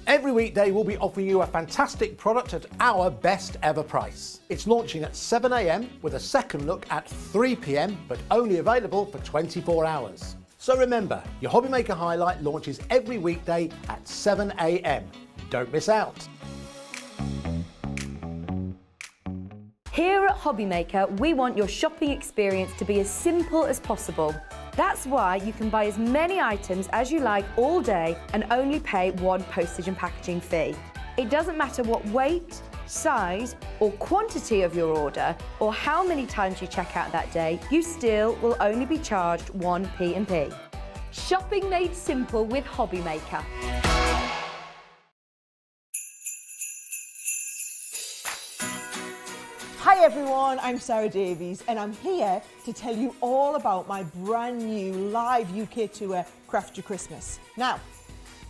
Every weekday we'll be offering you a fantastic product at our best ever price. It's launching at 7 AM with a second look at 3 PM, but only available for 24 hours. So remember, your HobbyMaker Highlight launches every weekday at 7 AM. Don't miss out. Here at HobbyMaker, we want your shopping experience to be as simple as possible. That's why you can buy as many items as you like all day and only pay one postage and packaging fee. It doesn't matter what weight, size or quantity of your order or how many times you check out that day, you still will only be charged one P&P. Shopping made simple with HobbyMaker. Hi everyone, I'm Sarah Davies and I'm here to tell you all about my brand new live UK tour, Craft Your Christmas. Now,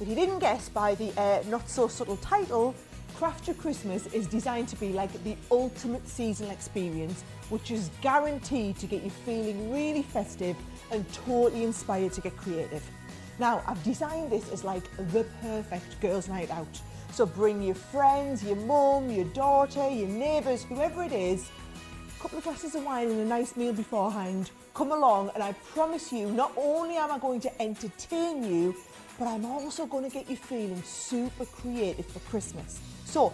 if you didn't guess by the not so subtle title, Craft Your Christmas is designed to be like the ultimate seasonal experience, which is guaranteed to get you feeling really festive and totally inspired to get creative. Now, I've designed this as like the perfect girls' night out. So bring your friends, your mum, your daughter, your neighbours, whoever it is, a couple of glasses of wine and a nice meal beforehand. Come along and I promise you, not only am I going to entertain you, but I'm also going to get you feeling super creative for Christmas. So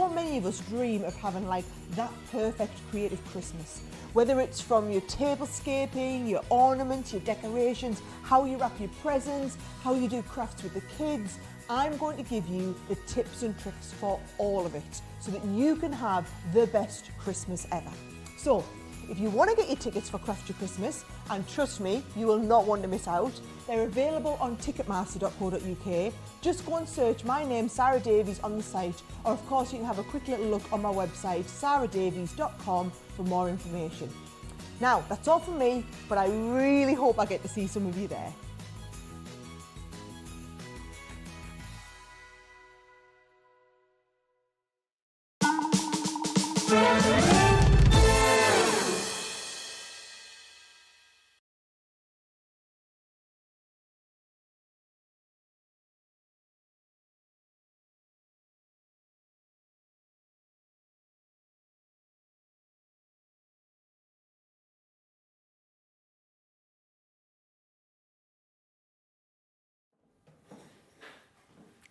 many of us dream of having like that perfect creative Christmas. Whether it's from your tablescaping, your ornaments, your decorations, how you wrap your presents, how you do crafts with the kids, I'm going to give you the tips and tricks for all of it so that you can have the best Christmas ever. So, if you want to get your tickets for Craft Your Christmas, and trust me, you will not want to miss out, they're available on ticketmaster.co.uk. Just go and search my name, Sarah Davies, on the site, or of course you can have a quick little look on my website, sarahdavies.com, for more information. Now, that's all from me, but I really hope I get to see some of you there.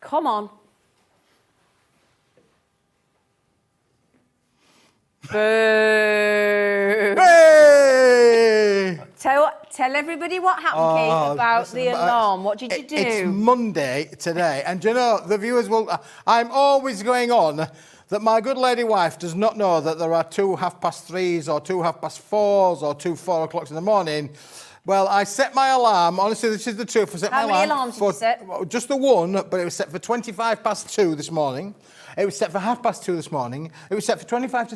Come on. Boo. Hey! Tell everybody what happened, Keith, about the alarm. What did you do? It's Monday today, and you know, the viewers will... I'm always going on that my good lady wife does not know that there are 2 3:30s or 2 4:30s or 2 4 o'clocks in the morning. Well, I set my alarm. Honestly, this is the truth. I set How my many alarm alarms did you set? Just the one, but it was set for 2 this morning. It was set for 2:30 this morning. It was set for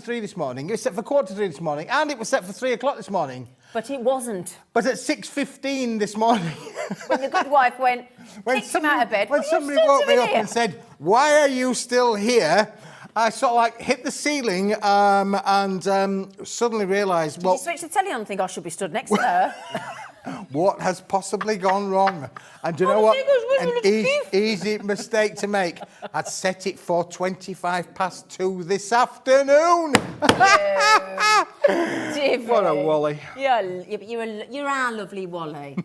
3 this morning. It was set for 3:15 this morning. And it was set for 3 o'clock this morning. But it wasn't. But at 6:15 this morning... When your good wife went, kicked him out of bed. When somebody woke me up and said, "Why are you still here?" I sort of like hit the ceiling and suddenly realised, well... Did you switch the telly on and think I should be stood next to her? What has possibly gone wrong? And do you know what? An easy mistake to make. I'd set it for 2 this afternoon. What a wally. You're our lovely Wally.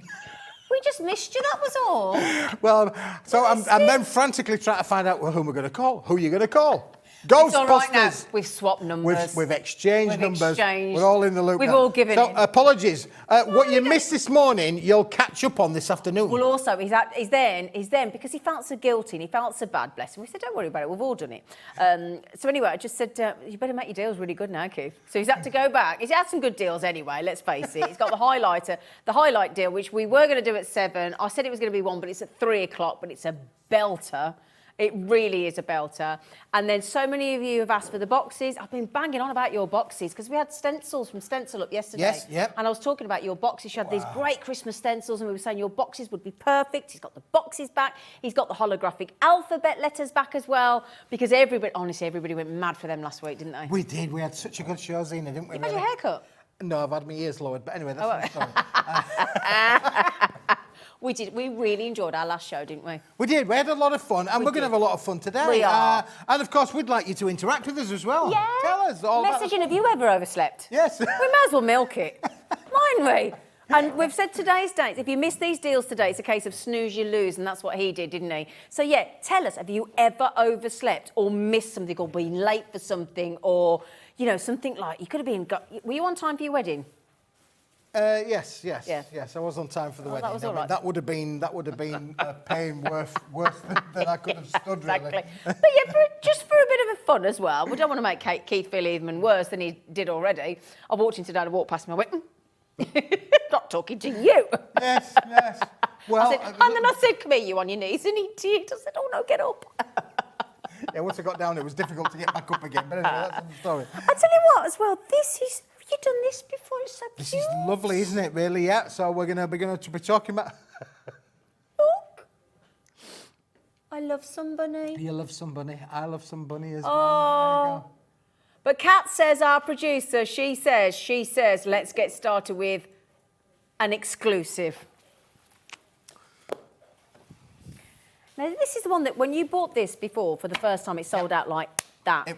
We just missed you, that was all. Well, so I'm then frantically trying to find out, well, who am I going to call? Who are you going to call? It's all right now. Ghostbusters. We've swapped numbers. We've exchanged numbers. Exchanged. We're all in the loop We've now. all given in. Apologies. What you missed this morning, you'll catch up on this afternoon. Well, also, he's then because he felt so guilty and he felt so bad, bless him. We said, don't worry about it, we've all done it. So anyway, I just said, you better make your deals really good now, Keith. So he's had to go back. He's had some good deals anyway, let's face it. He's got the highlight deal, which we were going to do at 7. I said it was going to be 1, but it's at 3 o'clock, but it's a belter. It really is a belter. And then so many of you have asked for the boxes. I've been banging on about your boxes because we had stencils from Stencil up yesterday. Yes, yep. And I was talking about your boxes. You had these great Christmas stencils and we were saying your boxes would be perfect. He's got the boxes back. He's got the holographic alphabet letters back as well because honestly, everybody went mad for them last week, didn't they? We did. We had such a good show, Zena, didn't we? You had your haircut? No, I've had my ears lowered. But anyway, that's another story. We did. We really enjoyed our last show, didn't we? We did. We had a lot of fun, and we're going to have a lot of fun today. We are. And of course, we'd like you to interact with us as well. Yeah. Tell us all about Messaging, have you ever overslept? Yes. We might as well milk it. Mind we? And we've said today's dates. If you miss these deals today, it's a case of snooze, you lose, and that's what he did, didn't he? So, yeah, tell us, have you ever overslept or missed something or been late for something or, you know, something like, you could have been... Were you on time for your wedding? Yes. Yeah. I was on time for the wedding. That was all right. That would have been a pain worse than I could have stood. Exactly. Really. But yeah, just for a bit of a fun as well. We don't want to make Keith feel even worse than he did already. I walked into Dad and walked past him. I went, not talking to you. Yes. Well, and then I said, come here, you on your knees. And he did. I said, oh no, get up. Yeah, once I got down, it was difficult to get back up again. But anyway, that's another story. I tell you what, as well, this is. Have you done this before? It's so cute. This is lovely, isn't it? Really, yeah. So we're going to be talking about. Look. I love Somebunny. You love Somebunny. I love Somebunny as Oh. well. There you go. But Kat says, our producer, she says, let's get started with an exclusive. Now, this is the one that when you bought this before for the first time, it sold out like that.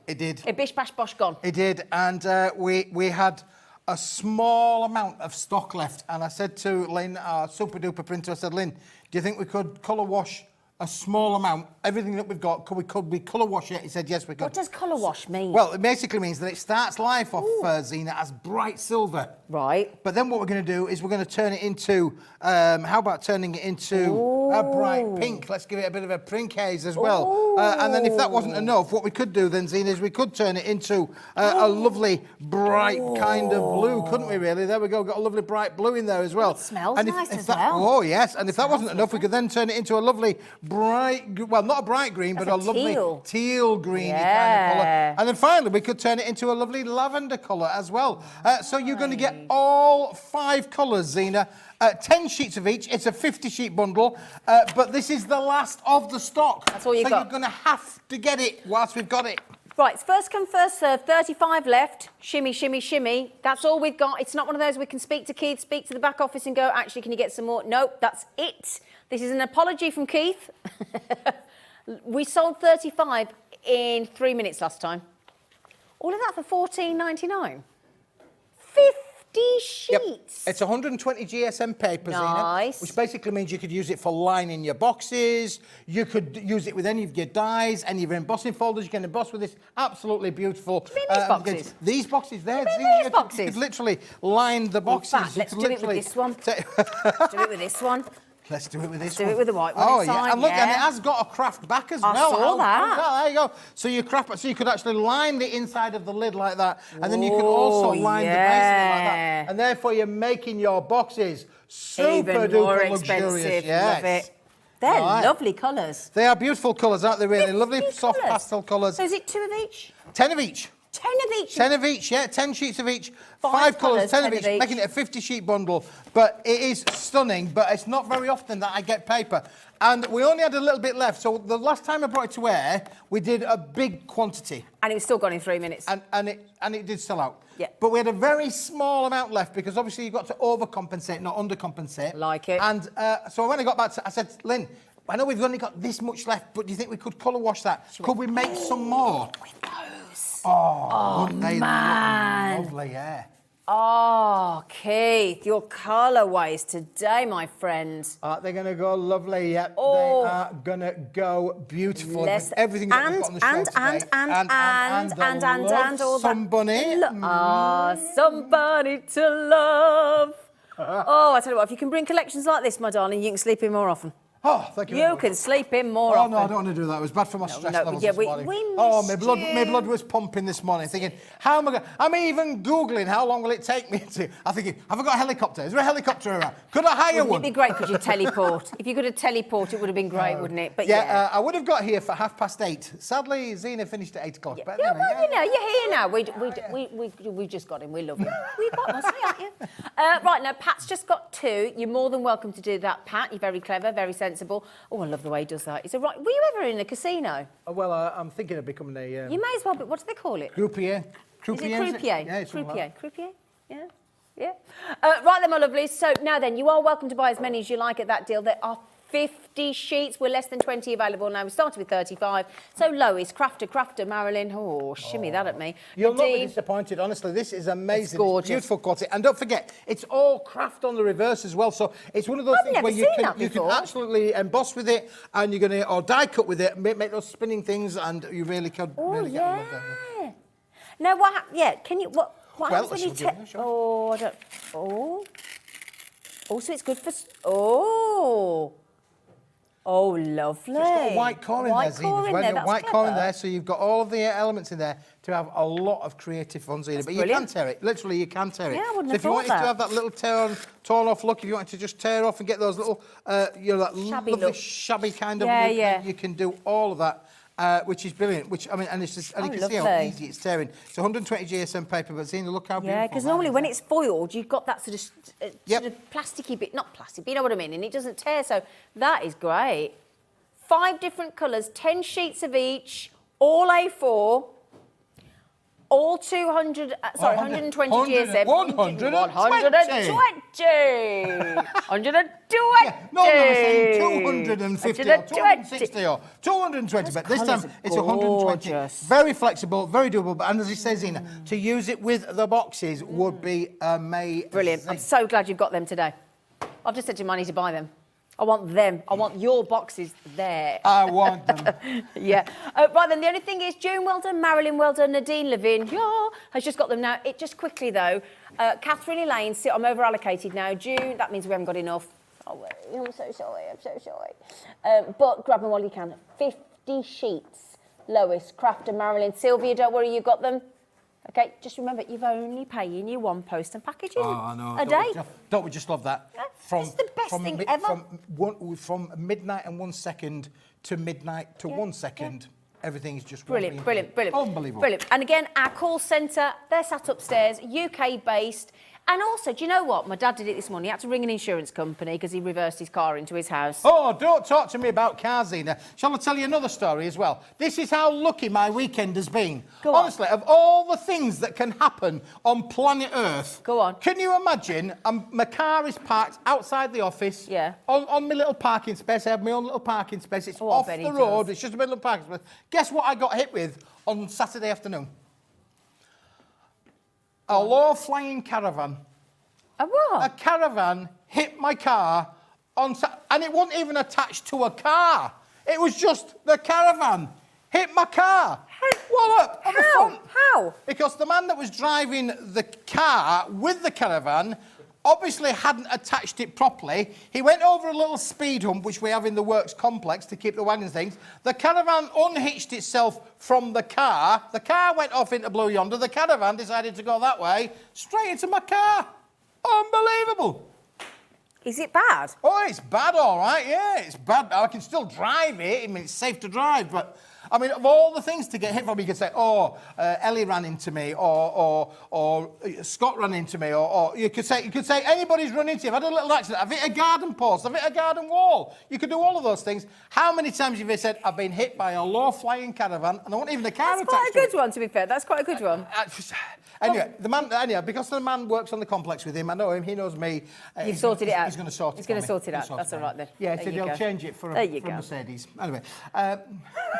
It did. A bish, bash, bosh, gone. It did, and we had a small amount of stock left, and I said to Lynn, our super duper printer, I said, Lynn, do you think we could colour wash a small amount, everything that we've got, could we colour wash it? He said, yes, we could. What does colour wash mean? Well, it basically means that it starts life off, Zena, as bright silver. Right. But then what we're going to do is we're going to turn it into, how about turning it into a bright pink? Let's give it a bit of a pink haze as well. And then if that wasn't enough, what we could do then, Zena, is we could turn it into a lovely bright kind of blue, couldn't we, really? There we go, got a lovely bright blue in there as well. It smells and nice as that, well. Oh, yes. And if that wasn't enough, we could then turn it into a lovely bright, well, not a bright green, but a lovely teal greeny kind of colour. And then finally, we could turn it into a lovely lavender colour as well. So you're going to get all 5 colours, Zena. 10 sheets of each. It's a 50-sheet bundle, but this is the last of the stock. That's all you've got. So you're going to have to get it whilst we've got it. Right, it's first come, first serve. 35 left. Shimmy, shimmy, shimmy. That's all we've got. It's not one of those we can speak to Keith, speak to the back office and go, actually, can you get some more? Nope, that's it. This is an apology from Keith. We sold 35 in 3 minutes last time. All of that for $14.99. 50 sheets. Yep. It's 120 GSM paper, Nice. Zena, which basically means you could use it for lining your boxes. You could use it with any of your dies, any of your embossing folders. You can emboss with this. Absolutely beautiful. Do you mean these boxes? These boxes there. Do you mean Zena, these boxes? You could literally line the boxes. In fact, let's do it with this one. Do it with this one. Let's do it with this Do one. it with the white one Oh, inside, yeah. And look, yeah. and it has got a craft back as I well. saw that. There you go. So you could actually line the inside of the lid like that. And then you can also line the base of it like that. And therefore you're making your boxes super Even duper more luxurious. expensive. Yes. Love it. They're lovely colours. They are beautiful colours, aren't they, really? 50 Lovely soft colours. pastel colours. So is it 2 of each? 10 of each. 10 of each? 10 of each, yeah, 10 sheets of each. 5 colours, 10 of colours, each, making it a 50-sheet bundle. But it is stunning, but it's not very often that I get paper. And we only had a little bit left, so the last time I brought it to air, we did a big quantity. And it was still gone in 3 minutes. And it did sell out. Yeah. But we had a very small amount left, because obviously you've got to overcompensate, not undercompensate. Like it. And so when I got back, I said, Lynn, I know we've only got this much left, but do you think we could colour wash that? Could we make some more? With those. Oh, wouldn't they man. look lovely, yeah. Oh, Keith, your colourways today, my friends. They're going to go lovely, yeah. Oh. They are going to go beautiful. Less- With everything that we've got on the show today. and all that. Somebunny. Somebody to love. Oh, I tell you what, if you can bring collections like this, my darling, you can sleep in more often. Oh, thank you very You much. can sleep in more Oh, often. no, I don't want to do that. It was bad for my stress levels yeah, this morning. we Oh, missed my blood was pumping this morning, thinking, how am I going to... I'm even Googling how long will it take me to... I'm thinking, have I got a helicopter? Is there a helicopter around? Could I hire Wouldn't one? it be great could you teleport? If you could have teleport, it would have been great, wouldn't it? But yeah. I would have got here for 8:30. Sadly, Zena finished at 8 o'clock. Yeah, But well, anyway, you know, you're here now. We just got him. We love him. We've got mostly, aren't you? Right, now, Pat's just got 2. You're more than welcome to do that, Pat. You're very clever, very sensible. Oh, I love the way he does that. Were you ever in a casino? Well, I'm thinking of becoming a... You may as well be, what do they call it? Croupier. Is it croupier? Yeah, it's all Croupier. that. Croupier? Yeah? Yeah. Right then, my lovelies. So now then, you are welcome to buy as many as you like at that deal. There are 50 sheets. We're less than 20 available now. We started with 35. So Lois, Crafter, Marilyn. Oh, shimmy that at me. You'll not be Nadine. disappointed, honestly. This is amazing. It's gorgeous. Beautiful quality. And don't forget, it's all craft on the reverse as well. So it's one of those I've things never where seen that you can before. absolutely emboss with it, and you're going to, or die cut with it, make those spinning things, and you really could really get a lot there. Now, can you, what Well, happens when you shall we do it? Shall we? Oh, I don't, oh, so it's good for, oh, lovely. So it's got a white core in there, core in Zena. there, that's White core in clever. there, so you've got all of the elements in there to have a lot of creative fun, Zena. But brilliant. you can tear it. Literally, you can tear it. Yeah, I wouldn't so have if you wanted thought to that. have that little torn off look, if you wanted to just tear off and get those little, that Shabby lovely look. shabby kind of Yeah, look, yeah. you can do all of that. Which is brilliant. Which I mean, and it's just, and you can see how lovely. easy it's tearing. It's 120 GSM paper, but Zena, look how beautiful. Yeah, because that normally is. when it's foiled, you've got that sort of, Yep. sort of plasticky bit, not plastic, but you know what I mean, and it doesn't tear, so that is great. 5 different colours, 10 sheets of each, all A4, all 200, 120 GSM. 120. 120. Yeah, no, I'm saying 250 or 260 or 220, but this time colours are it's 120. gorgeous. Very flexible, very doable, but and as it says, Zena, to use it with the boxes would be amazing. Brilliant. I'm so glad you've got them today. I've just said to Manny to buy them. I want them. I want your boxes there. I want them. Yeah. Right then, the only thing is June well done, Marilyn well done, Nadine Levin, has just got them now. It just quickly though, Catherine Elaine, I'm over allocated now. June, that means we haven't got enough. Oh, I'm so sorry, but grab them while you can. 50 sheets. Lois, Crafter, Marilyn, Sylvia, don't worry, you've got them. Okay, just remember, you're only paying your one post and packaging a day. Don't we just love that? Yeah, it's the best thing ever. From midnight and 1 second to midnight to 1 second, everything is just Brilliant. unbelievable. Brilliant. And again, our call centre, they're sat upstairs, UK-based. And also, do you know what? My dad did it this morning. He had to ring an insurance company because he reversed his car into his house. Oh, don't talk to me about cars, Zena. Shall I tell you another story as well? This is how lucky my weekend has been. Go on. Honestly, of all the things that can happen on planet Earth, Go on. Can you imagine? My car is parked outside the office. Yeah. On my little parking space. I have my own little parking space. It's Oh, I off bet the he road. does. It's just a little parking space. Guess what I got hit with on Saturday afternoon? A low-flying caravan. A what? A caravan hit my car and it wasn't even attached to a car. It was just the caravan hit my car. Wallop on the front. How? Because the man that was driving the car with the caravan obviously hadn't attached it properly. He went over a little speed hump, which we have in the works complex to keep the wagons things. The caravan unhitched itself from the car. The car went off into Blue Yonder. The caravan decided to go that way, straight into my car. Unbelievable. Is it bad? Oh, it's bad, all right. Yeah, it's bad. I can still drive it. I mean, it's safe to drive, but I mean, of all the things to get hit from, you could say, Ellie ran into me, or Scott ran into me, or you could say anybody's run into you. I've had a little accident. I've hit a garden post. I've hit a garden wall. You could do all of those things. How many times have you said, I've been hit by a low-flying caravan, and I wasn't even the car That's attached quite a to it? good one, to be fair. That's quite a good one. Anyway, because the man works on the complex with him, I know him, he knows me. You've sorted it out. He's going to sort it He's going to for me. sort it out. That's all right then. Yeah, There so you he'll go. change it for There a you go. Mercedes. Anyway,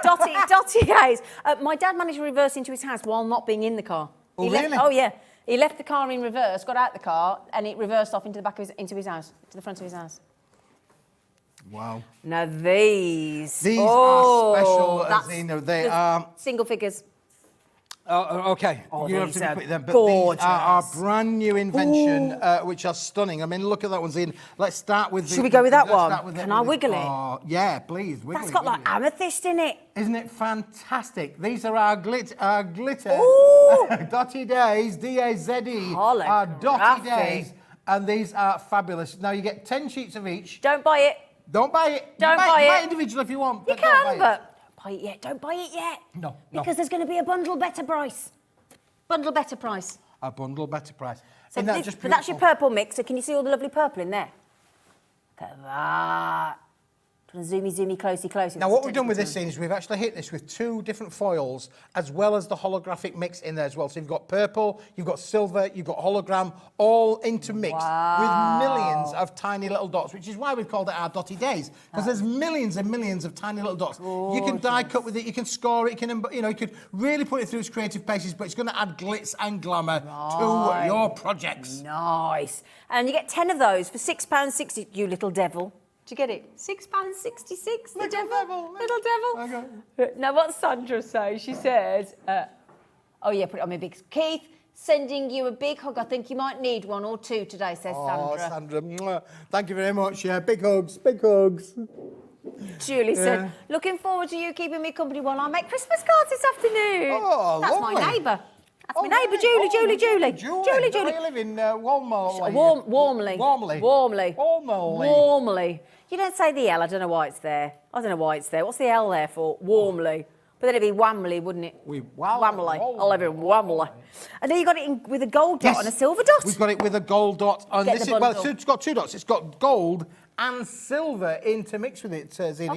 Dotty Hayes. My dad managed to reverse into his house while not being in the car. Oh, really? Oh, yeah. He left the car in reverse, got out the car, and it reversed off into the back of into his house, to the front of his house. wow. Now these. These oh, are special, that's- Zena. They there's are... single figures. Okay, Oh, you have these to be are quick then. But gorgeous. these are our brand new invention, which are stunning. I mean, look at that one, Zena. Let's start with... Should we go with that let's one? start with Can I wiggle it? Oh, yeah, please, wiggle That's it, got wiggle like it. amethyst in it. Isn't it fantastic? These are our glitter. Ooh. Dotty Days, D-A-Z-E. Our Dotty Holographic. Days. And these are fabulous. Now, you get 10 sheets of each. Don't buy it. Don't buy it. Don't buy Buy it. it individually if you want. You but don't buy can, it. but don't buy it yet. Don't buy it yet. No. Because there's going to be a bundle better price. Bundle better price. A bundle better price. So Isn't that this- just but that's your beautiful? purple mix. So can you see all the lovely purple in there? Look at that. Zoomy, closey. Now, what we've done with this scene is we've actually hit this with 2 different foils, as well as the holographic mix in there as well. So you've got purple, you've got silver, you've got hologram, all intermixed with millions of tiny little dots, which is why we've called it our Dotty Days, because there's millions and millions of tiny little dots. You can die cut with it, you can score it, you could really put it through its creative paces, but it's going to add glitz and glamour to your projects. Nice. And you get 10 of those for £6.60, you little devil. Did you get it? £6.66, the devil. Little devil. Okay. Now, what Sandra says, she says, oh yeah, put it on my big... Keith, sending you a big hug. I think you might need 1 or 2 today, says Sandra. Oh, Sandra, mwah. Thank you very much. Yeah, big hugs, big hugs. Julie said, looking forward to you keeping me company while I make Christmas cards this afternoon. Oh, that's lovely. my neighbour. That's my neighbour, Julie. Julie. Where you live in Walmart? Warmly. You don't say the L, I don't know why it's there. What's the L there for? Warmly. But then it'd be Whamley, wouldn't it? Whamley. I'll have it Whamley. And then you got it in with a gold dot and a silver dot. We've got it with a gold dot. And well, it's got 2 dots. It's got gold and silver intermixed with it, Zina.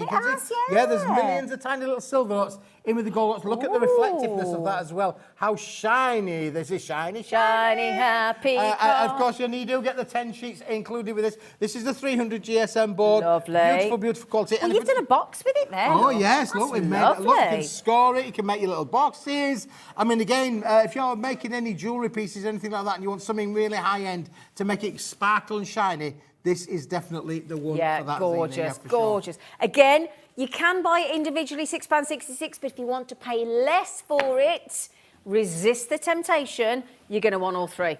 Yeah, there's millions of tiny little silver dots in with the gold dots. Look at the reflectiveness of that as well. How shiny. This is shiny. Happy. Of course, you do get the 10 sheets included with this. This is the 300 GSM board. Lovely. Beautiful quality. Well, you've done a box with it there. Oh, yes. Look, we've made it. Look, you can score it. You can make your little boxes. I mean, again, if you're making any jewellery pieces, anything like that, and you want something really high-end to make it sparkle and shiny, this is definitely the one for that. Gorgeous. Again, you can buy it individually, £6.66, but if you want to pay less for it, resist the temptation, you're going to want all 3.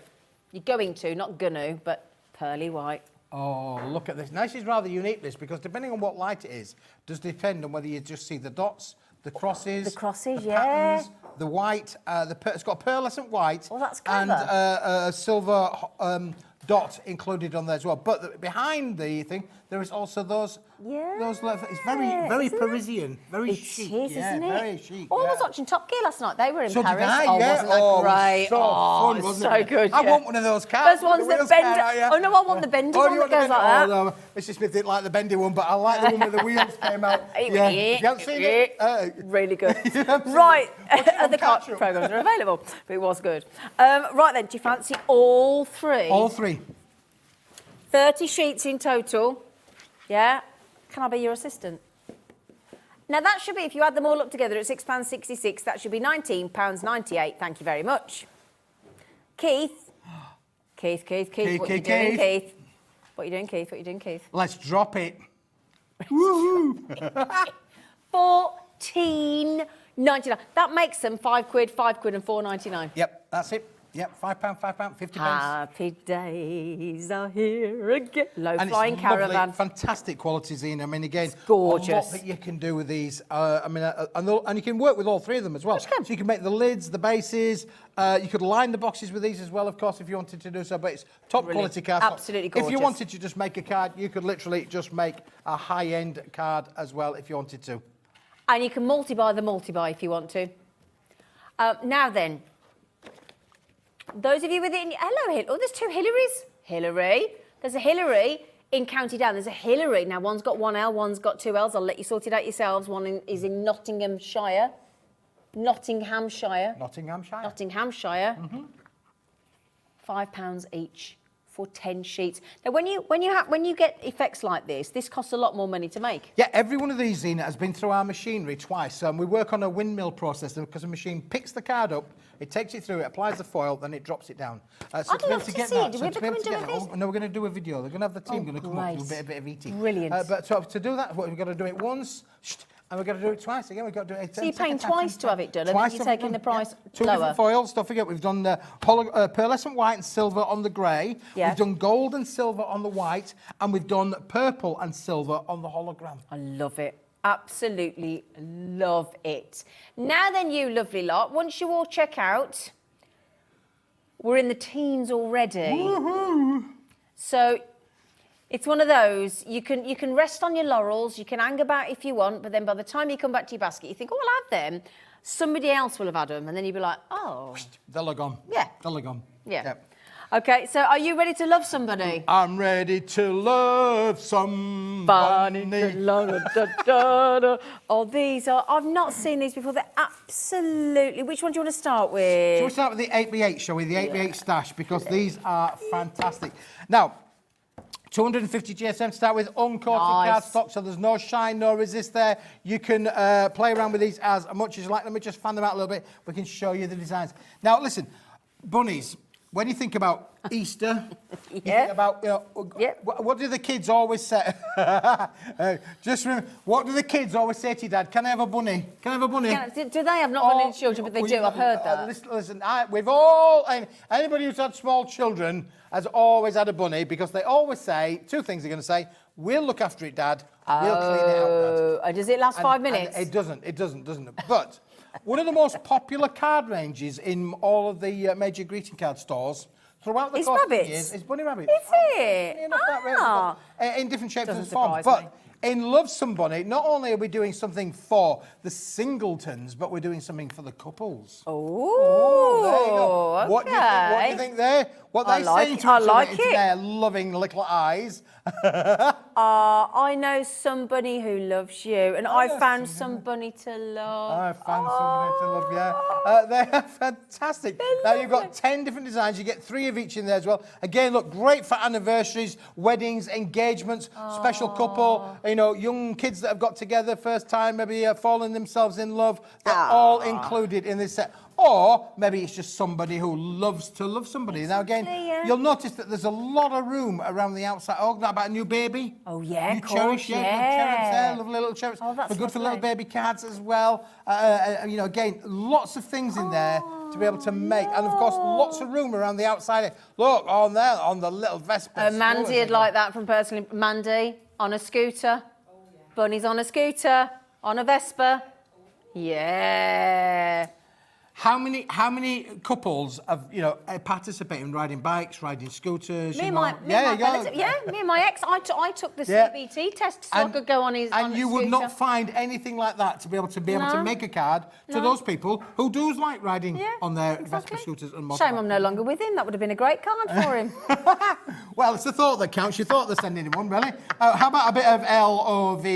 You're going to, not gonna, but pearly white. Oh, look at this. Now, this is rather unique, this, because depending on what light it is, does depend on whether you just see the dots, the crosses, the patterns, the white, it's got pearlescent white, that's clever. And a silver dot included on there as well. But behind the thing, there is also those. It's very Parisian, very chic. It is, isn't it? Very chic. I was watching Top Gear last night. They were in Paris. Did I, wasn't that great? So fun, wasn't it? Good. I want one of those cars. Those ones that bend. Oh no, I want the bendy one that goes like that. No, Mrs. Smith didn't like the bendy one, but I like the one where the wheels came out. Yeah. You haven't seen it? Really good. Right, the cart programmes are available, but it was good. Right then, do you fancy all 3? All 3. 30 sheets in total. Yeah. Can I be your assistant? Now, that should be, if you add them all up together at £6.66, that should be £19.98. Thank you very much. Keith. Keith. What are you doing, Keith? What are you doing, Keith? Let's drop it. Woohoo! £14.99. That makes them £5, £5 and £4.99. Yep, that's it. Yep, £5, 50 pence. Happy days are here again. Low-flying and caravan. Lovely, fantastic quality, Zina. I mean, again, it's gorgeous. A lot that you can do with these. And you can work with all 3 of them as well. So you can make the lids, the bases. You could line the boxes with these as well, of course, if you wanted to do so. But it's top quality card. Absolutely gorgeous. If you wanted to just make a card, you could literally just make a high-end card as well if you wanted to. And you can multi-buy the multi-buy if you want to. Now then. Those of you with it, hello, oh, there's 2 Hillarys. Hillary. There's a Hillary in County Down. There's a Hillary. Now, one's got 1 L, one's got 2 L's. I'll let you sort it out yourselves. One is in Nottinghamshire. Nottinghamshire. Mm-hmm. £5 each for 10 sheets. Now, when you get effects like this costs a lot more money to make. Yeah, every one of these, Zina, has been through our machinery twice. We work on a windmill process because the machine picks the card up, it takes it through, it applies the foil, then it drops it down. I'd love to see it. Do we ever come and do this? No, we're going to do a video. They're going to have the team going to come up with a bit of eating. Brilliant. But to do that, we've got to do it once, and we've got to do it twice. Again, we've got to do it. So you're paying twice to have it done, and then you're taking the price lower. 2 different foils. Don't forget, we've done pearlescent white and silver on the grey. Yeah. We've done gold and silver on the white, and we've done purple and silver on the hologram. I love it. Absolutely love it. Now then, you lovely lot, once you all check out, we're in the teens already. Woohoo! So it's one of those, you can rest on your laurels, you can hang about if you want, but then by the time you come back to your basket, you think, oh, I'll have them. Somebody else will have had them, and then you'll be like, oh. They'll have gone. Yeah. They'll have gone. Yeah. Yep. Okay, so are you ready to love somebody? I'm ready to love somebody. Oh, these are... I've not seen these before. They're absolutely... Which one do you want to start with? Shall we start with the 8x8, shall we? The 8x8 stash, because these are fantastic. Now, 250 GSM to start with, uncoated cardstock, so there's no shine, no resist there. You can play around with these as much as you like. Let me just fan them out a little bit. We can show you the designs. Now, listen, bunnies, when you think about Easter, you think about, you know, what do the kids always say? Just remember, what do the kids always say to you, Dad? Can I have a bunny? Can I have a bunny? Do they have not bunny children, but they do? I've heard that. Listen, we've all, anybody who's had small children has always had a bunny, because they always say, two things they're going to say: we'll look after it, Dad. We'll clean it out, Dad. Does it last 5 minutes? It doesn't. But one of the most popular card ranges in all of the major greeting card stores throughout the course of the years is bunny rabbits. Is it? In different shapes and forms. But in Love Somebunny, not only are we doing something for the singletons, but we're doing something for the couples. Oh, there you go. okay. What do you think there? What they saying to each other into their loving little eyes? I know somebody who loves you, and I found somebody to love. I found somebody to love, yeah. They are fantastic. Now, you've got 10 different designs. You get 3 of each in there as well. Again, look, great for anniversaries, weddings, engagements, special couple, you know, young kids that have got together, first time, maybe falling themselves in love. They're all included in this set. Or maybe it's just somebody who loves to love somebody. Now, again, you'll notice that there's a lot of room around the outside. Oh, not about a new baby. Oh, yeah, new cherish, good cherubs there, lovely little cherubs. Oh, that's good for little baby cards as well. You know, again, lots of things in there to be able to make. And, of course, lots of room around the outside. Look, on there, on the little Vespa. Mandy would like that from personally. Mandy, on a scooter. Oh, yeah. Bunny's on a scooter. On a Vespa. Yeah. How many couples have, you know, participate in riding bikes, riding scooters? Me and my ex, I took the CBT test so I could go on his And you would not find anything like that to be able to make a card to those people who do like riding on their Vespa scooters and motorbikes. Shame I'm no longer with him. That would have been a great card for him. Well, it's the thought that counts. You thought they're sending him one, really. How about a bit of LOVE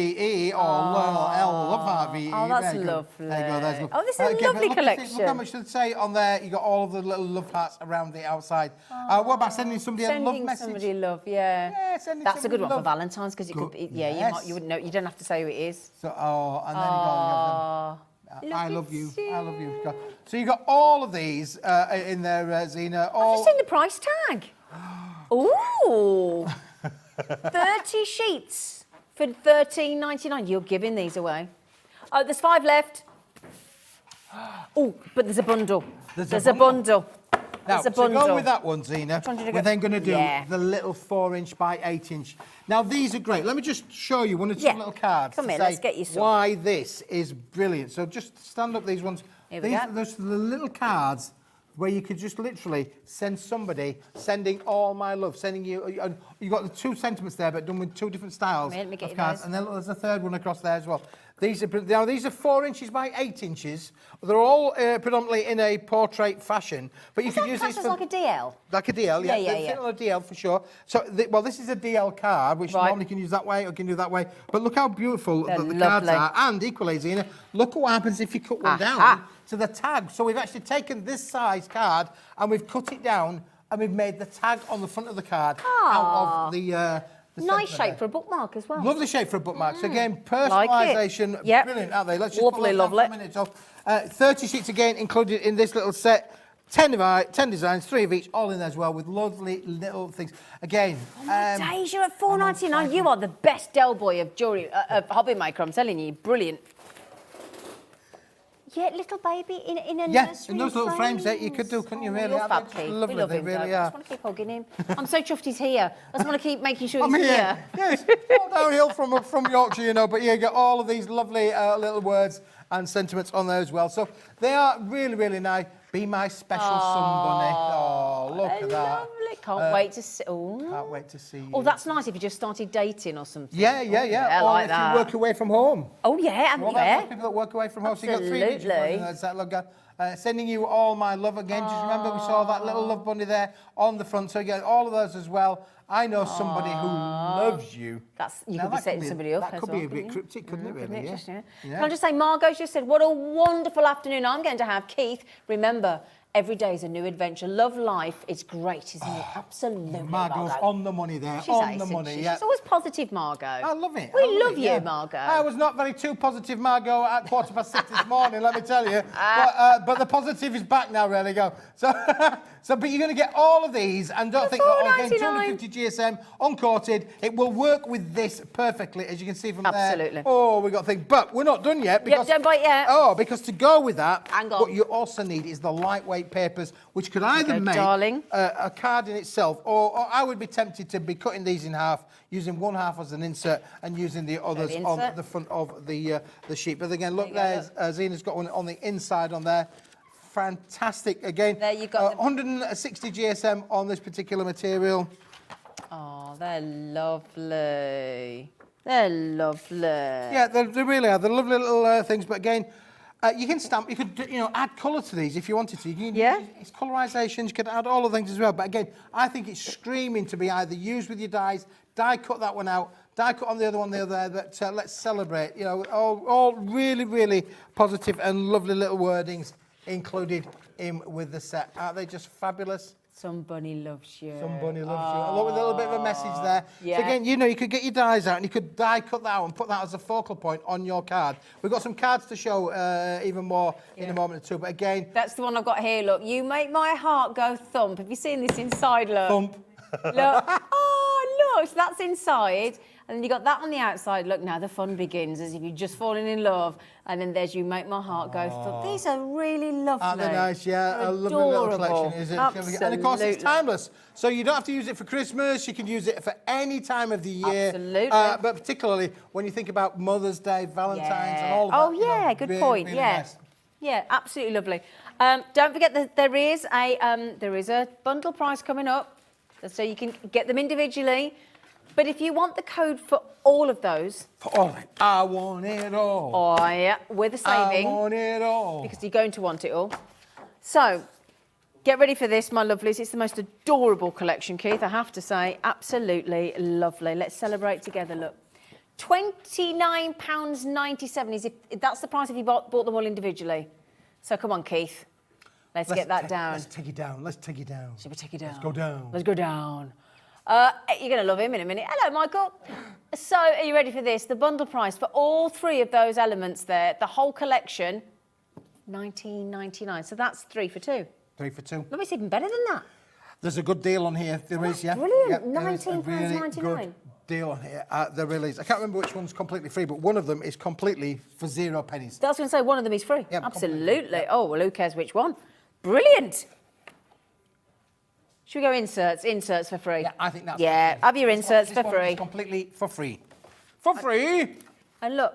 or L-O-V-E? Oh, that's lovely. There you go. There's Oh, this is a lovely collection. Look how much should say on there. You got all of the little love hearts around the outside. What about sending somebody a love message? Sending somebody love, yeah. Yeah, sending That's a good one love. for Valentine's, because it could be, you wouldn't know. You don't have to say who it is. So, and then you go. I love you. I love you. So you got all of these in there, Zena. I've just seen the price tag. Ooh, 30 sheets for $13.99. You're giving these away. Oh, there's 5 left. Oh, but there's a bundle. There's a bundle. Now, to go with that one, Zena, we're then going to do the little 4-inch by 8-inch. Now, these are great. Let me just show you one or two little cards. Come here, let's get you some. Why this is brilliant. So just stand up these ones. Here we go. Those are the little cards where you could just literally send somebody, sending all my love, sending you. You've got the 2 sentiments there, but done with 2 different styles of cards. And then there's a third one across there as well. These are 4 inches by 8 inches. They're all predominantly in a portrait fashion, but you can use these for like a DL. Like a DL, yeah. They fit on a DL for sure. So, this is a DL card, which normally you can use that way or can do that way. But look how beautiful the cards are. And equally, Zena, look what happens if you cut one down to the tag. So we've actually taken this size card and we've cut it down and we've made the tag on the front of the card out of the nice shape for a bookmark as well. Lovely shape for a bookmark. So again, personalisation, brilliant, aren't they? Let's just lovely. For a minute. So, 30 sheets again included in this little set. 10 designs, 3 of each, all in there as well, with lovely little things. Again, days, you're at $4.99. You are the best Del Boy of jewellery, of HobbyMaker. I'm telling you, brilliant. Yeah, little baby in a nursery. In those little frames that you could do, couldn't you? Really, you're fab, Keith. Lovely, we love they him, really I are. just want to keep hugging him. I'm so chuffed he's here. I just want to keep making sure he's here. Yes, all downhill from Yorkshire, you know. But you get all of these lovely little words and sentiments on there as well. So they are really, really nice. Be my special Somebunny. Oh, look at that. Lovely. lovely. Can't wait to see. Oh, Can't wait to see you. oh, that's nice if you just started dating or something. Yeah. I Or like if that. you work away from home. Oh, yeah, and What about yeah. those people that work away from home? So you got 3 Absolutely. pictures. There's that logo. Sending you all my love again. Just remember we saw that little love bunny there on the front. So you get all of those as well. I know somebody who loves you. That's, you Now, could be that setting could be- somebody up that as could well, be a bit couldn't you? cryptic, couldn't it, really? Yeah. Just, yeah. Yeah. Can I just say, Margot's just said, what a wonderful afternoon I'm going to have. Keith, remember, every day is a new adventure. Love life. It's great, isn't it? Absolutely, Margot's Margot. on the money there. She's on ace, the isn't money, she? yeah. She's always positive, Margot. I love it. We I love it, you, yeah. Margot. I was not very too positive, Margot, at 6:15 this morning, let me tell you. But the positive is back now, really. Go. But you're going to get all of these, and don't think, again, 250 GSM, uncoated. It will work with this perfectly, as you can see from there. Absolutely. Oh, we got things. But we're not done yet. Because, don't bite yet. Oh, because to go with that, Hang on. what you also need is the lightweight papers, which could either go, make darling. a card in itself, or I would be tempted to be cutting these in half, using one half as an insert and using the others on insert. the front of the sheet. But again, look, There you go, there's Zena's got one on the inside on there. Fantastic. Again, There you got 160 GSM on this particular material. Oh, they're lovely. They're lovely. Yeah, they really are. They're lovely little things. But again, you can stamp. You could, add colour to these if you wanted to. You can, it's colourisations. You could add all the things as well. But again, I think it's screaming to be either used with your dies, die cut that one out, die cut on the other one there. But let's celebrate. All really, really positive and lovely little wordings included in with the set. Aren't they just fabulous? Somebody loves you. Somebody loves you. I love a little bit of a message there. Yeah. So again, you could get your dies out and you could die cut that out and put that as a focal point on your card. We've got some cards to show even more in a moment or two. But again, That's the one I've got here, look. You make my heart go thump. Have you seen this inside, look? thump. Look. Oh, look. So that's inside. And then you got that on the outside. Look, now the fun begins, as if you've just fallen in love. And then there's You Make My Heart Go Thump. These are really lovely. Aren't they nice? Yeah, They're a lovely little adorable. collection, is it? Absolutely. And of course, it's timeless. So you don't have to use it for Christmas. You can use it for any time of the year. Absolutely. But particularly when you think about Mother's Day, Valentine's, and all of that. Oh, yeah, good really, point. really Yeah. nice. Yeah, absolutely lovely. Don't forget that there is a bundle price coming up, so you can get them individually. But if you want the code for all of those, For all of it. I want it all. oh yeah, with a saving, I want it all. because you're going to want it all. So, get ready for this, my lovelies. It's the most adorable collection, Keith, I have to say. Absolutely lovely. Let's celebrate together, look. £29.97 is if that's the price if you bought them all individually. So come on, Keith. Let's get that down. Let's take it down. Let's take it down. Should we take it down? Let's go down. Let's go down. You're going to love him in a minute. Hello, Michael. So, are you ready for this? The bundle price for all three of those elements there, the whole collection, $19.99. So that's 3 for 2. 3 for 2. Look, it's even better than that. There's a good deal on here. There is, yeah. Brilliant. Yep, there is a really £19.99. good deal on here. There really is. I can't remember which one's completely free, but one of them is completely for 0 pennies. I was going to say one of them is free. Yeah, absolutely. Oh, well, who cares which one? Brilliant. Should we go inserts? Inserts for free. Yeah, I think that's Yeah, for free. have your inserts This for one free. is completely for free. For free? And look,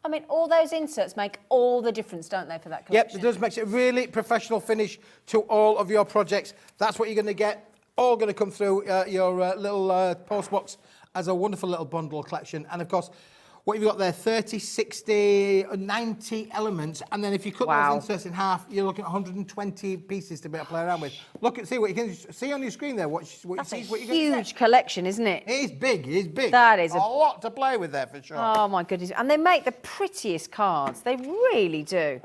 I mean, all those inserts make all the difference, don't they, for that Yep, collection? it does make it a really professional finish to all of your projects. That's what you're going to get. All going to come through your little post box as a wonderful little bundle collection. And of course, what you've got there, 30, 60, 90 elements. And then if you cut Wow. those inserts in half, you're looking at 120 pieces to be able to play around with. See what you can see on your screen there. What you That's see, a what you're going to huge collection, isn't it? It is big. It is big. That is a lot to play with there for sure. Oh, my goodness. And they make the prettiest cards. They really do.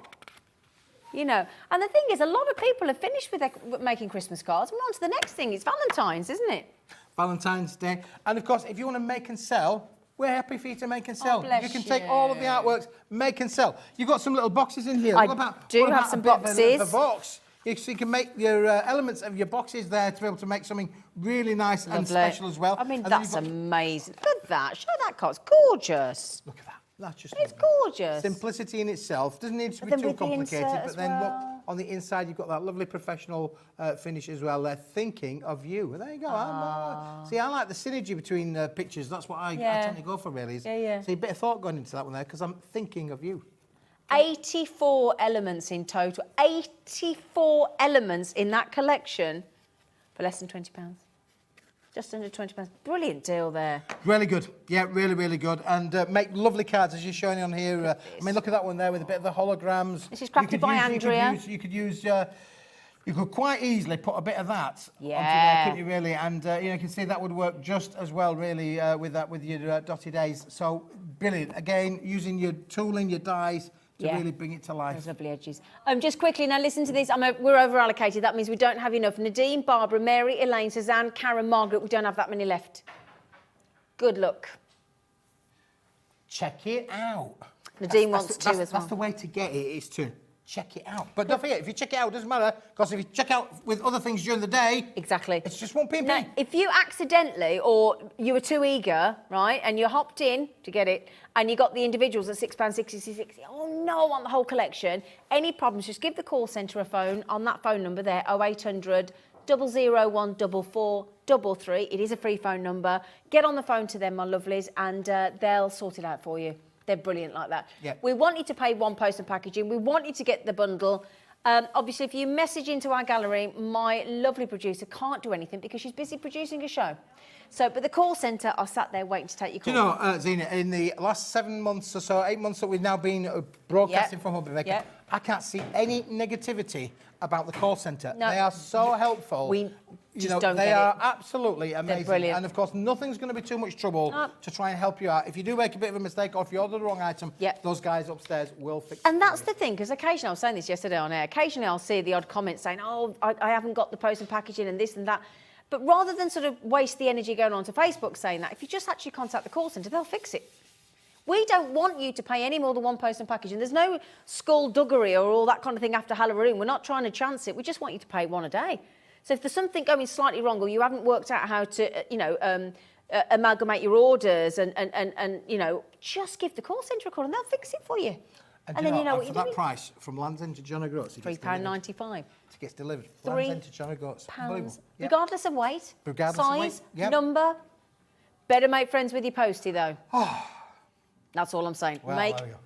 You know, and the thing is, a lot of people are finished with making Christmas cards. We're on to the next thing. It's Valentine's, isn't it? Valentine's Day. And of course, if you want to make and sell, we're happy for you to make and sell. bless You can take you. all of the artworks, make and sell. You've got some little boxes in here. I What about, do what have about some a bit of boxes. A box. So you can make your elements of your boxes there to be able to make something really nice and Lovely. special as well. I mean, And then that's you've got- amazing. Look at that. Show that card. It's gorgeous. Look at that. That's just It's lovely. gorgeous. Simplicity in itself. Doesn't need to But be then too with the complicated. insert But as then look, well. on the inside, you've got that lovely professional finish as well. They're thinking of you. And there you go. See, I like the synergy between pictures. That's what I Yeah. tend to go for, really. Is, Yeah, yeah. See, a bit of thought going into that one there, because I'm thinking of you. 84 elements in total. 84 elements in that collection. for less than £20. Just under £20. Brilliant deal there. Really good. Yeah, really, really good. And make lovely cards, as you're showing on here. I mean, look at that one there with a bit of the holograms. This is crafted by Andrea. You could quite easily put a bit of that onto there, Yeah. couldn't you, really? And, you can see that would work just as well, really, with your dotted A's. So, brilliant. Again, using your tooling, your dies, to really bring it to life. Those lovely edges. Just quickly, now listen to this. We're over allocated. That means we don't have enough. Nadine, Barbara, Mary, Elaine, Suzanne, Karen, Margaret. We don't have that many left. Good luck. Check it out. Nadine wants to as well. That's the way to get it, is to check it out. But don't forget, if you check it out, it doesn't matter, because if you check out with other things during the day, exactly, it's just one p&p. Now, if you accidentally, or you were too eager, right, and you hopped in to get it, and you got the individuals at £6.60, oh no, I want the whole collection, any problems, just give the call centre a phone on that phone number there, 0800 001 4433. It is a free phone number. Get on the phone to them, my lovelies, and they'll sort it out for you. They're brilliant like that. Yep. We want you to pay one post and packaging. We want you to get the bundle. Obviously, if you message into our gallery, my lovely producer can't do anything because she's busy producing a show. So, but the call centre are sat there waiting to take your call. Do you know, Zena, in the last 7 months or so, 8 months that we've now been broadcasting from HobbyMaker, I can't see any negativity about the call centre. No. They are so helpful. We just don't they get are it. absolutely amazing. They're brilliant. And of course, nothing's going to be too much trouble to try and help you out. If you do make a bit of a mistake or if you order the wrong item, those guys upstairs will fix it. And that's the thing, because occasionally, I was saying this yesterday on air, occasionally I'll see the odd comment saying, oh, I haven't got the post and packaging and this and that. But rather than sort of waste the energy going on to Facebook saying that, if you just actually contact the call centre, they'll fix it. We don't want you to pay any more than one post and packaging. There's no skullduggery or all that kind of thing after Halloween. We're not trying to chance it. We just want you to pay one a day. So if there's something going slightly wrong or you haven't worked out how to, amalgamate your orders and just give the call centre a call and they'll fix it for you. And then you know what you're doing. For that price, from Land's End to John O'Groats, £3.95. It gets delivered. Land's End to John O'Groats. £3, regardless of weight, regardless size, of weight. Yep. number. Better make friends with your postie, though. That's all I'm saying. Well, there we go.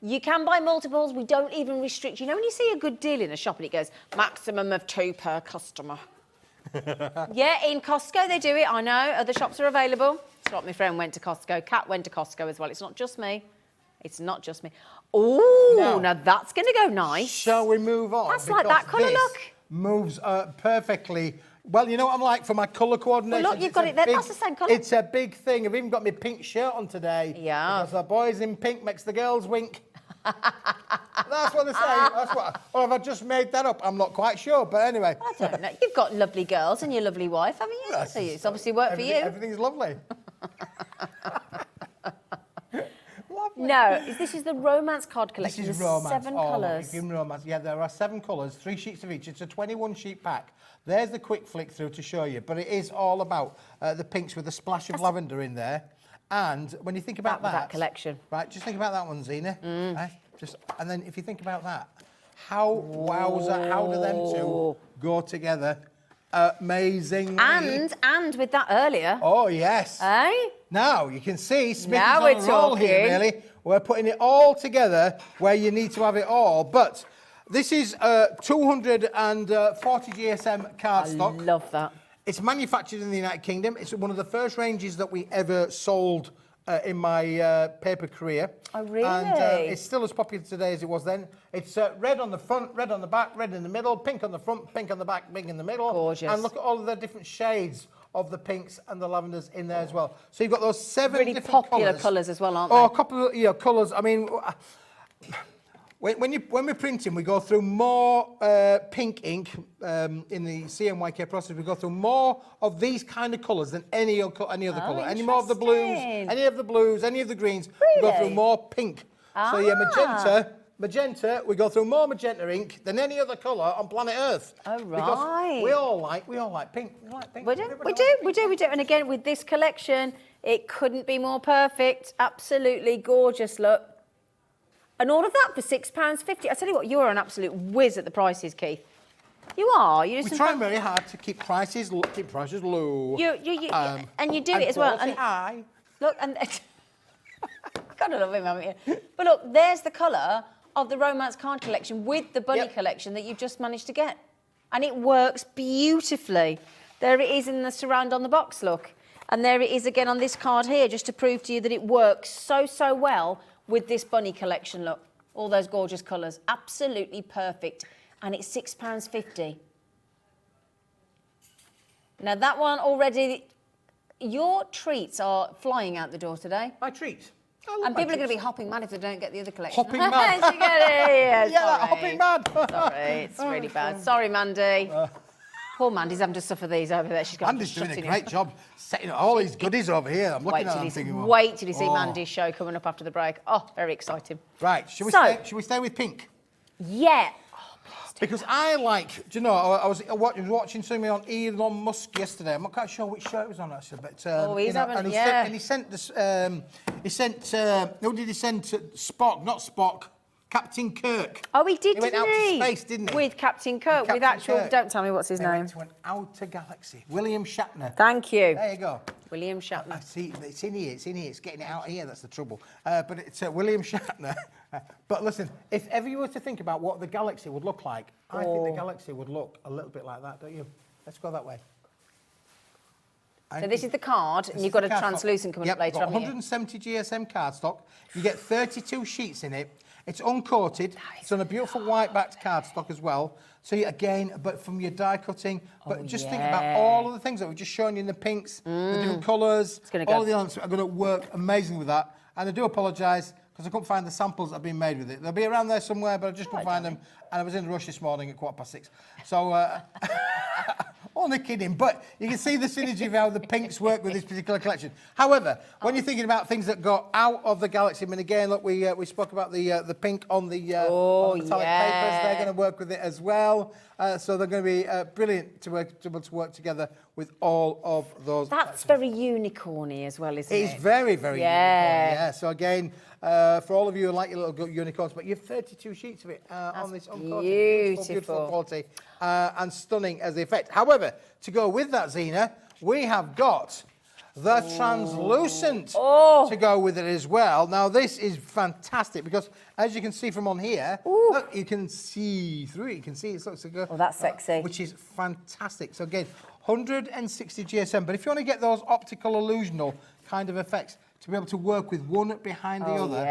You can buy multiples. We don't even restrict. You know when you see a good deal in a shop and it goes, maximum of 2 per customer. Yeah, in Costco they do it. I know. Other shops are available. Scott, my friend, went to Costco. Kat went to Costco as well. It's not just me. It's not just me. Oh, now that's going to go nice. Shall we move on? That's like that colour look. Moves perfectly. Well, you know what I'm like for my colour coordination. Well, look, you've got it there. That's the same colour. It's a big thing. I've even got my pink shirt on today. Yeah. Because the boys in pink makes the girls wink. That's what they say. Or have I just made that up? I'm not quite sure. But anyway. I don't know. You've got lovely girls and your lovely wife, haven't you? So it's obviously worked for you. Everything's lovely. No, this is the romance card collection. This is There's romance. 7 colours. In romance. Yeah, there are 7 colours, 3 sheets of each. It's a 21-sheet pack. There's the quick flick through to show you. But it is all about the pinks with a splash of lavender in there. And when you think about that collection. Right, just think about that one, Zena. Right? And then if you think about that, how do them two go together? Amazing. And with that earlier. Oh, yes. Eh? Now, you can see Smith Now is on we're a roll here, talking. really. We're putting it all together where you need to have it all. But this is 240 GSM cardstock. I love that. It's manufactured in the United Kingdom. It's one of the first ranges that we ever sold in my paper career. Oh, really? And it's still as popular today as it was then. It's red on the front, red on the back, red in the middle, pink on the front, pink on the back, pink in the middle. Gorgeous. And look at all of the different shades of the pinks and the lavenders in there as well. So you've got those 7 Really different popular colours as well, aren't they? Oh, a couple of colours. I mean, when we're printing, we go through more pink ink in the CMYK process. We go through more of these kind of colours than any other colour. Any more of the blues, any of the greens. Really? We go through more pink. So yeah, magenta, we go through more magenta ink than any other colour on planet Earth. Oh, right. Because we all like pink. We like pink. We do. And again, with this collection, it couldn't be more perfect. Absolutely gorgeous look. And all of that for £6.50. I tell you what, you're an absolute whiz at the prices, Keith. You are. We're trying very hard to keep prices low. And you do it as well. And high. Look, and gotta love him, haven't you? But look, there's the colour of the romance card collection with the bunny collection that you've just managed to get. And it works beautifully. There it is in the surround on the box, look. And there it is again on this card here, just to prove to you that it works so well with this bunny collection, look. All those gorgeous colours, absolutely perfect. And it's £6.50. Now that one already, your treats are flying out the door today. My treat. And people are going to be hopping mad if they don't get the other collection. Hopping mad. Yeah, that hopping mad. Sorry, it's really bad. Sorry, Mandy. Poor Mandy's having to suffer these over there. She's got Mandy's doing a great job setting up all these goodies over here. I'm looking at them thinking, wait till you see Mandy's show coming up after the break. Oh, very exciting. Right, should we stay with pink? Yeah. Because I like, do you know, I was watching something on Elon Musk yesterday. I'm not quite sure which show it was on actually, but he's having, and he sent this. Who did he send to Spock? Not Spock. Captain Kirk. Oh, he did, He went out to space, didn't he? With Captain Kirk, with actual. Don't tell me what's his name. Went to an outer galaxy. William Shatner. Thank you. There you go. William Shatner. I see, it's in here. It's getting it out here. That's the trouble. But it's William Shatner. But listen, if ever you were to think about what the galaxy would look like, I think the galaxy would look a little bit like that, don't you? Let's go that way. So this is the card, and you've got a translucent coming up later, got haven't you? 170 GSM cardstock. You get 32 sheets in it. It's uncoated. It's on a beautiful white-backed cardstock as well. So again, but from your die cutting, but just think about all of the things that we've just shown you in the pinks, the different colours, all of the elements are going to work amazing with that. And I do apologise because I couldn't find the samples that have been made with it. They'll be around there somewhere, but I just couldn't find them. And I was in a rush this morning at 6:15. So. Only kidding, but you can see the synergy of how the pinks work with this particular collection. However, when you're thinking about things that go out of the galaxy, I mean, again, look, we spoke about the pink on the metallic papers. They're going to work with it as well. So they're going to be brilliant to be able to work together with all of those. That's very unicorny as well, isn't it? It is very, very unicorny, yeah. So again, for all of you who like your little unicorns, but you have 32 sheets of it on this uncoated, beautiful quality and stunning as the effect. However, to go with that, Zena, we have got the translucent to go with it as well. Now, this is fantastic because, as you can see from on here, look, you can see through it. You can see it looks good. Oh, that's sexy. Which is fantastic. So again, 160 GSM. But if you want to get those optical illusional kind of effects, to be able to work with one behind the other,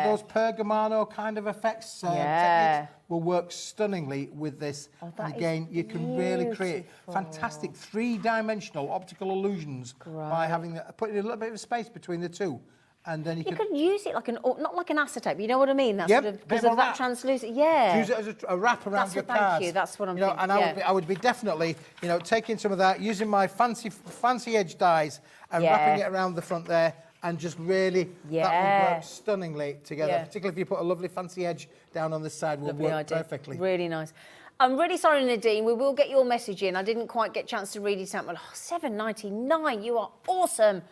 those Pergamano kind of effects techniques will work stunningly with this. And again, you can really create fantastic three-dimensional optical illusions by having putting a little bit of space between the two. And then you could use it like not like an acetate, but you know what I mean? That's sort of because of that translucent. Yeah. Use it as a wrap around your cards. Thank you. That's what I'm thinking. And I would be definitely, taking some of that, using my fancy edge dies and wrapping it around the front there. And just really, that would work stunningly together. Particularly if you put a lovely fancy edge down on this side, will work perfectly. Really nice. I'm really sorry, Nadine. We will get your message in. I didn't quite get a chance to read it out. But $7.99. You are awesome.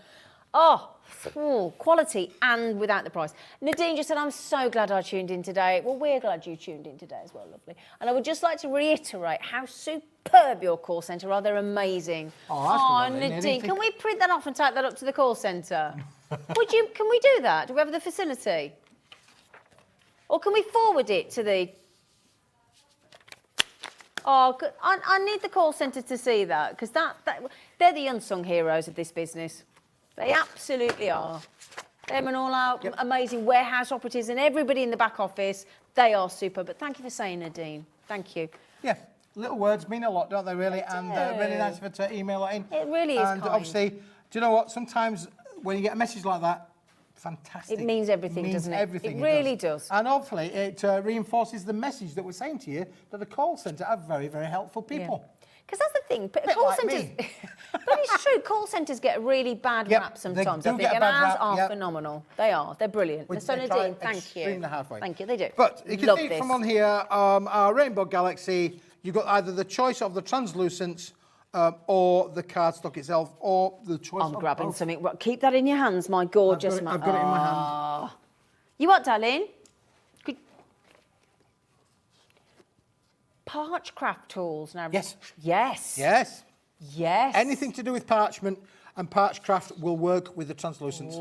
Quality and without the price. Nadine just said, I'm so glad I tuned in today. Well, we're glad you tuned in today as well, lovely. And I would just like to reiterate how superb your call centre are. They're amazing. Oh, Nadine, can we print that off and take that up to the call centre? Can we do that? Do we have the facility? Or can we forward it to the... Oh, I need the call centre to see that, because they're the unsung heroes of this business. They absolutely are. Them and all our amazing warehouse operatives and everybody in the back office, they are super. But thank you for saying, Nadine. Thank you. Yeah, little words mean a lot, don't they, really? And really nice of her to email that in. It really is And obviously, do you know what? Sometimes when you get a message like that, fantastic. It means everything, doesn't it? Everything. It really does. And hopefully it reinforces the message that we're saying to you, that the call centre are very, very helpful people. Because that's the thing. Call centres... But it's true, call centres get a really bad rap sometimes, I think, and ours are phenomenal. They are. They're brilliant. So Nadine, thank you. Thank you, they do. But you can see from on here, our Rainbow Galaxy, you've got either the choice of the translucence or the cardstock itself, or the choice I'm grabbing something. Keep that in your hands, my gorgeous man. I've got it in my hand. You what, darling? Parch craft tools now. Yes. Yes. Yes. Yes. Anything to do with parchment and parch craft will work with the translucence.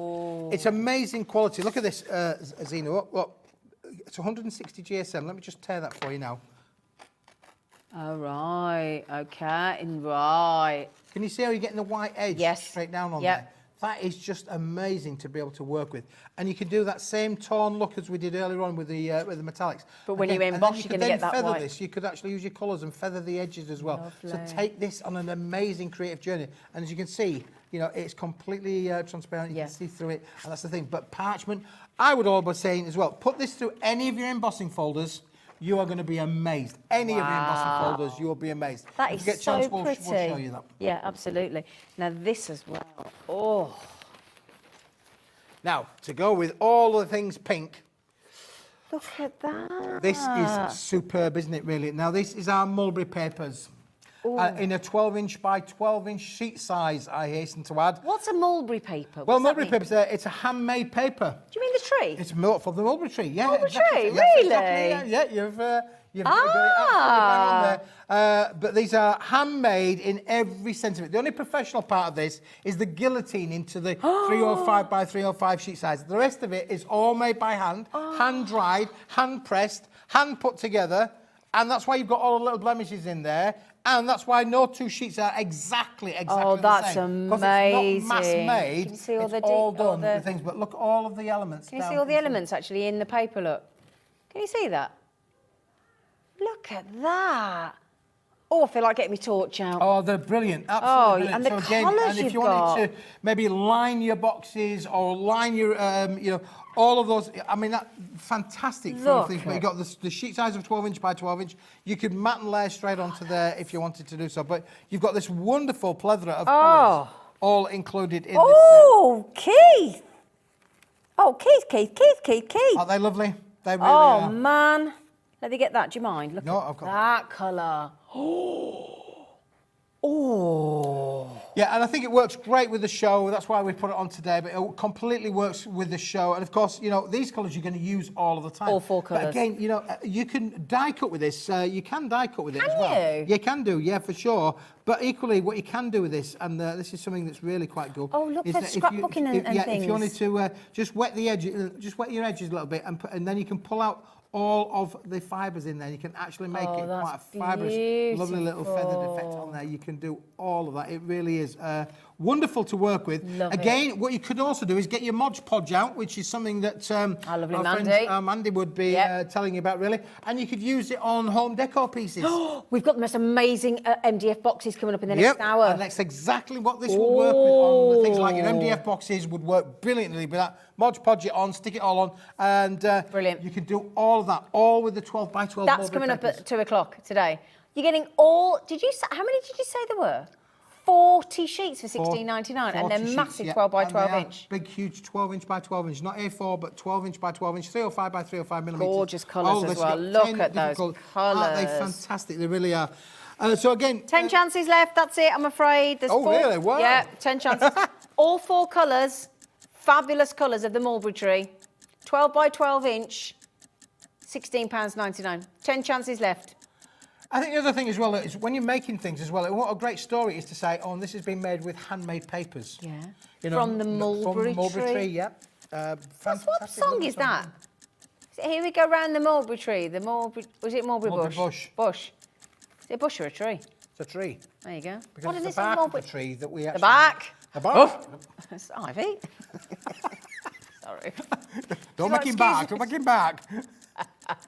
It's amazing quality. Look at this, Zena. Look, it's 160 GSM. Let me just tear that for you now. Oh, right. Okay. Right. Can you see how you're getting the white edge Yes. straight down on Yep. there? That is just amazing to be able to work with. And you can do that same tone look as we did earlier on with the metallics. But when you and then emboss, you you're could gonna then get that feather white. this. You could actually use your colours and feather the edges as well. So Lovely. take this on an amazing creative journey. And as you can see, you know, it's completely transparent. You Yeah. can see through it, and that's the thing. But parchment, I would always say as well, put this through any of your embossing folders. You are going to be amazed. Any of your embossing folders, you will be amazed. That If is you get a so chance, we'll pretty. show you that. Yeah, absolutely. Now this as well. Oh, Now, to go with all the things pink, look at that. this is superb, isn't it, really? Now, this is our mulberry papers. In a 12-inch by 12-inch sheet size, I hasten to add. What's a mulberry paper? Well, What's that mulberry mean? papers, it's a handmade paper. Do you mean the tree? It's milk from the mulberry tree, yeah. Mulberry exactly. tree, Yes, really? exactly, yeah, you've got it absolutely bang on there. But these are handmade in every sense of it. The only professional part of this is the guillotine into the 305 by 305 sheet size. The rest of it is all made by hand, hand dried, hand pressed, hand put together, and that's why you've got all the little blemishes in there. And that's why no two sheets are exactly Oh, the that's same. Because it's not mass amazing. made. Can you see all it's the all all done the- with things. But look at all of the elements. Can you down see all the into- elements actually in the paper? Look. Can you see that? Look at that. Oh, I feel like getting my torch out. Oh, they're brilliant. Absolutely brilliant. and the colours and if you've you wanted to maybe line your boxes or line your, you know, all of those, I mean, that fantastic for Look things. But at- you've got the sheet size of 12-inch by 12-inch. You could mat and layer straight onto there if you wanted to do so. But you've got this wonderful plethora of colours all included in this set. Oh, Keith. Oh, Keith. Aren't they lovely? They really Oh, are. man. Let me get that. Do you mind? Look No, at I've got that colour. Oh. Yeah, and I think it works great with the show. That's why we put it on today. But it completely works with the show. And of course, you know, these colours you're going to use all of the time. All four But colours. again, you know, you can die cut with this. You can die cut with it Can as well. you? You can do, yeah, for sure. But equally, what you can do with this, and this is something that's really quite good. Oh, look, is for that if you- scrapbooking and yeah, things. if you wanted to just wet the edge, just wet your edges a little bit, and then you can pull out all of the fibres in there. You can actually make Oh, it quite a that's fibrous, lovely little feathered effect beautiful. on there. You can do all of that. It really is wonderful to work with. Love it. Again, what you could also do is get your Mod Podge out, which is something that Our lovely our friend, Mandy. Mandy would be Yep. telling you about, really. And you could use it on home decor pieces. We've got the most amazing MDF boxes coming up in the next hour. And that's exactly what this would work with on things like your MDF boxes would work brilliantly with that. Mod Podge it on, stick it all on, and Brilliant. you can do all of that, all with the 12 by 12 That's mulberry coming up papers. at 2 o'clock today. You're getting all. How many did you say there were? 40 sheets for $16.99, and 40 they're sheets, massive yeah. 12 by And 12 they are inch. Big, huge 12-inch by 12-inch, not A4, but 12-inch by 12-inch, 305 by 305 millimetres. Gorgeous colours Oh, as they've well. got Look 10 at those different Aren't they colours. fantastic? They really are. So again... 10 chances left, that's it, I'm afraid. There's Oh, 4. really? Wow. Yeah, 10 chances. All 4 colours, fabulous colours of the mulberry tree. 12 by 12 inch, £16.99. 10 chances left. I think the other thing as well is when you're making things as well, what a great story is to say, oh, and this has been made with handmade papers. Yeah. You know, From the mulberry tree. yeah. What song is that? Here we go round the mulberry tree. The mulberry, was it mulberry Mulberry bush? bush. Bush. Is it a bush or a tree? It's a tree. There you go. Because What it's does the it say bark mulberry? of the tree that we The actually... back. The bark. It's ivy. Sorry. Don't So make him excuse back. me. Don't make him back.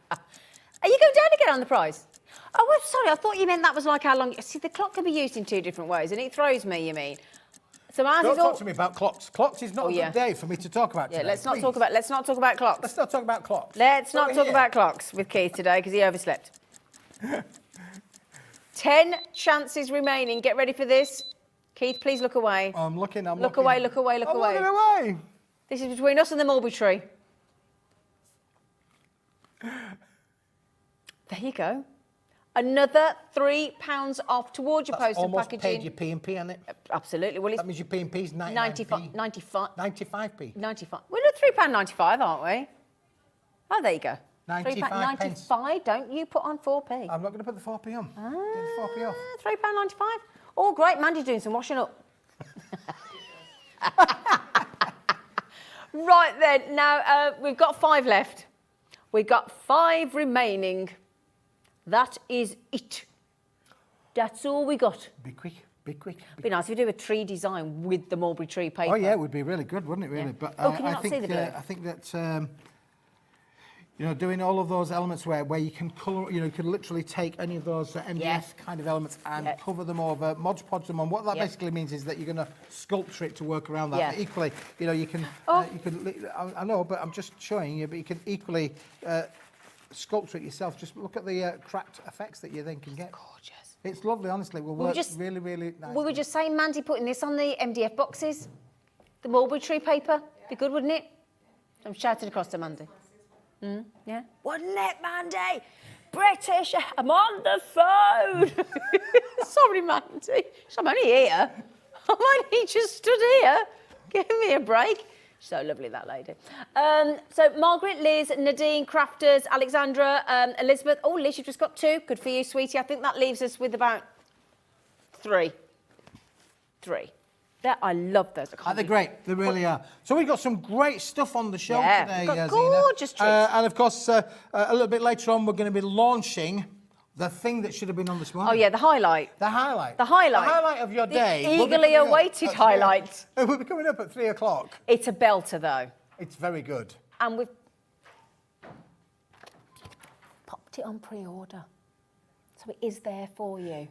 Are you going down again on the price? Oh, well, sorry, I thought you meant that was like how long... See, the clock can be used in 2 different ways, and it throws me, you mean. So ours Don't is all... talk to me about clocks. Clocks is not a yeah. good day for me to talk about Yeah, today, let's not please. talk about clocks. Let's not talk about clocks. Let's not Over talk here. about clocks with Keith today because he overslept. 10 chances remaining. Get ready for this. Keith, please look away. I'm looking. I'm Look looking. away, look away, look I'm away. looking away. This is between us and the mulberry tree. There you go. Another £3 off towards your That's post and almost packaging. paid your P&P on it. Absolutely. Well, it's That means your P&P's 99p. 95. 95p. 95. We're at £3.95, aren't we? Oh, there you go. 95 pence. £3.95. Don't you put on 4p. I'm not going to put the 4p on. Get the 4p off. £3.95. Oh, great. Mandy's doing some washing up. Right then. Now, we've got 5 left. We've got 5 remaining. That is it. That's all we got. Be quick, be quick. Be nice if we do a tree design with the mulberry tree paper. Oh yeah, it would be really good, wouldn't it? Really. Yeah. But Oh, can you I not think see the blue? I think that you know, doing all of those elements where you can colour, you know, you can literally take any of those MDF Yeah. kind of elements and Yeah. cover them over, Mod Podge them on. What that Yeah. basically means is that you're going to sculpture it to work around that. Yeah. But equally, you know, you can, Oh. I know, but I'm just showing you, but you can equally sculpture it yourself. Just look at the cracked effects that you then can get. Gorgeous. It's lovely, honestly. It will work really, really nice. We were just saying, Mandy, putting this on the MDF boxes, the mulberry tree paper. Be good, wouldn't it? I'm shouting across to Mandy. Yeah. Wouldn't it, Mandy? British, I'm on the phone. Sorry, Mandy. I'm only here. I'm only just stood here. Give me a break. So lovely, that lady. So Margaret, Liz, Nadine, Crafters, Alexandra, Elizabeth. Oh, Liz, you've just got 2. Good for you, sweetie. I think that leaves us with about 3. I love those. They're great. They really are. So we've got some great stuff on the show today, we've got Zena. gorgeous treats. And of course, a little bit later on, we're going to be launching the thing that should have been on this morning. Oh, yeah, the highlight. The highlight. The highlight. The highlight of your The day. will be eagerly coming up awaited at highlight. It will be coming up at 3 o'clock. It's a belter, though. It's very good. And we've popped it on pre-order. So it is there for you.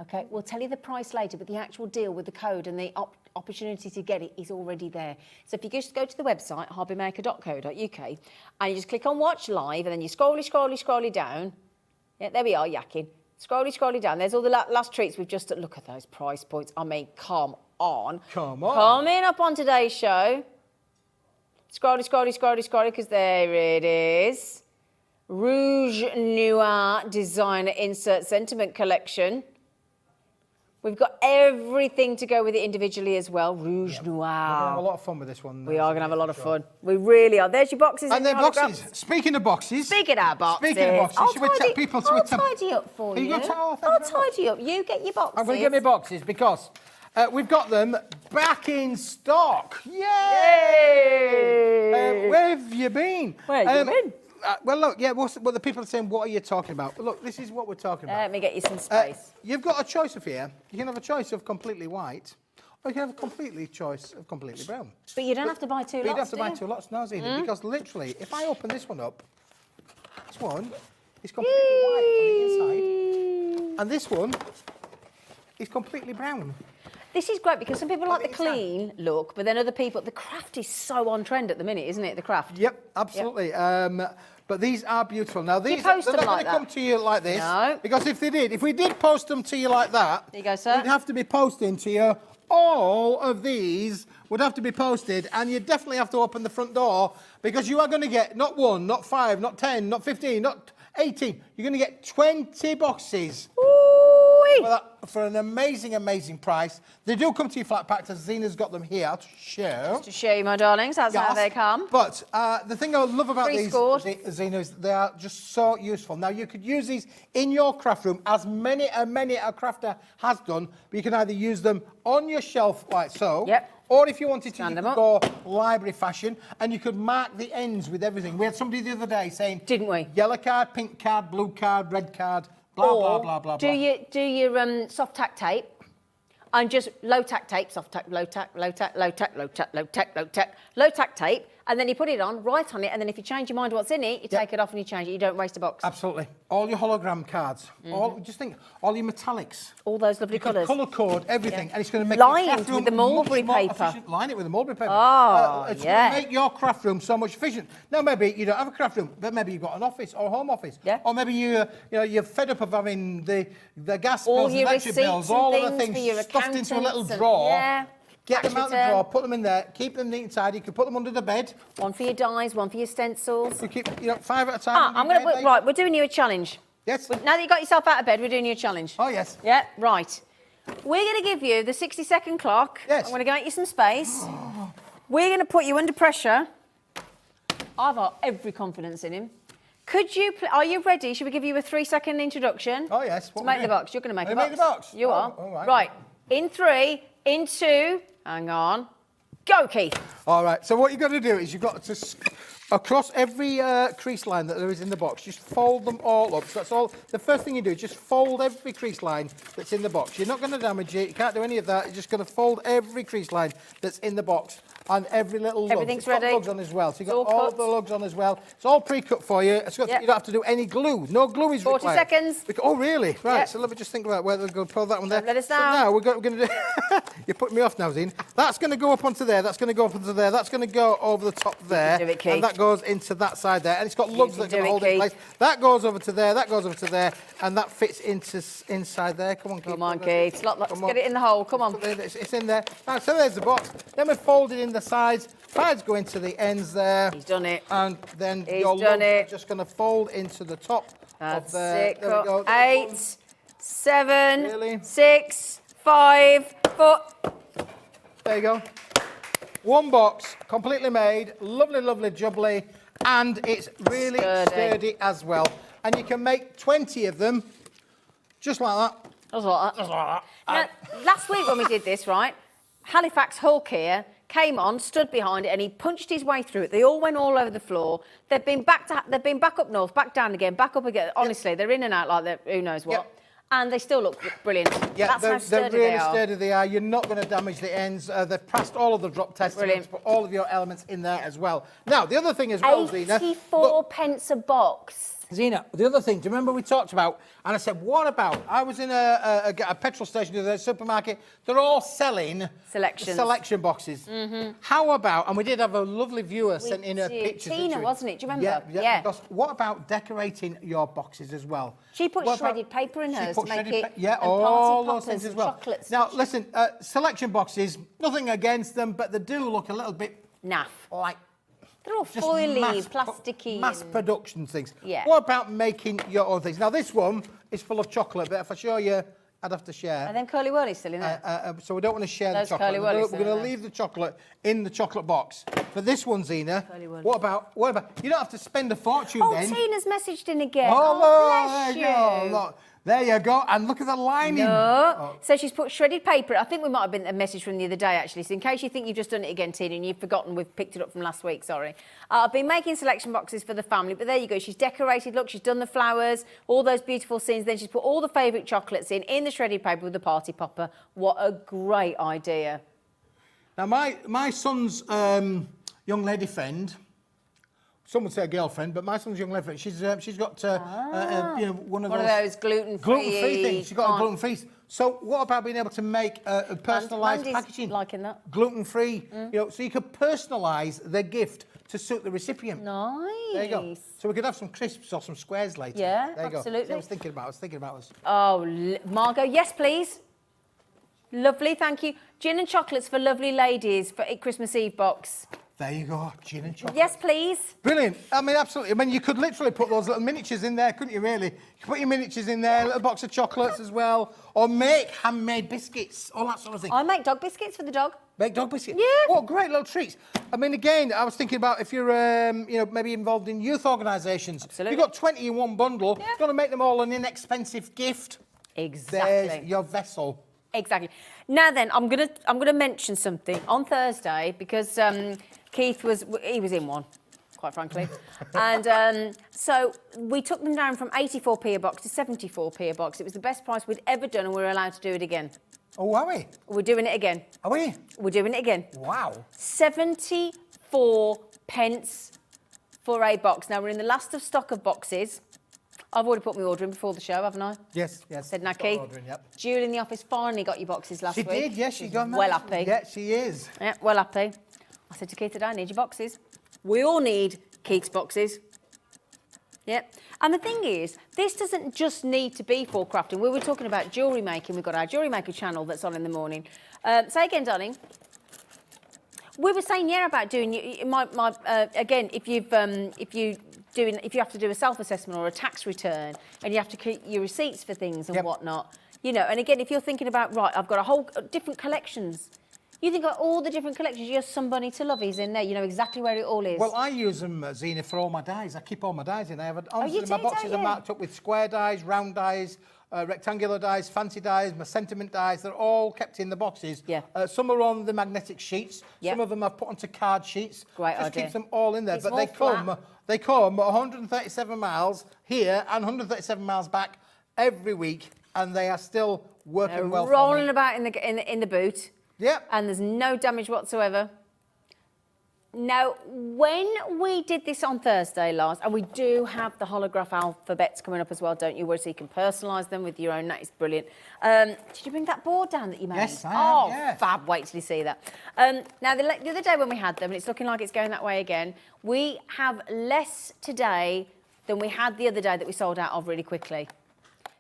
Okay, we'll tell you the price later, but the actual deal with the code and the opportunity to get it is already there. So if you just go to the website, hobbymaker.co.uk, and you just click on Watch Live, and then you scrolly down. Yeah, there we are, yakking. Scrolly down. There's all the last treats we've just... Look at those price points. I mean, come on. Come on. Coming up on today's show. Scrolly, because there it is. Rouge Noir Designer Insert Sentiment Collection. We've got everything to go with it individually as well. Rouge Noir. We're going to have a lot of fun with this one. We are going to have a lot of fun. We really are. There's your boxes. And they're boxes. Speaking of boxes. Speaking of boxes. should we tell people to... I'll tidy up for you. I'll tidy up. You get your boxes. I'm going to get my boxes because we've got them back in stock. Yay! Where have you been? Where have you been? Well, look, yeah, well, the people are saying, what are you talking about? But look, this is what we're talking about. Let me get you some space. You've got a choice of here. You can have a choice of completely white, or you can have a choice of completely brown. But you don't have to buy 2 lots, You don't have to do buy you? 2 lots, no, Zena, because literally, if I open this one up, this one is completely white on the inside, and this one is completely brown. This is great because some people like the the inside. clean look, but then other people... The craft is so on trend at the minute, isn't it, the craft? Yep, absolutely. But these are beautiful. Now, these post they're them not like going to come that? to you like this. No. Because if we did post them to you like that, There you go, sir. we'd have to be posting to you. All of these would have to be posted, and you definitely have to open the front door because you are going to get not 1, not 5, not 10, not 15, not 18. You're going to get 20 boxes. Ooh-wee. For an amazing, amazing price. They do come to you flat packed, as Zena's got them here to show. To show you, my darlings, that's how Yes. they come. But the thing I love about these, Pre-scored. Zena, is they are just so useful. Now, you could use these in your craft room, as many a crafter has done, but you can either use them on your shelf like so, Yep. or if you wanted to, Stand you them could up. go library fashion, and you could mark the ends with everything. We had somebody the other day saying... Didn't we? Yellow card, pink card, blue card, red card, blah, blah, blah, blah, do blah. do your soft tack tape and just low tack tape, soft tack, low tack, low tack, low tack, low tack, low tack, low tack, low tack tape, and then you put it on, write on it, and then if you change your mind what's in it, you take it off and you change it. You don't waste a box. Absolutely. All your hologram cards, just think, all your metallics. All those lovely colours. Colour code, everything, and it's going to make Lined your craft room with the mulberry much more paper. efficient. Line it with the mulberry paper. Oh, it's yeah. going to make your craft room so much efficient. Now, maybe you don't have a craft room, but maybe you've got an office or a home office. Yeah. Or maybe you're fed up of having the gas All bills, your electric receipts bills, and all of the things for your things stuffed into a little accountants and- drawer. yeah. Get Tax them out the return. drawer, put them in there, keep them neat and tidy. You can put them under the bed. One for your dies, one for your stencils. You keep 5 at a time. I'm going to... Right, we're doing you a challenge. Yes. Now that you got yourself out of bed, we're doing you a challenge. Oh, yes. Yeah, right. We're going to give you the 60-second clock. Yes. I'm going to get you some space. We're going to put you under pressure. I've got every confidence in him. Could you... Are you ready? Should we give you a 3-second introduction? Oh, yes. To make the box. You're going to make a Make box. the box? You Oh, are. all right. Right. In 3, in 2... Hang on. Go, Keith. All right, so what you've got to do is you've got to across every crease line that there is in the box. Just fold them all up. So that's all. The first thing you do is just fold every crease line that's in the box. You're not going to damage it. You can't do any of that. You're just going to fold every crease line that's in the box. And every little lug. Everything's ready. It's got lugs on as well. So you've got all the lugs on as well. It's all pre-cut for you. It's got, you don't have to do any glue. No glue is 40 required. seconds. Oh, really? Right, Yep. so let me just think about where they're going to pull that one there. Let us So know. now we're going to do... You're putting me off now, Zine. That's going to go up onto there. That's going to go up onto there. That's going to go over the top there. do it, Keith. And that goes into that side there. And it's got lugs that are going to hold it in place. Keith. That goes over to there. That goes over to there. And that fits into inside there. Come on, Keith. Come on, Keith. Let's Come on. get it in the hole. Come on. It's in there. Right, so there's the box. Then we fold it in the sides. Sides go into the ends there. He's done it. And then He's your done lugs are it. just going to fold into the top That's of there. it. There we go. 8, 7, Really? 6, 5, 4. There you go. One box, completely made, lovely, lovely jubbly, and it's really sturdy as well. And you can make 20 of them, just like that. Just like that. Just like that. Now, last week when we did this, right, Halifax Hulk here came on, stood behind it, and he punched his way through it. They all went all over the floor. They've been back up north, back down again, back up again. Honestly, they're in and out like who knows what. Yep. And they still look brilliant. Yeah, That's how sturdy they're really they are. sturdy they are. You're not going to damage the ends. They've passed all of the drop tests. Brilliant. Put all of your elements in there as well. Now, the other thing as well, Zina. 84 pence a box. Zina, the other thing, do you remember we talked about, and I said, what about, I was in a petrol station, the supermarket, they're all selling selection boxes. How about, and we did have a lovely viewer sent in a picture. Tina, wasn't it? Do you remember? Yeah. Because what about decorating your boxes as well? She put shredded paper in hers to make it, yeah, and all party those things poppers as and well. chocolates. Now, listen, selection boxes, nothing against them, but they do look a little bit Naff. like They're all just foily, plasticky. mass and- production things. Yeah. What about making your own things? Now, this one is full of chocolate, but if I show you, I'd have to share. Are them curly whirlies still in there? So we don't want to share Those the chocolate. curly We're whirlies going to in there. leave the chocolate in the chocolate box. But this one, Zina, Curly whirlies. what about? You don't have to spend a fortune Oh, then. Tina's messaged in again. Oh, bless there you go. you. Look, there you go. And look at the lining. No. So she's put shredded paper. I think we might have been a message from the other day, actually. So in case you think you've just done it again, Tina, and you've forgotten, we've picked it up from last week, sorry. I've been making selection boxes for the family, but there you go. She's decorated. Look, she's done the flowers, all those beautiful scenes. Then she's put all the favourite chocolates in the shredded paper with the party popper. What a great idea. Now, my son's young lady friend, some would say a girlfriend, but my son's young lady friend, she's got one of those gluten-free things. She's got a gluten-free. So what about being able to make a personalised packaging? Liking that. Gluten-free, so you could personalise the gift to suit the recipient. Nice. There you go. So we could have some crisps or some squares later. Yeah, there you absolutely. Go. So I was thinking about this. Oh, Margot, yes, please. Lovely, thank you. Gin and chocolates for lovely ladies for a Christmas Eve box. There you go, gin and chocolate. Yes, please. Brilliant. I mean, absolutely. I mean, you could literally put those little miniatures in there, couldn't you, really? You could put your miniatures in there, a little box of chocolates as well, or make handmade biscuits, all that sort of thing. I make dog biscuits for the dog. Make dog biscuits? Yeah. What great little treats. I mean, again, I was thinking about if you're, maybe involved in youth organisations. Absolutely. You've got 20 in one bundle. Yeah. You're going to make them all an inexpensive gift. Exactly. There's your vessel. Exactly. Now then, I'm gonna mention something on Thursday because Keith was in one, quite frankly, and so we took them down from 84p a box to 74p a box. It was the best price we'd ever done, and we're allowed to do it again. Oh, are we? We're doing it again. Are we? We're doing it again. Wow. 74 pence for a box. Now we're in the last of stock of boxes. I've already put my order in before the show, haven't I? Yes. Said Naki. Julie in the office finally got your boxes last week. She did, yes, she got them. Well happy. Yeah, she is. Yeah, well happy. I said to Keith today, I need your boxes. We all need Keith's boxes. Yeah. And the thing is, this doesn't just need to be for crafting. We were talking about jewellery making. We've got our Jewellery Maker channel that's on in the morning. Say again, darling. We were saying, about doing, again, if you have to do a self-assessment or a tax return and you have to keep your receipts for things and whatnot, and again, if you're thinking about, right, I've got a whole different collections, you think about all the different collections, you have Somebunny to Loveys in there, you know exactly where it all is. Well, I use them, Zina, for all my dies. I keep all my dies in. Honestly, you my do, boxes don't are you? marked up with square dies, round dies, rectangular dies, fancy dies, my sentiment dies. They're all kept in the boxes. Yeah. Some are on the magnetic sheets. Yeah. Some of them I've put onto card sheets. Great Just idea. keeps them all in there. It's but more they come 137 miles here and 137 miles back every week, and they are still working well. Rolling about in the boot. Yeah. And there's no damage whatsoever. Now, when we did this on Thursday last, and we do have the holograph alphabets coming up as well, don't you? Where so you can personalise them with your own. That is brilliant. Did you bring that board down that you made? Yes, I have, Oh, yeah. fab. Wait till you see that. Now, the other day when we had them, and it's looking like it's going that way again, we have less today than we had the other day that we sold out of really quickly.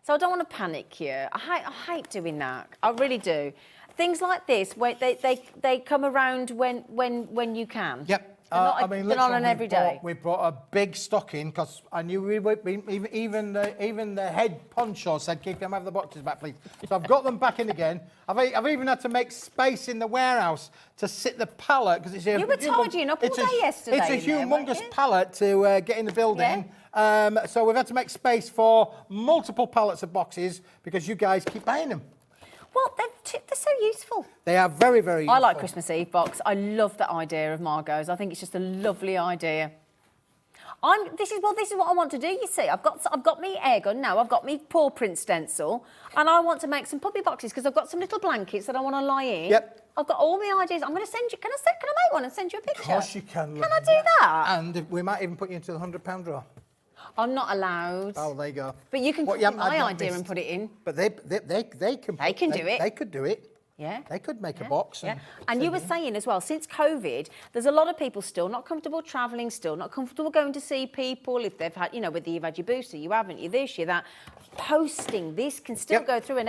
So I don't want to panic here. I hate doing that. I really do. Things like this, where they come around when you can. Yep. They're not on every day. We brought a big stock in because I knew we would be, even the head poncho said, "Keep them, have the boxes back, please." So I've got them back in again. I've even had to make space in the warehouse to sit the pallet because it's a. You were tidying up all day yesterday. It's a in there, weren't humongous you? pallet to get in the building. Yeah. So we've had to make space for multiple pallets of boxes because you guys keep buying them. Well, they're so useful. They are very, very useful. I like Christmas Eve box. I love that idea of Margot's. I think it's just a lovely idea. This is what I want to do. You see, I've got me air gun now. I've got me paw print stencil, and I want to make some puppy boxes because I've got some little blankets that I want to lie in. Yep. I've got all my ideas. I'm going to send you. Can I make one and send you a picture? Of course you can. Can I do that? And we might even put you into the £100 drawer. I'm not allowed. Oh, there you go. But you can copy my idea and put it in. But they can. They can do it. They could do it. Yeah. They could make a box. And you were saying as well, since COVID, there's a lot of people still not comfortable travelling, still not comfortable going to see people. If they've had, whether you've had your booster, you haven't, you this, you that. Posting this can still go through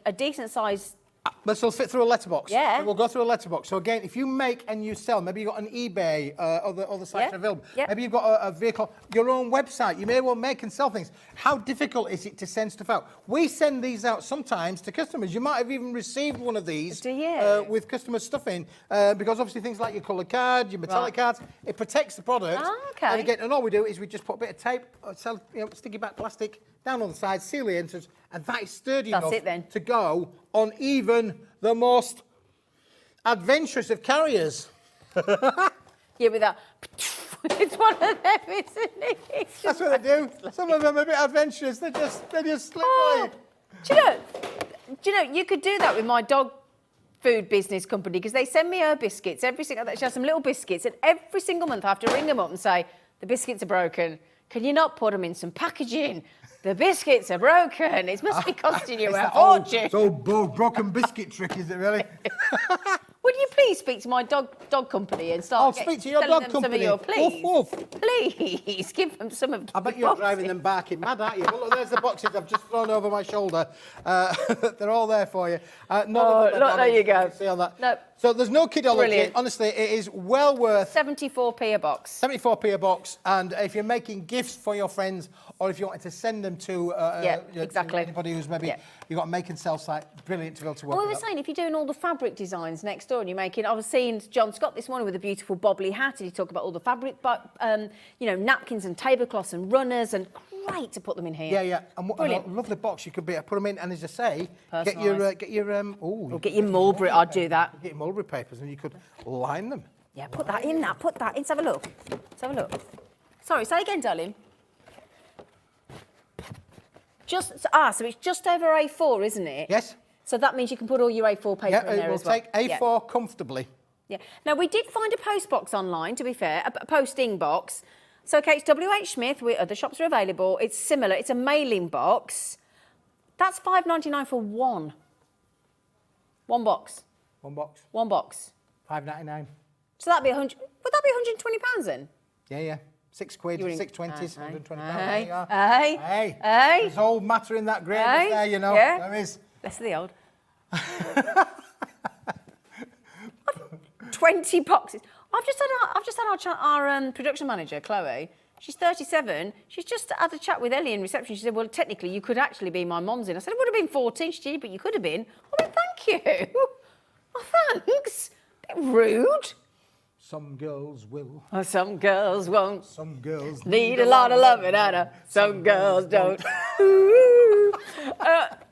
a decent size. But it'll fit through a letterbox. Yeah. It will go through a letterbox. So again, if you make and you sell, maybe you've got an eBay, other sites available. Yeah. Maybe you've got a vehicle, your own website. You may well make and sell things. How difficult is it to send stuff out? We send these out sometimes to customers. You might have even received one of these with customer stuff in, because obviously things like your colour card, your metallic cards, it protects the product. Oh, okay. And again, and all we do is we just put a bit of tape, sticky back plastic down on the side, seal the entrance, and that is sturdy enough to go on even the most adventurous of carriers. Yeah, with that. It's one of them, isn't it? That's what they do. Some of them are a bit adventurous. They just slip by. Do you know, you could do that with my dog food business company because they send me her biscuits every single. She has some little biscuits, and every single month I have to ring them up and say the biscuits are broken. Can you not put them in some packaging? The biscuits are broken. It must be costing you a fortune. It's old broken biscuit trick, is it really? Would you please speak to my dog company and start speak to your selling dog them company. Some of your, please, Woof, woof. please give them some of. I bet you're driving them barking mad, aren't you? Well, look, there's the boxes I've just thrown over my shoulder. They're all there for you. Look, there you go. See on that. No. So there's no kidology. Brilliant. Honestly, it is well worth 74p a box. 74p a box, and if you're making gifts for your friends, or if you wanted to send them to, exactly. to anybody who's maybe you've got a make and sell site, brilliant to be able to work Well, we with were that. saying if you're doing all the fabric designs next door and you're making, I was seeing John Scott this morning with a beautiful bobbly hat, and he talked about all the fabric, napkins and tablecloths and runners, and great to put them in here. Yeah. And what a lovely box you could put them in, and as I say, get your Mulberry. I'd do that. Get your mulberry papers, and you could line them. Yeah, put that in. Let's have a look. Sorry, say again, darling. So it's just over A4, isn't it? Yes. So that means you can put all your A4 paper in there as well. Yeah, it will take A4 comfortably. Yeah. Now, we did find a post box online, to be fair, a posting box. So, okay, it's WH Smith. Other shops are available. It's similar. It's a mailing box. That's $5.99 for one. One box. One box. One box. £5.99. So that'd be £100. Would that be £120 then? Yeah. £6, £6.20, £120. Hey. Hey. There's a whole matter in that grade there, you know. Yeah. There is. Less of the old. 20 boxes. I've just had our production manager, Chloe. She's 37. She's just had a chat with Ellie in reception. She said, well, technically, you could actually be my mum's in. I said, it would have been 14. She said, but you could have been. I went, thank you. Oh, thanks. A bit rude. Some girls will. Some girls won't. Some girls need a lot of loving, and some girls don't.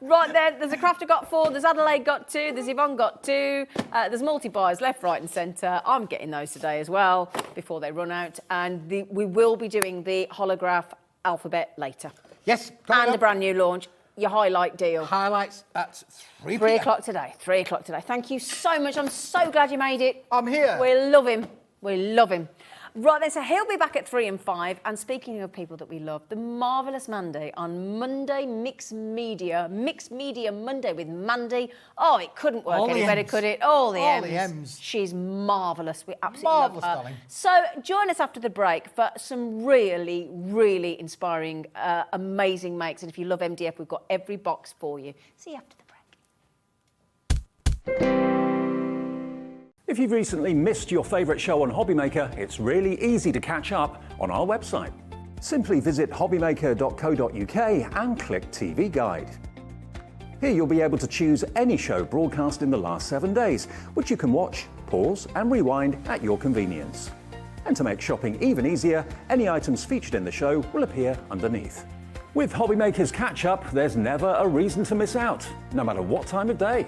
Right then, there's a Crafter got 4, there's Adelaide got 2, there's Yvonne got 2, there's multi-buys left, right and centre. I'm getting those today as well before they run out. And we will be doing the holograph alphabet later. Yes. And the brand new launch, your highlight deal. Highlights at 3 p.m. 3 o'clock today, 3 o'clock today. Thank you so much. I'm so glad you made it. I'm here. We love him. We love him. Right then, so he'll be back at 3 and 5. And speaking of people that we love, the marvellous Mandy on Monday Mixed Media Monday with Mandy. Oh, it couldn't work any better, could it? All the M's. She's marvellous. We absolutely love her. Darling. So join us after the break for some really, really inspiring, amazing makes. And if you love MDF, we've got every box for you. See you after the break. If you've recently missed your favourite show on HobbyMaker, it's really easy to catch up on our website. Simply visit hobbymaker.co.uk and click TV Guide. Here you'll be able to choose any show broadcast in the last 7 days, which you can watch, pause and rewind at your convenience. And to make shopping even easier, any items featured in the show will appear underneath. With HobbyMaker's Catch Up, there's never a reason to miss out, no matter what time of day.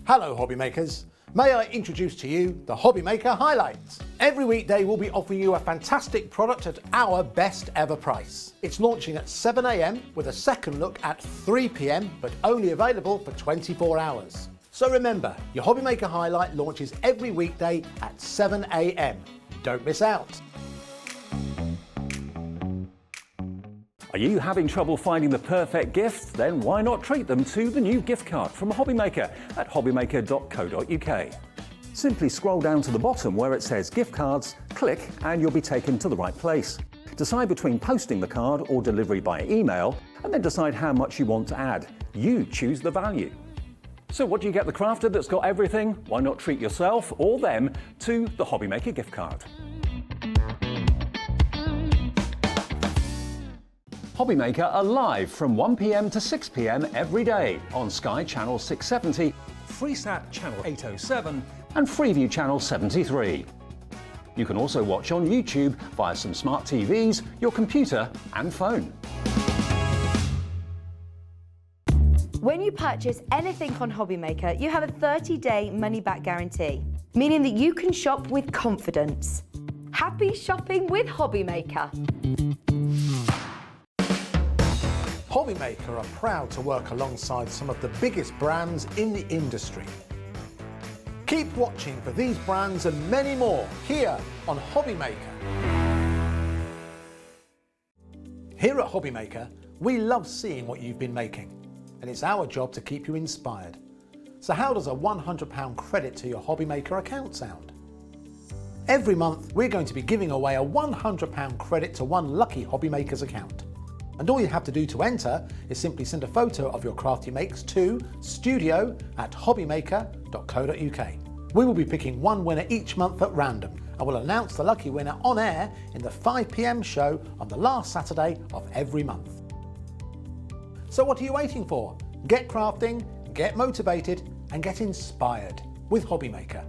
Hello, hobby makers. May I introduce to you the HobbyMaker Highlight. Every weekday we'll be offering you a fantastic product at our best ever price. It's launching at 7 a.m. with a second look at 3 p.m, but only available for 24 hours. So remember, your HobbyMaker Highlight launches every weekday at 7 a.m. Don't miss out. Are you having trouble finding the perfect gift? Then why not treat them to the new gift card from HobbyMaker at hobbymaker.co.uk. Simply scroll down to the bottom where it says gift cards, click and you'll be taken to the right place. Decide between posting the card or delivery by email and then decide how much you want to add. You choose the value. So what do you get the crafter that's got everything? Why not treat yourself or them to the HobbyMaker gift card? HobbyMaker are live from 1 p.m. to 6 p.m. every day on Sky Channel 670, Freesat Channel 807 and Freeview Channel 73. You can also watch on YouTube via some smart TVs, your computer and phone. When you purchase anything on HobbyMaker, you have a 30-day money-back guarantee, meaning that you can shop with confidence. Happy shopping with HobbyMaker. HobbyMaker are proud to work alongside some of the biggest brands in the industry. Keep watching for these brands and many more here on HobbyMaker. Here at HobbyMaker, we love seeing what you've been making, and it's our job to keep you inspired. So how does a £100 credit to your HobbyMaker account sound? Every month, we're going to be giving away a £100 credit to one lucky HobbyMaker's account. And all you have to do to enter is simply send a photo of your crafty makes to studio@hobbymaker.co.uk. We will be picking one winner each month at random and will announce the lucky winner on air in the 5 p.m. show on the last Saturday of every month. So what are you waiting for? Get crafting, get motivated and get inspired with HobbyMaker.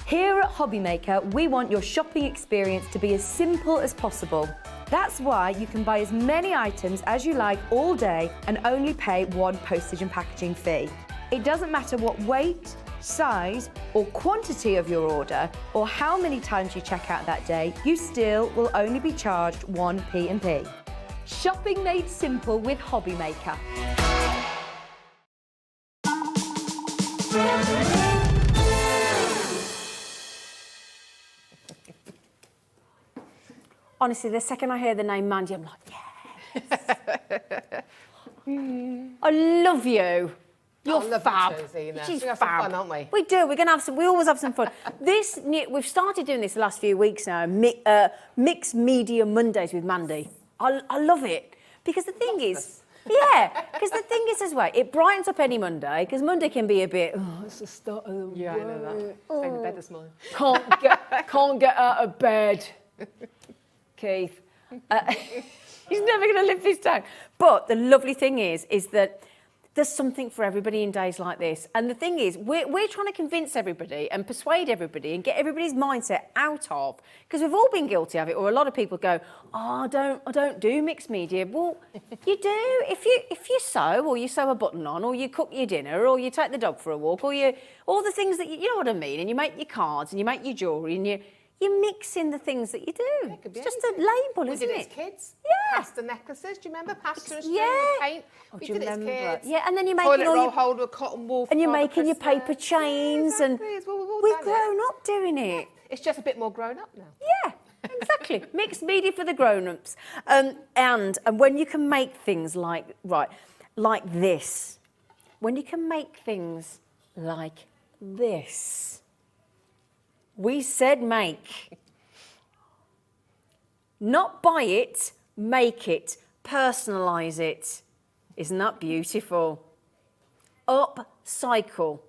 Here at HobbyMaker, we want your shopping experience to be as simple as possible. That's why you can buy as many items as you like all day and only pay one postage and packaging fee. It doesn't matter what weight, size or quantity of your order or how many times you check out that day, you still will only be charged one P&P. Shopping made simple with HobbyMaker. Honestly, the second I hear the name Mandy, I'm like, yes. I love you. You're fab. She's we have fab. some fun, aren't we? We do. We're gonna have some. We always have some fun. We've started doing this the last few weeks now. Mixed Media Mondays with Mandy. I love it because the thing is, because the thing is as well, it brightens up any Monday because Monday can be a bit. Oh, it's the start of the Yeah, I know that. Stay in the bed this morning. Can't get out of bed. Keith. He's never going to live this down. But the lovely thing is that there's something for everybody in days like this. And the thing is, we're trying to convince everybody and persuade everybody and get everybody's mindset out of, because we've all been guilty of it, or a lot of people go, oh, I don't do mixed media. Well, you do. If you sew, or you sew a button on, or you cook your dinner, or you take the dog for a walk, or all the things that you know what I mean, and you make your cards, and you make your jewellery, and you're mixing the things that you do. It could be it's just anything. a label, We isn't did it? it as kids. Yeah. Pasta necklaces. Do you remember pasta and string Yeah. and paint? Oh, We do you did it as remember? kids. Yeah, and then you're making Toilet all roll your holder with cotton wool. and you're Father making your Christmas. paper chains, Yeah, and exactly. Well, we've all we've done it. grown up doing it. It's just a bit more grown up now. Yeah, exactly. Mixed media for the grown-ups. And when you can make things like this, when you can make things like this. We said make. Not buy it, make it, personalise it. Isn't that beautiful? Upcycle.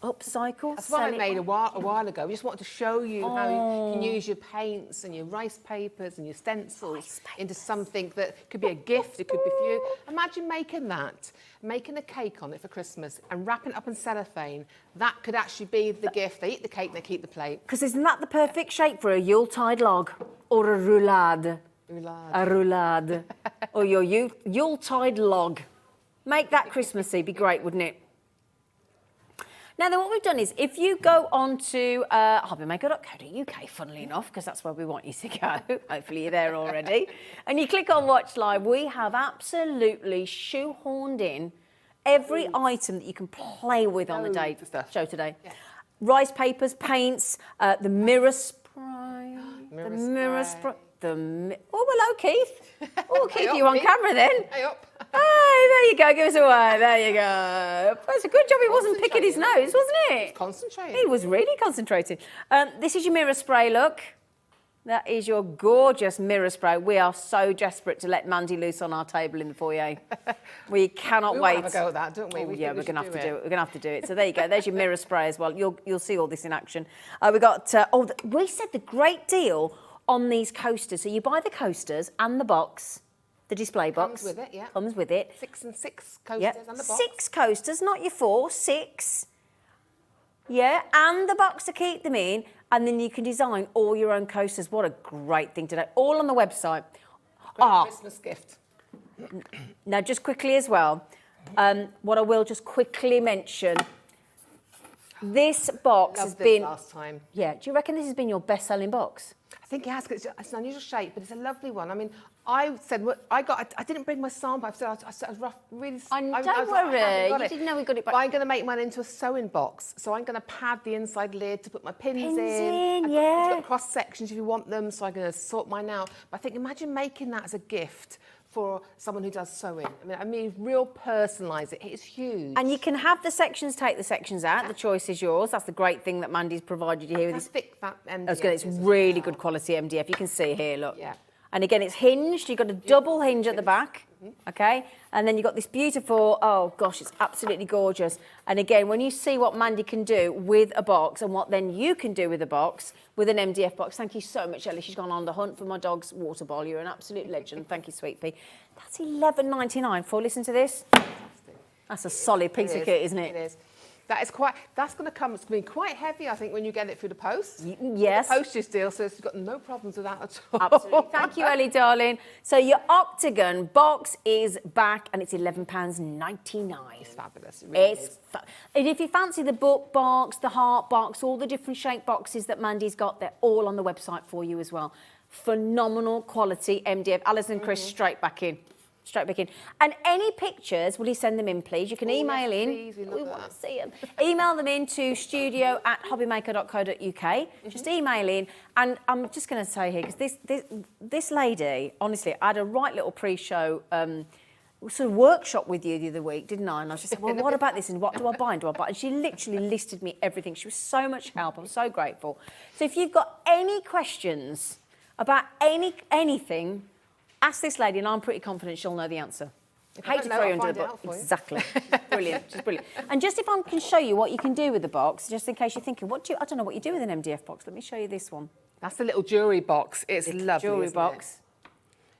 Upcycle. That's what sell I it made a on. while ago. I just wanted to show you how you can use your paints and your rice papers and your stencils into something that could be a gift, it could be for you. Imagine making that, making a cake on it for Christmas and wrapping it up in cellophane. That could actually be the gift. They eat the cake, they keep the plate. Because isn't that the perfect shape for a Yuletide log or a roulade? A roulade. Or your Yuletide log. Make that Christmassy, be great, wouldn't it? Now then, what we've done is, if you go on to hobbymaker.co.uk, funnily enough, because that's where we want you to go, hopefully you're there already, and you click on Watch Live, we have absolutely shoehorned in every item that you can play with on the show today. Yeah. Rice papers, paints, the mirror spray, oh, hello, Keith. Oh, Keith, you on camera then? Hey up. Oh, there you go. Give us a word. There you go. That's a good job he wasn't picking his nose, wasn't it? Concentrating. He was really concentrating. This is your mirror spray look. That is your gorgeous mirror spray. We are so desperate to let Mandy loose on our table in the foyer. We cannot wait. We have a go at that, don't we? Oh, yeah, we're going to have to do it. We're going to have to do it. So there you go. There's your mirror spray as well. You'll see all this in action. We got. We said the great deal on these coasters. So you buy the coasters and the box. The display box. Comes with it, yeah. Comes with it. 6 and 6 coasters Yep. and the box. 6 coasters, not your 4, 6. Yeah, and the box to keep them in, and then you can design all your own coasters. What a great thing to do. All on the website. Great Christmas gift. Now, just quickly as well, what I will just quickly mention, this box has been... last time. Yeah, do you reckon this has been your best-selling box? I think it has, because it's an unusual shape, but it's a lovely one. I mean, I said, I didn't bring my sample. I said, I was rough, really... Don't was like, worry, got you it. didn't know we got it. But I'm going to make mine into a sewing box. So I'm going to pad the inside lid to put my pins in. Yeah. It's got cross sections if you want them, so I'm going to sort mine out. But I think, imagine making that as a gift for someone who does sewing. I mean, real personalise it. It's huge. And you can have the sections, take the sections out. The choice is yours. That's the great thing that Mandy's provided you here with How this. thick that MDF It's is as really well. good quality MDF. You can see here, look. Yeah. And again, it's hinged. You've got a double hinge at the back, okay? And then you've got this beautiful, oh gosh, it's absolutely gorgeous. And again, when you see what Mandy can do with a box and what then you can do with a box, with an MDF box. Thank you so much, Ellie. She's gone on the hunt for my dog's water bottle. You're an absolute legend. Thank you, sweet pea. That's $11.99 for, listen to this. That's a solid piece of kit, isn't it? It is. That's going to be quite heavy, I think, when you get it through the post. Yes. The postage deal, so it's got no problems with that at all. Absolutely. Thank you, Ellie, darling. So your Octagon box is back, and it's £11.99. It's fabulous. It really is. And if you fancy the book box, the heart box, all the different shape boxes that Mandy's got, they're all on the website for you as well. Phenomenal quality MDF. Alice and Chris, straight back in. Straight back in. And any pictures, will you send them in, please? You can email in. Please, we want to see them. Email them in to studio@hobbymaker.co.uk. Just email in. And I'm just going to say here, because this lady, honestly, I had a right little pre-show sort of workshop with you the other week, didn't I? And I was just saying, well, what about this? And what do I buy? And do I buy? And she literally listed me everything. She was so much help. I'm so grateful. So if you've got any questions about anything, ask this lady, and I'm pretty confident she'll know the answer. Hate to throw you under the bus. Exactly. She's brilliant. She's brilliant. And just if I can show you what you can do with the box, just in case you're thinking, I don't know what you do with an MDF box. Let me show you this one. That's the little jewellery box. It's lovely. Jewellery isn't box.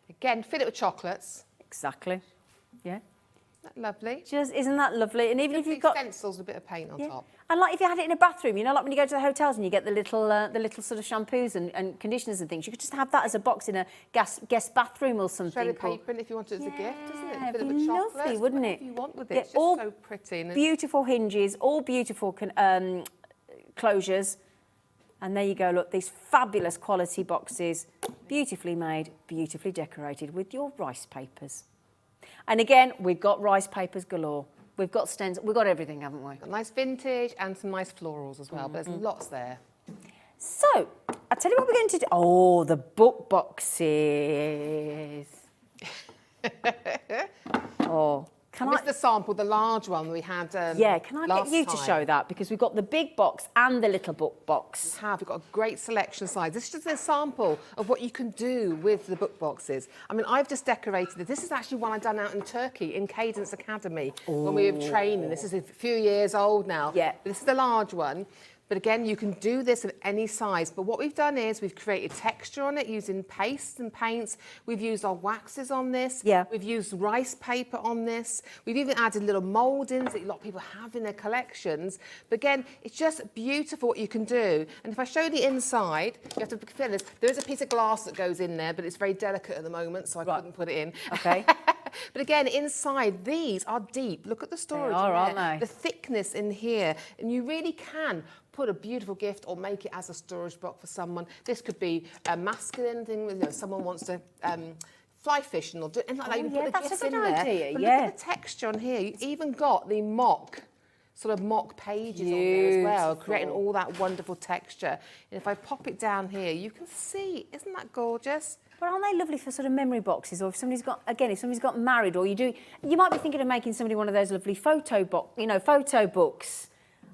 it? Again, fill it with chocolates. Exactly. Yeah. Lovely. Just, isn't that lovely? And even if you've got stencils with a bit of paint on top. And like if you had it in a bathroom, you know, like when you go to the hotels and you get the little sort of shampoos and conditioners and things, you could just have that as a box in a guest bathroom or something. Shredded paper, and if you want it as a gift, doesn't it? A bit it'd of be a chocolate, lovely, wouldn't it? Whatever you want with it. Yeah, It's just all so pretty. And beautiful hinges, all beautiful closures. And there you go, look, these fabulous quality boxes, beautifully made, beautifully decorated with your rice papers. And again, we've got rice papers galore. We've got stencils, we've got everything, haven't we? got nice vintage and some nice florals as well, but there's lots there. So, I'll tell you what we're going to do. Oh, the book boxes. Oh, can This is the sample, the large one we had yeah, can I get you to show that? Because we've got the big box and the little book box. We've got a great selection of sizes. This is just a sample of what you can do with the book boxes. I mean, I've just decorated it. This is actually one I've done out in Turkey in Cadence Academy when we were training. This is a few years old now. Yeah. But this is the large one. But again, you can do this of any size. But what we've done is we've created texture on it using pastes and paints. We've used our waxes on this. Yeah. We've used rice paper on this. We've even added little mouldings that a lot of people have in their collections. But again, it's just beautiful what you can do. And if I show the inside, you have to feel this. There is a piece of glass that goes in there, but it's very delicate at the moment, so I couldn't put it in. Okay. But again, inside, these are deep. Look at the storage They are, in aren't there. they? The thickness in here. And you really can put a beautiful gift or make it as a storage box for someone. This could be a masculine thing, you know, someone wants to fly fishing or do anything like that. You can put the that's a gifts good in there. idea, But yeah. look at the texture on here. You even got the mock pages on there as well, creating all that wonderful texture. And if I pop it down here, you can see, isn't that gorgeous? But aren't they lovely for sort of memory boxes? Or if somebody's got, again, if somebody's got married, or you might be thinking of making somebody one of those lovely photo books.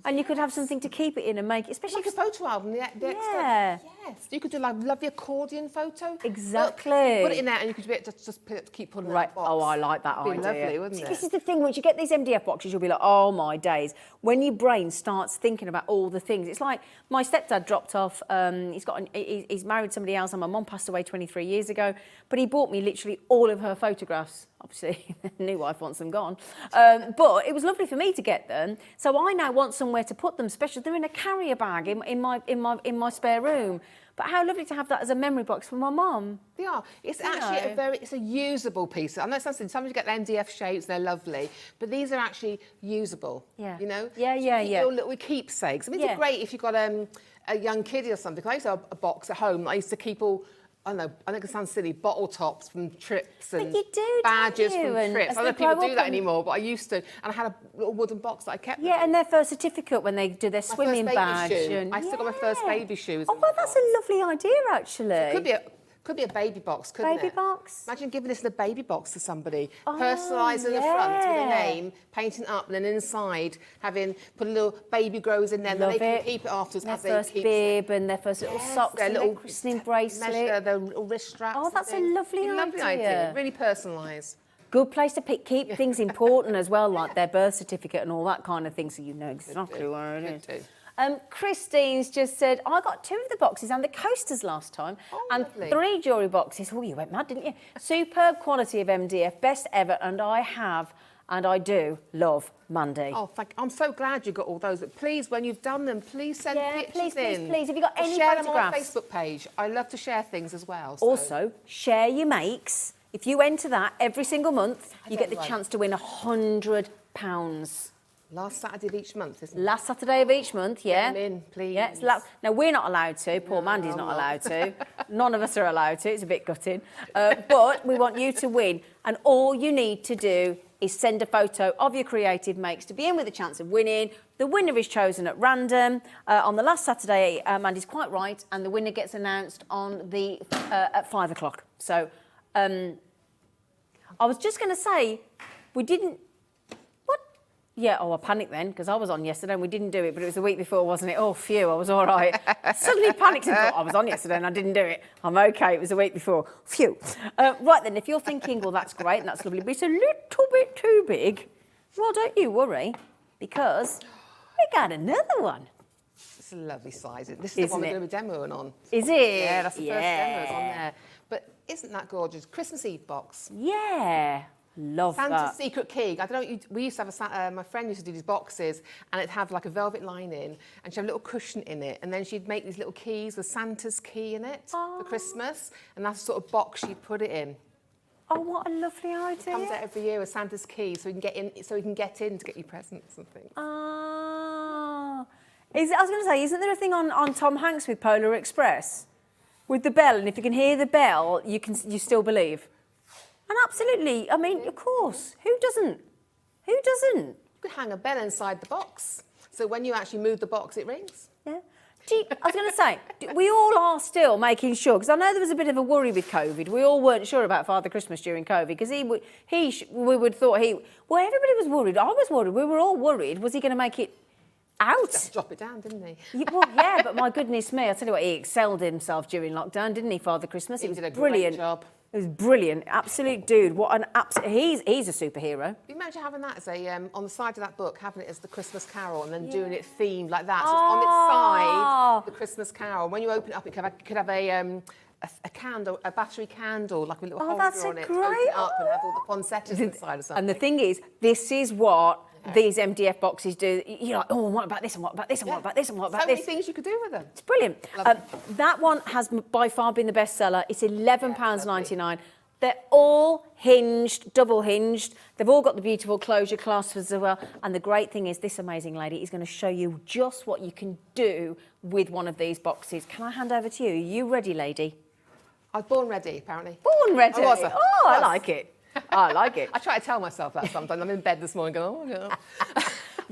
And you could have something to keep it in and make it, especially Like a photo album, the extra. Yeah. Yes, you could do like lovely accordion photo. Exactly. Look, put it in there and you could just keep putting it in Right. that box. Oh, I like that It'd be idea. lovely, wouldn't See, it? this is the thing. Once you get these MDF boxes, you'll be like, oh my days. When your brain starts thinking about all the things, it's like my stepdad dropped off. He's married somebody else, and my mum passed away 23 years ago. But he bought me literally all of her photographs. Obviously, new wife wants them gone. But it was lovely for me to get them. So I now want somewhere to put them. Especially they're in a carrier bag in my spare room. But how lovely to have that as a memory box for my mum. They are. It's actually it's a usable piece. I know sometimes you get the MDF shapes, they're lovely, but these are actually usable. Yeah. You know? Yeah, So yeah, you keep yeah. your little keepsakes. I mean, it's great if you've got a young kid or something. I used to have a box at home. I used to keep all, I don't know, I think it sounds silly, bottle tops from trips and you do, don't badges you? from And trips. as I don't know they if people grow do up that and- anymore, but I used to. And I had a little wooden box that I kept. Yeah, and their first certificate when they do their My swimming first baby badge. shoe. And, I still got my first baby shoes Oh, in well, my that's a lovely idea, actually. Could be a baby box, couldn't Baby it? box? Imagine giving this in a baby box to somebody. Oh, Personalising the front with a yeah. name, painting up, and then inside put a little baby grows in there, and then Love they can it. keep it afterwards Their as they first keep bib and their first little socks their and little their christening bracelet. their little wrist straps. Oh, and that's a things. lovely Lovely idea. idea. Really personalised. Good place to keep things important as well, like their birth certificate and all that kind of thing, so you know exactly where it is. Could do. Christine's just said, I got 2 of the boxes and the coasters last time, and lovely. 3 jewellery boxes. Oh, you went mad, didn't you? Superb quality of MDF, best ever, and I do love Mandy. Oh, I'm so glad you got all those. But please, when you've done them, please send pictures in. Please. Have you got Or any share them on our photographs? Facebook page. I love to share things as well. so- Also, share your makes. If you enter that every single month, you get the don't chance to win £100. Last Saturday of each month, isn't it? Last Saturday of each month, yeah. them in, please. Yeah, now, we're not allowed to. Poor Mandy's not allowed to. None of us are allowed to. It's a bit gutting. But we want you to win. And all you need to do is send a photo of your creative makes to be in with a chance of winning. The winner is chosen at random. On the last Saturday, Mandy's quite right, and the winner gets announced on at 5 o'clock. So I was just going to say, we didn't... Yeah, I panicked then, because I was on yesterday and we didn't do it, but it was the week before, wasn't it? Oh, phew, I was all right. Suddenly panicked and thought, I was on yesterday and I didn't do it. I'm OK, it was the week before. Phew. Right then, if you're thinking, well, that's great and that's lovely, but it's a little bit too big, well, don't you worry, because we got another one. It's a lovely size. This is the one we're going to be demoing on. Is it? Yeah, that's the first demo on there. But isn't that gorgeous? Christmas Eve box. Yeah. Love Santa's that. secret key. I don't know. We used to have my friend used to do these boxes, and it'd have like a velvet lining, and she'd have a little cushion in it, and then she'd make these little keys with Santa's key in it for Christmas, and that's the sort of box she'd put it in. Oh, what a lovely idea. Comes out every year with Santa's key, so we can get in. So we can get in to get you presents and things. Ah. I was going to say, isn't there a thing on Tom Hanks with Polar Express? With the bell, and if you can hear the bell, you still believe. And absolutely, I mean, of course. Who doesn't? Who doesn't? You could hang a bell inside the box, so when you actually move the box, it rings. Yeah. I was going to say, we all are still making sure, because I know there was a bit of a worry with COVID. We all weren't sure about Father Christmas during COVID, because we would thought well, everybody was worried. I was worried. We were all worried. Was he going to make it out? Just drop it down, didn't he? Well, yeah, but my goodness me, I tell you what, he excelled himself during lockdown, didn't he, Father Christmas? He It was did a brilliant. great job. It was brilliant, absolute dude. What an he's a superhero. Can you imagine having that as on the side of that book, having it as the Christmas Carol, and then doing it themed like that. So it's on its side, the Christmas Carol. When you open it up, it could have a candle, a battery candle, like a little holder that's on it. great. Open it up and have all the poinsettias inside or something. And the thing is, this is what these MDF boxes do. You're like, oh, what about this, and what about this, and what about this, and what about so this? many things you could do with them. It's brilliant. That one has by far been the bestseller. It's £11.99. They're all hinged, double hinged. They've all got the beautiful closure clasps as well. And the great thing is this amazing lady is going to show you just what you can do with one of these boxes. Can I hand over to you? Are you ready, lady? I was born ready, apparently. Born ready. I was. Oh, I like it. I like it. I try to tell myself that sometimes. I'm in bed this morning going, oh,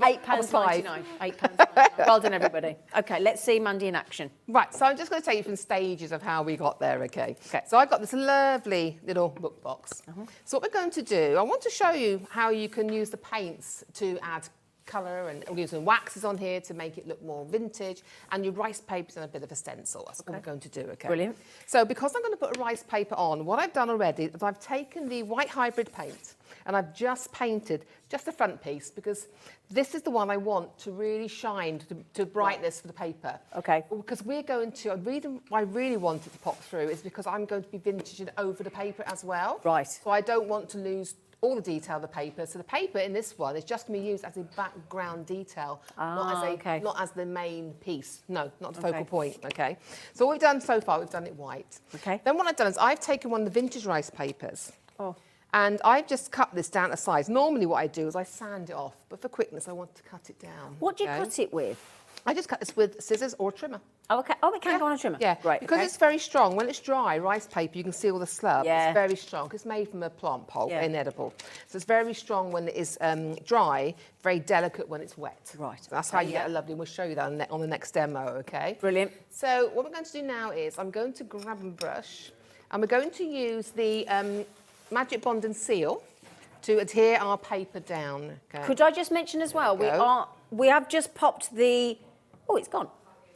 my God. £8.99. £8.99. Well done, everybody. OK, let's see Mandy in action. Right, so I'm just going to tell you from stages of how we got there, OK? So I've got this lovely little book box. So what we're going to do, I want to show you how you can use the paints to add colour, and we're using waxes on here to make it look more vintage, and your rice papers and a bit of a stencil. That's what we're going to do, OK? Brilliant. So because I'm going to put a rice paper on, what I've done already is I've taken the white hybrid paint and I've just painted just the front piece, because this is the one I want to really shine to brightness for the paper. OK. Because we're going to, I really want it to pop through is because I'm going to be vintaging over the paper as well. Right. So I don't want to lose all the detail of the paper. So the paper in this one is just going to be used as a background detail, not as the main piece. No, not the focal point, OK? So what we've done so far, we've done it white. OK. Then what I've done is I've taken one of the vintage rice papers. Oh. And I've just cut this down to size. Normally what I do is I sand it off, but for quickness I want to cut it down. What do you cut it with? I just cut this with scissors or a trimmer. Oh, OK. Oh, it can go on a trimmer? Yeah, Right, because it's very strong. When it's dry, rice paper, you can see all the slub. Yeah. It's very strong, 'cause it's made from a plant pulp, inedible. So it's very strong when it is dry, very delicate when it's wet. Right. So that's how you get a lovely, and we'll show you that on the next demo, OK? Brilliant. So what we're going to do now is I'm going to grab a brush, and we're going to use the Magic Bond and Seal to adhere our paper down. Okay. Could I just mention as well, we have just popped the... Oh, it's gone.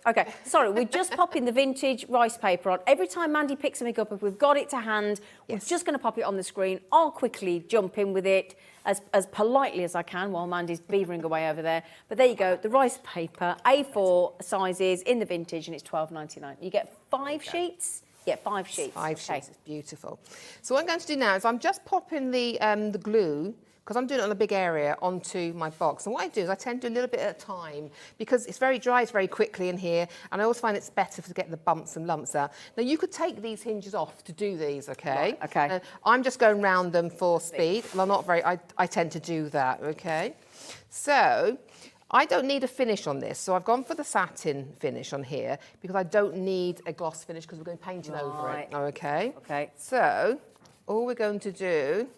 OK, sorry, we're just popping the vintage rice paper on. Every time Mandy picks something up, if we've got it to hand, we're just going to pop it on the screen. I'll quickly jump in with it as politely as I can while Mandy's beavering away over there. But there you go, the rice paper, A4 sizes in the vintage, and it's £12.99. You get 5 sheets? Yeah, 5 sheets. 5 sheets, it's beautiful. So what I'm going to do now is I'm just popping the glue, because I'm doing it on a big area, onto my box. And what I do is I tend to do a little bit at a time, because it's dries very quickly in here, and I always find it's better to get the bumps and lumps out. Now, you could take these hinges off to do these, OK? Right, OK. I'm just going round them for speed. Well, not very, I tend to do that, OK? So I don't need a finish on this, so I've gone for the satin finish on here, because I don't need a gloss finish, because we're going painting over it, OK? OK. So all we're going to do...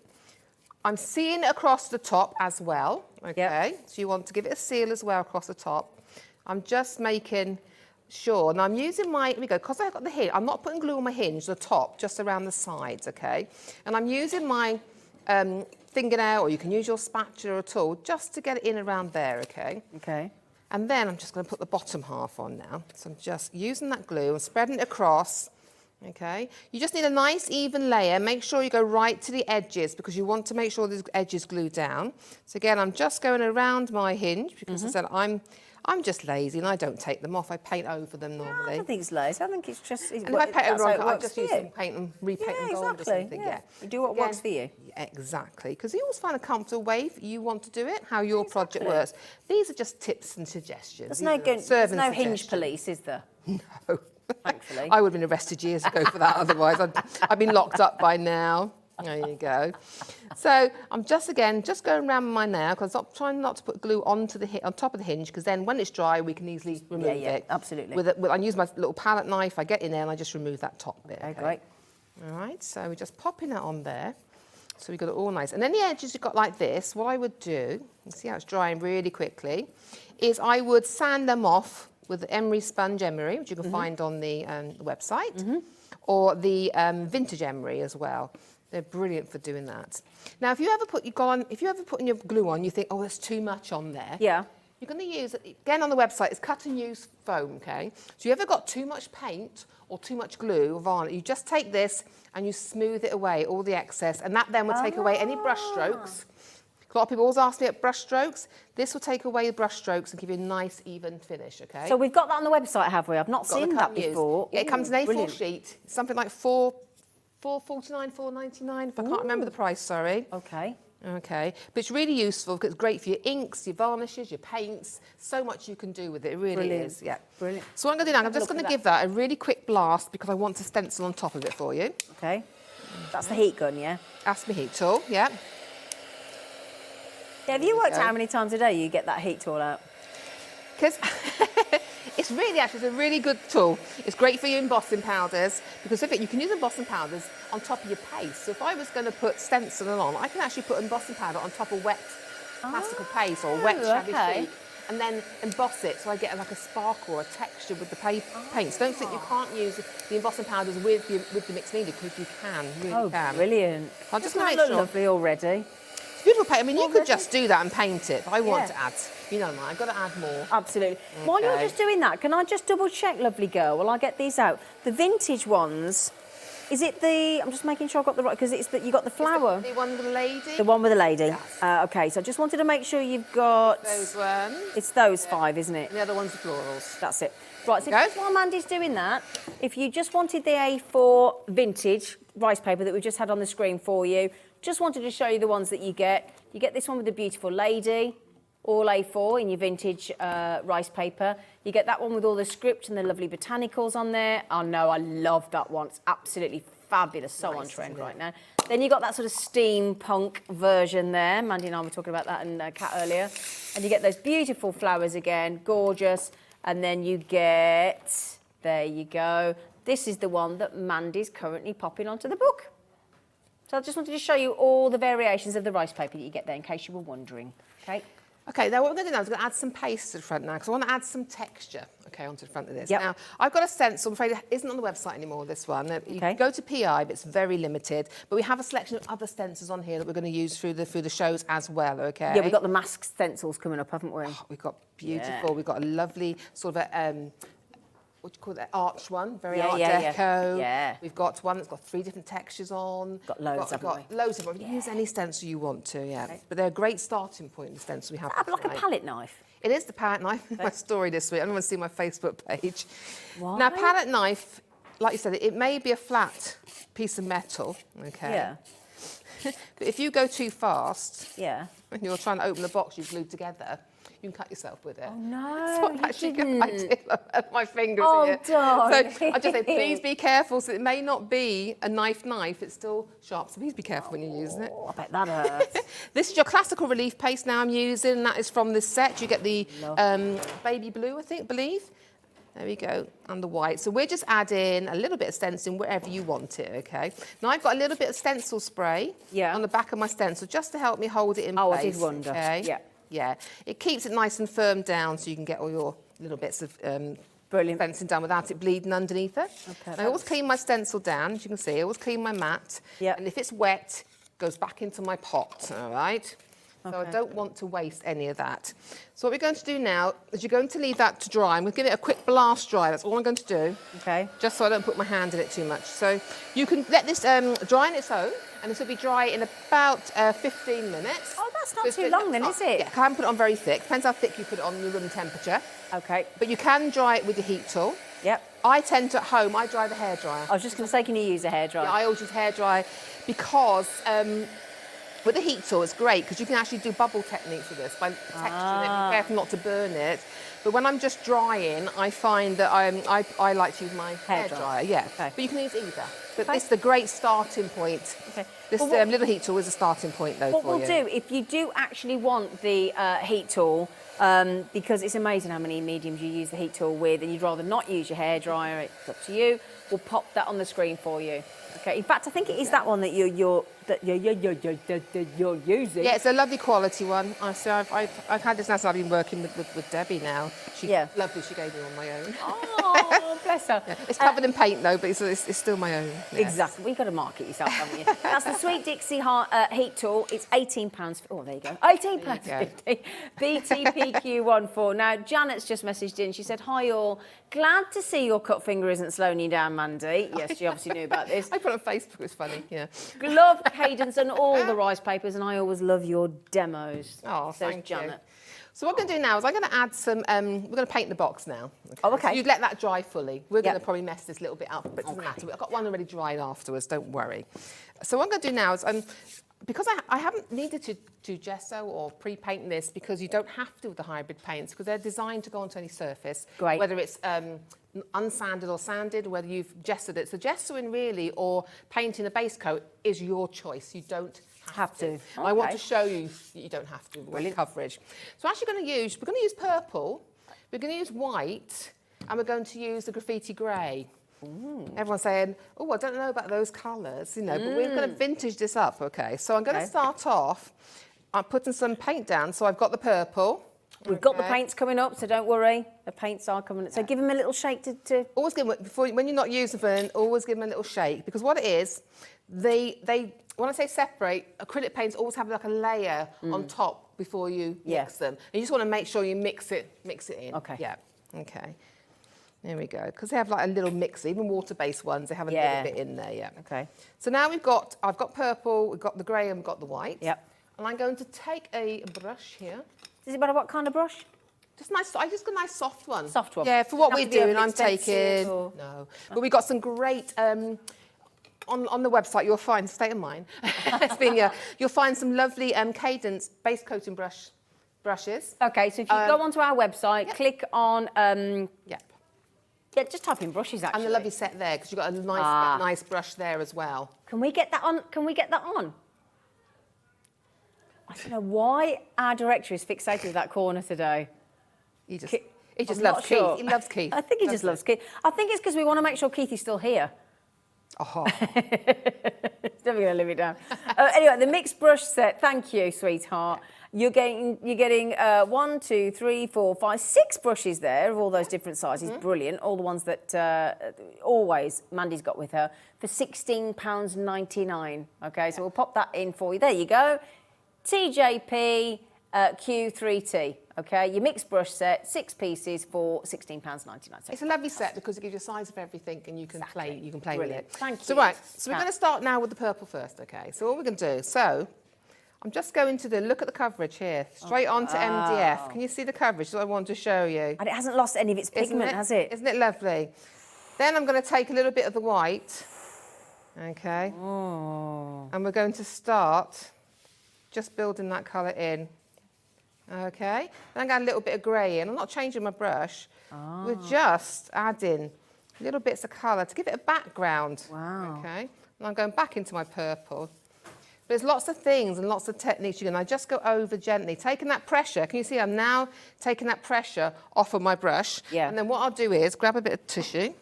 I'm sealing it across the top as well, OK? So you want to give it a seal as well across the top. I'm just making sure, and I'm using my, here we go, because I've got the hinge, I'm not putting glue on my hinge, the top, just around the sides, OK? And I'm using my fingernail, or you can use your spatula or tool, just to get it in around there, OK? OK. And then I'm just going to put the bottom half on now. So I'm just using that glue and spreading it across. Okay, you just need a nice even layer. Make sure you go right to the edges, because you want to make sure the edges glue down. So again, I'm just going around my hinge, because as I said, I'm just lazy and I don't take them off. I paint over them I normally. don't think it's lazy. I think it's just. And if I paint over, I just use some paint and repaint them gold or something. Yeah. You do what works for you. Yeah, exactly. Because you always find a comfortable way you want to do it, how your project works. These are just tips and suggestions. There's no hinge police, is there? No. Thankfully. I would have been arrested years ago for that. Otherwise, I'd been locked up by now. There you go. So I'm just going around with my nail because I'm trying not to put glue on top of the hinge because then when it's dry we can easily remove it. Absolutely. I use my little palette knife. I get in there and I just remove that top bit. Okay, great. All right. So we're just popping that on there. So we've got it all nice. And then the edges you've got like this. What I would do, you see how it's drying really quickly, is I would sand them off with the emery sponge emery, which you can find on the website, or the vintage emery as well. They're brilliant for doing that. Now, if you ever put your glue on, you think, oh, there's too much on there. Yeah. You're going to use, again on the website, it's cut and use foam, okay? So you ever got too much paint or too much glue or varnish, you just take this and you smooth it away, all the excess, and that then will take away any brush strokes. A lot of people always ask me about brush strokes. This will take away the brush strokes and give you a nice, even finish, okay? So we've got that on the website, have we? I've not seen that before. Yeah, it comes in an A4 sheet. It's something like $4.49, $4.99, if I can't remember the price, sorry. Okay. Okay, but it's really useful because it's great for your inks, your varnishes, your paints. So much you can do with it. It really is. Yeah. Brilliant. So what I'm going to do now, I'm just going to give that a really quick blast because I want to stencil on top of it for you. Okay. That's the heat gun, yeah? That's my heat tool, yeah. Yeah, have you worked out how many times a day you get that heat tool out? Because it's a really good tool. It's great for your embossing powders because with it you can use embossing powders on top of your paste. So if I was going to put stenciling on, I can actually put embossing powder on top of wet plastical paste or wet shabby sheet and then emboss it so I get like a sparkle or a texture with the paints. Don't think you can't use the embossing powders with the mixed media because you can, really can. Brilliant. I'll just Doesn't make that sure. look lovely already? Beautiful paint. I mean, you could just do that and paint it, but I want to add, I've got to add more. Absolutely. While you're just doing that, can I just double check, lovely girl, while I get these out? The vintage ones, is it I'm just making sure I've got the right, because it's that you got the flower. The one with the lady? The one with the lady. Yes. Okay, so I just wanted to make sure you've got... Those ones. It's those 5, isn't it? And the other one's the florals. That's it. Right, so just while Mandy's doing that, if you just wanted the A4 vintage rice paper that we just had on the screen for you, just wanted to show you the ones that you get. You get this one with the beautiful lady, all A4 in your vintage rice paper. You get that one with all the script and the lovely botanicals on there. Oh no, I love that one. It's absolutely fabulous, so on trend right now. Then you got that sort of steampunk version there. Mandy and I were talking about that in Cat earlier. And you get those beautiful flowers again, gorgeous. And then you get, there you go. This is the one that Mandy's currently popping onto the book. So I just wanted to show you all the variations of the rice paper that you get there in case you were wondering, okay? Okay, now what we're going to do now is we're going to add some paste to the front now because I want to add some texture, okay, onto the front of this. Yep. Now, I've got a stencil, I'm afraid it isn't on the website anymore, this one. You can go to PI, but it's very limited. But we have a selection of other stencils on here that we're going to use through the shows as well, okay? Yeah, we've got the mask stencils coming up, haven't we? Oh, we've got beautiful, we've got a lovely sort of a... what do you call that? Arch one, very Art Deco. Yeah. We've got one that's got 3 different textures on. Got loads, haven't we? Loads of them. You can use any stencil you want to, okay. But they're a great starting point, the stencil we have. Like a palette knife. It is the palette knife. My story this week. I don't want to see my Facebook page. Why? Now, palette knife, like you said, it may be a flat piece of metal, okay? Yeah. But if you go too fast, yeah, and you're trying to open the box you've glued together, you can cut yourself with it. Oh no, That's what actually didn't. I did my fingers here. Darn. So I just say, please be careful. So it may not be a knife, it's still sharp. So please be careful when you're using it. Oh, I bet that hurts. This is your classical relief paste now I'm using. And that is from this set. You get the baby blue, believe. There we go, and the white. So we're just adding a little bit of stenciling wherever you want it, okay? Now I've got a little bit of stencil spray on the back of my stencil just to help me hold it in place. Oh, I did wonder. Okay? Yeah. Yeah, it keeps it nice and firm down so you can get all your little bits of fencing done without it bleeding underneath it. Okay, I always clean my stencil down, as you can see. I always clean my mat. Yeah. And if it's wet, it goes back into my pot, all right? So I don't want to waste any of that. So what we're going to do now is you're going to leave that to dry. I'm going to give it a quick blast dry. That's all I'm going to do. Okay. Just so I don't put my hand in it too much. So you can let this dry on its own, and this will be dry in about 15 minutes. Oh, that's not too long then, is it? Yeah, I can't put it on very thick. Depends how thick you put it on your room temperature. Okay. But you can dry it with your heat tool. Yep. I tend to, at home, I dry the hairdryer. I was just going to say, can you use a hairdryer? Yeah, I always use hairdryer because with the heat tool, it's great because you can actually do bubble techniques with this by texturing it, be careful not to burn it. But when I'm just drying, I find that I like to use my hairdryer. Yeah, okay. But you can use either. But this is the great starting point. Okay. This little heat tool is a starting point, though, What for you. we'll do, if you do actually want the heat tool, because it's amazing how many mediums you use the heat tool with, and you'd rather not use your hairdryer, it's up to you. We'll pop that on the screen for you. Okay. In fact, I think it is that one that you're using. Yeah, it's a lovely quality one. I've had this now, so I've been working with Debbie now. She's lovely. She gave me one my own. Oh, bless her. Yeah. It's covered in paint though, but it's still my own. Yes. Exactly. Well, you've got to market yourself, haven't you? That's the Sweet Dixie heat tool. It's £18. Oh, there you go. £18.50. BTPQ14. Now, Janet's just messaged in. She said, "Hi all. Glad to see your cut finger isn't slowing you down, Mandy." Yes, she obviously knew about this. I put it on Facebook. It's funny. Yeah. Love Cadence and all the rice papers, and I always love your demos. Oh, says thank Janet. you. So what I'm going to do now is I'm going to add some, we're going to paint the box now. Okay. Oh, okay. So you'd let that dry fully. We're going to probably mess this little bit up, but it doesn't matter. I've got one already dried afterwards, don't worry. So what I'm going to do now is, because I haven't needed to do gesso or pre-paint this, because you don't have to with the hybrid paints, because they're designed to go onto any surface. Great. Whether it's unsanded or sanded, whether you've gessoed it. So gessoing really, or painting a base coat, is your choice. You don't have to. I want to show you that you don't have to with coverage. So actually we're going to use purple, we're going to use white, and we're going to use the graffiti grey. Everyone's saying, "Oh, I don't know about those colours," you know, but we're going to vintage this up, okay? So I'm going to start off, I'm putting some paint down, so I've got the purple. We've got the paints coming up, so don't worry. The paints are coming up. So give them a little shake to... Always give them, when you're not using them, always give them a little shake, because what it is, when I say separate, acrylic paints always have like a layer on top before you mix them. And you just want to make sure you mix it in. Okay. Yeah. Okay. There we go. Because they have like a little mix, even water-based ones, they have a little bit in there. Yeah. Okay. So now I've got purple, we've got the grey, and we've got the white. Yep. And I'm going to take a brush here. Does it matter what kind of brush? Just nice. I just got a nice soft one. Soft one. Yeah, for what we're Doesn't have to be doing, I'm taking. or... No, but we got some great. On the website, you'll find state of mind. It's been you'll find some lovely Cadence base coating brushes. Okay, so if you go onto our website, click on. Yep. Yeah, just type in brushes actually. And the lovely set there, because you've got a nice brush there as well. Can we get that on? Can we get that on? I don't know why our director is fixated with that corner today. He just loves Keith. He loves Keith. I think he just loves Keith. I think it's because we want to make sure Keith is still here. Oh. He's never going to live it down. Anyway, the mixed brush set. Thank you, sweetheart. You're getting 1, 2, 3, 4, 5, 6 brushes there of all those different sizes. Brilliant. All the ones that always Mandy's got with her for £16.99. Okay, so we'll pop that in for you. There you go. TJP Q3T. Okay, your mixed brush set, 6 pieces for £16.99. It's a lovely set because it gives you a size of everything, and you can play. You can play with it. Thank you. So right, so we're going to start now with the purple first. Okay. So what we're going to do. So I'm just going to look at the coverage here, straight on to MDF. Can you see the coverage that I want to show you? And it hasn't lost any of its pigment, has it? Isn't it lovely? Then I'm going to take a little bit of the white. Okay. Oh. And we're going to start just building that colour in. Okay, then I'm going to add a little bit of grey in. I'm not changing my brush. We're just adding little bits of colour to give it a background. Wow. Okay, and I'm going back into my purple. There's lots of things and lots of techniques you can. I just go over gently, taking that pressure. Can you see I'm now taking that pressure off of my brush? Yeah. And then what I'll do is grab a bit of tissue,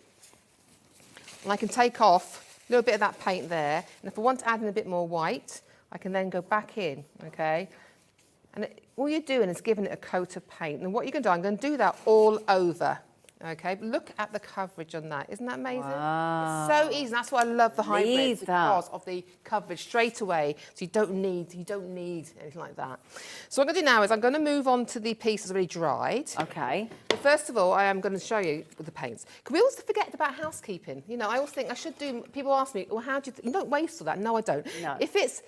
and I can take off a little bit of that paint there. And if I want to add in a bit more white, I can then go back in. Okay. And all you're doing is giving it a coat of paint. And what you're going to do, I'm going to do that all over, Okay, but look at the coverage on that. Isn't that amazing? Wow. It's so easy. That's why I love the hybrids, because of the coverage straight away. So you don't need anything like that. So what I'm going to do now is I'm going to move on to the piece that's already dried. Okay. But first of all, I am going to show you with the paints. Can we also forget about housekeeping? You know, I always think I should do. People ask me, well, how do you don't waste all that? No, I don't. No. If it's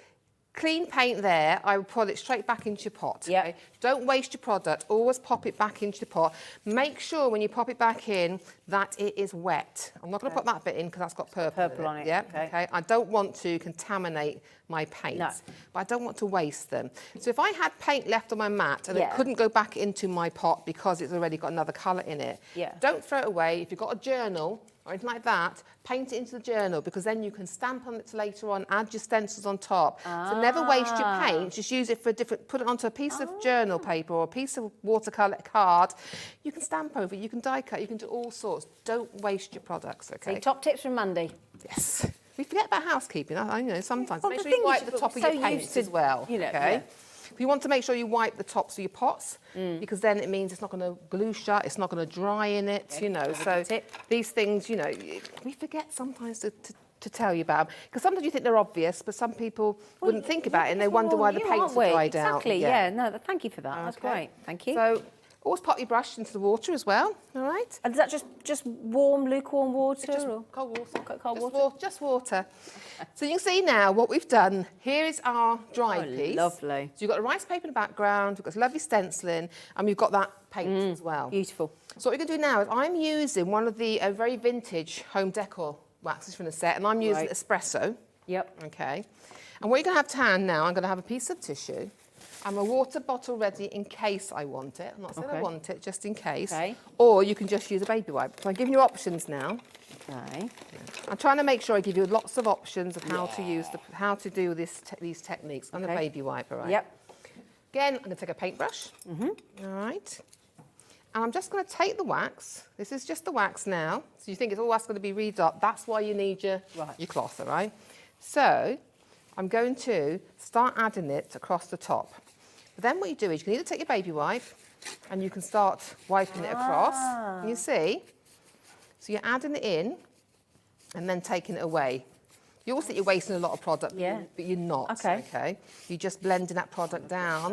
clean paint there, I will put it straight back into your pot. Yeah. Okay? Don't waste your product. Always pop it back into the pot. Make sure when you pop it back in that it is wet. I'm not going to put that bit in because that's got purple on it. Yeah. Okay. I don't want to contaminate my paints, but I don't want to waste them. So if I had paint left on my mat and it couldn't go back into my pot because it's already got another colour in it, don't throw it away. If you've got a journal or anything like that, paint it into the journal, because then you can stamp on it later on, add your stencils on top. So never waste your paint, just use it for put it onto a piece of journal paper or a piece of watercolour card. You can stamp over it, you can die cut, you can do all sorts. Don't waste your products, okay? So top tips from Mandy. Yes. We forget about housekeeping, I know, sometimes. Well, make sure you wipe the top of your paints as well, okay? You want to make sure you wipe the tops of your pots, because then it means it's not going to glue shut, it's not going to dry in it, you know. So these things, you know, we forget sometimes to tell you about, because sometimes you think they're obvious, but some people wouldn't think about it and they wonder why the paints are dried out. Exactly, yeah. No, thank you for that. That's great. Thank you. So always pop your brush into the water as well, all right? And is that just warm, lukewarm water? Just or? cold water. Cold water? Just water. So you can see now what we've done. Here is our dried piece. Lovely. So you've got the rice paper in the background, we've got this lovely stenciling, and we've got that paint as well. Beautiful. So what we're going to do now is I'm using one of the very vintage home decor waxes from the set, and I'm using espresso. Yep. Okay. And what you're going to have to hand now, I'm going to have a piece of tissue and a water bottle ready in case I want it. I'm not saying I want it, just in case. Okay. Or you can just use a baby wipe. So I'm giving you options now. Okay. I'm trying to make sure I give you lots of options of how to use how to do these techniques on a baby wipe, all right? Yep. Again, I'm going to take a paintbrush. All right. And I'm just going to take the wax. This is just the wax now. So you think it's all that's going to be redone. That's why you need your cloth, all right? So I'm going to start adding it across the top. But then what you do is you can either take your baby wipe and you can start wiping it across. You see? So you're adding it in and then taking it away. You also think you're wasting a lot of product, but you're not. Okay. You're just blending that product down.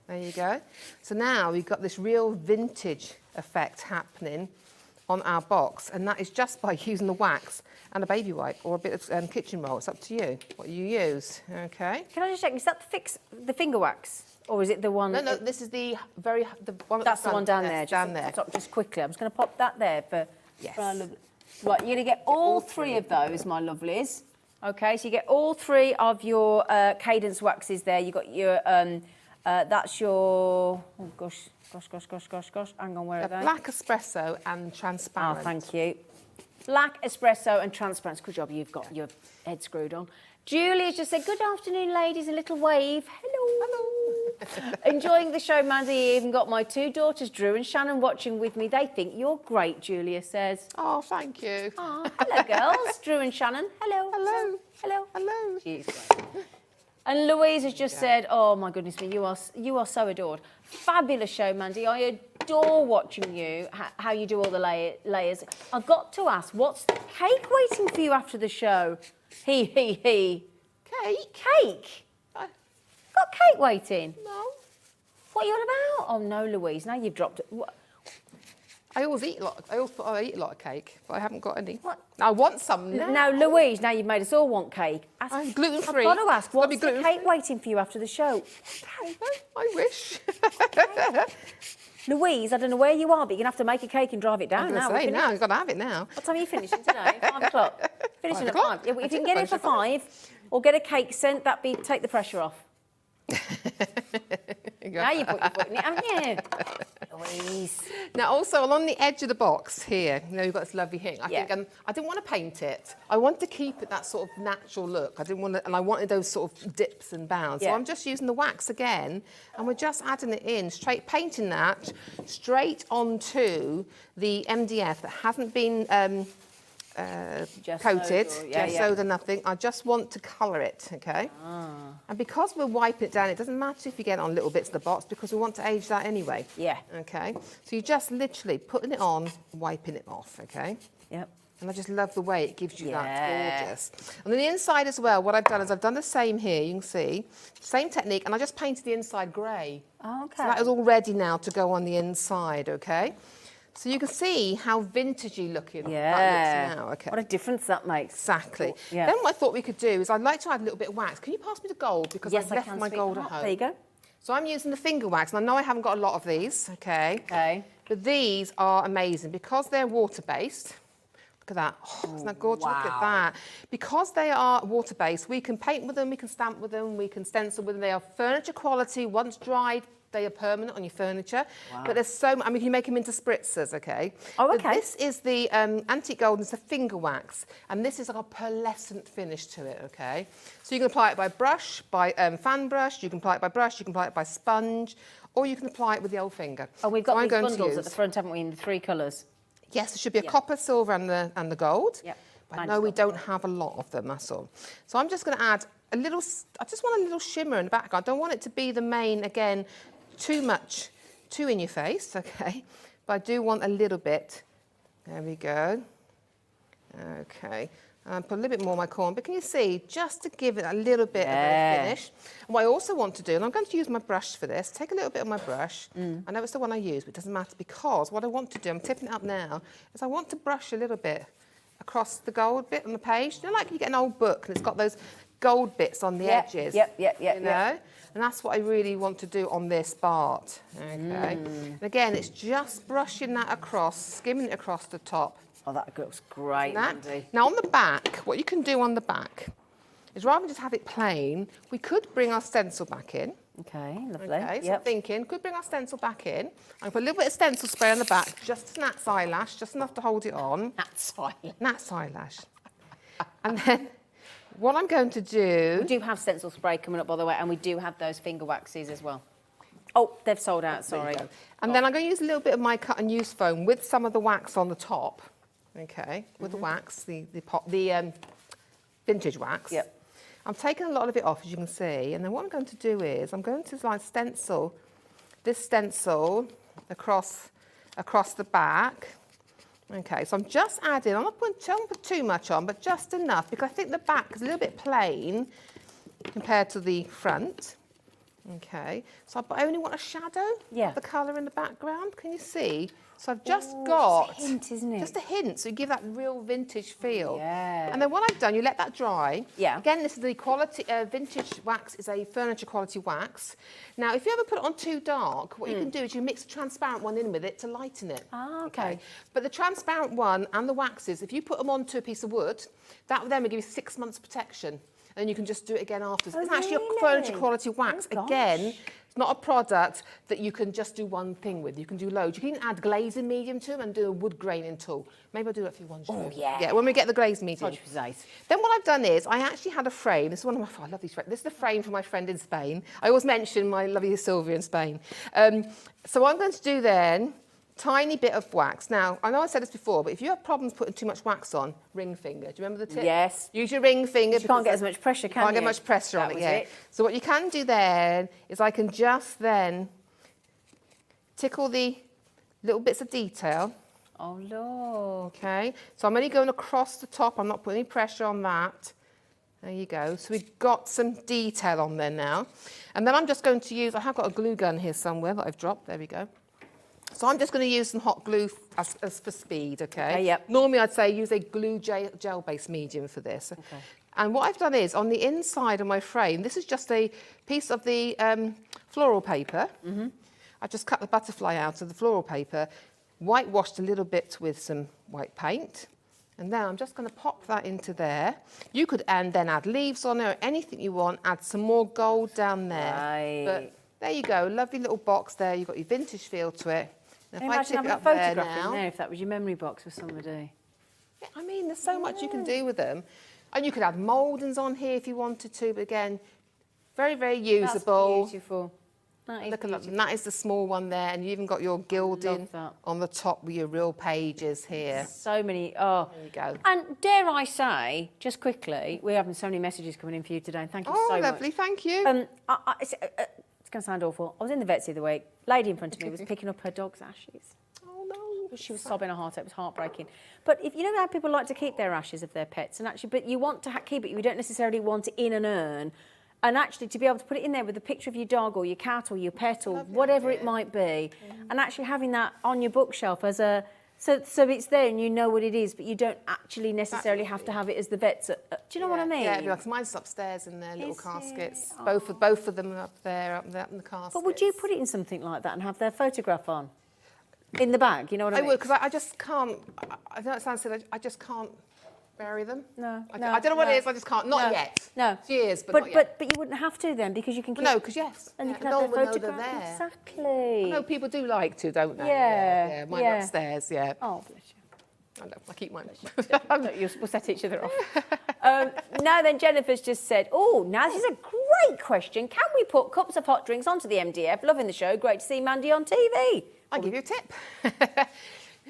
There you go. So now we've got this real vintage effect happening on our box, and that is just by using the wax and a baby wipe or a bit of kitchen roll. It's up to you what you use. Okay. Can I just check? Is that the finger wax, or is it the one? No, this is the one. That's the one down there. Yes, down there. Just quickly, I'm just going to pop that there for. Yes. Right, you're going to get all three of those, my lovelies. Okay, so you get all three of your cadence waxes there. You got your that's your gosh. Hang on, where are they? Black espresso and transparent. Oh, thank you. Black espresso and transparent. Good job, you've got your head screwed on. Julia just said, good afternoon, ladies, a little wave. Hello. Enjoying the show, Mandy. You even got my two daughters, Drew and Shannon, watching with me. They think you're great, Julia says. Oh, thank you. Oh, hello, girls. Drew and Shannon. Hello. Hello. Hello. Hello. She's great. And Louise has just said, oh, my goodness me, you are so adored. Fabulous show, Mandy. I adore watching you, how you do all the layers. I've got to ask, what's the cake waiting for you after the show? He. Cake? Cake? Got cake waiting? No. What are you on about? Oh, no, Louise, now you've dropped it. What? I always eat a lot of cake, but I haven't got any. What? I want some now. Now, Louise, now you've made us all want cake. I'm gluten-free. I've got to ask, what's the cake waiting for you after the show? Cake? I wish. Louise, I don't know where you are, but you're going to have to make a cake and drive it down now. I've got to have it now. What time are you finishing today? 5 o'clock? Finishing at 5. Yeah, well, if you can get it for 5 or get a cake sent, take the pressure off. Now you put your foot in it, haven't you? Louise. Now, also along the edge of the box here, you've got this lovely thing. I think I didn't want to paint it. I wanted to keep it that sort of natural look. I didn't want to, and I wanted those sort of dips and bounds. So I'm just using the wax again, and we're just adding it in, painting that straight onto the MDF that hasn't been Gessoed gessoed or nothing. I just want to colour it, okay? And because we're wiping it down, it doesn't matter if you get it on little bits of the box because we want to age that anyway. Yeah. Okay? So you're just literally putting it on, wiping it off, okay? Yep. And I just love the way it gives you that. Gorgeous. And then the inside as well, what I've done is I've done the same here, you can see. Same technique, and I just painted the inside grey. Oh, okay. So that is all ready now to go on the inside, okay? So you can see how vintagey looking that looks now, okay? What a difference that makes. Exactly. Yeah. Then what I thought we could do is I'd like to add a little bit of wax. Can you pass me the gold? Because Yes, I've I left can. my gold at home. There you go. So I'm using the finger wax, and I know I haven't got a lot of these, okay? Okay. But these are amazing because they're water-based. Look at that. Oh, isn't that gorgeous? Look at that. Because they are water-based, we can paint with them, we can stamp with them, we can stencil with them. They are furniture quality. Once dried, they are permanent on your furniture. Wow. But there's so much, I mean, you make them into spritzers, okay? Oh, okay. But this is the antique gold, it's the finger wax. And this is like a pearlescent finish to it, okay? So you can apply it by brush, by fan brush, you can apply it by brush, you can apply it by sponge, or you can apply it with the old finger. Oh, we've got So these I'm going to bundles at use- the front, haven't we, in the 3 colours? Yes, there should be a copper, silver and the gold. Yep. But Mine's no, we got don't have a lot of them, that's all. So I'm just going to add a little, I just want a little shimmer in the background. I don't want it to be the main, again, too much, too in your face, okay? But I do want a little bit. There we go. Okay. Put a little bit more on my corn, but can you see, just to give it a little bit of a finish. And what I also want to do, and I'm going to use my brush for this, take a little bit of my brush. I know it's the one I use, but it doesn't matter because what I want to do, I'm tipping it up now, is I want to brush a little bit across the gold bit on the page. You know, like you get an old book and it's got those gold bits on the edges. Yep. You know? And that's what I really want to do on this part. Okay. And again, it's just brushing that across, skimming it across the top. Oh, that looks great, Mandy. Now on the back, what you can do on the back is rather than just have it plain, we could bring our stencil back in. Okay, lovely. Okay, so I'm thinking, could bring our stencil back in. I'm put a little bit of stencil spray on the back, just a gnat's eyelash, just enough to hold it on. Gnat's eyelash. Gnat's eyelash. And then what I'm going to do... We do have stencil spray coming up, by the way, and we do have those finger waxes as well. Oh, they've sold out, sorry. And then I'm going to use a little bit of my cut and use foam with some of the wax on the top. Okay, with the wax, the vintage wax. Yep. I'm taking a lot of it off, as you can see, and then what I'm going to do is I'm going to like stencil this stencil across the back. Okay, so I'm just adding, I'm not putting too much on, but just enough, because I think the back is a little bit plain compared to the front. Okay, so I only want a shadow of the colour in the background. Can you see? So I've just got it's a hint, isn't it? Just a hint, so you give that real vintage feel. Yeah. And then what I've done, you let that dry. Yeah. Again, this is the quality. Vintage wax is a furniture quality wax. Now, if you ever put it on too dark, what you can do is you mix a transparent one in with it to lighten it. Ah, okay. But the transparent one and the waxes, if you put them onto a piece of wood, that then will give you 6 months protection. And you can just do it again afterwards. Oh, It's actually really? a furniture quality wax. Oh, gosh. Again, it's not a product that you can just do one thing with. You can do loads. You can even add glazing medium to them and do a wood graining tool. Maybe I'll do that for you one show. Oh, yeah. Yeah, when we get the glaze medium. Nice. Then what I've done is I actually had a frame. This is one of my, I love these frames. This is the frame for my friend in Spain. I always mention my lovely Sylvia in Spain. So what I'm going to do then, tiny bit of wax. Now, I know I said this before, but if you have problems putting too much wax on, ring finger. Do you remember the tip? Yes. Use your ring finger. You can't get as much pressure, can you? Can't get much pressure on That it, was yeah. it. So what you can do then is I can just then tickle the little bits of detail. Oh, look. Okay, so I'm only going across the top. I'm not putting any pressure on that. There you go. So we've got some detail on there now. And then I'm just going to use, I have got a glue gun here somewhere that I've dropped. There we go. So I'm just going to use some hot glue as for speed, okay? Okay, yep. Normally I'd say use a glue gel-based medium for this. Okay. And what I've done is, on the inside of my frame, this is just a piece of the floral paper. I've just cut the butterfly out of the floral paper, whitewashed a little bit with some white paint. And then I'm just going to pop that into there. You could then add leaves on it or anything you want, add some more gold down there. Right. But there you go, lovely little box there. You've got your vintage feel to it. Now, Can you if I imagine tip having it a up there photograph now, in there if that was your memory box for somebody? yeah, I mean, there's so much you can do with them. And you could add mouldings on here if you wanted to, but again, very, very usable. That's beautiful. That is Look at that. beautiful. And that is the small one there, and you even got your gilding that. on the top with your real pages here. So many. Oh, There you go. And dare I say, just quickly, we're having so many messages coming in for you today. Thank you so lovely, much. thank you. It's going to sound awful. I was in the vets the other week. Lady in front of me was picking up her dog's ashes. Oh no. She was sobbing her heart out. It was heartbreaking. But if you know how people like to keep their ashes of their pets, and actually, but you want to keep it, you don't necessarily want it in an urn. And actually, to be able to put it in there with a picture of your dog or your cat or your pet or whatever it might be, and actually having that on your bookshelf as a so it's there and you know what it is, but you don't actually necessarily have to have it as the vet's. Do you know what I mean? Yeah, because mine's upstairs in their little Is caskets. it? Both of them are up there in the caskets. But would you put it in something like that and have their photograph on in the bag? You know what I mean? I would, because I just can't. I know it sounds silly. I just can't bury them. No, I don't know what it is. I just can't. Not No, yet. No. Years, but not yet. But you wouldn't have to then because you can keep. No, because yes. And you yeah, can no have one their would know photograph. they're there. Exactly. I know people do like to, don't they? Yeah, Mine yeah. upstairs. Yeah. Oh, bless you. I know. I keep mine. We'll set each other off. Now then, Jennifer's just said, oh, now this is a great question. Can we put cups of hot drinks onto the MDF? Loving the show. Great to see Mandy on TV. I'll give you a tip.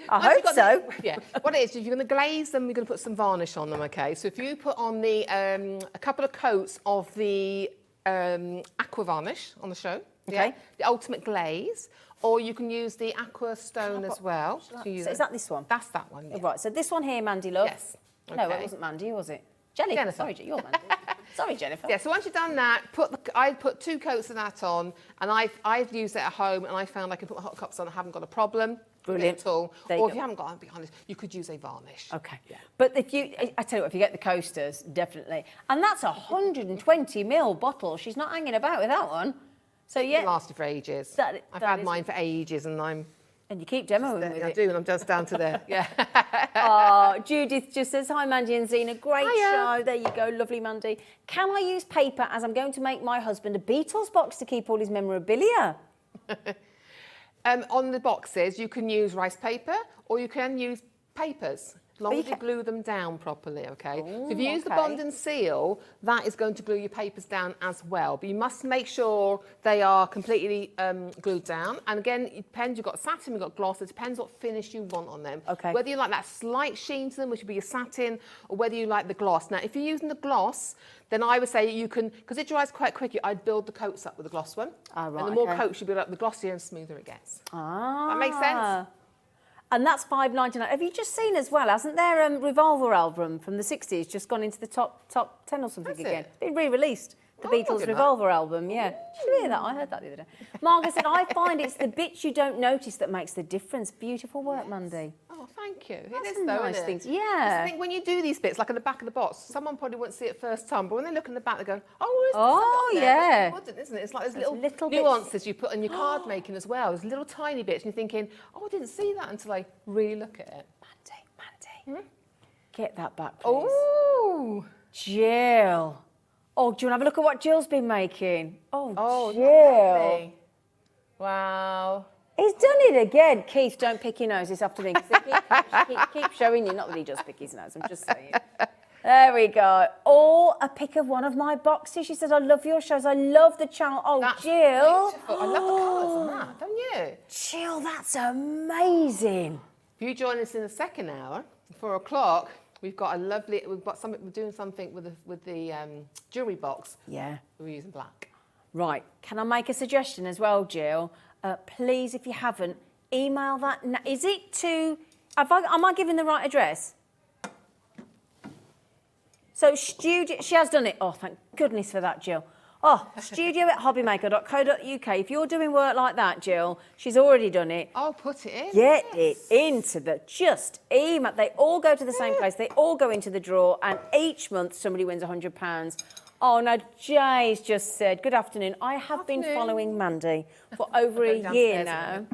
I hope so. Yeah. What it is, if you're going to glaze them, you're going to put some varnish on them, okay? So if you put on the a couple of coats of the aqua varnish on the show, Okay. the ultimate glaze, or you can use the aqua stone as well. So is that this one? That's that one, yeah. Right, so this one here, Mandy, love. Yes. No, Okay. it wasn't Mandy, was it? Jennifer. Jennifer. Sorry, you're Mandy. Sorry, Jennifer. Yeah, so once you've done that, I put 2 coats of that on, and I've used it at home, and I found I can put my hot cups on, I haven't got a problem. Brilliant. At all. There you Or go. if you haven't got, I'll be honest, you could use a varnish. Okay. But if you, I tell you what, if you get the coasters, definitely. And that's a 120ml bottle. She's not hanging about with that one. So It yeah. lasted for ages. That I've is- had mine for ages, and And you keep demoing with I it. do, and I'm just down to there. Yeah. Oh, Judith just says, hi, Mandy and Zena. Great Hiya. show. There you go. Lovely, Mandy. Can I use paper as I'm going to make my husband a Beatles box to keep all his memorabilia? On the boxes, you can use rice paper, or you can use papers, as long as you glue them down properly, okay? So if you use the okay. bond and seal, that is going to glue your papers down as well. But you must make sure they are completely glued down. And again, it depends. You've got satin, you've got gloss. It depends what finish you want on them. Okay. Whether you like that slight sheen to them, which would be your satin, or whether you like the gloss. Now, if you're using the gloss, then I would say you can, because it dries quite quickly, I'd build the coats up with the gloss one. Ah, right, and the more okay. coats you build up, the glossier and smoother it gets. Ah. That makes sense? And that's $5.99. Have you just seen as well, hasn't there Revolver album from the 60s just gone into the top 10 or something Has again? it? Been re-released. The Oh, Beatles look at that. Revolver album, yeah. Did you hear that? I heard that the other day. Margaret said, I find it's the bits you don't notice that makes the difference. Beautiful work, Mandy. Oh, thank you. That's It a is though, nice isn't thing it? to- yeah. I think when you do these bits, like at the back of the box, someone probably won't see it first time, but when they look in the back, they go, oh, is Oh, this yeah. But it wouldn't, isn't it? It's like there's There's little, little bits. nuances you put on your card making as well. There's little tiny bits, and you're thinking, oh, I didn't see that until I really look at it. Mandy. Get that back, please. Oh, Jill. Oh, do you want to have a look at what Jill's been making? Oh, Jill. lovely. Wow. He's done it again. Keith, don't pick your nose this afternoon. 'Cause they keep showing you. Not that he does pick his nose, I'm just saying. There we go. Or a pic of one of my boxes. She says, I love your shows. I love the channel. Oh, That's Jill. beautiful. I love the colours on that, don't you? Jill, that's amazing. If you join us in the second hour, 4 o'clock, we're doing something with the jewellery box. Yeah. We're using black. Right. Can I make a suggestion as well, Jill? Please, if you haven't, email that. Is it to... Am I giving the right address? So studio... She has done it. Oh, thank goodness for that, Jill. Oh, studio@hobbymaker.co.uk. If you're doing work like that, Jill, she's already done it. I'll put it in. Get yes. it into the just email. They all go to the same place. They all go into the drawer, and each month somebody wins £100. Oh no, Jay's just said, good afternoon. I have been following Mandy for over a year now.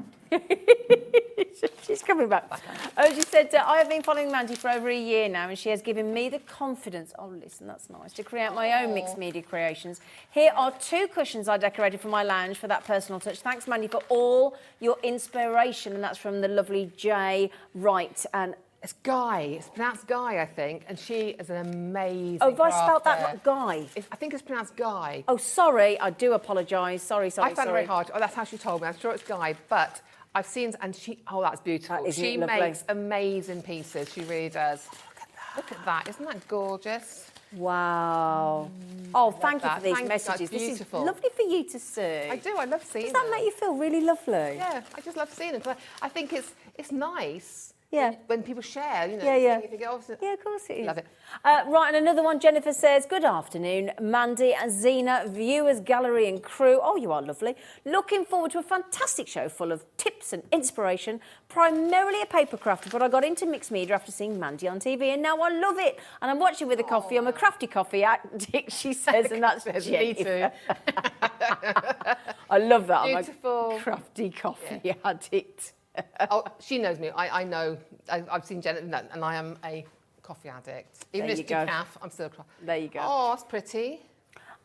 She's coming back. Oh, she said, I have been following Mandy for over a year now, and she has given me the confidence, oh, listen, that's nice, to create my own mixed media creations. Here are 2 cushions I decorated for my lounge for that personal touch. Thanks, Mandy, for all your inspiration, and that's from the lovely Jay Wright. And It's Guy. It's pronounced Guy, I think, and she is an amazing. Oh, have I spelled that crafter. like Guy? I think it's pronounced Guy. Oh, sorry. I do apologise. Sorry. I found it very hard. Oh, that's how she told me. I'm sure it's Guy, but I've seen, and she. Oh, that's beautiful. Isn't She it lovely? makes amazing pieces. She really does. Look at that. Isn't that gorgeous? Wow. Oh, thank you for these Thank you, that's messages. This is beautiful. lovely for you to see. I do. I love seeing. Does that them. make you feel really lovely? Yeah, I just love seeing it. I think it's nice. Yeah. When people share, you know. Yeah. You think, oh, Yeah, of course it is. Love it. Right, and another one, Jennifer says, good afternoon, Mandy and Zena, viewers, gallery and crew. Oh, you are lovely. Looking forward to a fantastic show full of tips and inspiration, primarily a paper crafter, but I got into mixed media after seeing Mandy on TV and now I love it. And I'm watching with a coffee. I'm a crafty coffee addict, she says, and that's Me too. I love that. Beautiful. I'm a crafty coffee addict. Oh, she knows me. I know. I've seen Jenna, and I am a coffee addict. Even There if you it's go. decaf, I'm still a coffee. There you go. Oh, that's pretty.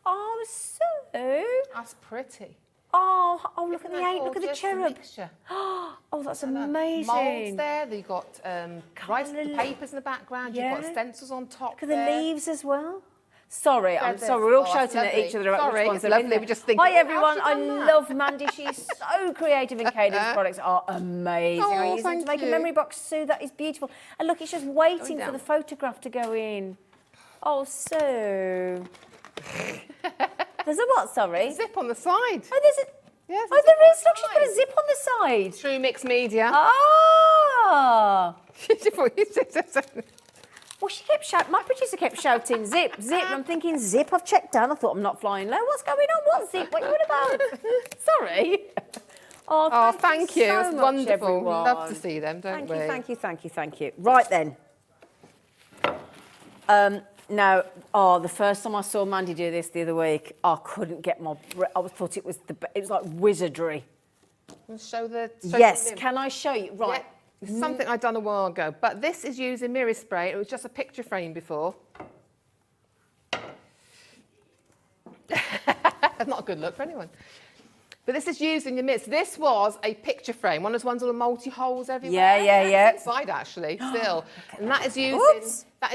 Oh, so. That's pretty. Oh, look Isn't at the that eight, look at the gorgeous, cherub. mixture? Oh, that's Moulds amazing. there. You've got rice, the Colour- papers in the background. Yeah. You've got stencils on top. Look at the there. leaves as well. Sorry, I'm Feathers. sorry. We're all Oh, that's shouting at lovely. each other about Sorry, which ones it's are lovely. in there. We just think, Hi how's she everyone, I done that? love Mandy. She's so creative and Caden's products are amazing. Oh, I use them to thank make a you. memory box too. That is beautiful. And look, it's just waiting for down. the photograph to go in. Oh, so. There's a what, sorry? Zip on the side. Oh, there's a. Yes, Oh, there is. Look, she's put a zip on the side. True mixed media. Ah. Well, she kept shouting. My producer kept shouting, "Zip, zip!" And I'm thinking, "Zip." I've checked down. I thought I'm not flying low. What's going on? What zip? What are you on about? Sorry. Oh, thank you. So It's much, wonderful. everyone. Love to see them, don't Thank we? you, thank you, thank you, thank you. Right then. Now, the first time I saw Mandy do this the other week, I couldn't get my breath. I thought it was like wizardry. Show the. Yes, can I show you? Right. Yeah, it's something I'd done a while ago, but this is using mirror spray. It was just a picture frame before. That's not a good look for anyone. But this is used in your midst. This was a picture frame, one of those ones with multi-holes everywhere. Yeah. It's inside, actually, still. And that is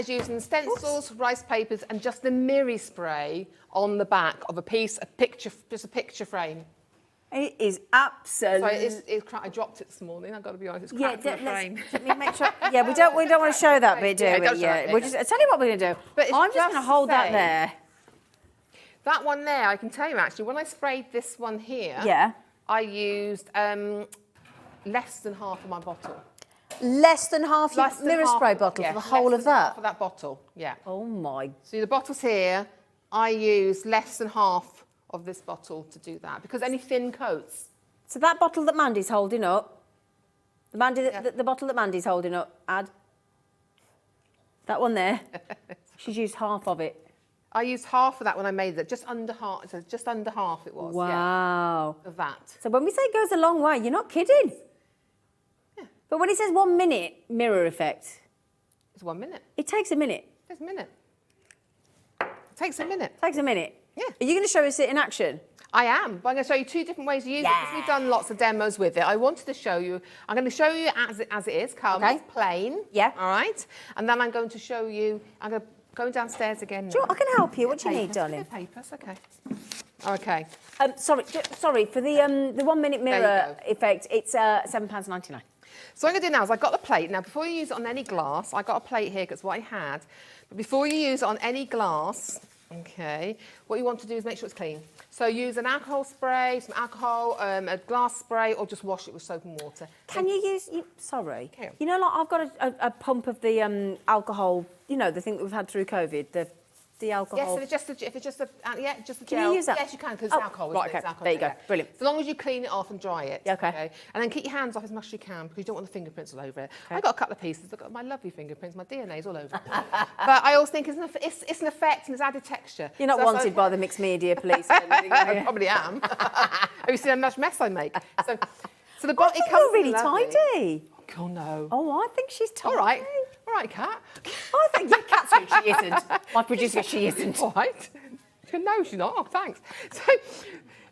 using stencils, rice papers, and just the mirror spray on the back of a piece, just a picture frame. It is absolutely. So I dropped it this morning. I've got to be honest. It's Yeah, cracked in the frame. let me make sure. Yeah, we don't want to show that bit, do Yeah, we? don't show that bit, We'll just. I'll tell you what we're going to do. But it's I'm just just going to hold that say- there. That one there, I can tell you actually, when I sprayed this one here, Yeah. I used less than half of my bottle. Less than half your Less than mirror half spray of- bottle yeah, for the whole less of than that. half of that bottle, yeah. Oh my. So the bottles here, I used less than half of this bottle to do that because any thin coats. So that bottle that Mandy's holding up, Yeah. the bottle that Mandy's holding up, that one there. She's used half of it. I used half of that when I made it, just under half. So just under half it was. Wow. Yeah, of that. So when we say it goes a long way, you're not kidding. Yeah. But when it says 1 minute mirror effect, It's 1 minute. it takes a minute. It takes a minute. It takes a minute. Takes a minute. Yeah. Are you going to show us it in action? I am, but I'm going to show you two different ways to use it because we've done lots of demos with it. I wanted to show you, I'm going to show you as it is, comes Okay. plain. Yeah. All right. And then I'm going to show you, I'm going to go downstairs again now. Sure, I can help you. What do you need, Papers, darling? Papers, okay. Okay. Sorry, for the 1 minute mirror go. effect, it's £7.99. So what I'm going to do now is I've got the plate. Now, before you use it on any glass, I've got a plate here because what I had. But before you use it on any glass, okay, what you want to do is make sure it's clean. So use an alcohol spray, some alcohol, a glass spray, or just wash it with soap and water. Can you use? Sorry, Carry on. you know, like I've got a pump of the alcohol. You know, the thing that we've had through COVID, the alcohol. Yes, if it's just a Can gel. you use that? Yes, you can because Oh, it's alcohol. right, isn't it? okay. It's alcohol, There you go. yeah. Brilliant. So long as you clean it off and dry it. Yeah, okay. And then keep your hands off as much as you can because you don't want the fingerprints all over it. I've got a couple of pieces. I've got my lovely fingerprints. My DNA's all over it. But I always think it's an effect and it's added texture. You're not So that's wanted by the mixed media police. or anything, are I you? probably am. Have you seen how much mess I make? So the I bottle think it comes you're really lovely. tidy. Oh no. Oh, I think she's tidy. All right, Kat. I think your cat's who she isn't. My producer, she isn't. All right. No, she's not. Oh, thanks. So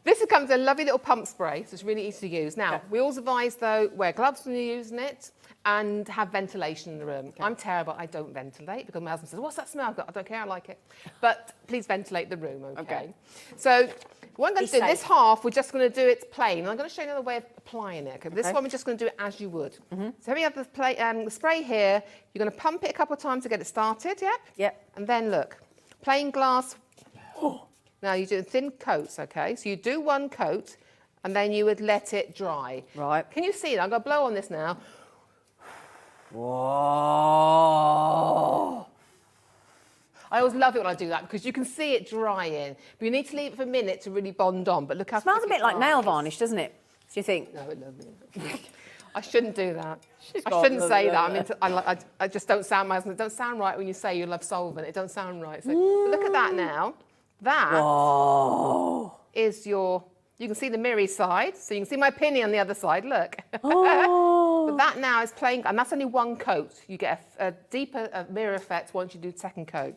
this comes in a lovely little pump spray, so it's really easy to use. Now, we always advise, though, wear gloves when you're using it, and have ventilation in the room. I'm terrible, I don't ventilate because my husband says, what's that smell? I don't care, I like it. But please ventilate the room, okay? So what I'm going to do, this half, we're just going to do it plain. And I'm going to show you another way of applying it. Okay? This one, we're just going to do it as you would. So we have the spray here. You're going to pump it a couple of times to get it started, yep? Yep. And then look, plain glass. Now you're doing thin coats, okay? So you do one coat, and then you would let it dry. Right. Can you see that? I'm going to blow on this now. Whoa. I always love it when I do that because you can see it drying. But you need to leave it for a minute to really bond on. But look how Smells a quick bit it like nail dries. varnish, doesn't it? Do you think? No, it doesn't. I shouldn't do that. I got shouldn't the- say that. I just don't sound my husband. It don't sound right when you say you love solvent. It don't sound right. So look at that now. That is your. You can see the mirror side, so you can see my pinny on the other side. Look. But that now is plain, and that's only one coat. You get a deeper mirror effect once you do the second coat.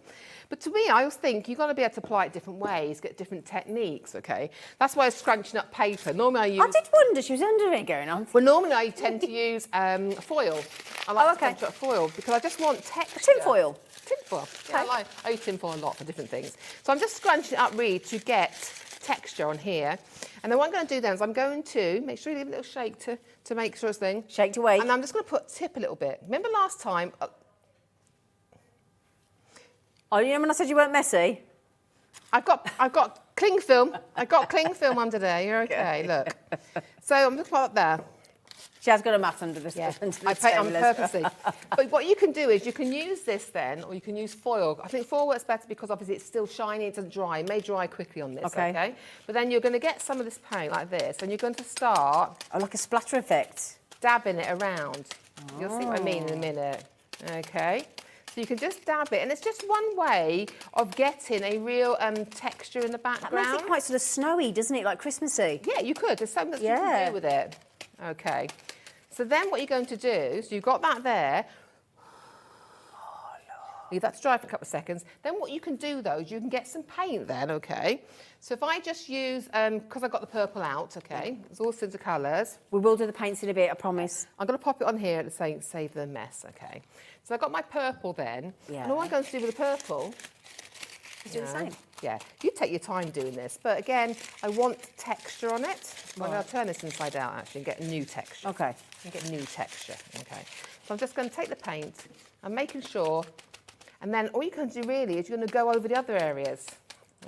But to me, I always think you've got to be able to apply it different ways, get different techniques, okay? That's why I was scrunching up paper. Normally I use... I did wonder, she was under it going on. Well, normally I tend to use foil. I like to scrunch up foil because I just want texture. Tin foil? Tin foil. Yeah, I use tin foil a lot for different things. So I'm just scrunching it up really to get texture on here. And then what I'm going to do then is I'm going to make sure you leave a little shake to make sure it's thing. Shake to wait. And I'm just going to tip a little bit. Remember last time? Oh, you know when I said you weren't messy? I've got cling film. I've got cling film under there. You're okay. Look. So I'm just put up there. She has got a mat under the Yeah, under the I paint on table as well. purposely. But what you can do is you can use this then, or you can use foil. I think foil works better because obviously it's still shiny, it doesn't dry. It may dry quickly on this, okay? But then you're going to get some of this paint like this, and you're going to start... Oh, like a splatter effect. Dabbing it around. You'll see what I mean in a minute. Okay? So you can just dab it, and it's just one way of getting a real texture in the background. That makes it quite sort of snowy, doesn't it? Like Christmassy. Yeah, you could. There's something that you can do with it. Okay. So then what you're going to do, so you've got that there. Leave that to dry for a couple of seconds. Then what you can do, though, is you can get some paint then, okay? So if I just use, because I've got the purple out, okay, there's all sorts of colours. We will do the paints in a bit, I promise. I'm going to pop it on here to say save the mess, okay? So I've got my purple then. Yeah. And all I'm going to do with the purple... Let's do the same. Yeah, you take your time doing this, but again, I want texture on it. Well, I'll turn this inside out actually and get a new texture. Okay. And get new texture, okay. So I'm just going to take the paint, I'm making sure, and then all you're going to do really is you're going to go over the other areas,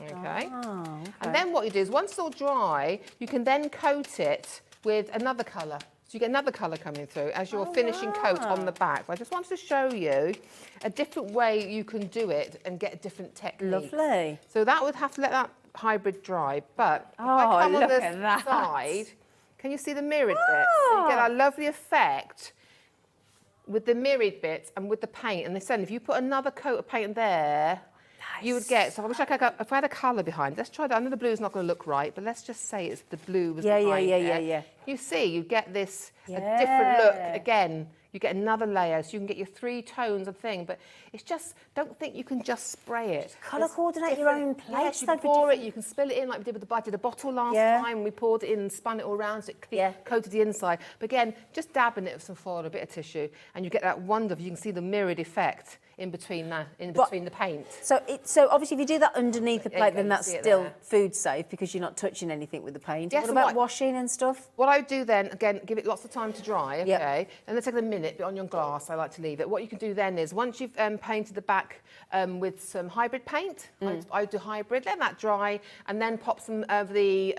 okay? And then what you do is once it's all dry, you can then coat it with another colour. So you get another colour coming through as your finishing coat on the back. But I just wanted to show you a different way you can do it and get a different technique. Lovely. So that would have to let that hybrid dry, but if Oh, I come on look the at that. side, can you see the mirrored bits? So you get that lovely effect with the mirrored bits and with the paint. And then if you put another coat of paint there, you would get, so I wish I could, if I had a colour behind, let's try that. I know the blue's not going to look right, but let's just say it's the blue was behind there. Yeah. You see, you get this, a different look again. You get another layer, so you can get your 3 tones of thing, but it's just, don't think you can just spray it. Colour coordinate your own plates. Yes, you can pour it, you can spill it in like we did with the, I did a bottle last time, we poured it in and spun it all around so it coated the inside. But again, just dabbing it with some foil, a bit of tissue, and you get that wonderful, you can see the mirrored effect in between the paint. So obviously if you do that underneath the plate, then that's see it still there. food safe because you're not touching anything with the paint. Yes, What and about washing and stuff? What I do then, again, give it lots of time to dry, okay? Yep. And then take a minute, but on your glass, I like to leave it. What you can do then is, once you've painted the back with some hybrid paint, I do hybrid, let that dry, and then pop some of the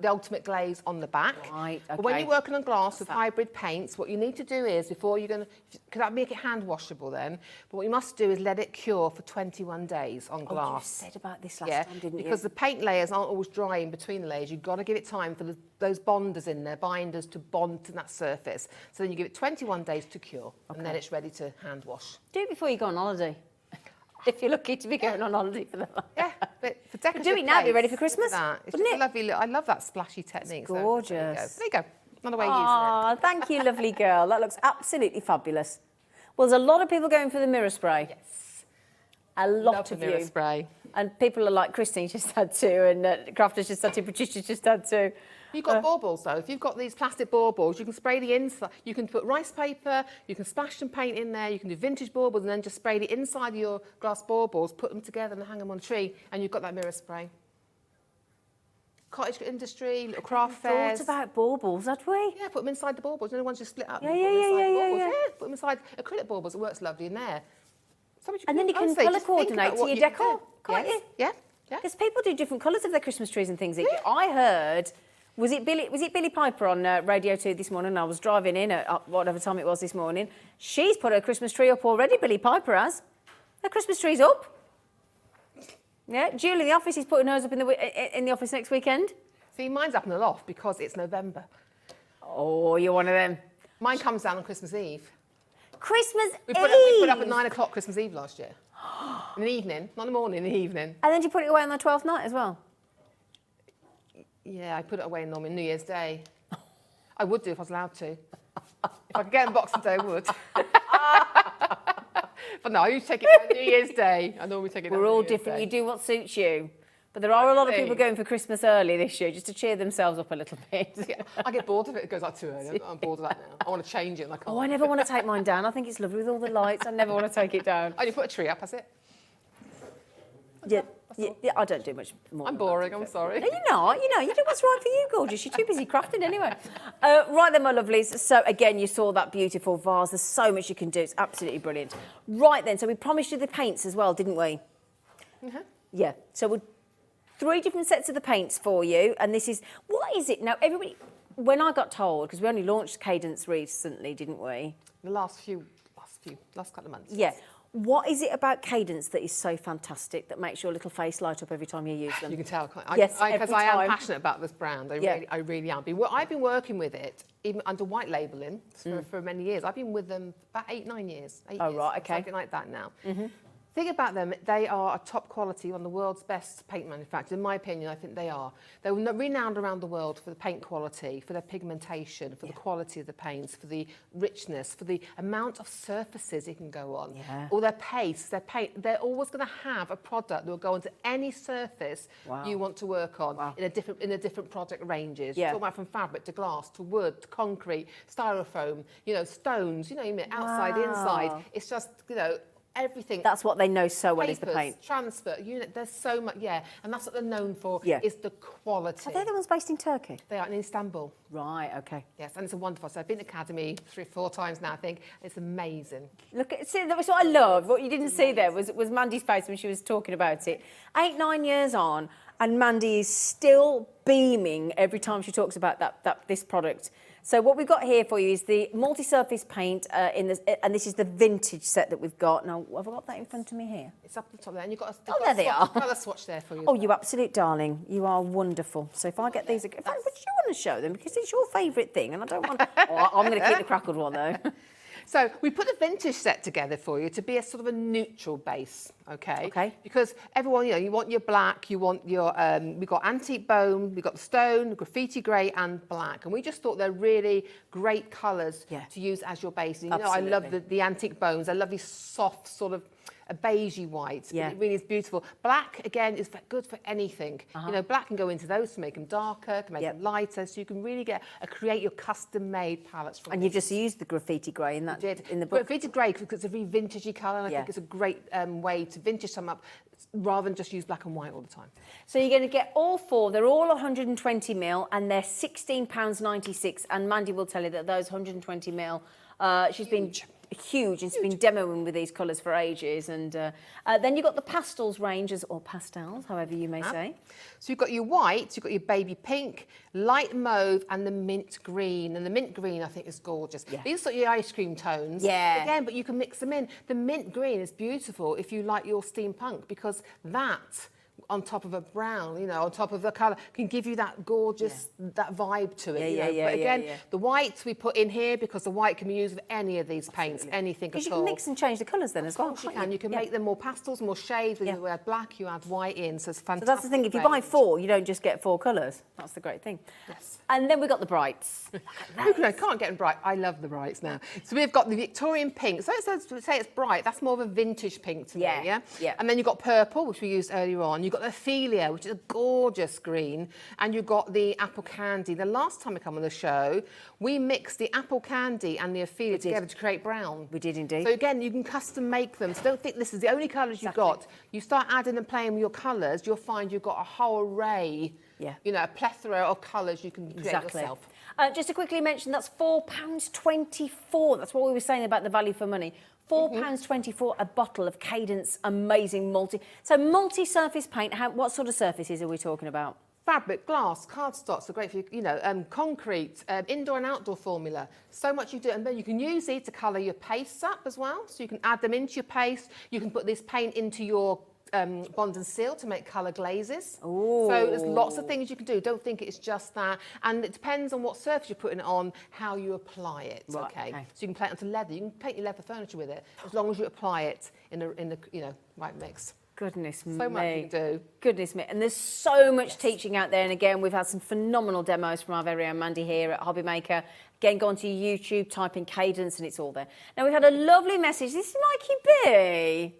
ultimate glaze on the back. Right, But when okay. you're working on glass with hybrid paints, what you need to do is, before you're going to, because that make it hand washable then, but what you must do is let it cure for 21 days on glass. You said about this last time, didn't you? Because the paint layers aren't always dry in between the layers. You've got to give it time for those bonders in there, binders, to bond to that surface. So then you give it 21 days to cure, and then it's ready to hand wash. Do it before you go on holiday. If you're lucky to be going on holiday for that. Yeah, but for decorative do it now, be plates, ready for Christmas, look at that. It's wouldn't just it? a lovely look. I love that splashy technique. It's So gorgeous. there you go. Another way of using Oh, thank you, lovely girl. That looks absolutely fabulous. Well, there's a lot of people going for the mirror spray. it. Yes. A lot Love of the mirror you. spray. And people are like, Christine just had to, and Crafter's just had to, Patricia's just had to. You've got baubles though. If you've got these plastic baubles, you can spray the inside. You can put rice paper, you can splash some paint in there, you can do vintage baubles and then just spray the inside of your glass baubles, put them together and hang them on a tree, and you've got that mirror spray. Cottage industry, little craft fairs. Thought about baubles, had we? Yeah, put them inside the baubles. You know, the ones you split up. Yeah. Put them inside acrylic baubles. It works lovely in there. And then you can colour coordinate to your decor, can't you? Yeah. Because people do different colours of their Christmas trees and things. I heard, was it Billy Piper on Radio 2 this morning? I was driving in at whatever time it was this morning. She's put her Christmas tree up already, Billy Piper has. Her Christmas tree's up. Yeah, Julie in the office is putting hers up in the office next weekend. See, mine's up in the loft because it's November. Oh, you're one of them. Mine comes down on Christmas Eve. Christmas Eve? We put up at 9 o'clock Christmas Eve last year. In the evening, not in the morning, in the evening. And then you put it away on the 12th night as well? Yeah, I put it away normally New Year's Day. I would do if I was allowed to. If I could get in Boxing Day, I would. But no, I usually take it down New Year's Day. I normally take it down We're all New Year's different. Day. You do what suits you. But there are a lot of people going for Christmas early this year just to cheer themselves up a little bit. Yeah, I get bored of it. It goes like too early. I'm bored of that now. I want to change it and I can't. Oh, I never want to take mine down. I think it's lovely with all the lights. I never want to take it down. Oh, you put a tree up, has it? Yeah, I don't do much more. I'm boring, I'm sorry. No, you're not. You do what's right for you, gorgeous. You're too busy crafting anyway. Right then, my lovelies. So, again, you saw that beautiful vase. There's so much you can do. It's absolutely brilliant. Right then, so we promised you the paints as well, didn't we? Mm-hmm. Yeah. So we're 3 different sets of the paints for you. And this is, what is it? Now, everybody, when I got told, because we only launched Cadence recently, didn't we? The last couple of months. Yeah. What is it about Cadence that is so fantastic that makes your little face light up every time you use them? You can tell, can't you? Yes, Because every I am time. passionate about this brand. I really am. I've been working with it, even under white labelling, for many years. I've been with them about 8-9 years. 8 years, right, okay. something like that now. Thing about them, they are a top quality, one of the world's best paint manufacturers. In my opinion, I think they are. They're renowned around the world for the paint quality, for their pigmentation, for the quality of the paints, for the richness, for the amount of surfaces it can go on. Yeah. Or their paste, their paint. They're always going to have a product that will go onto any surface you want to work on in a different product ranges. Yeah. Talk about from fabric to glass to wood to concrete, styrofoam, stones, outside, inside. It's just, everything. That's what they know so well, is the Papers, paint. transfer, there's so much, and that's what they're known for, Yeah. is the quality. Are they the ones based in Turkey? They are in Istanbul. Right, okay. Yes, and it's a wonderful. So I've been to Academy 3 or 4 times now, I think. It's amazing. See, that was what I loved. What you didn't see there was Mandy's face when she was talking about it. 8-9 years on, and Mandy is still beaming every time she talks about this product. So what we've got here for you is the multi-surface paint, and this is the vintage set that we've got. Now, have I got that in front of me here? It's up the top there, and you've got there they are. Another swatch there for you. Oh, you absolute darling. You are wonderful. So if I get these... In fact, would you want to show them? Because it's your favourite thing, and I don't want... I'm going to keep the crackled one, though. So we put a vintage set together for you to be a sort of a neutral base, okay? Okay. Because everyone, you want your black, you want your, we've got antique bone, we've got the stone, graffiti grey and black. And we just thought they're really great colours to use as your base. And, I love the antique bones. I love these soft sort of a beigey white. Yeah. It really is beautiful. Black, again, is good for anything. Black can go into those to make them darker, to make them lighter, so you can really create your custom-made palettes from And you've just used the graffiti grey in the book. Graffiti grey, because it's a really vintagey colour, and I think it's a great way to vintage some up, rather than just use black and white all the time. So you're going to get all 4. They're all 120ml, and they're £16.96. And Mandy will tell you that those 120ml, she's been huge and she's been demoing with these colours for ages. And then you've got the pastels ranges, or pastels, however you may say. So you've got your white, you've got your baby pink, light mauve, and the mint green. And the mint green, I think, is gorgeous. Yeah. These are sort of your ice cream tones. Yeah. Again, but you can mix them in. The mint green is beautiful if you like your steampunk, because that, on top of a brown, on top of the colour, can give you that gorgeous, that vibe to it. But again, the white we put in here because the white can be used with any of these paints, anything at all. Because you can mix and change the colours then as well. Of course you can. You can make them more pastels, more shades. When you add black, you add white in, so it's fantastic. So that's the thing, if you buy 4, you don't just get 4 colours. That's the great thing. Yes. And then we've got the brights. Who can't get them bright? I love the brights now. So we've got the Victorian pink. So let's say it's bright. That's more of a vintage pink to me, yeah? Yeah. And then you've got purple, which we used earlier on. You've got the Ophelia, which is a gorgeous green, and you've got the apple candy. The last time we come on the show, we mixed the apple candy and the Ophelia together to create brown. We did indeed. So again, you can custom make them. So don't think this is the only colours you've got. You start adding and playing with your colours, you'll find you've got a whole array, you know, a plethora of colours you can create yourself. Just to quickly mention, that's £4.24. That's what we were saying about the value for money. £4.24 a bottle of Cadence amazing multi-surface paint. What sort of surfaces are we talking about? Fabric, glass, cardstock, are great for, you know, concrete, indoor and outdoor formula. So much you do, and then you can use these to colour your pastes up as well. So you can add them into your paste. You can put this paint into your bond and seal to make colour glazes. Ooh. So there's lots of things you can do. Don't think it's just that. And it depends on what surface you're putting it on, how you apply it. Right, okay. okay. So you can play it onto leather. You can paint your leather furniture with it, as long as you apply it in the you know, right mix. Goodness me. So much you can do. Goodness me. And there's so much teaching out there. And again, we've had some phenomenal demos from our very own Mandy here at HobbyMaker. Again, go onto YouTube, type in Cadence, and it's all there. Now, we've had a lovely message. This is Mikey B.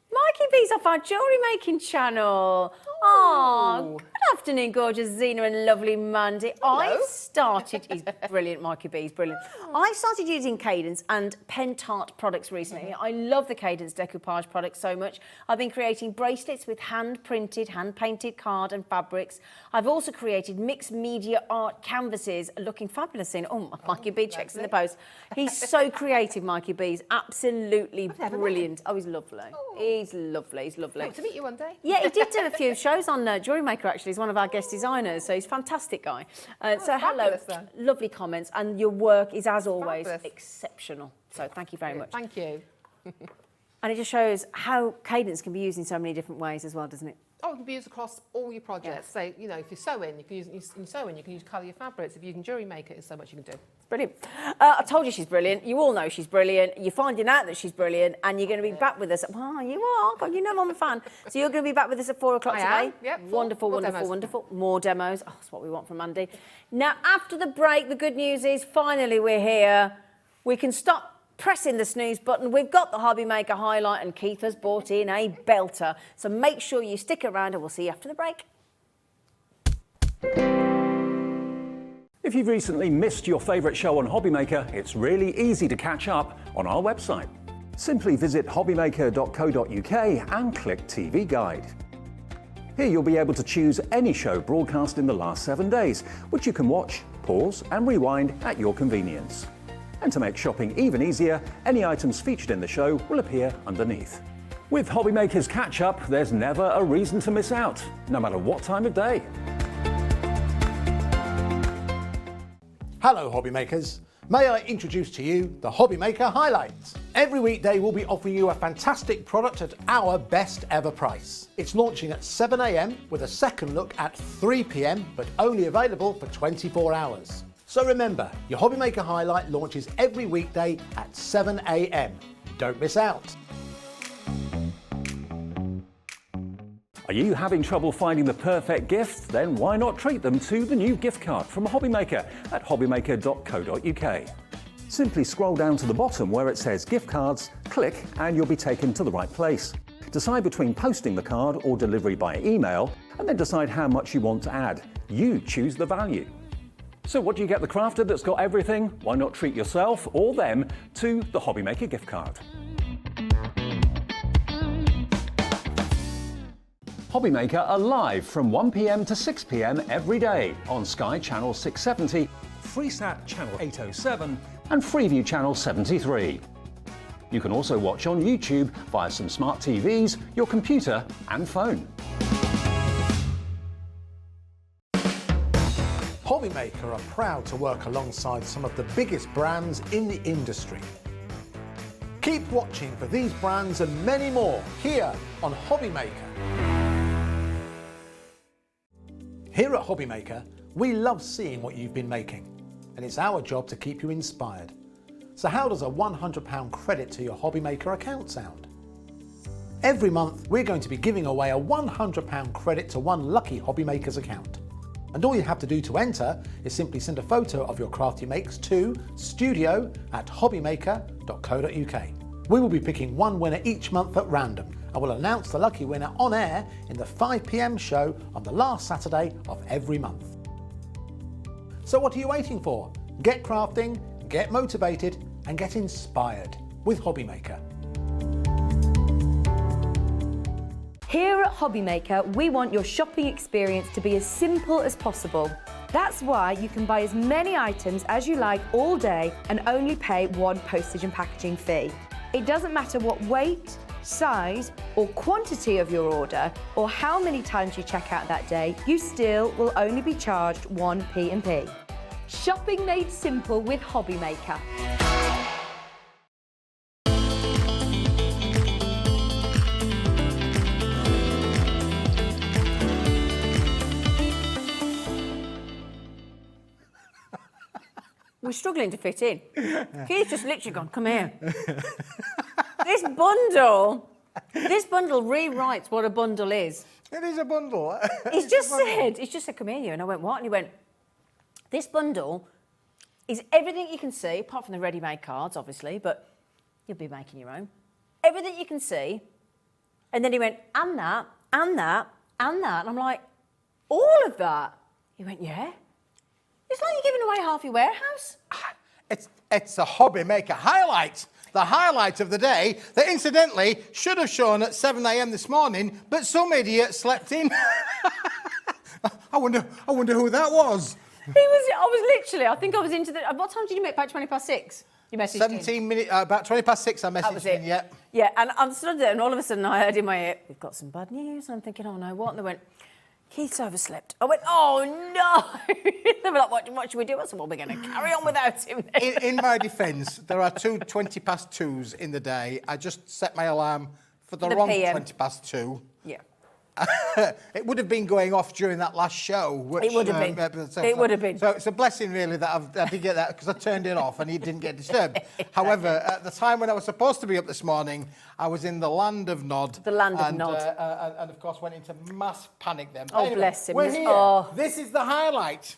Mikey B's off our jewellery making channel. Oh, good afternoon, gorgeous Zena and lovely Mandy. I've started, he's brilliant, Mikey B, he's brilliant. I started using Cadence and Pentart products recently. I love the Cadence decoupage products so much. I've been creating bracelets with hand-printed, hand-painted card and fabrics. I've also created mixed media art canvases looking fabulous in. Oh, Mikey B checks in the post. He's so creative, Mikey B. He's absolutely brilliant. Oh, he's lovely. He's lovely, he's lovely. Hope to meet you one day. Yeah, he did do a few shows on Jewellery Maker, actually. He's one of our guest designers, so he's a fantastic guy. So hello, lovely comments, and your work is, as always, exceptional. So thank you very much. Thank you. And it just shows how Cadence can be used in so many different ways as well, doesn't it? Oh, it can be used across all your projects. So, you know, if you're sewing, you can use sewing, you can use colour your fabrics. If you can jewellery make it, there's so much you can do. It's brilliant. I told you she's brilliant. You all know she's brilliant. You're finding out that she's brilliant, and you're going to be back with us. Well, you are. God, you know I'm a fan. So you're going to be back with us at 4 o'clock today. Yep. Wonderful, wonderful, wonderful. More demos. Oh, that's what we want from Mandy. Now, after the break, the good news is finally we're here. We can stop pressing the snooze button. We've got the HobbyMaker Highlight, and Keith has brought in a belter. So make sure you stick around, and we'll see you after the break. If you've recently missed your favourite show on HobbyMaker, it's really easy to catch up on our website. Simply visit hobbymaker.co.uk and click TV Guide. Here you'll be able to choose any show broadcast in the last 7 days, which you can watch, pause and rewind at your convenience. And to make shopping even easier, any items featured in the show will appear underneath. With HobbyMaker's Catch-Up, there's never a reason to miss out, no matter what time of day. Hello, hobby makers. May I introduce to you the HobbyMaker Highlight. Every weekday we'll be offering you a fantastic product at our best ever price. It's launching at 7 AM with a second look at 3 PM, but only available for 24 hours. So remember, your HobbyMaker Highlight launches every weekday at 7 AM. Don't miss out. Are you having trouble finding the perfect gift? Then why not treat them to the new gift card from HobbyMaker at hobbymaker.co.uk. Simply scroll down to the bottom where it says gift cards, click and you'll be taken to the right place. Decide between posting the card or delivery by email, and then decide how much you want to add. You choose the value. So what do you get the crafter that's got everything? Why not treat yourself or them to the HobbyMaker gift card? HobbyMaker are live from 1 PM to 6 PM every day on Sky Channel 670, Freesat Channel 807 and Freeview Channel 73. You can also watch on YouTube via some smart TVs, your computer and phone. HobbyMaker are proud to work alongside some of the biggest brands in the industry. Keep watching for these brands and many more here on HobbyMaker. Here at HobbyMaker, we love seeing what you've been making, and it's our job to keep you inspired. So how does a £100 credit to your HobbyMaker account sound? Every month, we're going to be giving away a £100 credit to one lucky HobbyMaker's account. And all you have to do to enter is simply send a photo of your crafty makes to studio@hobbymaker.co.uk. We will be picking one winner each month at random, and we'll announce the lucky winner on air in the 5 p.m. show on the last Saturday of every month. So what are you waiting for? Get crafting, get motivated, and get inspired with HobbyMaker. Here at HobbyMaker, we want your shopping experience to be as simple as possible. That's why you can buy as many items as you like all day and only pay one postage and packaging fee. It doesn't matter what weight, size or quantity of your order or how many times you check out that day, you still will only be charged one P&P. Shopping made simple with HobbyMaker. We're struggling to fit in. Keith's just literally gone, come here. This bundle rewrites what a bundle is. It is a bundle. He's just said, come here, you. And I went, what? And he went, this bundle is everything you can see, apart from the ready-made cards, obviously, but you'll be making your own. Everything you can see. And then he went, and that, and that, and that. And I'm like, all of that? He went, yeah. It's like you're giving away half your warehouse. It's a HobbyMaker Highlight. The highlight of the day that incidentally should have shown at 7 a.m. this morning, but some idiot slept in. I wonder who that was. I think I was into the... What time did you make? About 20 past 6? You messaged 17 minutes, about 20 past 6 I That was messaged it. in, yeah. Yeah, and I'm stood there and all of a sudden I heard in my ear, we've got some bad news. And I'm thinking, oh no, what? And they went, Keith's overslept. I went, oh no. They were like, what should we do? I said, well, we're going to carry on without him then. In my defence, there are two 20 past 2s in the day. I just set my alarm for the wrong PM. 20 past 2. Yeah. It would have been going off during that last show. Which, It would have been. It would have been. So it's a blessing, really, that I did get that because I turned it off and it didn't get disturbed. However, at the time when I was supposed to be up this morning, I was in the land of Nod. The land of and, Nod. And of course, went into mass panic then. But Oh, anyway, bless him. We're here. Oh. This is the highlight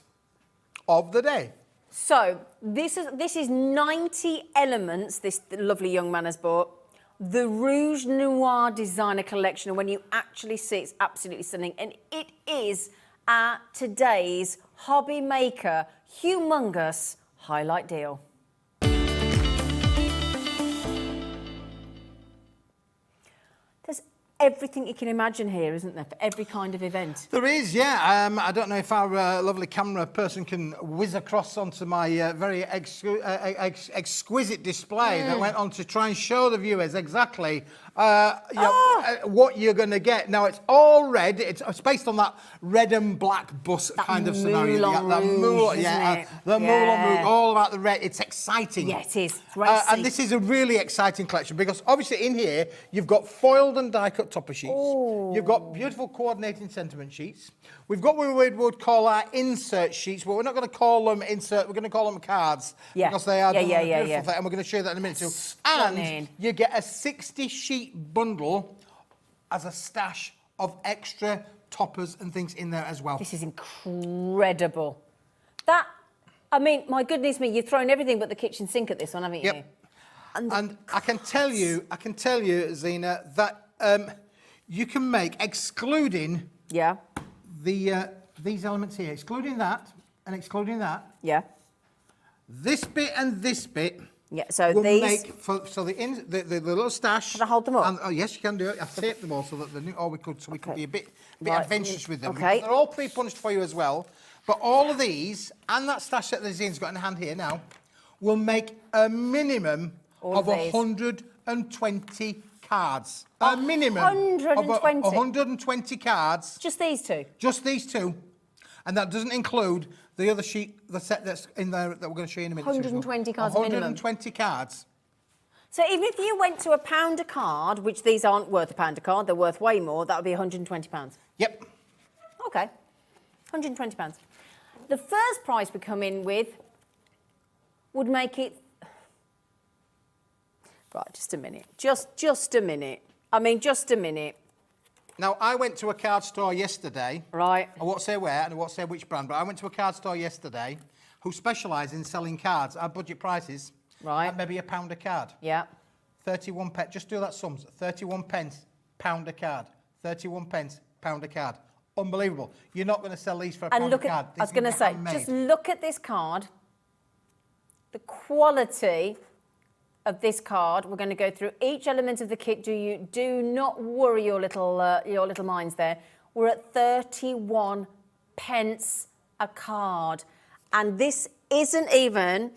of the day. So this is 90 elements this lovely young man has bought. The Rouge Noir designer collection, and when you actually see it, it's absolutely stunning. And it is today's HobbyMaker humongous highlight deal. There's everything you can imagine here, isn't there, for every kind of event? There is, yeah. I don't know if our lovely camera person can whiz across onto my very exquisite display that went on to try and show the viewers exactly what you're going to get. Now, it's all red. It's based on that red and black bus kind of scenario. You got that Moulin Rouge, the Moulin Rouge, all about the red. It's exciting. Yeah, it is. It's racy. And this is a really exciting collection because obviously in here you've got foiled and die-cut topper sheets. Ooh. You've got beautiful coordinating sentiment sheets. We've got what we would call our insert sheets, but we're not going to call them insert. We're going to call them cards because they are beautiful. And we're going to show you that in a minute too. Stunning. And you get a 60-sheet bundle as a stash of extra toppers and things in there as well. This is incredible. I mean, my goodness me, you've thrown everything but the kitchen sink at this one, haven't you? Yep. And I can tell you, Zena, that you can make, excluding these elements here, excluding that and excluding that. Yeah. This bit and this bit. Yeah. So will these. Make the little stash. Can I hold them up? And, oh yes, you can do it. I've taped them all so that we could be a bit Right. adventurous with them. Okay. They're all pre-punched for you as well. But all of these and that stash that Zene's got in hand here now will make a minimum of 120 cards. A minimum 120? of 120 cards. Just these two? Just these two. And that doesn't include the other sheet, the set that's in there that we're going to show you in a minute. 120 cards minimum. 120 cards. So even if you went to £1 a card, which these aren't worth £1 a card, they're worth way more, that would be £120. Yep. Okay. £120. The first price we come in with would make it... Right, just a minute. Just a minute. I mean, just a minute. Now, I went to a card store yesterday. Right. I won't say where and I won't say which brand, but I went to a card store yesterday who specialise in selling cards at budget prices. Right. At maybe £1 a card. Yeah. 31 pence. Just do that sums. 31 pence £1 a card. 31 pence, £1 a card. Unbelievable. You're not going to sell these for a And £1 look a card. at, I was going to say, just look at this card. The quality of this card. We're going to go through each element of the kit. Do not worry your little minds there. We're at 31 pence a card, and this isn't even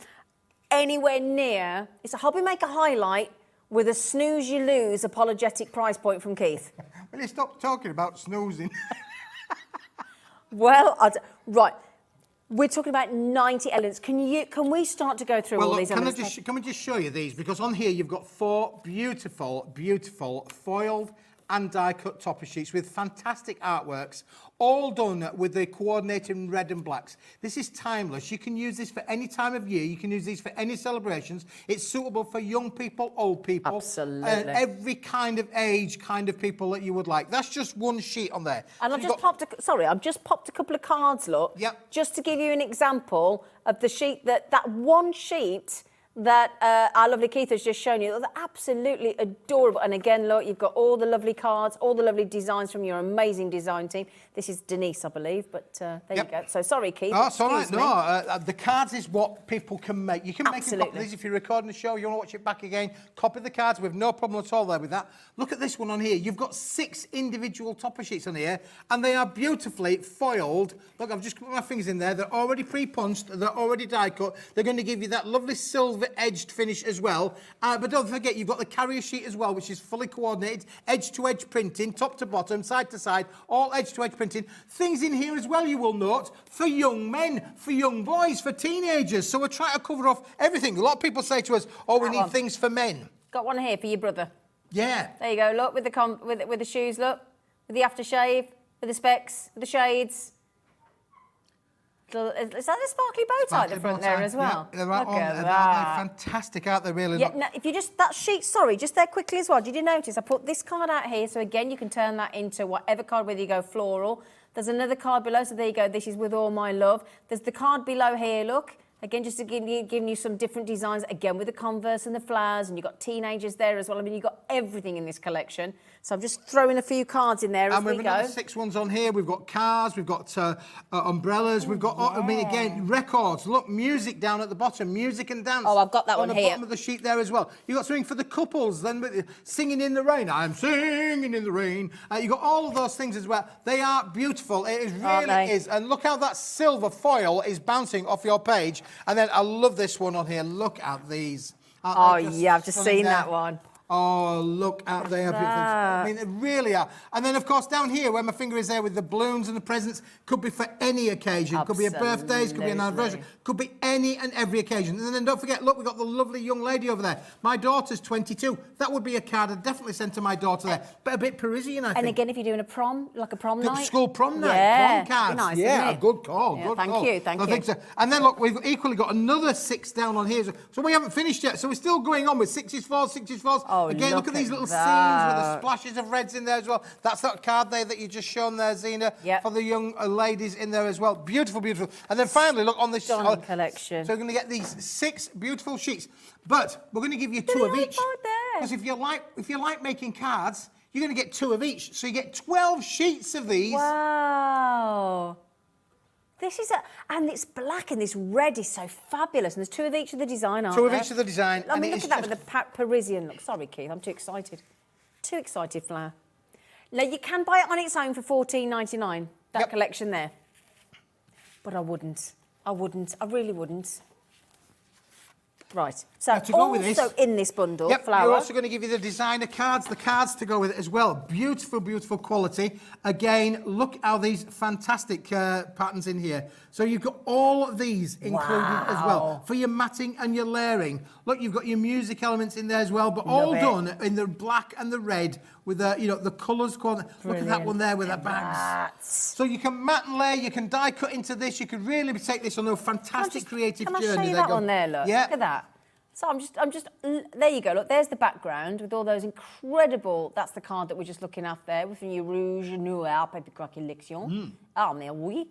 anywhere near. It's a HobbyMaker Highlight with a snooze you lose apologetic price point from Keith. Will you stop talking about snoozing? Well, right. We're talking about 90 elements. Can we start to go through all these elements? Can we just show you these? Because on here you've got 4 beautiful, beautiful foiled and die-cut topper sheets with fantastic artworks, all done with the coordinating red and blacks. This is timeless. You can use this for any time of year. You can use these for any celebrations. It's suitable for young people, old people. Absolutely. And every kind of age, kind of people that you would like. That's just one sheet on there. And I've just popped a couple of cards, look. Yep. Just to give you an example of the sheet, that one sheet that our lovely Keith has just shown you. They're absolutely adorable. And again, look, you've got all the lovely cards, all the lovely designs from your amazing design team. This is Denise, I believe, but there you go. So sorry, Keith. Oh, it's all right. No, the cards is what people can make. You can make a copy of these if you're recording the show, you want to watch it back again, copy the cards. We have no problem at all there with that. Look at this one on here. You've got 6 individual topper sheets on here, and they are beautifully foiled. Look, I've just put my fingers in there. They're already pre-punched. They're already die-cut. They're going to give you that lovely silver-edged finish as well. But don't forget, you've got the carrier sheet as well, which is fully coordinated, edge-to-edge printing, top to bottom, side to side, all edge-to-edge printing. Things in here as well, you will note, for young men, for young boys, for teenagers. So we're trying to cover off everything. A lot of people say to us, oh, we need things for men. Got one here for your brother. Yeah. There you go, look, with the shoes, look, with the aftershave, with the specs, with the shades. Is that a sparkly bow tie at the front there as well? Yeah, they're right on there. They're fantastic, aren't they, really? Yeah, now, if you just, that sheet, sorry, just there quickly as well, did you notice I put this card out here, so again, you can turn that into whatever card, whether you go floral. There's another card below, so there you go, this is with all my love. There's the card below here, look. Again, just to giving you some different designs, again, with the Converse and the flowers, and you've got teenagers there as well. I mean, you've got everything in this collection. So I'm just throwing a few cards in there as we go. And we've got 6 ones on here. We've got cars, we've got umbrellas, we've got, I mean, again, records. Look, music down at the bottom, music and dance. Oh, I've got that one here. On the bottom of the sheet there as well. You've got something for the couples, then with singing in the rain. I'm singing in the rain. You've got all of those things as well. They are beautiful. It really is. And look how that silver foil is bouncing off your page. And then I love this one on here. Look at these. Oh, yeah, I've just seen that one. Oh, look out there. I mean, they really are. And then, of course, down here, where my finger is there with the balloons and the presents, could be for any occasion. Absolutely. Could be a birthday, could be an anniversary, could be any and every occasion. And then don't forget, look, we've got the lovely young lady over there. My daughter's 22. That would be a card I'd definitely send to my daughter there. But a bit Parisian, I think. And again, if you're doing a prom, like a prom night. School prom night, yeah, prom cards. Nice, yeah, good call, yeah, good thank call. you, thank you. I think so. And then, look, we've equally got another 6 down on here. So we haven't finished yet. So we're still going on with 6s, 4s, 6s, 4s. Oh, again, look at these little scenes with the splashes of reds in there as well. That's that card there that you just shown there, Zena, for the young ladies in there as well. Beautiful, beautiful. And then finally, look on this collection. So we're going to get these 6 beautiful sheets, but we're going to give you 2 of each. Because if you like making cards, you're going to get 2 of each. So you get 12 sheets of these. Wow. This is and it's black and this red is so fabulous. And there's 2 of each of the design, aren't there? 2 of each of the design. I mean, look at that with the Parisian look. Sorry, Keith, I'm too excited. Too excited, Flower. Now, you can buy it on its own for $14.99, that collection there. But I wouldn't. I really wouldn't. Right. So to go with this, in this bundle, Flower. We're also going to give you the designer cards, the cards to go with it as well. Beautiful, beautiful quality. Again, look how these fantastic patterns in here. So you've got all of these included as well for your matting and your layering. Look, you've got your music elements in there as well, but all done in the black and the red with the, the colours. Look at that one there with the bags. So you can mat and layer, you can die cut into this. You could really take this on a fantastic creative journey. Can I show you that one there? Look. Yeah. Look at that. So I'm just, there you go, look, there's the background with all those incredible, that's the card that we're just looking at there, with your Rouge Noir, paper collection. Ah, mais oui.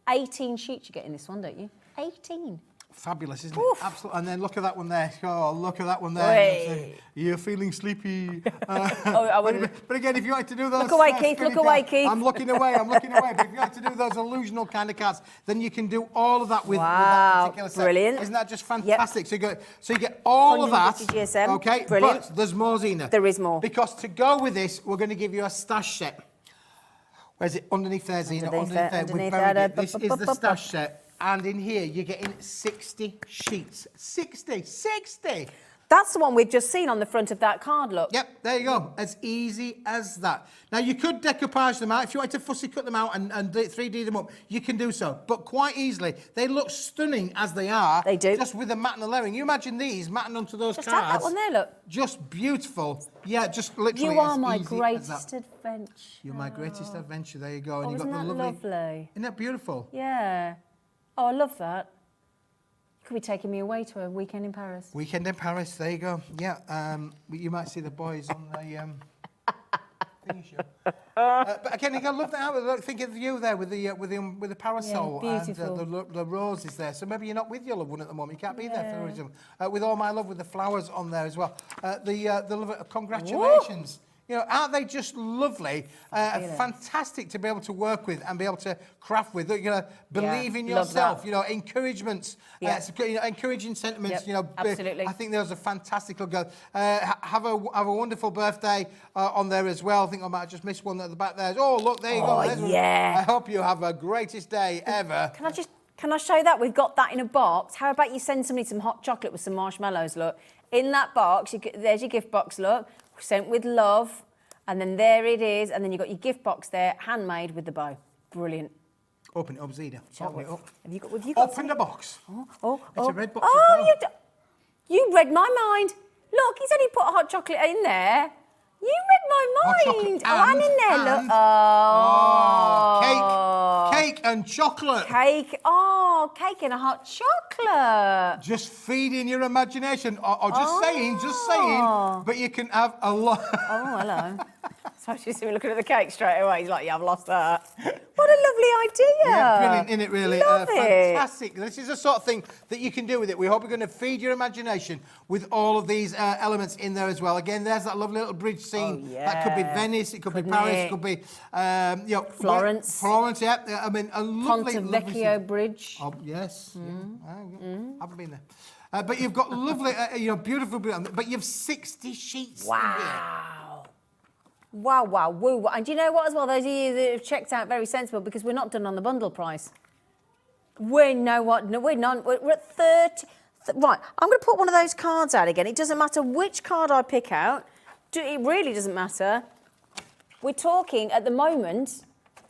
18 sheets you get in this one, don't you? 18. Fabulous, isn't it? Absolutely. And then look at that one there. Oh, look at that one there. Wait. You're feeling sleepy. I wouldn't. But again, if you like to do those... Look away, Keith, spinning look away, cards- Keith. I'm looking away. But if you like to do those illusional kind of cards, then you can do all of that with that Wow, particular set. brilliant. Isn't that just fantastic? So you get all of that. 150 GSM, Okay, brilliant. but there's more, Zena. There is more. Because to go with this, we're going to give you a stash set. Where's it? Underneath there, Zena. Underneath Underneath there, there. underneath We've buried there. it. This is the stash set. And in here, you're getting 60 sheets. 60! That's the one we've just seen on the front of that card, look. Yep, there you go. As easy as that. Now, you could decoupage them out. If you wanted to fussy cut them out and 3D them up, you can do so. But quite easily, they look stunning as they are. They do. Just with the matte and the layering. You imagine these matting onto those Just cards. have that one there, look. Just beautiful. Yeah, just literally You are as my easy as greatest that. adventure. You're my greatest adventure. There you go. And Oh, you've got isn't the that lovely... lovely? Isn't that beautiful? Yeah. Oh, I love that. You could be taking me away to a weekend in Paris. Weekend in Paris, there you go. Yeah, you might see the boys on the thingy show. But again, I love that outfit. Look, think of you there with the parasol beautiful. and the roses there. So maybe you're not with your loved one at the moment. You can't be there for the reason. With all my love, with the flowers on there as well. The congratulations. You know, aren't they just lovely? Fantastic to be able to work with and be able to craft with. You know, believe in love yourself. that. You know, encouragements. Yeah. Encouraging sentiments. Yep, You know, absolutely. I think those are fantastic. Have a wonderful birthday on there as well. I think I might have just missed one at the back there. Oh, look, there you go. Oh, There's one. yeah. I hope you have a greatest day ever. Can I show that? We've got that in a box. How about you send somebody some hot chocolate with some marshmallows, look. In that box, there's your gift box, look. Sent with love. And then there it is. And then you've got your gift box there, handmade with the bow. Brilliant. Open it up, Zena. Open it up. Have you got Open the box. Oh, It's a red box. Oh, as well. you read my mind. Look, he's only put hot chocolate in there. You read my Hot mind. chocolate I'm in there, look. and- Oh. Cake and chocolate. Cake. Oh, cake and a hot chocolate. Just feeding your imagination, or just saying. But you can have a lot. Oh, hello. So she's looking at the cake straight away. He's like, yeah, I've lost that. What a lovely idea. Yeah, brilliant, isn't it, really? Love it. Fantastic. This is the sort of thing that you can do with it. We hope you're going to feed your imagination with all of these elements in there as well. Again, there's that lovely little bridge scene. Oh, yeah. That could be Venice, it could be Couldn't Paris, it? it could be Florence. Florence, yeah. I mean, a lovely, Ponte lovely Vecchio scene. Bridge. Oh, yes. Yeah. Haven't been there. But you've got lovely, beautiful, but you've 60 sheets in here. Wow. Wow, wow, woo. And do you know what as well? Those of you that have checked out, very sensible, because we're not done on the bundle price. We're at 30. Right, I'm going to put one of those cards out again. It doesn't matter which card I pick out. It really doesn't matter. We're talking, at the moment,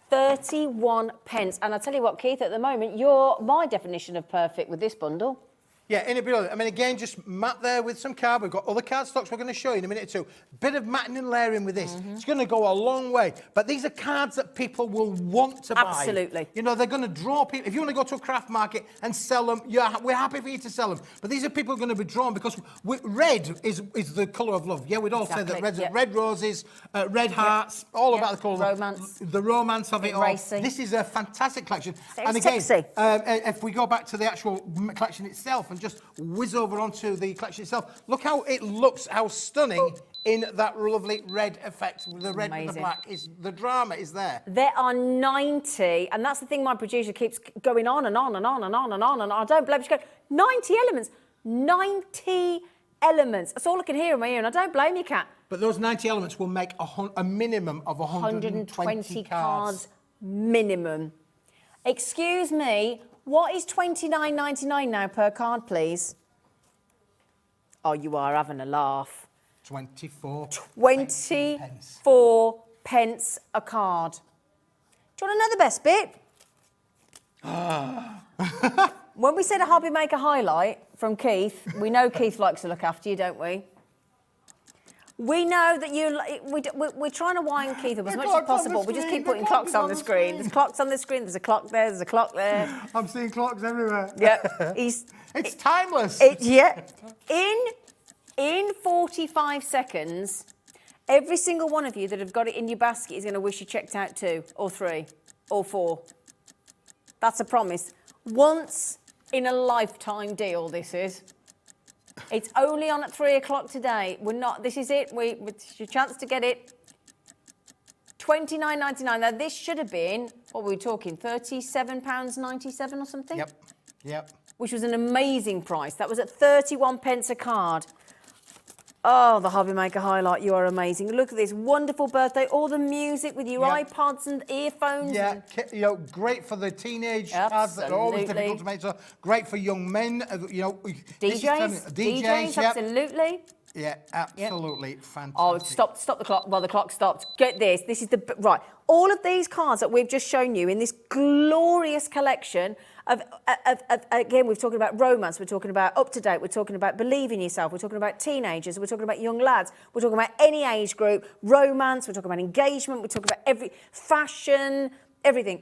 31 pence. And I'll tell you what, Keith, at the moment, you're my definition of perfect with this bundle. Yeah, in it, I mean, again, just mat there with some card. We've got other card stocks we're going to show you in a minute or two. Bit of matting and layering with this. It's going to go a long way. But these are cards that people will want to buy. Absolutely. You know, they're going to draw people. If you want to go to a craft market and sell them, we're happy for you to sell them. But these are people going to be drawn because red is the colour of love. Yeah, we'd all say that red's red roses, red hearts, all about the colour. Romance. The romance of it all. Racing. This is a fantastic collection. So and again, sexy. if we go back to the actual collection itself and just whiz over onto the collection itself, look how it looks, how stunning in that lovely red effect. The red with the black, the drama is there. There are 90, and that's the thing my producer keeps going on and on and on and on and on, and I don't blame her. She goes, 90 elements. 90 elements. That's all I can hear in my ear, and I don't blame you, Kat. But those 90 elements will make a minimum of 120 cards. Minimum. Excuse me, what is $29.99 now per card, please? Oh, you are having a laugh. 24 pence a card. Do you want to know the best bit? When we said a HobbyMaker Highlight from Keith, we know Keith likes to look after you, don't we? We know that we're trying to wind Keith up as much as possible. We just keep putting clocks on the screen. There's clocks on the screen. There's a clock there. There's a clock there. I'm seeing clocks everywhere. Yeah, It's timeless. In 45 seconds, every single one of you that have got it in your basket is going to wish you checked out 2 or 3 or 4. That's a promise. Once in a lifetime deal, this is. It's only on at 3 o'clock today. We're not, this is it. It's your chance to get it. $29.99. Now, this should have been, what were we talking, £37.97 or something? Yep, yep. Which was an amazing price. That was at 31 pence a card. Oh, the HobbyMaker Highlight, you are amazing. Look at this wonderful birthday, all the music with your iPods and earphones. Yeah, you know, great for the teenage cards that are always difficult to make. So great for young men, you know. DJs, yep. Absolutely. Yeah, absolutely fantastic. Oh, stop the clock. Well, the clock stopped. Get this. This is right. All of these cards that we've just shown you in this glorious collection of again, we're talking about romance, we're talking about up to date, we're talking about believe in yourself, we're talking about teenagers, we're talking about young lads, we're talking about any age group, romance, we're talking about engagement, we're talking about every fashion, everything.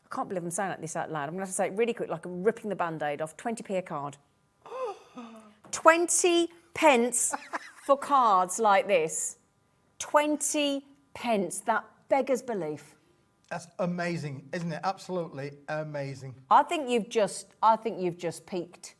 I can't believe I'm saying this out loud. I'm going to have to say it really quick, like I'm ripping the band-aid off. 20p a card. 20 pence for cards like this. 20 pence. That beggars belief. That's amazing, isn't it? Absolutely amazing. I think you've just peaked.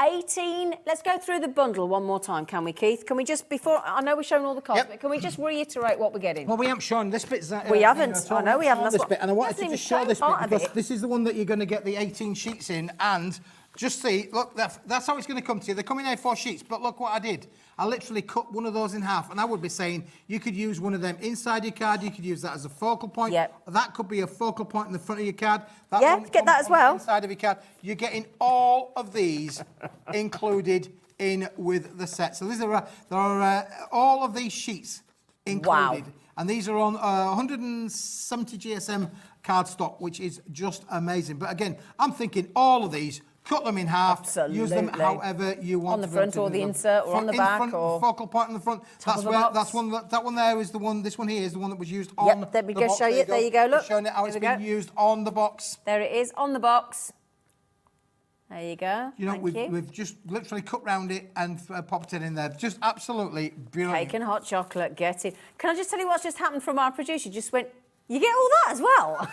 18. Let's go through the bundle one more time, can we, Keith? Can we just, before, I know we're showing all the cards, but can we just reiterate what we're getting? Well, we haven't shown this bit. We haven't. I know we haven't. This bit, and I wanted to just show this bit because this is the one that you're going to get the 18 sheets in, and just see, look, that's how it's going to come to you. They come in A4 sheets, but look what I did. I literally cut one of those in half, and I would be saying you could use one of them inside your card. You could use that as a focal point. Yep. That could be a focal point in the front of your card. That get that as well. Inside of your card. You're getting all of these included in with the set. So there are all of these sheets included. Wow. And these are on 170 GSM cardstock, which is just amazing. But again, I'm thinking all of these, cut them in half, Absolutely. use them however you want. On the front or the insert or on the back or focal point on the front. That one there is the one. This one here is the one that was used on. Yep, let me go show you. There you go. Look, showing it how it's been used on the box. There it is on the box. There you go. You know, we've just literally cut round it and popped it in there. Just absolutely brilliant. Cake and hot chocolate, get it. Can I just tell you what's just happened from our producer? Just went, you get all that as well?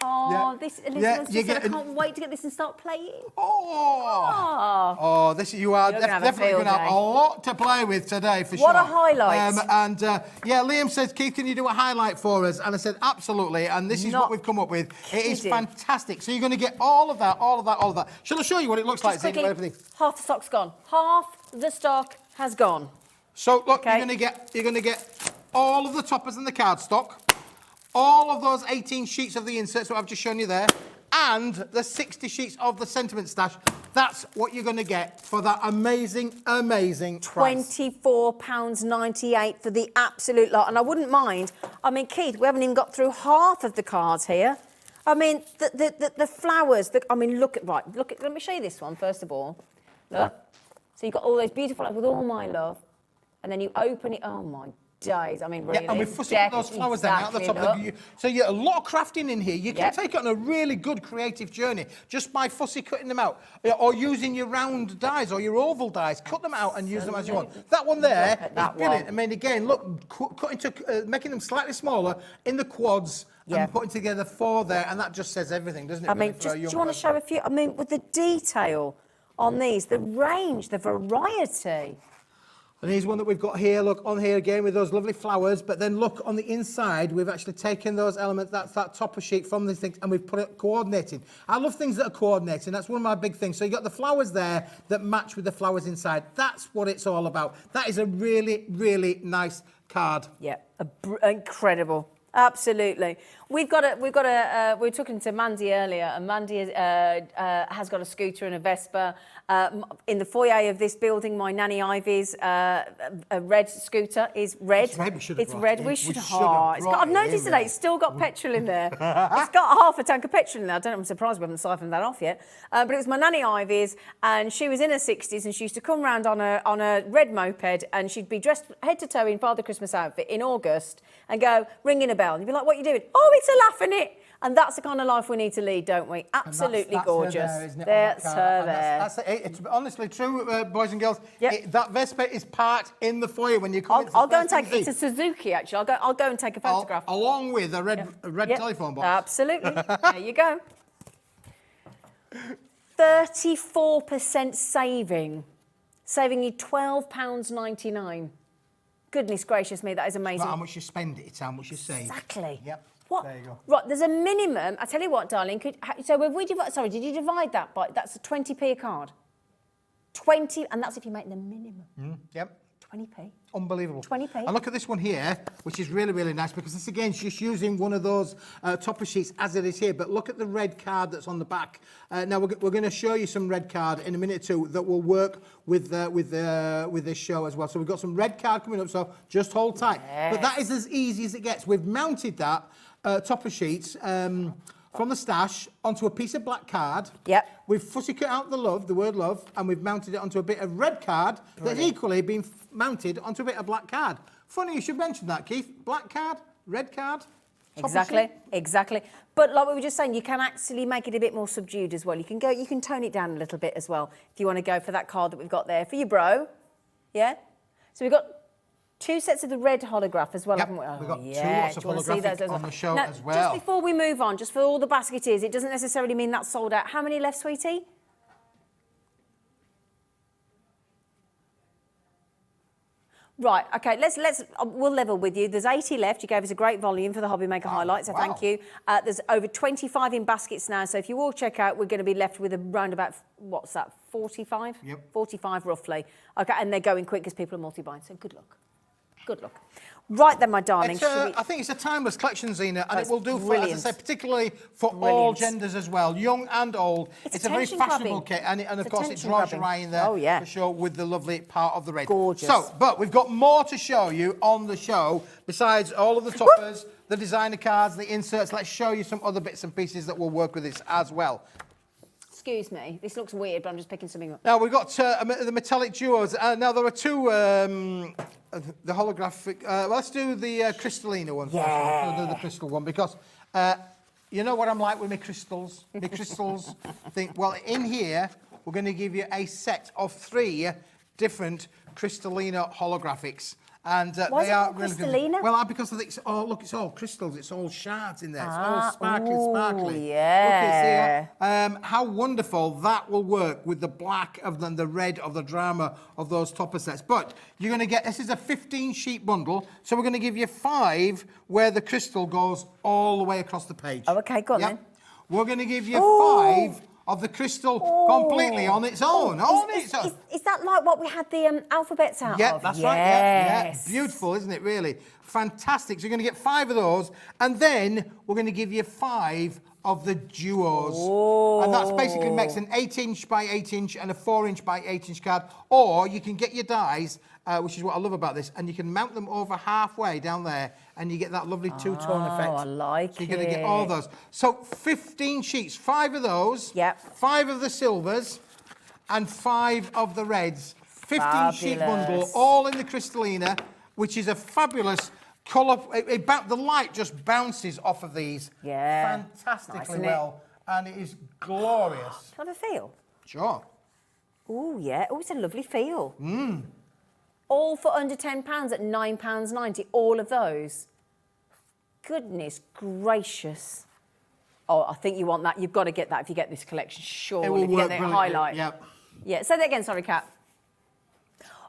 Oh, this Elizabeth just said, I can't wait to get this and start playing. Oh, this you are definitely going to have a lot to play with today for sure. What a highlight. Liam says, Keith, can you do a highlight for us? And I said, absolutely. And this is what we've come up with. It is fantastic. So you're going to get all of that. Shall I show you what it looks like? Quickly, half the stock's gone. Half the stock has gone. So look, you're going to get all of the toppers and the cardstock. All of those 18 sheets of the inserts that I've just shown you there, and the 60 sheets of the sentiment stash. That's what you're going to get for that amazing price. £24.98 for the absolute lot. And I wouldn't mind, I mean, Keith, we haven't even got through half of the cards here. I mean, the flowers, let me show you this one, first of all. Look. So you've got all those beautiful flowers with all my love. And then you open it, oh my days. I mean, really. Yeah, and we've fussy put those flowers down out the top of the... So you get a lot of crafting in here. You can take it on a really good creative journey just by fussy cutting them out. Or using your round dies or your oval dies. Cut them out and use them as you want. That one there is brilliant. I mean, again, look, making them slightly smaller in the quads and putting together 4 there, and that just says everything, doesn't it? I mean, do you want to show a few? I mean, with the detail on these, the range, the variety. And here's one that we've got here, look, on here again with those lovely flowers, but then look, on the inside, we've actually taken those elements, that topper sheet from these things, and we've put it coordinating. I love things that are coordinating, that's one of my big things. So you've got the flowers there that match with the flowers inside. That's what it's all about. That is a really, really nice card. Yeah, incredible. Absolutely. We were talking to Mandy earlier, and Mandy has got a scooter and a Vespa. In the foyer of this building, my nanny Ivy's a red scooter is red. It's red. We should have. I've noticed today it's still got petrol in there. It's got half a tank of petrol in there. I'm surprised we haven't siphoned that off yet. But it was my nanny Ivy's, and she was in her 60s, and she used to come round on a red moped, and she'd be dressed head to toe in Father Christmas outfit in August, and go ringing a bell, and you'd be like, "What are you doing?" "Oh, it's a laughing it." And that's the kind of life we need to lead, don't we? Absolutely gorgeous. Her there, isn't it, That's on that her card? there. That's it's honestly true, boys and girls. Yep. That Vespa is parked in the foyer when you come. I'll go and take. It's a Suzuki, actually. I'll go and take a photograph. Along with a red telephone box. Absolutely. There you go. 34% saving you £12.99. Goodness gracious me, that is amazing. It's not how much you spend, it's how much you save. Exactly. Yep. What? There you go. Right, there's a minimum. I tell you what, darling. So if we divide, sorry, did you divide that by? That's a 20p a card. 20, and that's if you make the minimum. Yep. 20p. Unbelievable. 20p. And look at this one here, which is really, really nice, because this again is just using one of those topper sheets as it is here. But look at the red card that's on the back. Now we're going to show you some red card in a minute or two that will work with this show as well. So we've got some red card coming up. So just hold tight. Yes. But that is as easy as it gets. We've mounted that topper sheets from the stash onto a piece of black card. Yep. We've fussy cut out the word love, and we've mounted it onto a bit of red card that's equally been mounted onto a bit of black card. Funny you should mention that, Keith. Black card, red card. Exactly. But like we were just saying, you can actually make it a bit more subdued as well. You can tone it down a little bit as well if you want to go for that card that we've got there for your bro. Yeah. So we've got 2 sets of the red holograph as well, haven't we? We've got 2 yeah. lots of holographic on the show now, as well. Just before we move on, just for all the basketeers, it doesn't necessarily mean that's sold out. How many left, sweetie? Right, okay, we'll level with you. There's 80 left. You gave us a great volume for the HobbyMaker Highlight, so thank you. There's over 25 in baskets now, so if you all check out, we're going to be left with around about, what's that, 45? Yep. 45 roughly. Okay, and they're going quick because people are multi-buying, so good luck. Good luck. Right then, my darling. I think it's a timeless collection, Zena, and it will do for, brilliant. as I say, particularly for all genders as well, young and old. It's a very fashionable kit, and of course it's Rouge Noir in there for sure, with the lovely part of the red. Gorgeous. So, but we've got more to show you on the show, besides all of the toppers, the designer cards, the inserts. Let's show you some other bits and pieces that will work with this as well. Excuse me, this looks weird, but I'm just picking something up. Now, we've got the metallic duos. Now, there are 2, the holographic... let's do the Crystallina one first. We'll do the crystal one, because you know what I'm like with my crystals? My crystals think, well, in here, we're going to give you a set of 3 different Crystallina holographics. And they are really good. Well, because I think it's all crystals, it's all shards in there. It's all sparkly. Yeah. Look, see, how wonderful that will work with the black of the red of the drama of those topper sets. But you're going to get, this is a 15-sheet bundle, so we're going to give you 5 where the crystal goes all the way across the page. Oh, okay, go on then. We're going to give you 5 of the crystal completely on its own. Is that like what we had the alphabets out of? Yeah, that's right. Yeah. Beautiful, isn't it, really? Fantastic. So you're going to get 5 of those, and then we're going to give you 5 of the duos. And that's basically makes an 8-inch by 8-inch and a 4-inch by 8-inch card. Or you can get your dies, which is what I love about this, and you can mount them over halfway down there, and you get that lovely two-tone effect. Oh, I like it. So you're going to get all those. So 15 sheets, 5 of those, 5 of the silvers, and 5 of the reds. 15-sheet bundle, all in the Crystallina, which is a fabulous colour. The light just bounces off of these fantastically well, and it is glorious. Have a feel? Sure. Oh, yeah. Oh, it's a lovely feel. All for under £10 at £9.90, all of those. Goodness gracious. Oh, I think you want that. You've got to get that if you get this collection, surely. It will if you work get the highlight. Yeah, say that again, sorry, Kat.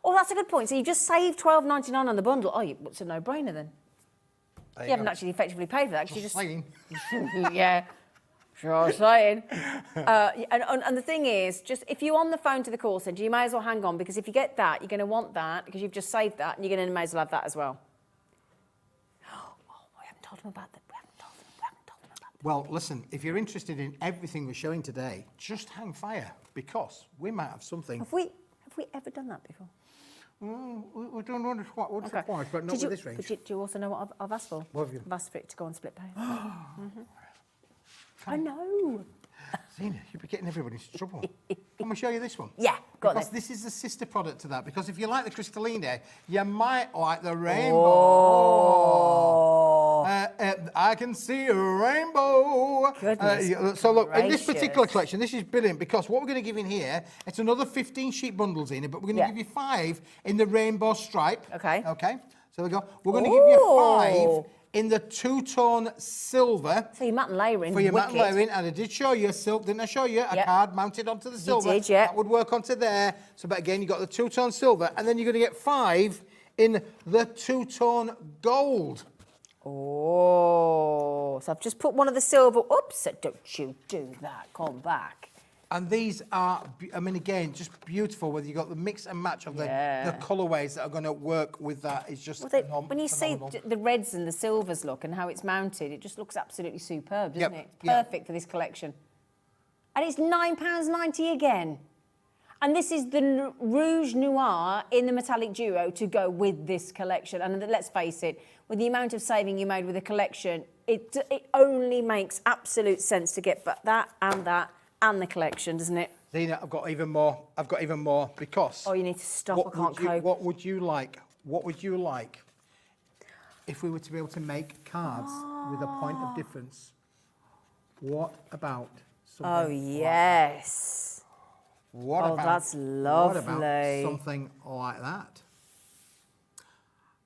Oh, that's a good point. So you just saved £12.99 on the bundle. Oh, it's a no-brainer then. You haven't actually effectively paid for that. Just saying. Yeah, sure saying. And the thing is, just if you're on the phone to the call centre, you may as well hang on, because if you get that, you're going to want that because you've just saved that, and you're going to may as well have that as well. Oh, we haven't told them about that. We haven't told them about that. Well, listen, if you're interested in everything we're showing today, just hang fire, because we might have something. Have we ever done that before? We've done once or twice, but not with this range. But do you also know what I've asked for? What have you? I've asked for it to go on split pay. I know. Zena, you'll be getting everybody into trouble. Can we show you this one? Yeah, go on then. Because this is the sister product to that. Because if you like the Crystallina, you might like the rainbow. Oh. I I can see a rainbow. Goodness So look, in this particular gracious. collection, this is brilliant because what we're going to give in here, it's another 15 sheet bundles in it, but we're going to give you 5 in the rainbow stripe. Okay. Okay. So we go. We're going to give you 5 in the two-tone silver. So your matte and layering. For your matte and wicked. layering, and I did show you silk, didn't I show you? A card mounted onto the silver. did, yeah. That would work onto there. So, but again, you've got the two-tone silver, and then you're going to get 5 in the two-tone gold. Oh, so I've just put one of the silver. Oops, don't you do that. Come back. And these are, I mean, again, just beautiful. Whether you got the mix and match of the colourways that are going to work with that is just phenomenal. When you see the reds and the silvers look and how it's mounted, it just looks absolutely superb, doesn't it? Yep. Perfect for this collection. And it's £9.90 again. And this is the Rouge Noir in the metallic duo to go with this collection. And let's face it, with the amount of saving you made with the collection, it only makes absolute sense to get that and the collection, doesn't it? Zena, I've got even more. I've got even more because... Oh, you need to stop. I can't cope. What would you like? What would you like if we were to be able to make cards with a point of difference? What about something Oh, yes. What Oh, about, that's What about lovely. something like that?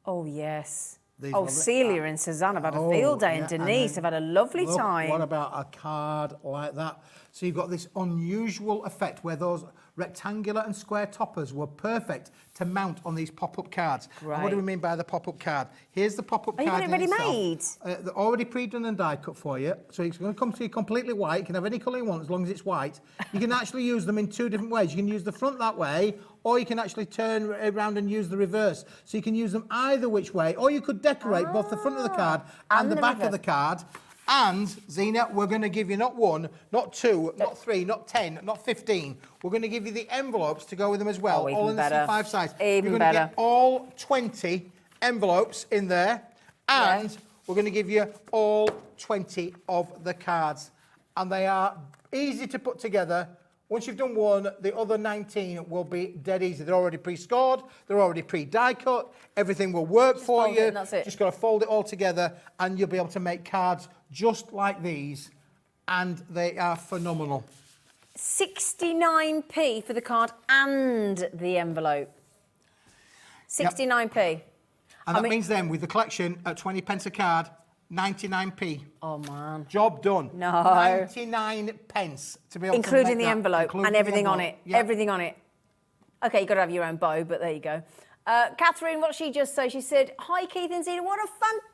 Oh, yes. These Oh, lovely- Celia and Suzanne have had a field day, and yeah, Denise then have had a lovely look, time. What about a card like that? So you've got this unusual effect where those rectangular and square toppers were perfect to mount on these pop-up cards. And what do we mean by the pop-up card? Here's the pop-up you card. got it ready-made? They're already pre-done and die cut for you. So it's going to come to you completely white. You can have any colour you want as long as it's white. You can actually use them in 2 different ways. You can use the front that way, or you can actually turn around and use the reverse. So you can use them either which way, or you could decorate both the front of the card and the back of the card. And, Zena, we're going to give you not 1, not 2, not 3, not 10, not 15. We're going to give you the envelopes to go with them as well, all in the C5 size. Even You're going to get all 20 envelopes in there, and we're going to give you all 20 of the cards. And they are easy to put together. Once you've done one, the other 19 will be dead easy. They're already pre-scored, they're already pre-die cut, everything will work for you. And that's it. Just got to fold it all together and you'll be able to make cards just like these, and they are phenomenal. 69p for the card and the envelope. 69p. And that means then with the collection at 20 pence a card, 99p. Oh, man. Job done. No. 99 pence to be able to Including make the that. envelope Including and the everything on envelope. it. Yep. Everything on it. Okay, you've got to have your own bow, but there you go. Catherine, what she just said, she said, hi, Keith and Zena, what a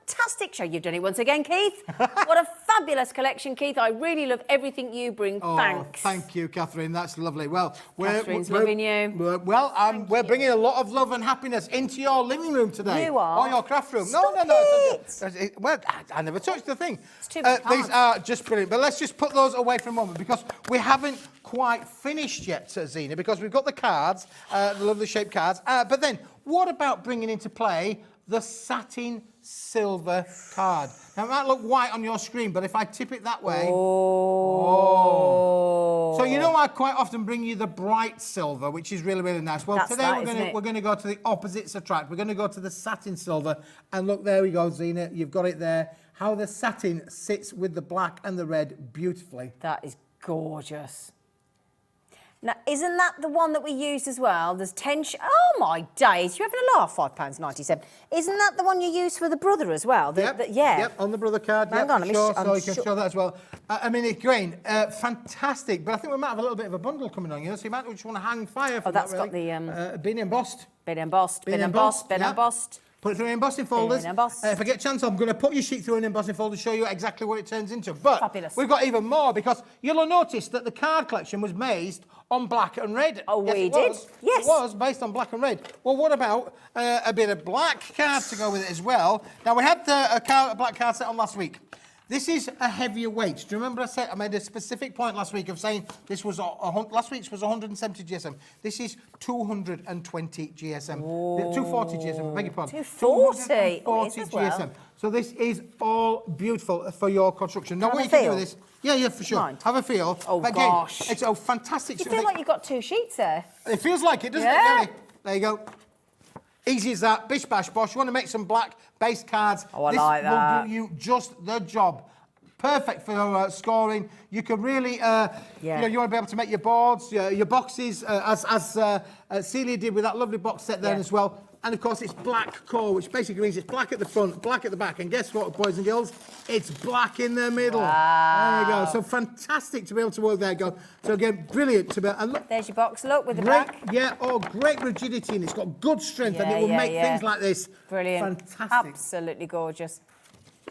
fantastic show. You've done it once again, Keith. What a fabulous collection, Keith. I really love everything you bring. Oh, Thanks. thank you, Catherine. That's lovely. Well, Catherine's loving you. We're bringing a lot of love and happiness into your living room today. You are? Or your craft room. Stop No. it. Well, I never touched the thing. It's too much These cards. are just brilliant. But let's just put those away for a moment because we haven't quite finished yet, Zena, because we've got the cards, the lovely shaped cards. But then, what about bringing into play the satin silver card? Now, it might look white on your screen, but if I tip it that way... Oh. So, you know, I quite often bring you the bright silver, which is really, really nice. Well, That's today we're going to go to the opposites attract. We're going to go to the satin silver. And look, there we go, Zena. You've got it there. How the satin sits with the black and the red beautifully. That is gorgeous. Now, isn't that the one that we used as well? There's 10... Oh, my days. You're having a laugh, £5.97. Isn't that the one you used for the brother as well? Yep, on the brother card. Hang on, so you can show that as well. I mean, it's great. Fantastic. But I think we might have a little bit of a bundle coming on, you know, so you might just want to hang fire for that's that, really. got the... been embossed. Been embossed, been embossed, been embossed. Put it through embossing folders. embossed. If I get a chance, I'm going to put your sheet through an embossing folder to show you exactly what it turns into. But Fabulous. we've got even more because you'll have noticed that the card collection was based on black and red. Oh, yes, we it did? was. Yes. It was based on black and red. Well, what about a bit of black cards to go with it as well? Now, we had a black card set on last week. This is a heavier weight. Do you remember I made a specific point last week of saying this was last week's was 170 GSM. This is 220 GSM. 240 GSM, I beg your pardon. 240? 240 as well. GSM. So this is all beautiful for your construction. Now, Have what a you can do feel? with this... Yeah, for sure. Mind. Have a feel. Oh, But again, gosh. it's a fantastic... You feel like you've got 2 sheets there. It feels like it, doesn't Yeah. it, really? There you go. Easy as that. Bish, bash, bosh. You want to make some black base cards. Oh, I like that. This will do you just the job. Perfect for scoring. You can really, you know, you want to be able to make your boards, your boxes, as Celia did with that lovely box set there as well. And of course, it's black core, which basically means it's black at the front, black at the back. And guess what, boys and girls? It's black in the middle. Wow. There you go. So fantastic to be able to work there. Go. So again, brilliant to be. And look, There's your box. Look with the great, black. yeah. Oh, great rigidity, and it's got good strength, and it will make things like this brilliant. fantastic. Absolutely gorgeous.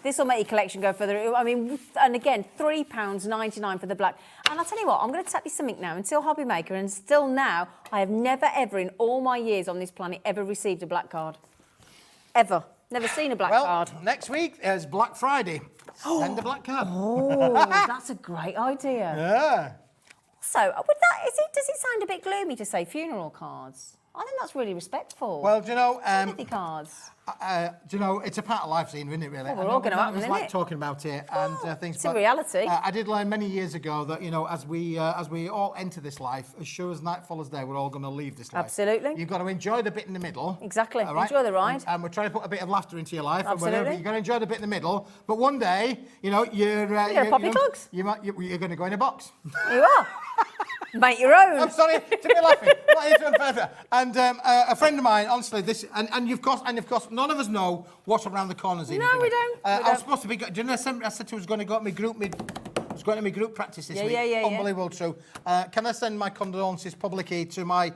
This will make your collection go further. I mean, and again, £3.99 for the black. And I'll tell you what, I'm going to tell you something now. Until HobbyMaker, and still now, I have never, ever in all my years on this planet ever received a black card. Ever. Never seen a black card. Well, next week is Black Friday. Send a black card. Oh, that's a great idea. Yeah. So, with that, does it sound a bit gloomy to say funeral cards? I think that's really respectful. Well, do you know... Sympathy cards. do you know, it's a part of life, Zine, isn't it, really? Well, we're all going to happen, isn't like it? talking about it and things. It's a reality. I did learn many years ago that, you know, as we all enter this life, as sure as night follows day, we're all going to leave this life. Absolutely. You've got to enjoy the bit in the middle. Exactly. All right? Enjoy the ride. And we're trying to put a bit of laughter into your life. Absolutely. And whatever, you've got to enjoy the bit in the middle. But one day, you know, you're pop your clogs. you're going to go in a box. You are. Make your own. I'm sorry to be laughing. Not here to unfair. And a friend of mine, honestly, this, and of course, none of us know what's around the corners. No, we don't. I was supposed to be. Do you know? I said to was going to go to my group. I was going to my group practice this week. Yeah. Unbelievable, true. Can I send my condolences publicly to my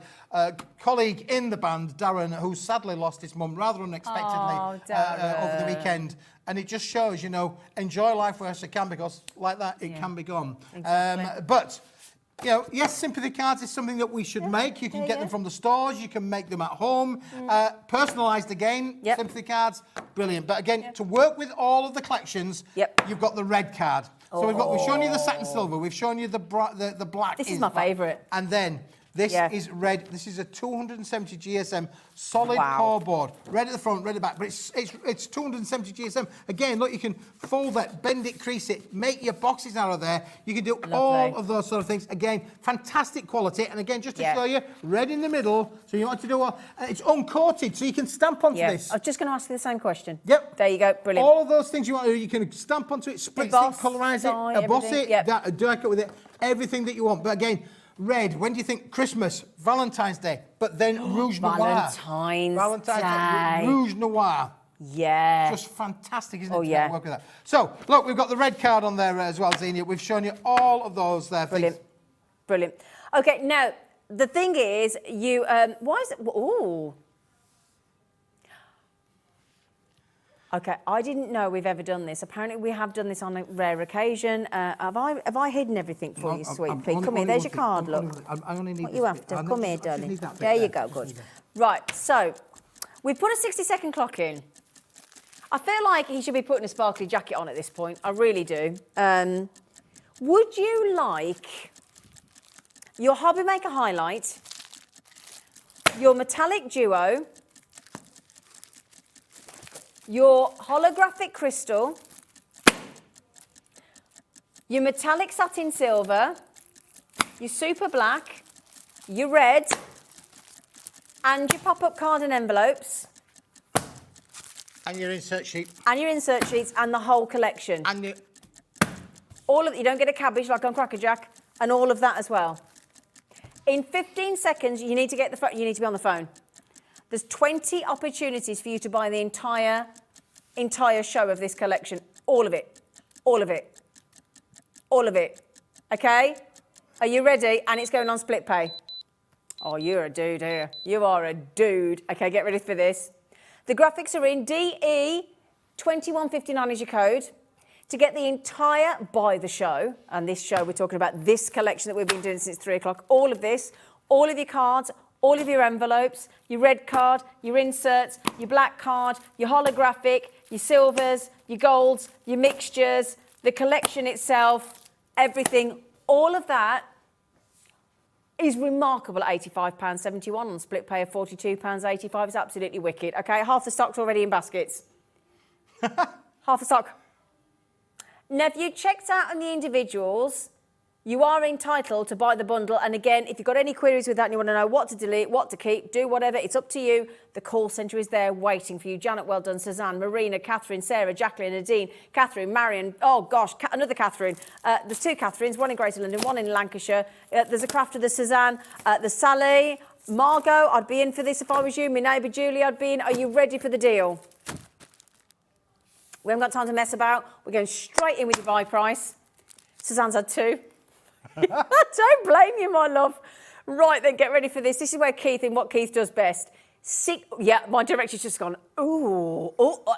colleague in the band, Darren, who sadly lost his mum rather unexpectedly over the weekend. And it just shows, you know, enjoy life whilst you can, because like that, it can be gone. Exactly. But. You know, yes, sympathy cards is something that we should make. You can get them from the stores. You can make them at home. Personalised again, sympathy cards, brilliant. But again, to work with all of the collections, you've got the red card. So we've shown you the satin silver. We've shown you the black. This is my favourite. And then this is red. This is a 270 GSM solid core board. Red at the front, red at the back. But it's 270 GSM. Again, look, you can fold that, bend it, crease it, make your boxes out of there. You can do all of those sort of things. Again, fantastic quality. And again, just to show you, red in the middle. So you want to do it's uncoated, so you can stamp onto this. I was just going to ask you the same question. Yep. There you go. Brilliant. All of those things you want to do, you can stamp onto it, spritz it, colorise it, emboss it, decorate with it, everything that you want. But again, red, when do you think? Christmas, Valentine's Day, but then Rouge Noir. Valentine's Day. Rouge Noir. Yeah. Just fantastic, isn't it? To work with that. So, look, we've got the red card on there as well, Xenia. We've shown you all of those there. Brilliant. Brilliant. Okay, now, the thing is, you, why is it, ooh. Okay, I didn't know we've ever done this. Apparently, we have done this on a rare occasion. Have I hidden everything for you, sweet pea? Come here, there's your card, look. I only need what you after? Come here, darling. There you go, good. Right, so, we've put a 60-second clock in. I feel like he should be putting a sparkly jacket on at this point. I really do. Would you like your HobbyMaker Highlight, your Metallic Duo, your holographic crystal, your metallic satin silver, your super black, your red, and your pop-up card and envelopes? And your insert sheet. And your insert sheets and the whole collection. And all of you don't get a cabbage like on Cracker Jack, and all of that as well. In 15 seconds, you need to get you need to be on the phone. There's 20 opportunities for you to buy the entire show of this collection. All of it. All of it. All of it. Okay? Are you ready? And it's going on split pay. Oh, you're a dude here. You are a dude. Okay, get ready for this. The graphics are in. DE 2159 is your code. To get the entire buy the show, and this show we're talking about this collection that we've been doing since 3 o'clock, all of this, all of your cards, all of your envelopes, your red card, your inserts, your black card, your holographic, your silvers, your golds, your mixtures, the collection itself, everything, all of that is remarkable at £85.71 on split pay of £42.85. It's absolutely wicked. Okay, half the stock's already in baskets. Half the stock. Now, if you checked out on the individuals, You are entitled to buy the bundle. And again, if you've got any queries with that and you want to know what to delete, what to keep, do whatever, it's up to you. The call centre is there waiting for you. Janet, well done. Suzanne, Marina, Catherine, Sarah, Jacqueline, Nadine, Catherine, Marion. Oh, gosh, another Catherine. There's 2 Catherines, one in Greater London, one in Lancashire. There's a crafter, there's Suzanne, there's Sally, Margot. I'd be in for this if I was you. My neighbour Julie, I'd be in. Are you ready for the deal? We haven't got time to mess about. We're going straight in with your buy price. Suzanne's had 2. Don't blame you, my love. Right, then get ready for this. This is where Keith, in what Keith does best. Yeah, my director's just gone, ooh,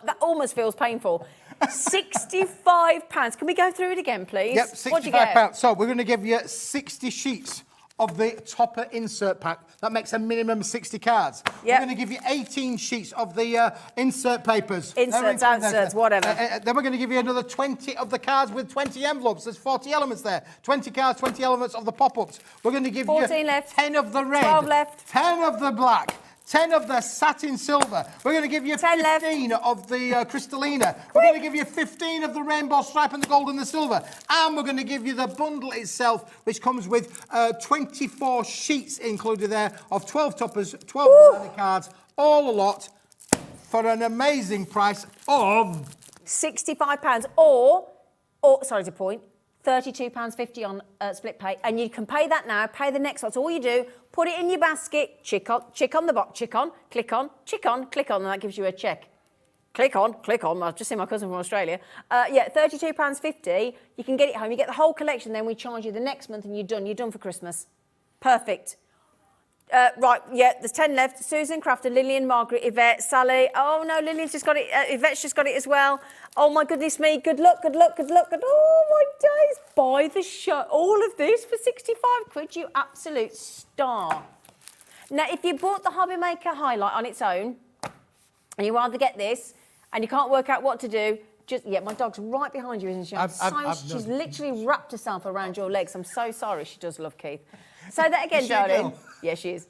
that almost feels painful. £65. Can we go through it again, please? Yep, £65. So we're going to give you 60 sheets of the topper insert pack. That makes a minimum 60 cards. Yep. We're going to give you 18 sheets of the insert papers. Inserts, outserts, whatever. Then we're going to give you another 20 of the cards with 20 envelopes. There's 40 elements there. 20 cards, 20 elements of the pop-ups. We're going to give 14 you left. 10 of the red. 12 left. 10 of the black. 10 of the satin silver. We're going to give you 15 of the crystallina. We're going to give you 15 of the rainbow stripe and the gold and the silver. And we're going to give you the bundle itself, which comes with 24 sheets included there of 12 toppers, 12 banana cards, all a lot for an amazing price of £65 or sorry to point, £32.50 on split pay, and you can pay that now, pay the next lot. So all you do, put it in your basket, check on the box, click on, click on, and that gives you a check. Click on. I've just seen my cousin from Australia. Yeah, £32.50. You can get it home. You get the whole collection, then we charge you the next month and you're done. You're done for Christmas. Perfect. Right, yeah, there's 10 left. Susan, Crafter, Lillian, Margaret, Yvette, Sally. Oh, no, Lillian's just got it. Yvette's just got it as well. Oh, my goodness me. Good luck. Oh, my days. Buy the show. All of this for 65 quid, you absolute star. Now, if you bought the HobbyMaker Highlight on its own, and you rather get this, and you can't work out what to do, yeah, my dog's right behind you, isn't she? She's literally wrapped herself around your legs. I'm so sorry. She does love Keith. Say that again, darling. Yeah, she is.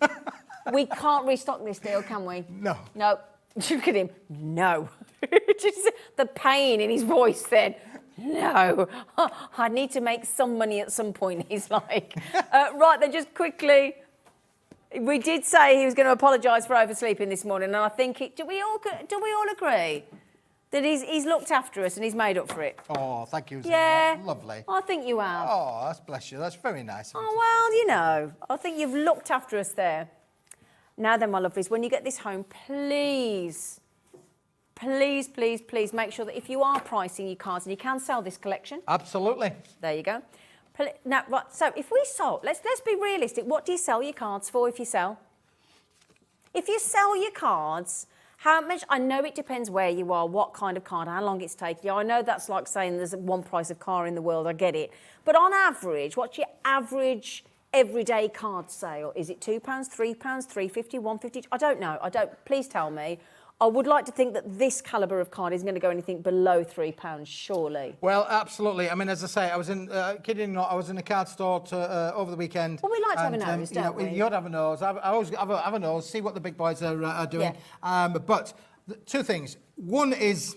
We can't restock this deal, can we? No. No. Look at him. No. Just the pain in his voice then. No. I need to make some money at some point, he's like. Right, then just quickly. We did say he was going to apologise for oversleeping this morning, and I think do we all agree that he's looked after us and he's made up for it? Oh, thank you. Yeah. That's lovely. I think you have. Oh, that's bless you. That's very nice. Oh, well, you know, I think you've looked after us there. Now then, my lovelies, when you get this home, please make sure that if you are pricing your cards, and you can sell this collection. Absolutely. There you go. Now, right, so if we sold, let's be realistic. What do you sell your cards for if you sell? If you sell your cards, how much? I know it depends where you are, what kind of card, how long it's taking you. I know that's like saying there's one price of car in the world. I get it. But on average, what's your average everyday card sale? Is it £2, £3, £3.50, £1.50? I don't know. Please tell me. I would like to think that this calibre of card isn't going to go anything below £3, surely. Well, absolutely. I mean, as I say, I was in, kidding not, I was in a card store over the weekend. Well, we like to have a nose, don't we? You ought to have a nose. I always have a nose, see what the big boys are doing. Yeah. But two things. One is,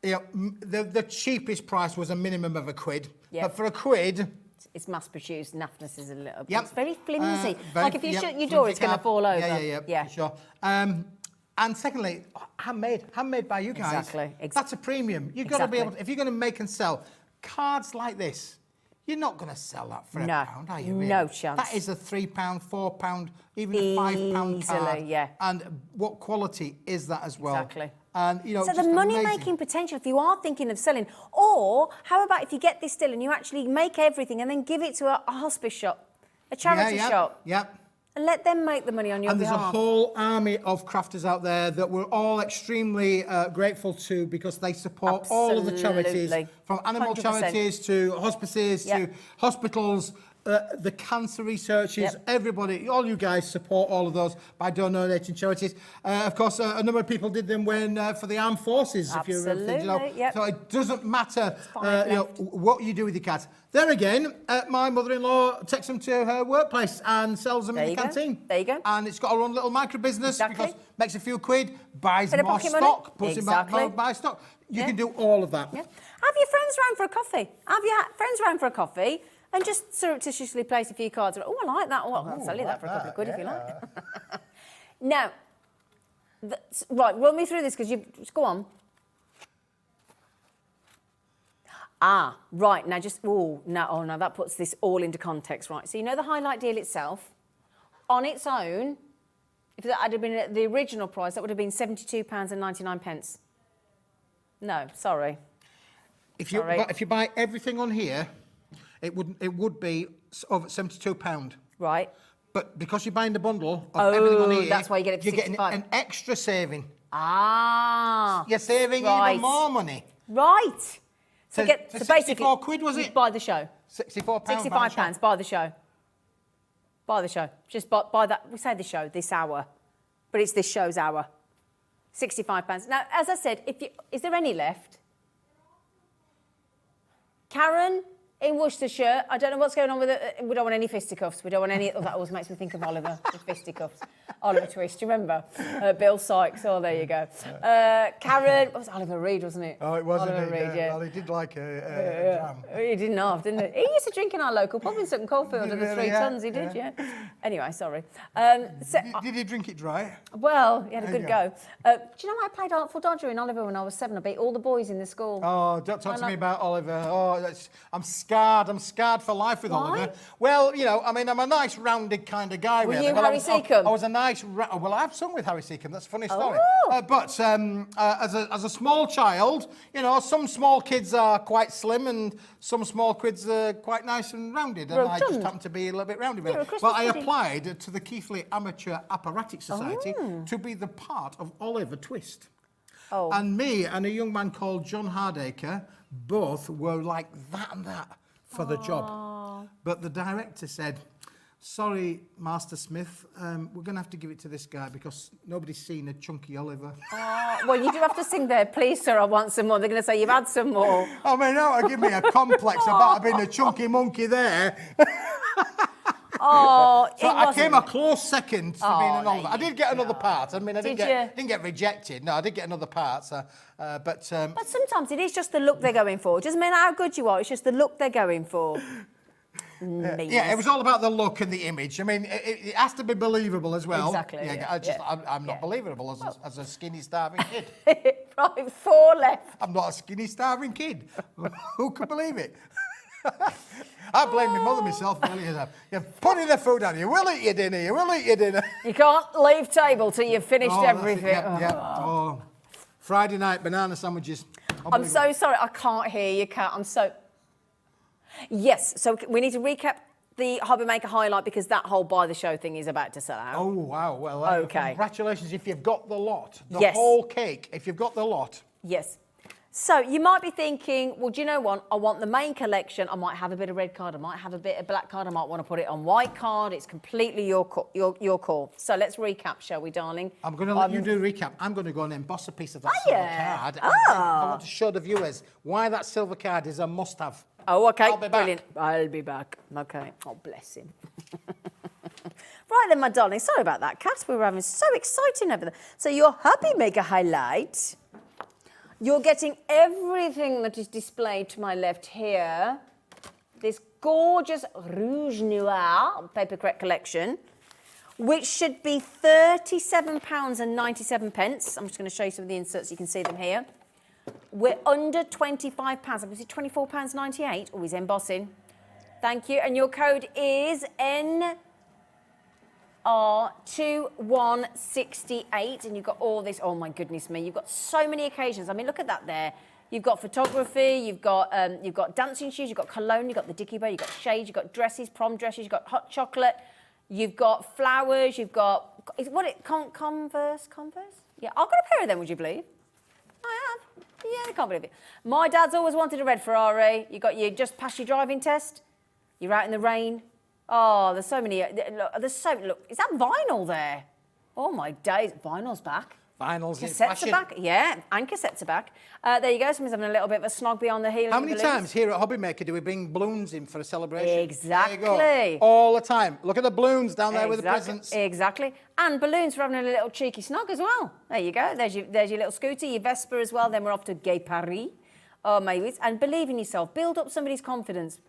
you know, the cheapest price was a minimum of £1. Yeah. But for £1... It's mass-produced. Naffness is a little bit. Yep. It's very flimsy. Like if you shut your door, it's going to fall over. Yeah, sure. And secondly, handmade by you guys. Exactly. That's a premium. You've got to be able to, if you're going to make and sell cards like this, you're not going to sell that for £1, are you? Really? No chance. That is a £3, £4, even a £5 card. Easily, yeah. And what quality is that as well? Exactly. And you know, so just the money-making potential, if you are thinking of selling, or how about if you get this still and you actually make everything and then give it to a hospice shop, a charity shop? Yep. And let them make the money on your behalf. And there's a whole army of crafters out there that we're all extremely grateful to because they support all of the charities, from animal 100%. charities to hospices to hospitals, the cancer researchers, everybody, all you guys support all of those by donating charities. Of course, a number of people did them for the armed forces. Absolutely, if you're, so it doesn't matter what you do with your cats. There again, my mother-in-law takes them to her workplace and sells them in the canteen. There you go. And it's got her own little micro business because makes a few quid, buys more stock, puts in buy stock. You can do all of that. Yeah. Have your friends round for a coffee. Have your friends round for a coffee. And just surreptitiously place a few cards. Oh, I like that. Well, I'll sell you that for a couple of quid if you like. Now, right, run me through this because you just go on. Ah, right. Now just no, that puts this all into context, right? So you know the highlight deal itself, on its own, if that had been at the original price, that would have been £72.99. No, sorry. If you buy everything on here, it would be over £72. Right. But because you're buying the bundle of everything on here, that's why you get it for you're getting 65. an extra saving. Ah. You're saving even more money. Right. So, for 64 quid, was it? Buy the show. £64. £65, buy the show. Buy the show. Just buy that. We say the show, this hour. But it's this show's hour. £65. Now, as I said, is there any left? Karen in Worcestershire, I don't know what's going on with it. We don't want any fisticuffs. We don't want any. Oh, that always makes me think of Oliver, the fisticuffs. Oliver Twist, do you remember? Bill Sykes. Oh, there you go. Karen, what was it? Oliver Reed, wasn't it? Oh, it was Oliver indeed. Reed, yeah. Well, he did like a jam. He didn't have, didn't he? He used to drink in our local pub in Sutton Coldfield at the 3 tons. He did, yeah. Anyway, sorry. Did he drink it dry? Well, he had a good go. Do you know I played Artful Dodger in Oliver when I was 7? I beat all the boys in the school. Oh, don't talk to me about Oliver. Oh, I'm scarred. I'm scarred for life with Why? Oliver. Well, you know, I mean, I'm a nice rounded kind of guy. Were really. you Well, Harry Seacombe? I was a nice. Well, I've sung with Harry Seacombe. That's a funny story. Oh. But as a small child, you know, some small kids are quite slim and some small kids are quite nice and rounded. And I just happened to be a little bit rounded. Well, I applied to the Keighley Amateur Apparatic Society to be the part of Oliver Twist. Oh. And me and a young man called John Hardacre both were like that and that for the job. But the director said, sorry, Master Smith, we're going to have to give it to this guy because nobody's seen a chunky Oliver. Well, you do have to sing there, please, sir, I want some more. They're going to say you've had some more. I mean, that would give me a complex about being a chunky monkey there. Oh, so I came a close second to being an Oliver. I did get another part. I mean, I didn't get rejected. No, I did get another part. So, but sometimes it is just the look they're going for. It doesn't matter how good you are. It's just the look they're going for. Yeah, it was all about the look and the image. I mean, it has to be believable as well. Exactly. I'm not believable as a skinny, starving kid. Right, 4 left. I'm not a skinny, starving kid. Who could believe it? I blame my mother myself. You're putting the food on. You will eat your dinner. You will eat your dinner. You can't leave table till you've finished everything. Oh. Friday night banana sandwiches. I'm so sorry. I can't hear you, Kat. I'm so... Yes, so we need to recap the HobbyMaker Highlight because that whole buy the show thing is about to sell out. Oh, wow. Well, okay. Congratulations if you've got the lot. The Yes. whole cake, if you've got the lot. Yes. So you might be thinking, well, do you know what? I want the main collection. I might have a bit of red card. I might have a bit of black card. I might want to put it on white card. It's completely your call. So let's recap, shall we, darling? I'm going to let you do a recap. I'm going to go and emboss a piece of that silver card. I want to show the viewers why that silver card is a must-have. Oh, okay. I'll be back. Brilliant. I'll be back. Okay. Oh, bless him. Right then, my darling. Sorry about that, Kat. We were having so exciting over there. So your HobbyMaker Highlight... You're getting everything that is displayed to my left here. This gorgeous Rouge Noir paper crate collection, which should be £37.97. I'm just going to show you some of the inserts. You can see them here. We're under £25. Was it £24.98? Oh, he's embossing. Thank you. And your code is NR2168, and you've got all this. Oh my goodness me, you've got so many occasions. I mean, look at that there. You've got photography, you've got dancing shoes, you've got cologne, you've got the dicky bow, you've got shades, you've got dresses, prom dresses, you've got hot chocolate, you've got flowers, you've got Converse? Yeah, I've got a pair of them. Would you believe? I have. Yeah, I can't believe it. My dad's always wanted a red Ferrari. You just passed your driving test. You're out in the rain. Oh, there's so many. Look, is that vinyl there? Oh my days, vinyl's back. Vinyl's cassettes are back. Yeah, and cassettes are back. There you go. Someone's having a little bit of a snog beyond the heel. How many times here at HobbyMaker do we bring balloons in for a celebration? Exactly. There you go. All the time. Look at the balloons down there with the presents. Exactly. And balloons for having a little cheeky snog as well. There you go. There's your little scooter, your Vespa as well. Then we're off to Gay Paris. Oh, maybe. And believe in yourself. Build up somebody's confidence.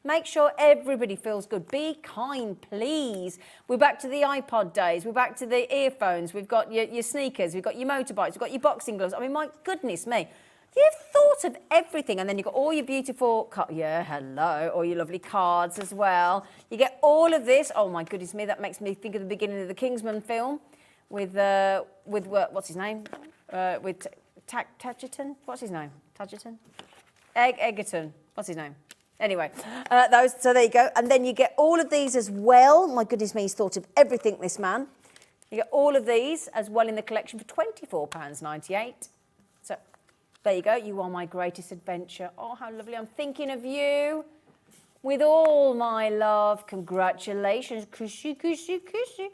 Make sure everybody feels good. Be kind, please. We're back to the iPod days. We're back to the earphones. We've got your sneakers. We've got your motorbikes. We've got your boxing gloves. I mean, my goodness me. You've thought of everything. And then you've got all your beautiful, all your lovely cards as well. You get all of this. Oh, my goodness me. That makes me think of the beginning of the Kingsman film with what's his name? With Tadgerton? What's his name? Tadgerton? Egerton. What's his name? Anyway, so there you go. And then you get all of these as well. My goodness me, he's thought of everything, this man. You get all of these as well in the collection for £24.98. So there you go. You are my greatest adventure. Oh, how lovely. I'm thinking of you with all my love. Congratulations. Cushy, cushy, cushy.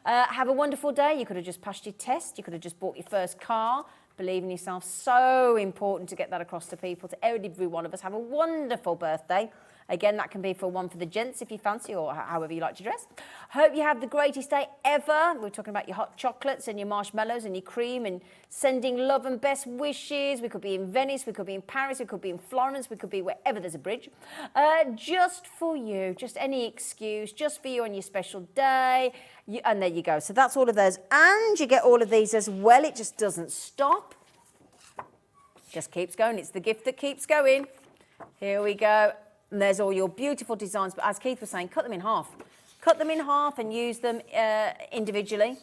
Have a wonderful day. You could have just passed your test. You could have just bought your first car. Believe in yourself. So important to get that across to people, to every one of us. Have a wonderful birthday. Again, that can be for the gents if you fancy, or however you like to dress. Hope you have the greatest day ever. We're talking about your hot chocolates and your marshmallows and your cream and sending love and best wishes. We could be in Venice, we could be in Paris, we could be in Florence, we could be wherever there's a bridge. Just for you, just any excuse, just for you on your special day. And there you go. So that's all of those. And you get all of these as well. It just doesn't stop. Just keeps going. It's the gift that keeps going. Here we go. And there's all your beautiful designs. But as Keith was saying, cut them in half. Cut them in half and use them individually.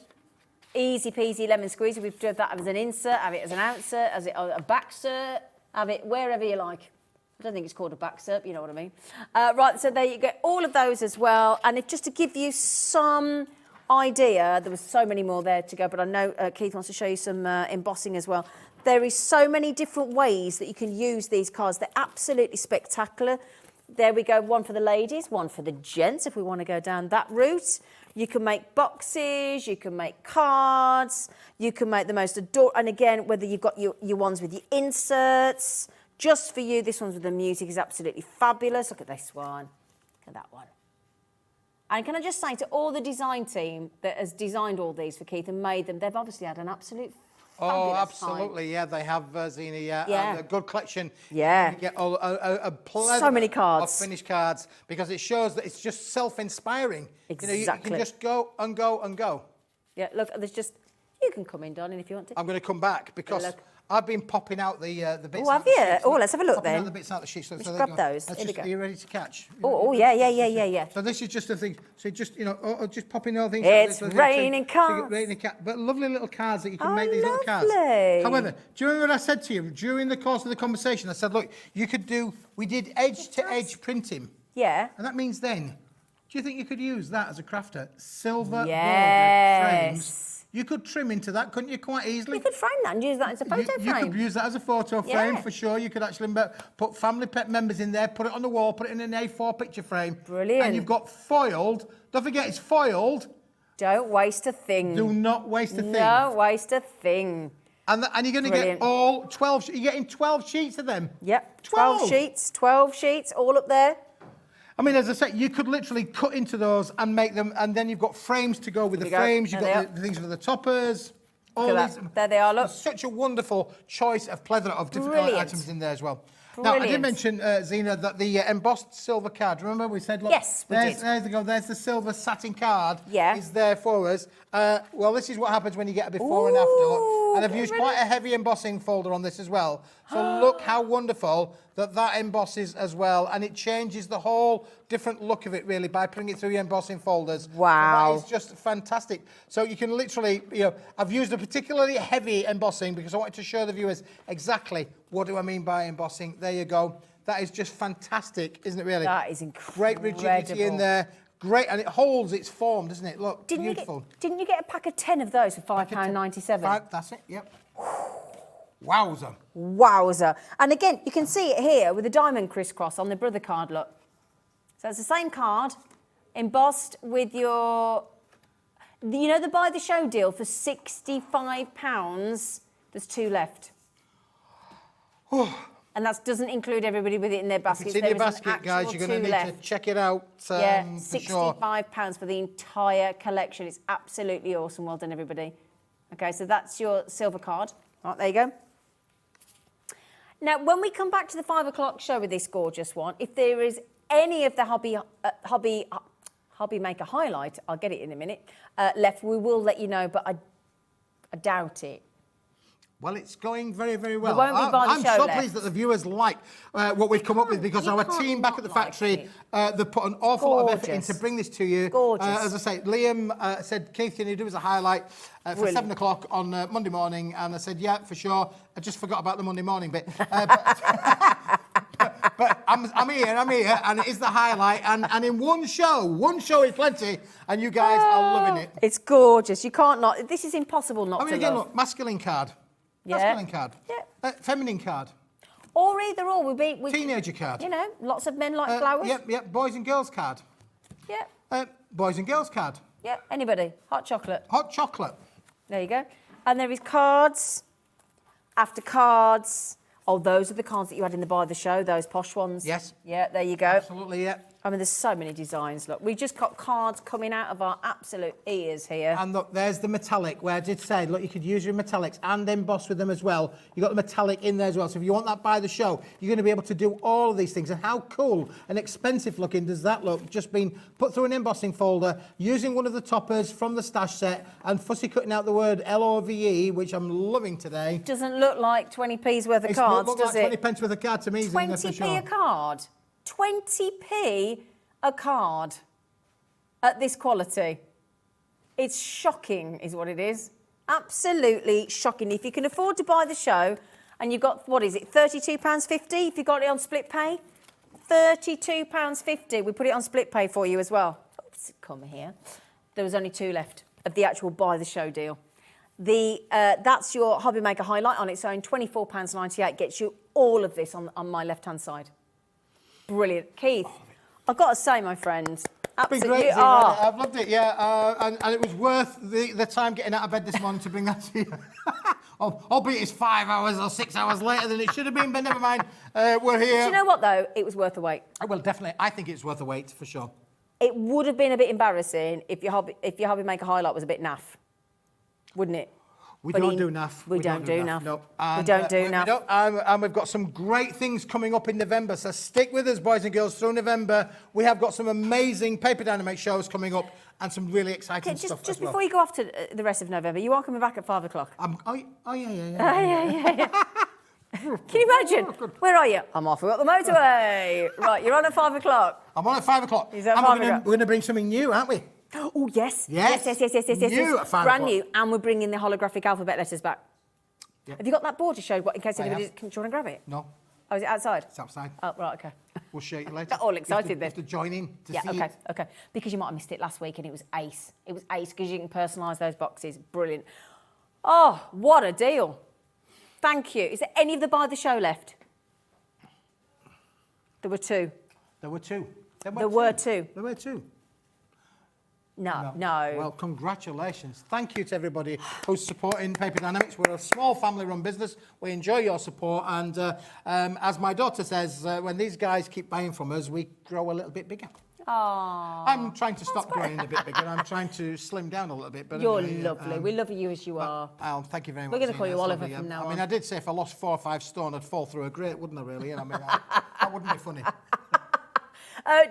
Easy peasy lemon squeezy. We've done that as an insert, have it as an outsert, as a back cert, have it wherever you like. I don't think it's called a back cert, but you know what I mean. Right, so there you go. All of those as well. And just to give you some idea, there was so many more there to go, but I know Keith wants to show you some embossing as well. There is so many different ways that you can use these cards. They're absolutely spectacular. There we go, one for the ladies, one for the gents, if we want to go down that route. You can make boxes, you can make cards, you can make the most adorable, and again, whether you've got your ones with your inserts, just for you, this one's with the music is absolutely fabulous. Look at this one, look at that one. And can I just say to all the design team that has designed all these for Keith and made them, they've obviously had an absolute fabulous absolutely, time. yeah, they have, Zena, Yeah. a good collection. Yeah. You get a plethora So many cards. of finished cards, because it shows that it's just self-inspiring. Exactly. You can just go and go and go. Yeah, look, there's just, you can come in, darling, if you want to. I'm going to come back, because Look. I've been popping out the bits. Oh, have you? Oh, let's have a look popping then. Out the bits out the sheets. Let's there grab you go. those. Here we go. Are you ready to catch? Oh, yeah. So this is just a thing. So just, just popping all things. It's out. raining cards. But lovely little cards that you can Oh, make these little cards. lovely. However, do you remember what I said to you during the course of the conversation? I said, look, we did edge-to-edge printing. Yeah. And that means then, do you think you could use that as a crafter? Silver bordered Yes. frames. You could trim into that, couldn't you, quite easily? You could frame that and use that as a photo frame. You could use that as a photo frame, Yeah. for sure. You could actually put family pet members in there, put it on the wall, put it in an A4 picture frame. Brilliant. And you've got foiled. Don't forget, it's foiled. Don't waste a thing. Do not waste a thing. No waste a thing. And you're going to get Brilliant. all 12. You're getting 12 sheets of them. Yep. 12 sheets, all up there. I mean, as I say, you could literally cut into those and make them, and then you've got frames to go with the There you go. frames. You've There got they the things for the toppers. Look at that. There they are, look. There's such a wonderful choice of plethora of different Brilliant. items in there as well. Now, I did Brilliant. mention, Zena, that the embossed silver card, remember we said, look, Yes, we did. there's the silver satin card. Yeah. Is there for us. Well, this is what happens when you get a before and after look. And I've get used ready. quite a heavy embossing folder on this as well. So look how wonderful that embosses as well. And it changes the whole different look of it, really, by putting it through your embossing folders. Wow. So that is just fantastic. So you can literally, I've used a particularly heavy embossing because I wanted to show the viewers exactly what do I mean by embossing. There you go. That is just fantastic, isn't it, really? That is incredible. Great rigidity in there. Great, and it holds its form, doesn't it? Look, beautiful. Didn't you get a pack of 10 of those for £5.97? That's it, yep. Wowza. Wowza. And again, you can see it here with the diamond crisscross on the brother card, look. So it's the same card, embossed with your, the buy the show deal for £65. There's 2 left. And that doesn't include everybody with it in their baskets. If it's in your basket, guys, you're going to need to check it out. Yeah, for sure. £65 for the entire collection. It's absolutely awesome. Well done, everybody. Okay, so that's your silver card. Right, there you go. Now, when we come back to the 5 o'clock show with this gorgeous one, if there is any of the HobbyMaker Highlight, I'll get it in a minute, left, we will let you know, but I doubt it. Well, it's going very, very well. There won't be by the I'm show so left. pleased that the viewers like what we've come up with, because You our can't team back at the not like factory, it. they put an awful lot of effort in Gorgeous. to bring this to you. Gorgeous. As I say, Liam said, Keith, can you do us a highlight for Brilliant. 7 o'clock on Monday morning? And I said, yeah, for sure. I just forgot about the Monday morning bit. But I'm here, and it is the highlight. And in one show is plenty, and you guys are loving it. It's gorgeous. You can't not. This is impossible not I mean, to again, love. look, masculine card. Yeah. Masculine card. Yeah. Feminine card. Or either or. We Teenager card. You know, lots of men like flowers. Yep. Boys and girls card. Yeah. Boys and girls card. Yeah. Anybody. Hot chocolate. Hot chocolate. There you go. And there is cards, after cards. Oh, those are the cards that you had in the buy the show, those posh ones. Yes. Yeah, there you go. Absolutely, yeah. I mean, there's so many designs. Look, we just got cards coming out of our absolute ears here. And look, there's the metallic, where I did say, look, you could use your metallics and emboss with them as well. You got the metallic in there as well. So if you want that by the show, you're going to be able to do all of these things. And how cool and expensive looking does that look? Just being put through an embossing folder, using one of the toppers from the stash set, and fussy cutting out the word LOVE, which I'm loving today. Doesn't look like 20p's worth of It's cards, look does like it? 20 pence worth of card to me. Zena, for 20p sure. a card. 20p a card at this quality. It's shocking, is what it is. Absolutely shocking. If you can afford to buy the show and you've got, what is it, £32.50 if you got it on split pay? £32.50. We put it on split pay for you as well. Oops, come here. There was only 2 left of the actual buy the show deal. That's your HobbyMaker Highlight on its own. £24.98 gets you all of this on my left-hand side. Brilliant. Keith, I've got to say, my friend, It's been absolutely great, Zena. are. I've loved it, yeah. And it was worth the time getting out of bed this morning to bring that to you. Albeit it's 5 hours or 6 hours later than it should have been, but never mind. We're here. Do you know what, though? It was worth the wait. Well, definitely. I think it's worth the wait, for sure. It would have been a bit embarrassing if your HobbyMaker Highlight was a bit naff, wouldn't it? We But don't do naff. We don't do naff. No. We don't do naff. And we've got some great things coming up in November, so stick with us, boys and girls, through November. We have got some amazing Paper Dynamics shows coming up and some really exciting Okay, stuff just as well. before you go off to the rest of November, you are coming back at 5 o'clock. Yeah. Can you imagine? Where are you? I'm off. We're up the motorway. Right, you're on at 5 o'clock. I'm on at 5 o'clock. He's at And 5 we're o'clock. going to bring something new, aren't we? Oh, yes. Yes. Yes. New at 5 Brand o'clock. new. And we're bringing the holographic alphabet letters back. Yep. Have you got that board to show what in case I anybody... have. Do you want to grab it? No, Oh, is it outside? it's outside. Oh, right, okay. We'll show you later. They're all You excited have then. to join in to Yeah, see okay, it. okay. Because you might have missed it last week and it was ace. It was ace because you can personalise those boxes. Brilliant. Oh, what a deal. Thank you. Is there any of the buy the show left? There were 2. There were 2. There were 2. There were 2. No. Well, congratulations. Thank you to everybody who's supporting Paper Dynamics. We're a small family-run business. We enjoy your support. And as my daughter says, when these guys keep buying from us, we grow a little bit bigger. Aww. I'm trying to stop growing a bit bigger. I'm trying to slim down a little bit. But You're anyway, lovely. We love you as you are. Thank you very much. We're going to call Zena. you It's Oliver lovely. from now I mean, on. I did say if I lost 4 or 5 stone, I'd fall through a grate, wouldn't I, really? And I mean, that wouldn't be funny.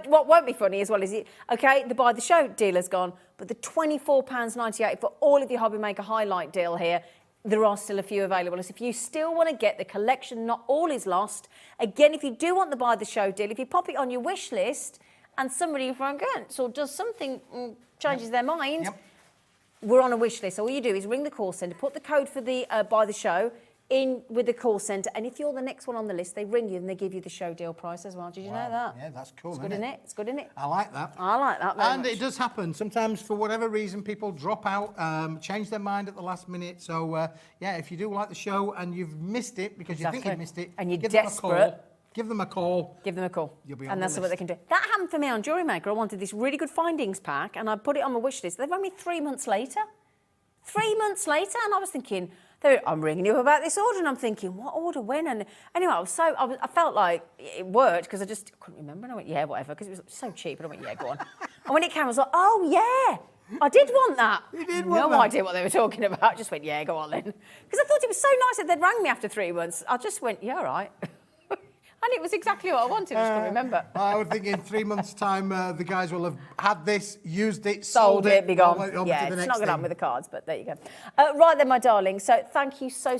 What won't be funny as well is, okay, the buy the show deal has gone, but the £24.98 for all of your HobbyMaker Highlight deal here, there are still a few available. So if you still want to get the collection, not all is lost. Again, if you do want the buy the show deal, if you pop it on your wish list and somebody forgets or does something, changes their mind, we're on a wish list. So all you do is ring the call centre, put the code for the buy the show in with the call centre, and if you're the next one on the list, they ring you and they give you the show deal price as well. Did you know that? Yeah, that's cool, It's good, isn't isn't it? It's good, isn't it? I like that. I like that very And much. it does happen. Sometimes, for whatever reason, people drop out, change their mind at the last minute. So, yeah, if you do like the show and you've missed it because you think Exactly. you've missed it, And you're give them a desperate. call. Give them a call. Give them a call. You'll be on and the that's what list. they can do. That happened for me on Jewelry Maker. I wanted this really good findings pack and I put it on my wish list. They rang me 3 months later. 3 months later, and I was thinking, I'm ringing you about this order, and I'm thinking, what order, when? And anyway, I felt like it worked because I just couldn't remember. And I went, yeah, whatever, because it was so cheap. And I went, yeah, go on. And when it came, I was like, oh, yeah, I did want that. You did want no that. idea what they were talking about. I just went, yeah, go on then. Because I thought it was so nice that they'd rang me after 3 months. I just went, yeah, all right. I And it was exactly what I wanted, I just couldn't remember. I would think in 3 months' time, the guys will have had this, used it, Sold it, be gone. went on Yeah, to the it's next not going to thing. happen with the cards, but there you go. Right then, my darling. So thank you so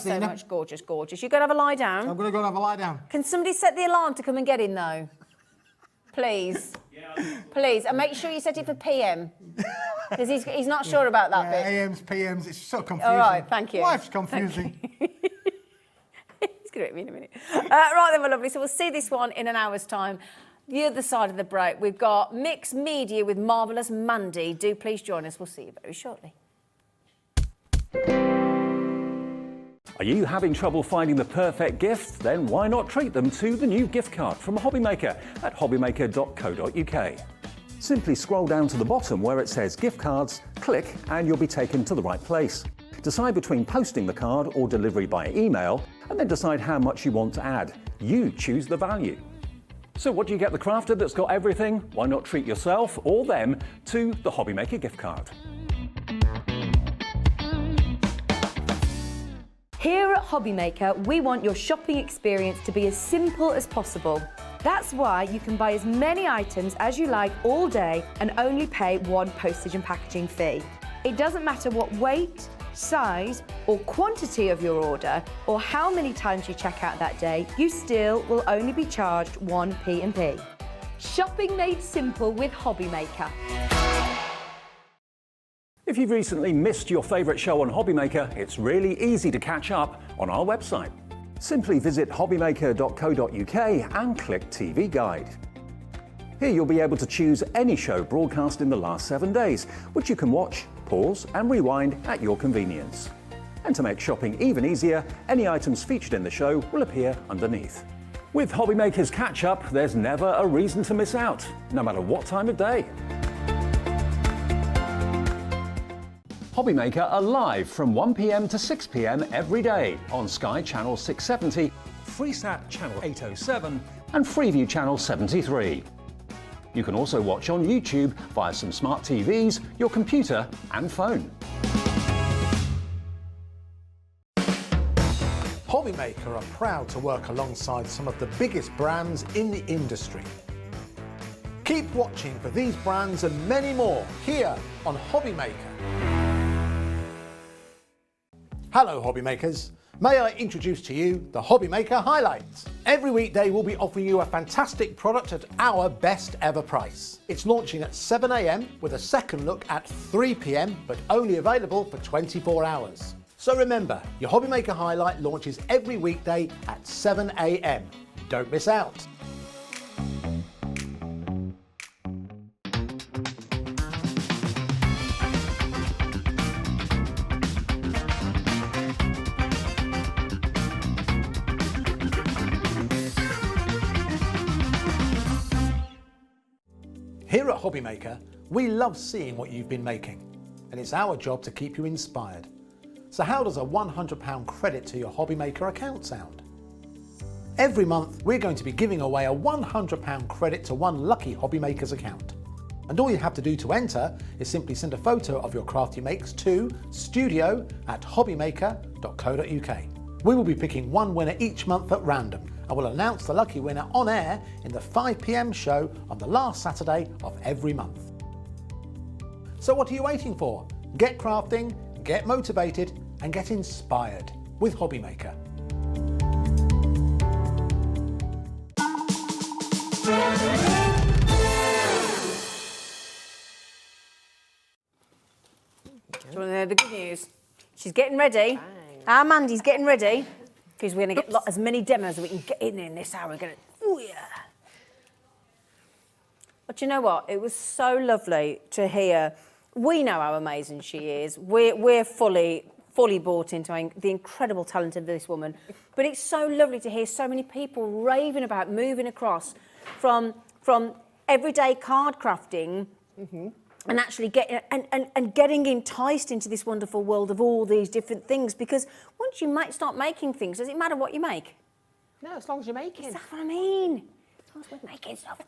Nina. much. Gorgeous, gorgeous. You're going to have a lie down? I'm going to go and have a lie down. Can somebody set the alarm to come and get him, though? Please. Please. And make sure you set it for PM. Because he's not sure about that bit. AMs, PMs, it's so confusing. All right, thank you. Life's confusing. He's going to hit me in a minute. Right then, my lovely. So we'll see this one in an hour's time. The other side of the break, we've got Mixed Media with Marvellous Mandy. Do please join us. We'll see you very shortly. Are you having trouble finding the perfect gift? Then why not treat them to the new gift card from HobbyMaker at hobbymaker.co.uk. Simply scroll down to the bottom where it says gift cards, click and you'll be taken to the right place. Decide between posting the card or delivery by email and then decide how much you want to add. You choose the value. So what do you get the crafter that's got everything? Why not treat yourself or them to the HobbyMaker gift card? Here at HobbyMaker, we want your shopping experience to be as simple as possible. That's why you can buy as many items as you like all day and only pay one postage and packaging fee. It doesn't matter what weight, size or quantity of your order or how many times you check out that day, you still will only be charged one P&P. Shopping made simple with HobbyMaker. If you've recently missed your favourite show on HobbyMaker, it's really easy to catch up on our website. Simply visit hobbymaker.co.uk and click TV Guide. Here you'll be able to choose any show broadcast in the last 7 days, which you can watch, pause and rewind at your convenience. And to make shopping even easier, any items featured in the show will appear underneath. With HobbyMaker's catch-up, there's never a reason to miss out, no matter what time of day. HobbyMaker are live from 1 p.m. to 6 p.m. every day on Sky Channel 670, Freesat Channel 807 and Freeview Channel 73. You can also watch on YouTube via some smart TVs, your computer and phone. HobbyMaker are proud to work alongside some of the biggest brands in the industry. Keep watching for these brands and many more here on HobbyMaker. Hello HobbyMakers, may I introduce to you the HobbyMaker Highlight. Every weekday we'll be offering you a fantastic product at our best ever price. It's launching at 7 a.m. with a second look at 3 p.m. but only available for 24 hours. So remember, your HobbyMaker Highlight launches every weekday at 7 a.m. Don't miss out. Here at HobbyMaker, we love seeing what you've been making, and it's our job to keep you inspired. So how does a £100 credit to your HobbyMaker account sound? Every month, we're going to be giving away a £100 credit to one lucky HobbyMaker's account. And all you have to do to enter is simply send a photo of your crafty makes to studio@hobbymaker.co.uk. We will be picking one winner each month at random, and we'll announce the lucky winner on air in the 5 p.m. show on the last Saturday of every month. So what are you waiting for? Get crafting, get motivated and get inspired with HobbyMaker. Do you want to know the good news? She's getting ready. Our Mandy's getting ready because we're going to get as many demos as we can get in this hour. We're going to, oh yeah. But you know what? It was so lovely to hear. We know how amazing she is. We're fully bought into the incredible talent of this woman. But it's so lovely to hear so many people raving about moving across from everyday card crafting and actually getting enticed into this wonderful world of all these different things. Because once you start making things, does it matter what you make? No, as long as you're making. That's what I mean. As long as we're making stuff.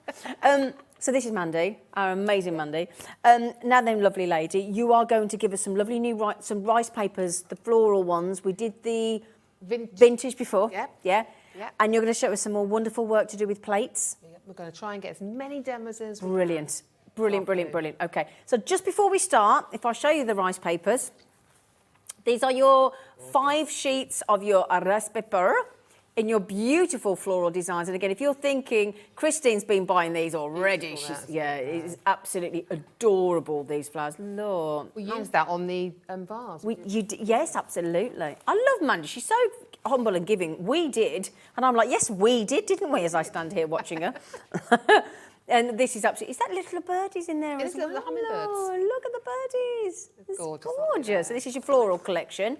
So this is Mandy, our amazing Mandy. Now then, lovely lady, you are going to give us some lovely some rice papers, the floral ones. We did the vintage before. Yep. Yeah. Yep. And you're going to show us some more wonderful work to do with plates. Yep, we're going to try and get as many demos as we can. Brilliant. Brilliant, brilliant, brilliant. Okay, so just before we start, if I show you the rice papers, these are your 5 sheets of your rice paper in your beautiful floral designs. And again, if you're thinking, Christine's been buying these already. It's absolutely adorable, these flowers. Look. We use that on the vase. Yes, absolutely. I love Mandy. She's so humble and giving. We did. And I'm like, yes, we did, didn't we, as I stand here watching her. And this is absolutely... Is that little birdies in there as well? The hummingbirds. Oh, look at the birdies. It's gorgeous, gorgeous. So this is your floral collection.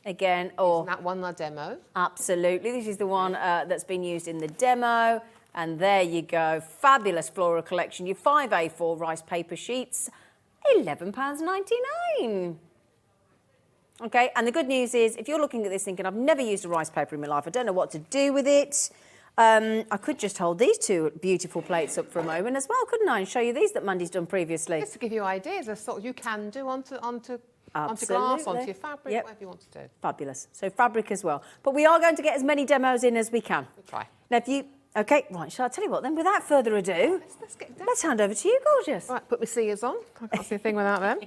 Again, Isn't that one our demo? absolutely. This is the one that's been used in the demo. And there you go. Fabulous floral collection. Your 5A4 rice paper sheets, £11.99. Okay, and the good news is, if you're looking at this thinking, I've never used a rice paper in my life, I don't know what to do with it, I could just hold these 2 beautiful plates up for a moment as well, couldn't I, and show you these that Mandy's done previously. Just to give you ideas of sort you can do onto glass, Absolutely. onto your fabric, Yep. whatever you want to do. Fabulous. So fabric as well. But we are going to get as many demos in as we can. We'll try. Now, if you... Okay, right, shall I tell you what then? Without further ado, Let's get down. let's hand over to you, gorgeous. Right, put my seers on. I can't see a thing without them.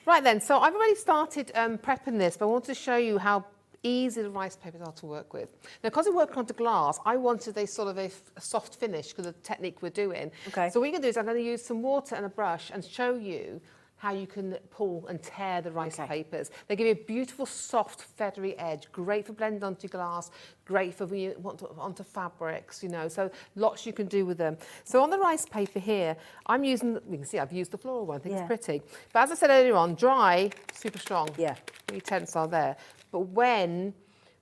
Right then, so I've already started prepping this, but I wanted to show you how easy the rice papers are to work with. Now, because we're working onto glass, I wanted a sort of a soft finish because of the technique we're doing. Okay. So what you're going to do is I'm going to use some water and a brush and show you how you can pull and tear the rice papers. They give you a beautiful, soft, feathery edge, great for blending onto glass, great for when you want to, onto fabrics, you know, so lots you can do with them. So on the rice paper here, I'm using, you can see I've used the floral one, I think it's pretty. But as I said earlier on, dry, super strong. Yeah. Really tensile there. But when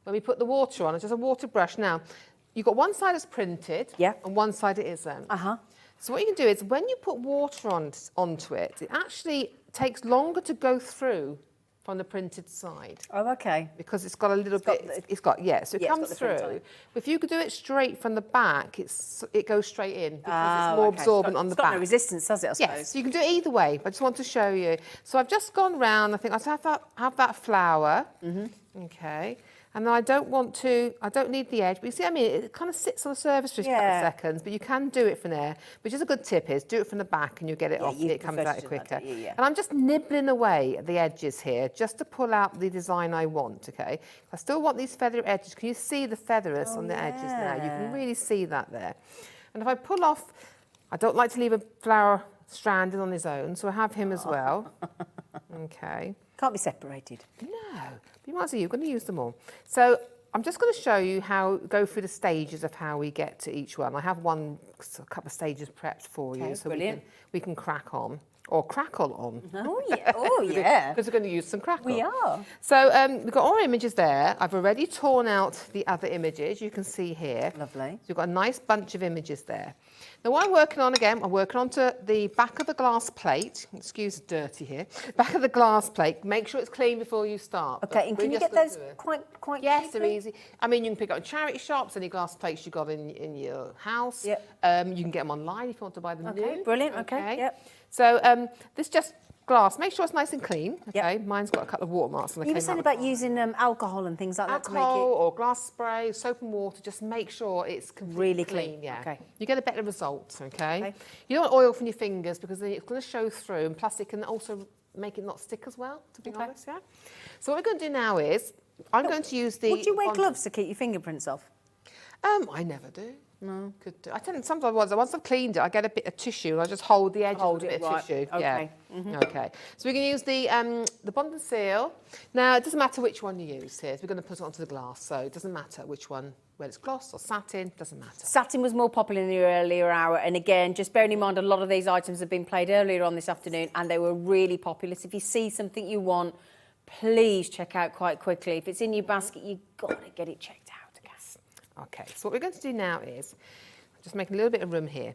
we put the water on, it's just a water brush. Now, you've got one side that's printed, and one side it isn't. So what you can do is when you put water onto it, it actually takes longer to go through from the printed side. Oh, okay. Because it's got a little bit, so it comes through. But if you could do it straight from the back, it goes straight in because it's more absorbent on the back. It's got no resistance, does it, I suppose? Yes, you can do it either way, but I just want to show you. So I've just gone round, I think I'll have that flower. Okay. And then I don't need the edge, but you see what I mean? It kind of sits on the surface for a couple of seconds, but you can do it from there. Which is a good tip is, do it from the back and you'll get it off, it comes out quicker. And I'm just nibbling away at the edges here, just to pull out the design I want, okay? I still want these feather edges. Can you see the feathers on the edges now? You can really see that there. And if I pull off, I don't like to leave a flower stranded on his own, so I have him as well. Okay. Can't be separated. No, but you might as well, you're going to use them all. So I'm just going to show you go through the stages of how we get to each one. I have a couple of stages prepped for you, so we can crack on. Or crackle on. Oh, yeah. Oh, yeah. Because we're going to use some crackle. We are. So we've got our images there. I've already torn out the other images, you can see here. Lovely. So you've got a nice bunch of images there. Now what I'm working on again, I'm working onto the back of the glass plate. Excuse the dirty here. Back of the glass plate. Make sure it's clean before you start. Okay, and can you get those quite Yes, they're cheaply? easy. I mean, you can pick up in charity shops, any glass plates you've got in your house. Yep. You can get them online if you want to buy them new. Okay, brilliant. Okay, yep. So this just glass. Make sure it's nice and clean. Okay, mine's got a couple of watermarks on the. You were saying about using alcohol and things like that to make alcohol it or glass spray, soap and water. Just make sure it's completely really clean. Yeah. Okay. You get a better result. Okay. You don't want oil from your fingers because then it's going to show through, and plus it can also make it not stick as well. To be honest, yeah. So what we're going to do now is I'm going to use the. Would you wear gloves to keep your fingerprints off? I never do. No. Could do. I tend to sometimes once I've cleaned it, I get a bit of tissue and I just hold the edge of a bit of tissue. Okay. Yeah. Okay. So we can use the bond and seal. Now it doesn't matter which one you use here. So we're going to put it onto the glass, so it doesn't matter which one, whether it's gloss or satin, doesn't matter. Satin was more popular in the earlier hour, and again, just bearing in mind a lot of these items have been played earlier on this afternoon, and they were really popular. So if you see something you want, please check out quite quickly. If it's in your basket, you've got to get it checked out. Okay, so what we're going to do now is, just making a little bit of room here.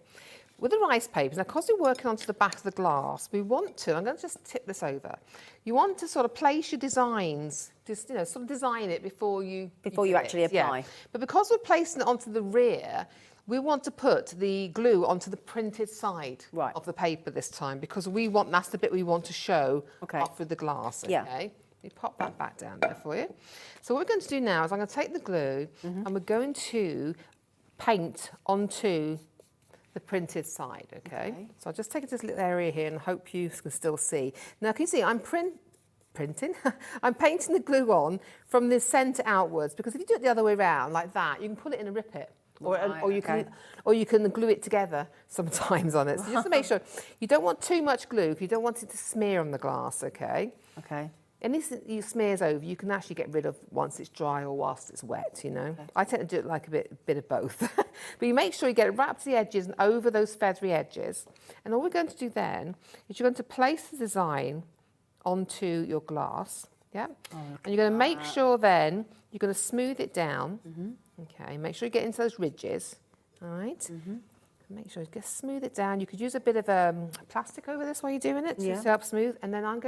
With the rice papers, now because we're working onto the back of the glass, we want to, I'm going to just tip this over, you want to sort of place your designs, just, you know, sort of design it before you actually apply. Yeah. But because we're placing it onto the rear, we want to put the glue onto the printed side of the paper this time, because that's the bit we want to show off with the glass, okay? me pop that back down there for you. So what we're going to do now is I'm going to take the glue and we're going to paint onto the printed side, okay? So I'll just take it to this little area here and hope you can still see. Now, can you see I'm printing? I'm painting the glue on from the centre outwards, because if you do it the other way around, like that, you can pull it in and rip it. Or you can glue it together sometimes on it. So just to make sure, you don't want too much glue, because you don't want it to smear on the glass, okay? Okay. Anything you smears over, you can actually get rid of once it's dry or whilst it's wet, you know. Okay. I tend to do it like a bit of both. But you make sure you get it right up to the edges and over those feathery edges. And all we're going to do then is you're going to place the design onto your glass, yeah? Oh, and you're going to make sure then, you're going to smooth it down. Okay, make sure you get into those ridges, all right? Make sure you just smooth it down. You could use a bit of plastic over this while you're doing it to help smooth. And then I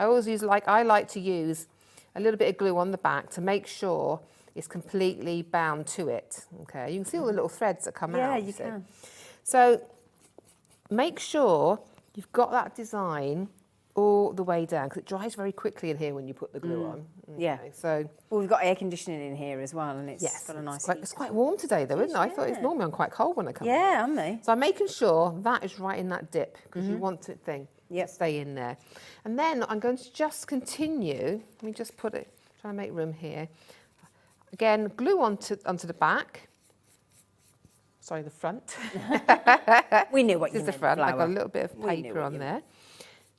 always use, I like to use a little bit of glue on the back to make sure it's completely bound to it. Okay, you can see all the little threads that come out. Yeah, you can. So make sure you've got that design all the way down, because it dries very quickly in here when you put the glue on. Okay, Yeah. So well, we've got air conditioning in here as well, and it's got a nice. It's quite warm today, though, isn't it? I thought it's normally I'm quite cold when I come. Yeah, am I? So I'm making sure that is right in that dip, because you want it to stay in there. And then I'm going to just continue. Let me just put it. Trying to make room here. Again, glue onto the back. Sorry, the front. We knew what you meant. This is the flower. front. I've got a little bit of paper on there.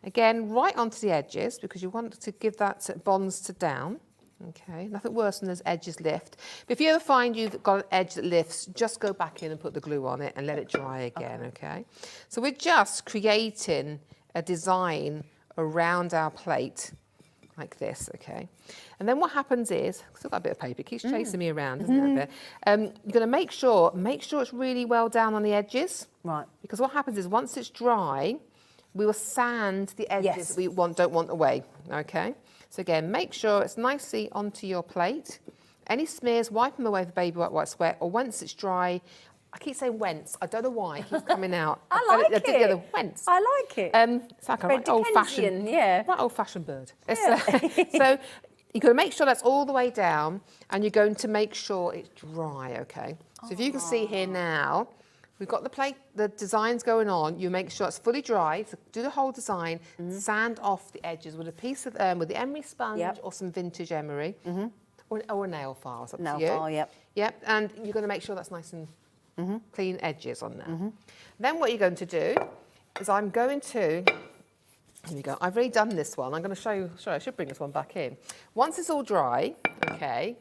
Again, right onto the edges, because you want to give that bonds to down. Okay, nothing worse than those edges lift. But if you ever find you've got an edge that lifts, just go back in and put the glue on it and let it dry again, okay? So we're just creating a design around our plate like this, okay? And then what happens is, I've still got a bit of paper, it keeps chasing me around, doesn't it, a bit? You're gonna make sure it's really well down on the edges. Right. Because what happens is, once it's dry, we will sand the edges that we don't want away, okay? So again, make sure it's nicely onto your plate. Any smears, wipe them away with baby white sweat, or once it's dry. I keep saying wence. I don't know why it keeps coming out. I like it. Wence. I like it. It's like a right old-fashioned, right old-fashioned bird. Yeah. So you've got to make sure that's all the way down, and you're going to make sure it's dry, okay? So if you can see here now, we've got the designs going on. You make sure it's fully dry. So do the whole design. Sand off the edges with a piece of with the emery sponge or some vintage emery, or a nail file. It's up to you. Nail file, Yep. And you're going to make sure that's nice and clean edges on there. Then what you're going to do is I'm going to. Here we go. I've already done this one. I'm going to show you. Sorry, I should bring this one back in. Once it's all dry, okay.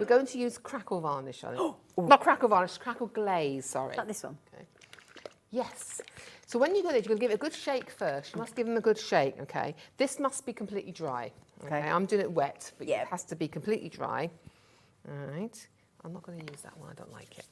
We're going to use crackle varnish on it. Not crackle varnish, crackle glaze, sorry. Not this one. Okay. Yes. So when you go there, you're going to give it a good shake first. You must give them a good shake, okay? This must be completely dry. Okay. I'm doing it wet, but it has to be completely dry. All right. I'm not going to use that one. I don't like it.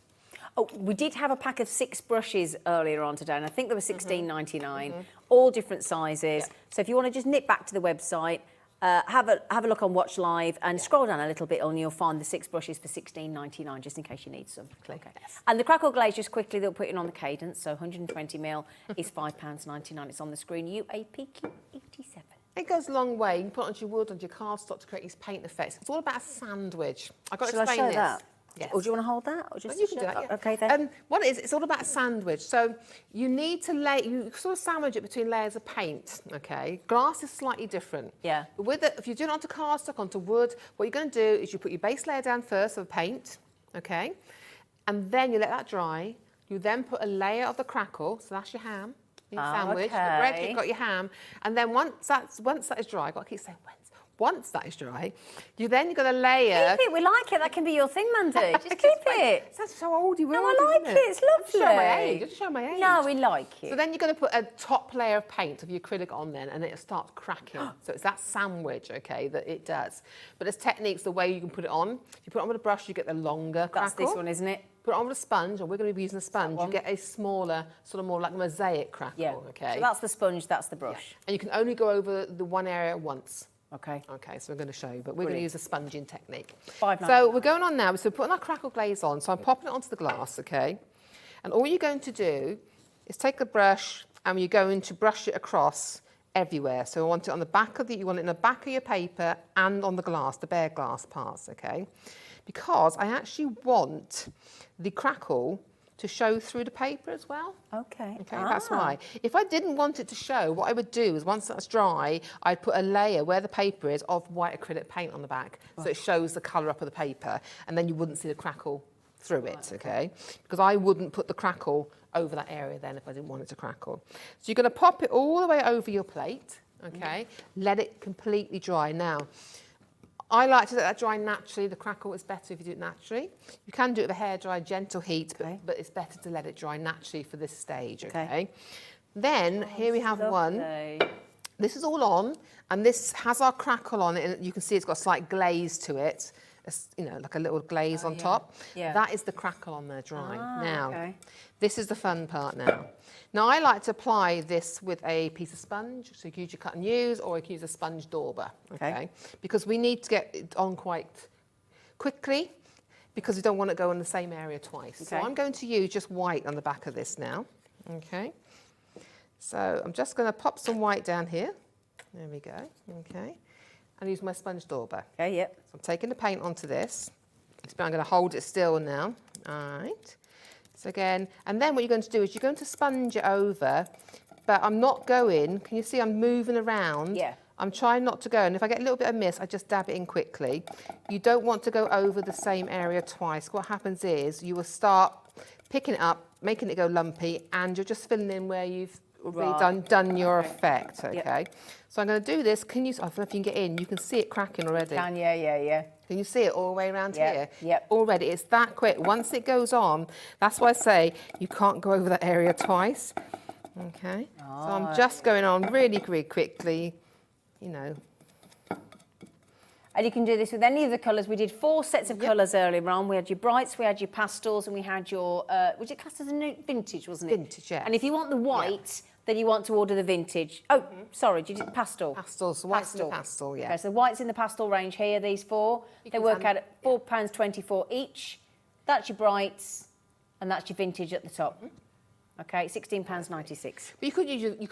Oh, we did have a pack of 6 brushes earlier on today, and I think they were $16.99, all different sizes. So if you want to just nip back to the website, have a look on Watch Live and scroll down a little bit and you'll find the 6 brushes for $16.99 just in case you need some. Okay. And the crackle glaze, just quickly, they'll put it on the Cadence, so 120ml is £5.99. It's on the screen, UAPQ 87. It goes a long way. You can put it onto your wood, onto your cardstock to create these paint effects. It's all about a sandwich. I've got to explain this. That? Yes. Or do you want to hold that? Or just you can do that, yeah. Okay, then. What it is, it's all about a sandwich. So you need to you sort of sandwich it between layers of paint, okay? Glass is slightly different. Yeah. But with it, if you do it onto cardstock, onto wood, what you're going to do is you put your base layer down first of paint, okay? And then you let that dry. You then put a layer of the crackle, so that's your ham, your sandwich. Okay. The bread, you've got your ham. And then once that is dry, I've got to keep saying once that is dry, you're going to layer. Keep it, we like it. That can be your thing, Mandy. Just keep it. That's how old you were. No, I like it. It's lovely. Show my age. Just show my age. No, we like it. So then you're going to put a top layer of paint of your acrylic on then, and it'll start cracking. So it's that sandwich, okay, that it does. But there's techniques, the way you can put it on. If you put it on with a brush, you get the longer crackle. That's this one, isn't it? Put it on with a sponge, or we're going to be using a sponge, you get a smaller, sort of more like a mosaic crackle, okay? So that's the sponge, that's the brush. Yeah. And you can only go over the one area once. Okay. Okay, so we're going to show you, but we're going to use a sponging technique. $5.99. So we're going on now, so we're putting our crackle glaze on, so I'm popping it onto the glass, okay? And all you're going to do is take the brush and you're going to brush it across everywhere. So I want it on the back of you want it in the back of your paper and on the glass, the bare glass parts, okay? Because I actually want the crackle to show through the paper as well. Okay. Okay, that's why. If I didn't want it to show, what I would do is once that's dry, I'd put a layer where the paper is of white acrylic paint on the back, so it shows the colour up of the paper, and then you wouldn't see the crackle through it, okay? Because I wouldn't put the crackle over that area then if I didn't want it to crackle. So you're going to pop it all the way over your plate, okay? Let it completely dry. Now, I like to let that dry naturally. The crackle is better if you do it naturally. You can do it with a hairdryer, gentle heat, but it's better to let it dry naturally for this stage, okay? Then, here we have one. This is all on, and this has our crackle on it, and you can see it's got a slight glaze to it. You know, like a little glaze on top. Yeah. That is the crackle on there drying. Now, this is the fun part now. Now, I like to apply this with a piece of sponge, so you can use your cut and use, or you can use a sponge dauber, okay? Because we need to get it on quite quickly, because we don't want to go in the same area twice. So I'm going to use just white on the back of this now, okay? So I'm just going to pop some white down here. There we go, okay? And use my sponge dauber. Okay, yep. So I'm taking the paint onto this. I'm going to hold it still now. All right. So again, and then what you're going to do is you're going to sponge it over, but I'm not going, can you see I'm moving around? Yeah. I'm trying not to go, and if I get a little bit of mist, I just dab it in quickly. You don't want to go over the same area twice. What happens is you will start picking it up, making it go lumpy, and you're just filling in where you've already done your effect, okay? Yep. So I'm going to do this. Can you, I don't know if you can get in, you can see it cracking already. Can, yeah. Can you see it all the way around here? Yep. Already, it's that quick. Once it goes on, that's why I say you can't go over that area twice, okay? So I'm just going on really quickly, you know. And you can do this with any of the colours. We did 4 sets of colours earlier on. We had your brights, we had your pastels, and we had your, was it classed as a new vintage, wasn't it? Vintage, yeah. And if you want the white, then you want to order the vintage. Oh, sorry, did you do pastel? Pastels, white's in the pastel, yeah. Okay, so the white's in the pastel range here, these 4. They work out at £4.24 each. That's your brights, and that's your vintage at the top. Okay, £16.96. But you could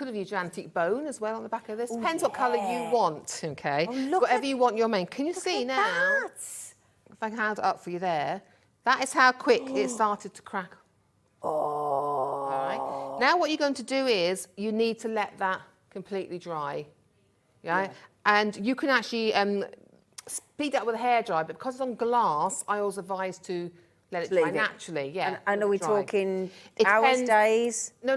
have used your antique bone as well on the back of this. Depends what colour you want, okay? Whatever you want your main. Can you see now? If I can hold it up for you there, that is how quick it started to crack. All right. Now what you're going to do is you need to let that completely dry. Yeah. And you can actually speed that with a hairdryer, but because it's on glass, I always advise to let it dry naturally, yeah. And are we talking hours, days? No,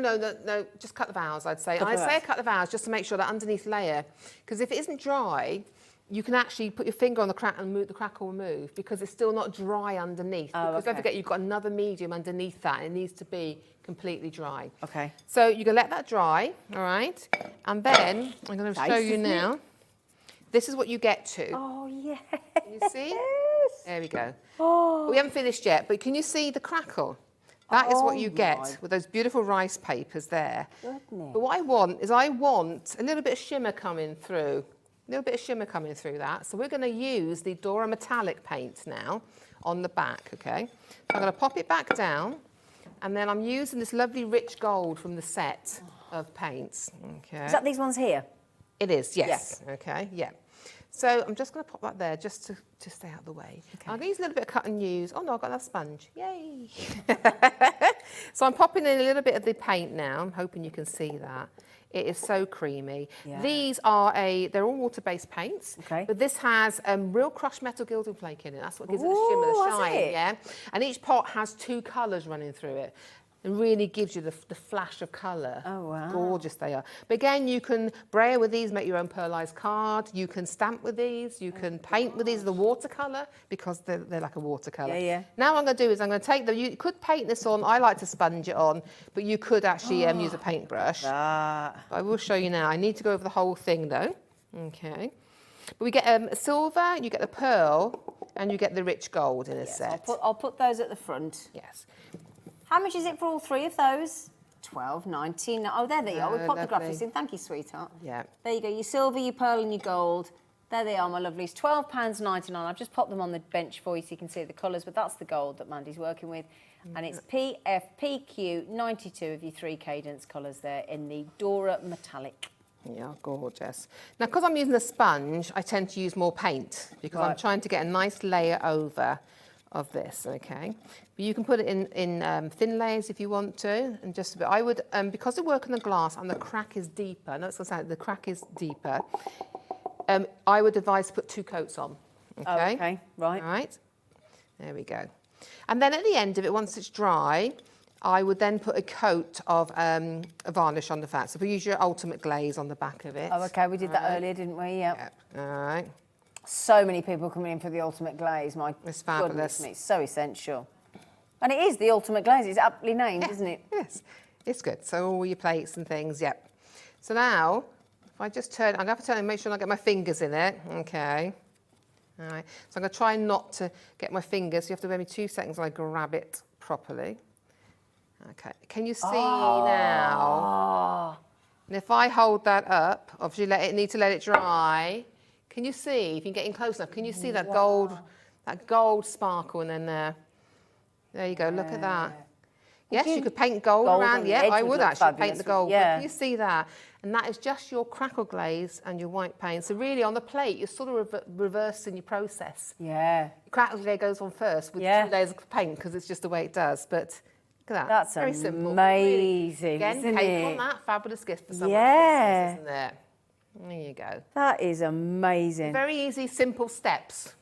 just cut the valves, I'd say. I'd say cut the valves just to make sure that underneath layer, because if it isn't dry, you can actually put your finger on the crack and the crackle will move because it's still not dry underneath. Because don't forget, you've got another medium underneath that. It needs to be completely dry. Okay. So you're going to let that dry, all right? And then I'm going to show you now. This is what you get to. Oh, yes. Can you see? There we go. Oh. We haven't finished yet, but can you see the crackle? That is what you get with those beautiful rice papers there. Goodness. But what I want is I want a little bit of shimmer coming through. A little bit of shimmer coming through that. So we're going to use the Dora Metallic paint now on the back, okay? So I'm going to pop it back down, and then I'm using this lovely rich gold from the set of paints, okay? Is that these ones here? It is, yes. Okay, yeah. So I'm just going to pop that there just to stay out of the way. Okay. I'm going to use a little bit of cut and use. Oh no, I've got that sponge. Yay! So I'm popping in a little bit of the paint now. I'm hoping you can see that. It is so creamy. Yeah. These are they're all water-based paints. Okay. But this has real crushed metal gilding flake in it. That's what gives it the shimmer, the shine. Yeah. And each pot has 2 colours running through it. It really gives you the flash of colour. Oh, wow. Gorgeous they are. But again, you can braille with these, make your own pearlised card. You can stamp with these. You can paint with these, the watercolour, because they're like a watercolour. Yeah. Now what I'm going to do is I'm going to take them. You could paint this on. I like to sponge it on, but you could actually use a paintbrush. But I will show you now. I need to go over the whole thing, though. Okay. But we get silver, you get the pearl, and you get the rich gold in a set. I'll put those at the front. Yes. How much is it for all 3 of those? £12.19. Oh, there they are. We popped the graphics in. Thank you, sweetheart. Yeah. There you go. Your silver, your pearl, and your gold. There they are, my lovelies. £12.99. I've just popped them on the bench for you so you can see the colours, but that's the gold that Mandy's working with. And it's PFPQ 92 of your 3 cadence colours there in the Dora Metallic. Yeah, gorgeous. Now, because I'm using a sponge, I tend to use more paint because I'm trying to get a nice layer over of this, okay? But you can put it in thin layers if you want to, and just a bit. I would, because I work on the glass and the crack is deeper, no, it's going to sound, the crack is deeper, I would advise to put 2 coats on, okay? Oh, okay, right. All right, there we go. And then at the end of it, once it's dry, I would then put a coat of a varnish on the fat. So we use your ultimate glaze on the back of it. Oh, okay, we did that earlier, didn't we? Yep. All right. So many people coming in for the ultimate glaze. My It's fabulous. goodness me, it's so essential. And it is the ultimate glaze. It's aptly named, isn't it? Yes, it's good. So all your plates and things, yep. So now, if I just turn, I'm going to have to turn and make sure I get my fingers in it. Okay. All right. So I'm going to try not to get my fingers. You have to give me 2 seconds while I grab it properly. Okay. Can you see now? And if I hold that up, obviously need to let it dry. Can you see? If you can get in close enough, can you see that gold sparkle and then there? There you go. Look at that. Yes, you could paint gold around. Yeah, I would actually paint the gold. Yeah. Can you see that? And that is just your crackle glaze and your white paint. So really on the plate, you're sort of reversing your process. Yeah. Crackle glaze goes on first with 2 layers of paint because it's just the way it does. But look at that. That's very simple. Amazing, Again, isn't paint it? on that. Fabulous gift for someone. Yeah. Christmas, isn't it? There you go. That is amazing. Very easy, simple steps.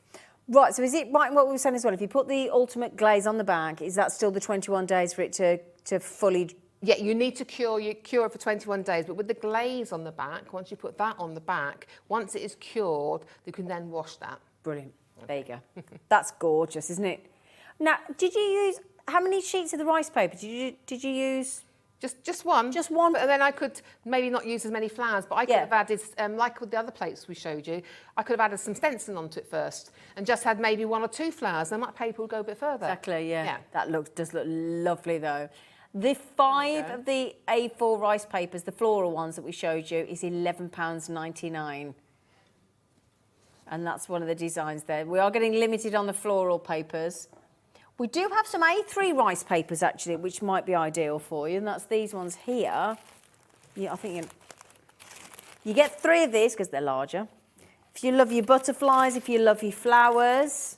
Right, so is it right what we were saying as well? If you put the ultimate glaze on the back, is that still the 21 days for it to fully... Yeah, you need to cure it for 21 days, but with the glaze on the back, once you put that on the back, once it is cured, you can then wash that. Brilliant. There you go. That's gorgeous, isn't it? Now, did you use... How many sheets of the rice paper did you use? Just one. Just one. But then I could maybe not use as many flowers, but I could have added, like with the other plates we showed you, I could have added some stencil onto it first and just had maybe 1 or 2 flowers, and that paper would go a bit further. Exactly, yeah. That does look lovely, though. The 5 of the A4 rice papers, the floral ones that we showed you, is £11.99. And that's one of the designs there. We are getting limited on the floral papers. We do have some A3 rice papers, actually, which might be ideal for you, and that's these ones here. Yeah, I think you get 3 of these because they're larger. If you love your butterflies, if you love your flowers,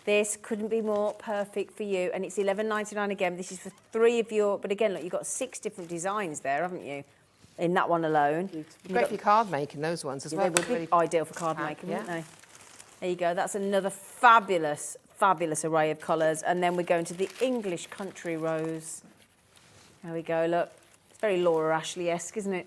this couldn't be more perfect for you. And it's £11.99 again. This is for 3 of your... But again, look, you've got 6 different designs there, haven't you? In that one alone. Great for your card making, those ones as well. They would be ideal for card making, wouldn't they? There you go. That's another fabulous array of colours. And then we're going to the English Country Rose. There we go, look. It's very Laura Ashley-esque, isn't it?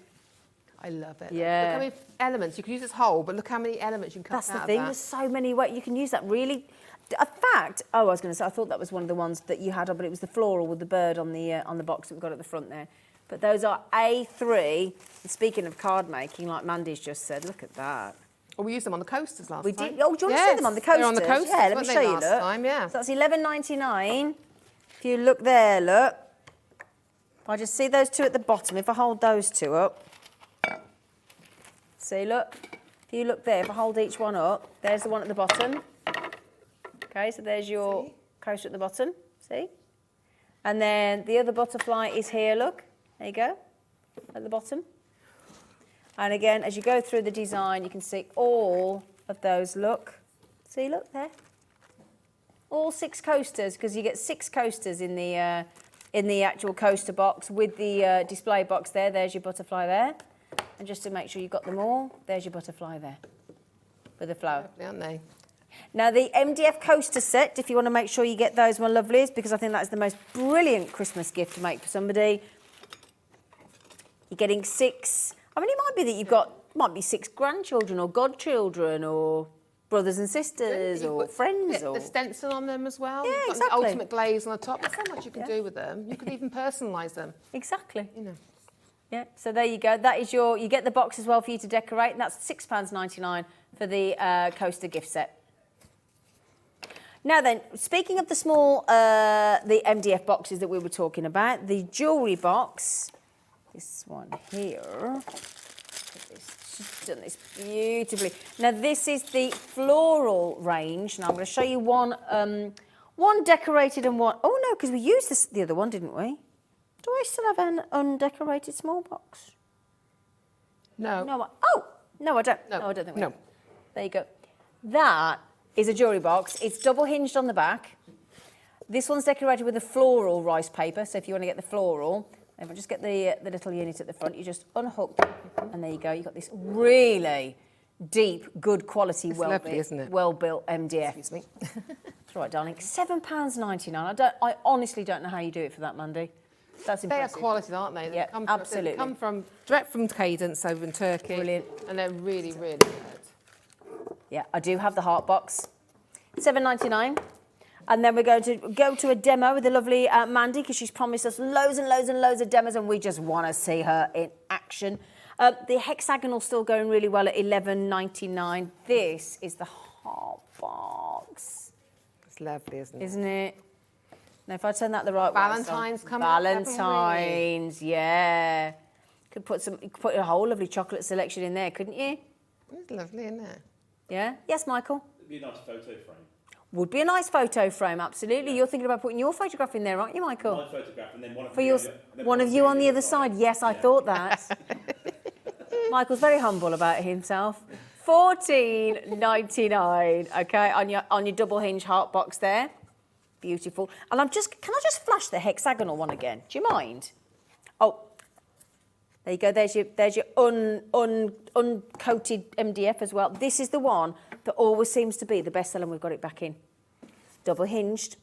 I love it. Yeah. Look how many elements. You can use this whole, but look how many elements you can cut out of that. That's the thing, there's so many ways. You can use that really... In fact, I was going to say, I thought that was one of the ones that you had, but it was the floral with the bird on the box that we've got at the front there. But those are A3. And speaking of card making, like Mandy's just said, look at that. Well, we used them on the coasters last time. We did. Oh, do you want to see them on the coasters? They're on the coasters. Yeah, let me show you. Look. Time, yeah. So that's £11.99. If you look there, look. If I just see those 2 at the bottom, if I hold those 2 up, see, look. If you look there, if I hold each one up, there's the one at the bottom. Okay, so there's your coaster at the bottom. See? And then the other butterfly is here. Look. There you go. At the bottom. And again, as you go through the design, you can see all of those. Look. See, look there. All 6 coasters, because you get 6 coasters in the actual coaster box with the display box there. There's your butterfly there. And just to make sure you've got them all, there's your butterfly there with the flower. Lovely, aren't they? Now, the MDF coaster set, if you want to make sure you get those, my lovelies, because I think that's the most brilliant Christmas gift to make for somebody. You're getting 6... I mean, it might be that might be 6 grandchildren or godchildren or brothers and sisters or friends. Or the stencil on them as well. Yeah, You've got exactly. the ultimate glaze on the top. There's so much you can do with them. You could even personalise them. Exactly. You know. Yeah, so there you go. That is you get the box as well for you to decorate, and that's £6.99 for the coaster gift set. Now then, speaking of the small, the MDF boxes that we were talking about, the jewellery box, this one here, she's done this beautifully. Now this is the floral range. Now I'm going to show you one decorated and one, oh no, because we used this, the other one, didn't we? Do I still have an undecorated small box? No. No. Oh, no, I don't. No. No, I don't think we No. have. There you go. That is a jewellery box. It's double hinged on the back. This one's decorated with a floral rice paper. So if you want to get the floral, if I just get the little unit at the front, you just unhook, and there you go. You've got this really deep, good quality, It's lovely, isn't it? well-built MDF. Excuse me. That's right, darling. £7.99. I honestly don't know how you do it for that, Mandy. That's They are impressive. quality, aren't they? Yeah, absolutely. They come from direct from Cadence over in Turkey. Brilliant. And they're really, really good. Yeah, I do have the heart box. £7.99. And then we're going to go to a demo with the lovely Mandy, because she's promised us loads and loads and loads of demos, and we just want to see her in action. The hexagonal's still going really well at £11.99. This is the heart box. It's lovely, isn't it? Isn't it? Now, if I turn that the right way. Valentine's coming up, haven't we? Valentine's, yeah. You could put a whole lovely chocolate selection in there, couldn't you? It's lovely, isn't it? Yeah? Yes, Michael? It'd be a nice photo frame. Would be a nice photo frame, absolutely. You're thinking about putting your photograph in there, aren't you, Michael? My photograph and then one of For you yours, on the- and then one of you on the other side. Yes, I thought that. Michael's very humble about himself. £14.99. Okay, on your double hinge heart box there. Beautiful. And can I just flash the hexagonal one again? Do you mind? Oh, there you go. There's your uncoated MDF as well. This is the one that always seems to be the best seller, and we've got it back in. Double hinged.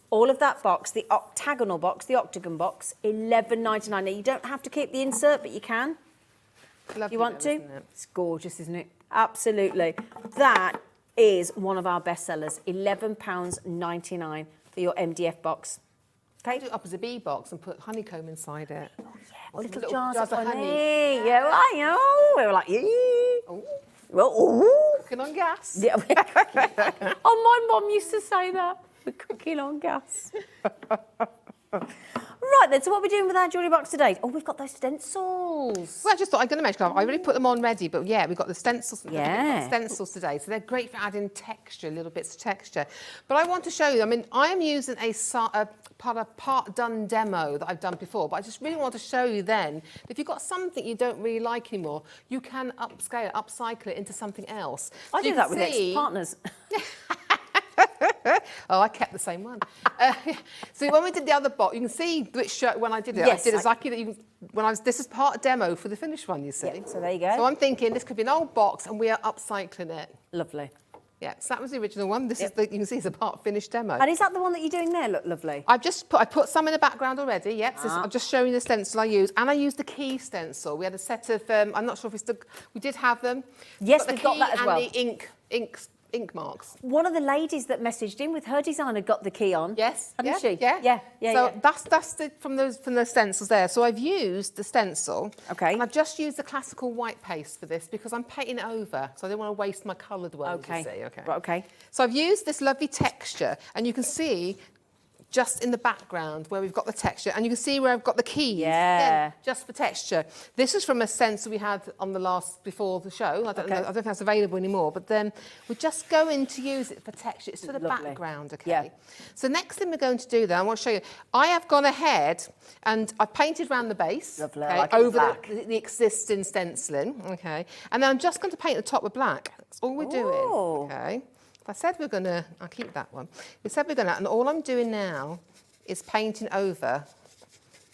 All of that box, the octagonal box, the octagon box, £11.99. Now, you don't have to keep the insert, but you can. Lovely, You want though, to? isn't it? It's gorgeous, isn't it? Absolutely. That is one of our best sellers, £11.99 for your MDF box. Okay. Do it up as a bee box and put honeycomb inside it. Or little Little jars jars of of honey. honey. Yeah, well, I know. We were like, yeah. Well, ooh. Cooking on gas. Yeah. Oh, my mum used to say that. We're cooking on gas. Right then, so what are we doing with our jewellery box today? Oh, we've got those stencils. Well, I just thought I'm going to mention, I already put them on ready, but yeah, we've got the stencils. Yeah. We've got stencils today, so they're great for adding texture, little bits of texture. But I want to show you, I mean, I am using a part done demo that I've done before, but I just really want to show you then that if you've got something you don't really like anymore, you can upscale it, upcycle it into something else. I So do you that can with see- ex-partners. Oh, I kept the same one. So when we did the other box, you can see which shirt when I did it. Yes, I did exactly that. This is part demo for the finished one. You see. Yeah, so there you go. So I'm thinking this could be an old box, and we are upcycling it. Lovely. Yeah. So that was the original one. This Yep. is the. You can see it's a part finished demo. And is that the one that you're doing there? Look, lovely. I put some in the background already. Yep. So I'm just showing you the stencil I use, and I used the key stencil. We had a set of. I'm not sure if it's the. We did have them. Yes, the we've got key that as well. And the ink marks. One of the ladies that messaged in with her designer got the key on. Yes, Hadn't she? Yeah. Yeah. So that's from those stencils there. So I've used the stencil. Okay. And I've just used the classical white paste for this because I'm painting it over, so I don't want to waste my coloured ones. Okay. You see. Okay. Right, okay. So I've used this lovely texture, and you can see just in the background where we've got the texture, and you can see where I've got the keys. Yeah. Again, just for texture. This is from a stencil we had on before the show. I don't know if that's available anymore, but then we're just going to use it for texture. It's for the Lovely. background, okay? Yeah. So next thing we're going to do then, I want to show you, I have gone ahead and I've painted around the base. Lovely, I okay, like it over black. the existing stenciling, okay? And then I'm just going to paint the top with black. That's all we're Ooh. doing, okay? I said we're going to, I'll keep that one. We said we're going to, and all I'm doing now is painting over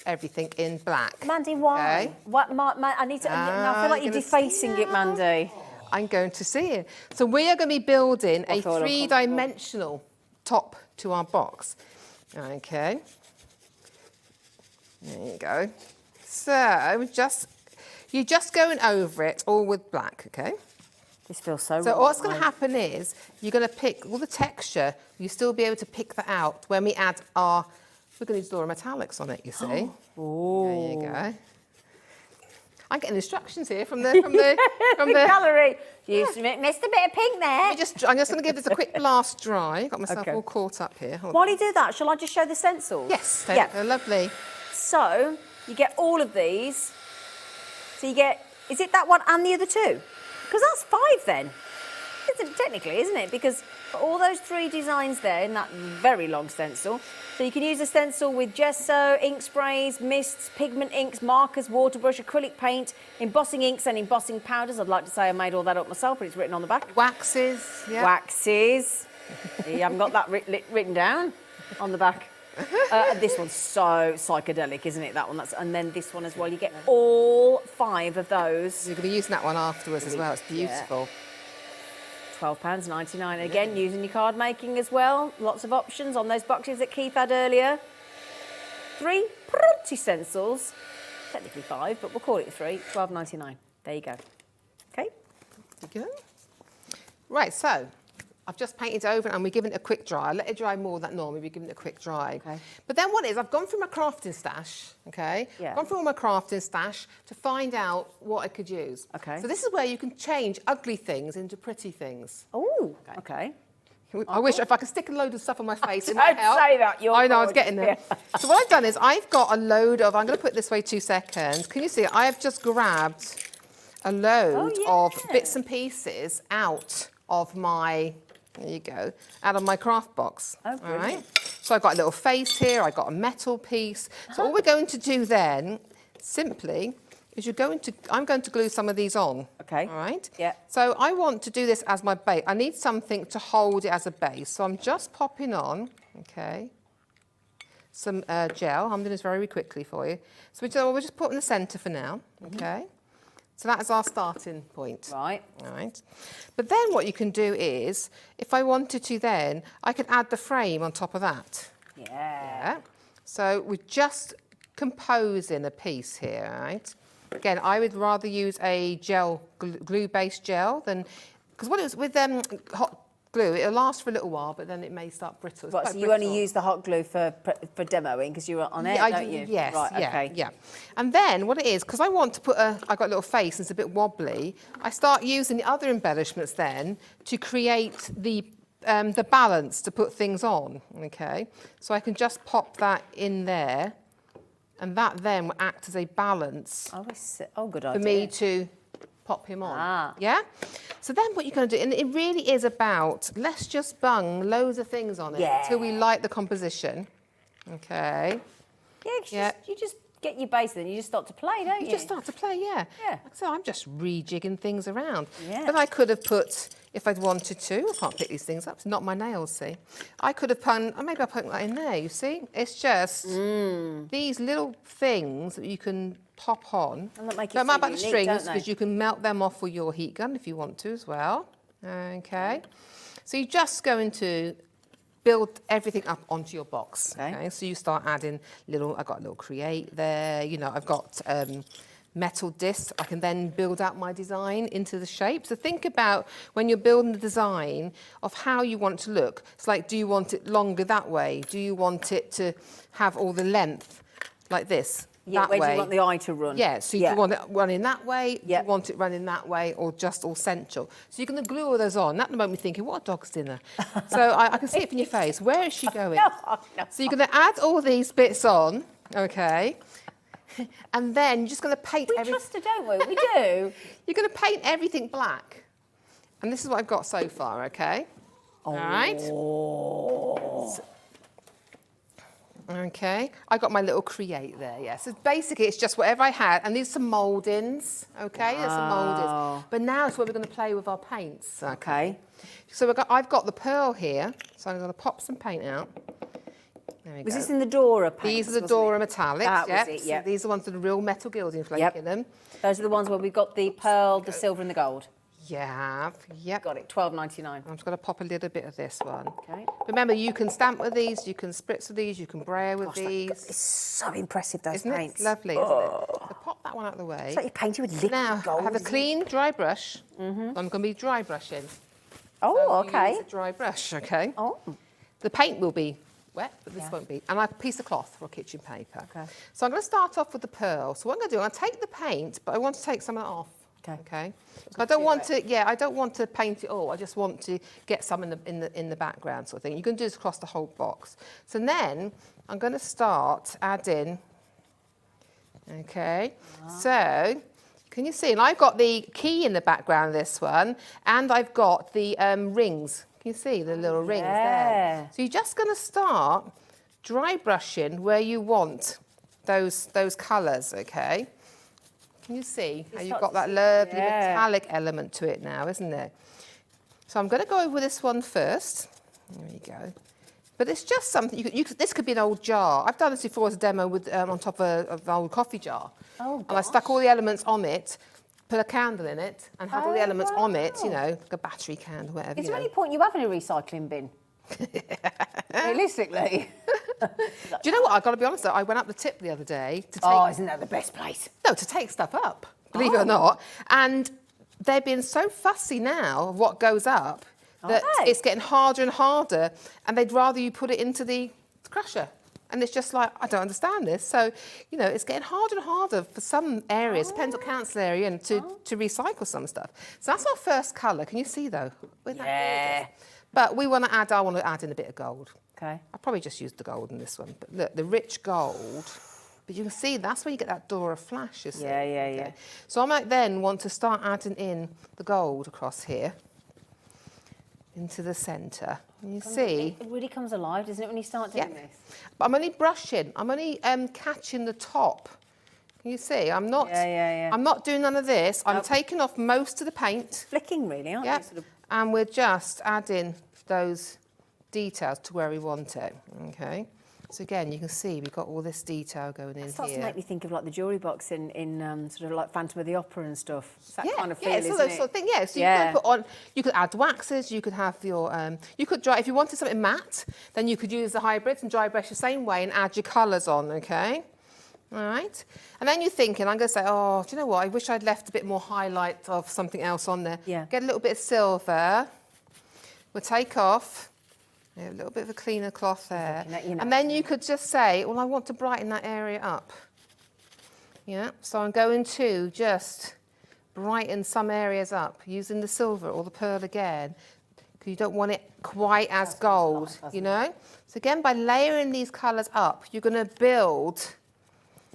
everything in black. Mandy, why? Okay? What, I need to. Now I feel like you're gonna defacing see it, Mandy. I'm going to see it. So we are going to be building a I feel three-dimensional top to our box. Okay. There you go. So you're just going over it all with black, okay? This feels so. So wrong. what's going to happen is you're going to pick all the texture. You'll still be able to pick that out when we add our. We're going to use Laura metallics on it. You see. Oh. There you go. I'm getting instructions here from the The gallery. You missed a bit of pink there. I'm just going to give this a quick blast dry. Got myself Okay. all caught up here. Hold While on. you do that, shall I just show the stencils? Yes, Yeah. they're lovely. So you get all of these. So you get. Is it that one and the other two? Because that's 5 then. Technically, isn't it? Because But all those 3 designs there in that very long stencil. So you can use a stencil with gesso, ink sprays, mists, pigment inks, markers, water brush, acrylic paint, embossing inks and embossing powders. I'd like to say I made all that up myself, but it's written on the back. Waxes. Yeah. Waxes. You haven't got that written down on the back. This one's so psychedelic, isn't it? That one. And then this one as well. You get all 5 of those. You're going to be using that one afterwards as well. It's beautiful. £12.99. Again, using your card making as well. Lots of options on those boxes that Keith had earlier. 3 pretty stencils. Technically 5, but we'll call it 3. £12.99. There you go. Okay. There you go. Right, so I've just painted over and we're giving it a quick dry. I let it dry more than normally, we're giving it a quick dry. Okay. But then what is, I've gone through my crafting stash, okay? Yeah. Gone through all my crafting stash to find out what I could use. Okay. So this is where you can change ugly things into pretty things. Oh, okay. I wish if I could stick a load of stuff on my face, it might Don't help. say that, you're I know, I was gorgeous. getting there. So what I've done is I've got a load of, I'm going to put it this way 2 seconds. Can you see? I have just grabbed a load of bits and pieces out of my, there you go, out of my craft box. Oh, all brilliant. right? So I've got a little face here, I've got a metal piece. So all we're going to do then, simply, is I'm going to glue some of these on. Okay. All right? Yeah. So I want to do this as my base. I need something to hold it as a base. So I'm just popping on, okay, some gel. I'm doing this very quickly for you. So we'll just put in the centre for now, okay? So that is our starting point. Right. All right. But then what you can do is, if I wanted to then, I could add the frame on top of that. Yeah. Yeah. So we're just composing a piece here, right? Again, I would rather use a gel, glue-based gel than, because what it was with hot glue, it'll last for a little while, but then it may start brittle. It's Right, quite so you only brittle. use the hot glue for demoing because you were on it, don't you? Yes, Right, yeah, okay. yeah. And then what it is, because I want to put I've got a little face and it's a bit wobbly, I start using the other embellishments then to create the balance to put things on, okay? So I can just pop that in there and that then will act as a balance Good for idea. me to pop him on. Ah. Yeah? So then what you're going to do, and it really is about, let's just bung loads of things on it until we like the composition. Okay. Yeah, 'cause you just get your base then you just start to play, don't you? You just start to play, yeah. Yeah. So I'm just rejigging things around. Yeah. But I could have put, if I'd wanted to, I can't pick these things up, it's not my nails, see. I could have maybe I'll put that in there, you see? It's just these little things that you can pop on. And that make it Don't so matter about the unique, strings, don't they? because you can melt them off with your heat gun if you want to as well. Okay. So you're just going to build everything up onto your box. Okay. So you start adding I've got a little create there, you know, I've got metal discs. I can then build out my design into the shape. So think about when you're building the design of how you want it to look. It's like, do you want it longer that way? Do you want it to have all the length like this? Yeah, that where way? do you want the eye to run? Yeah, so you want it running that way, Yeah. you want it running that way, or just all central. So you're going to glue all those on. At the moment, you're thinking, what a dog's dinner? So I can see it from your face. Where is she going? No. So you're going to add all these bits on, okay? And then you're just going to paint We everything. trust her, don't we? We do. You're going to paint everything black. And this is what I've got so far, okay? All right. Okay, I got my little create there, yeah. So basically it's just whatever I had, and these are some mouldings, okay? There's some mouldings. But now it's where we're going to play with our paints, okay? So I've got the pearl here, so I'm going to pop some paint out. There we Was go. this in the Dora paints? These are the wasn't Dora it? metallics, That yep. was it, So yeah. these are the ones with the real metal gilding flake in them. Those are the ones where we've got the pearl, the silver and the gold. Yeah, yep. Got it, $12.99. I'm just going to pop a little bit of this one. Okay. Remember, you can stamp with these, you can spritz with these, you can braille with these. It's so impressive, those Isn't paints. it lovely, isn't it? So pop that one out of the way. It's like you painted with liquid Now, gold. I have a isn't it? clean, dry brush. I'm going to be dry brushing. Oh, So you okay. use a dry brush, okay? Oh. The paint will be wet, but this won't be. And I have a piece of cloth for kitchen paper. Okay. So I'm going to start off with the pearl. So what I'm going to do, I'm going to take the paint, but I want to take some of it off. Okay. So I don't want to. Yeah, I don't want to paint it all. I just want to get some in the background, sort of thing. You can do this across the whole box. So then I'm going to start adding. Okay. So can you see? And I've got the key in the background of this one, and I've got the rings. Can you see the little rings yeah. there? So you're just going to start dry brushing where you want those colours, okay? Can you see how you've got that lovely metallic element to it now, isn't there? So I'm going to go over this one first. There you go. But it's just something, this could be an old jar. I've done this before as a demo with, on top of an old coffee jar. Oh, gosh. And I stuck all the elements on it, put a candle in it, and had all the elements on it, you know, like a battery candle, whatever. Is there any point you having a recycling bin? Realistically. Do you know what? I've got to be honest though, I went up the tip the other day to take... Oh, isn't that the best place? No, to take stuff up, believe it or not. And they're being so fussy now of what goes up that it's getting harder and harder, and they'd rather you put it into the crusher. And it's just like, I don't understand this. So, you know, it's getting harder and harder for some areas, depends what council area, and to recycle some stuff. So that's our first colour. Can you see though? Yeah. But we want to add, I want to add in a bit of gold. Okay. I probably just used the gold in this one. But look, the rich gold. But you can see that's where you get that Dora flash, you see. Yeah, yeah, yeah. So I might then want to start adding in the gold across here into the centre. You see? It really comes alive, doesn't it, when you start doing this? But I'm only brushing. I'm only catching the top. Can you see? I'm not. I'm not doing none of this. I'm taking off most of the paint. Flicking, really, aren't you? Sort of... And we're just adding those details to where we want it. Okay. So again, you can see we've got all this detail going in here. It starts to make me think of like the jewellery box in sort of like Phantom of the Opera and stuff. It's that kind of feel, it's all those sort of things. Yeah, so you can put on, you could add waxes, you could have your, you could dry, if you wanted something matte, then you could use the hybrids and dry brush the same way and add your colours on, okay? All right. And then you're thinking, I'm going to say, oh, do you know what? I wish I'd left a bit more highlight of something else on there. Yeah. Get a little bit of silver. We'll take off. A little bit of a cleaner cloth there. And then you could just say, well, I want to brighten that area up. Yeah, so I'm going to just brighten some areas up using the silver or the pearl again, because you don't want it quite as gold, you know? So again, by layering these colours up, you're going to build...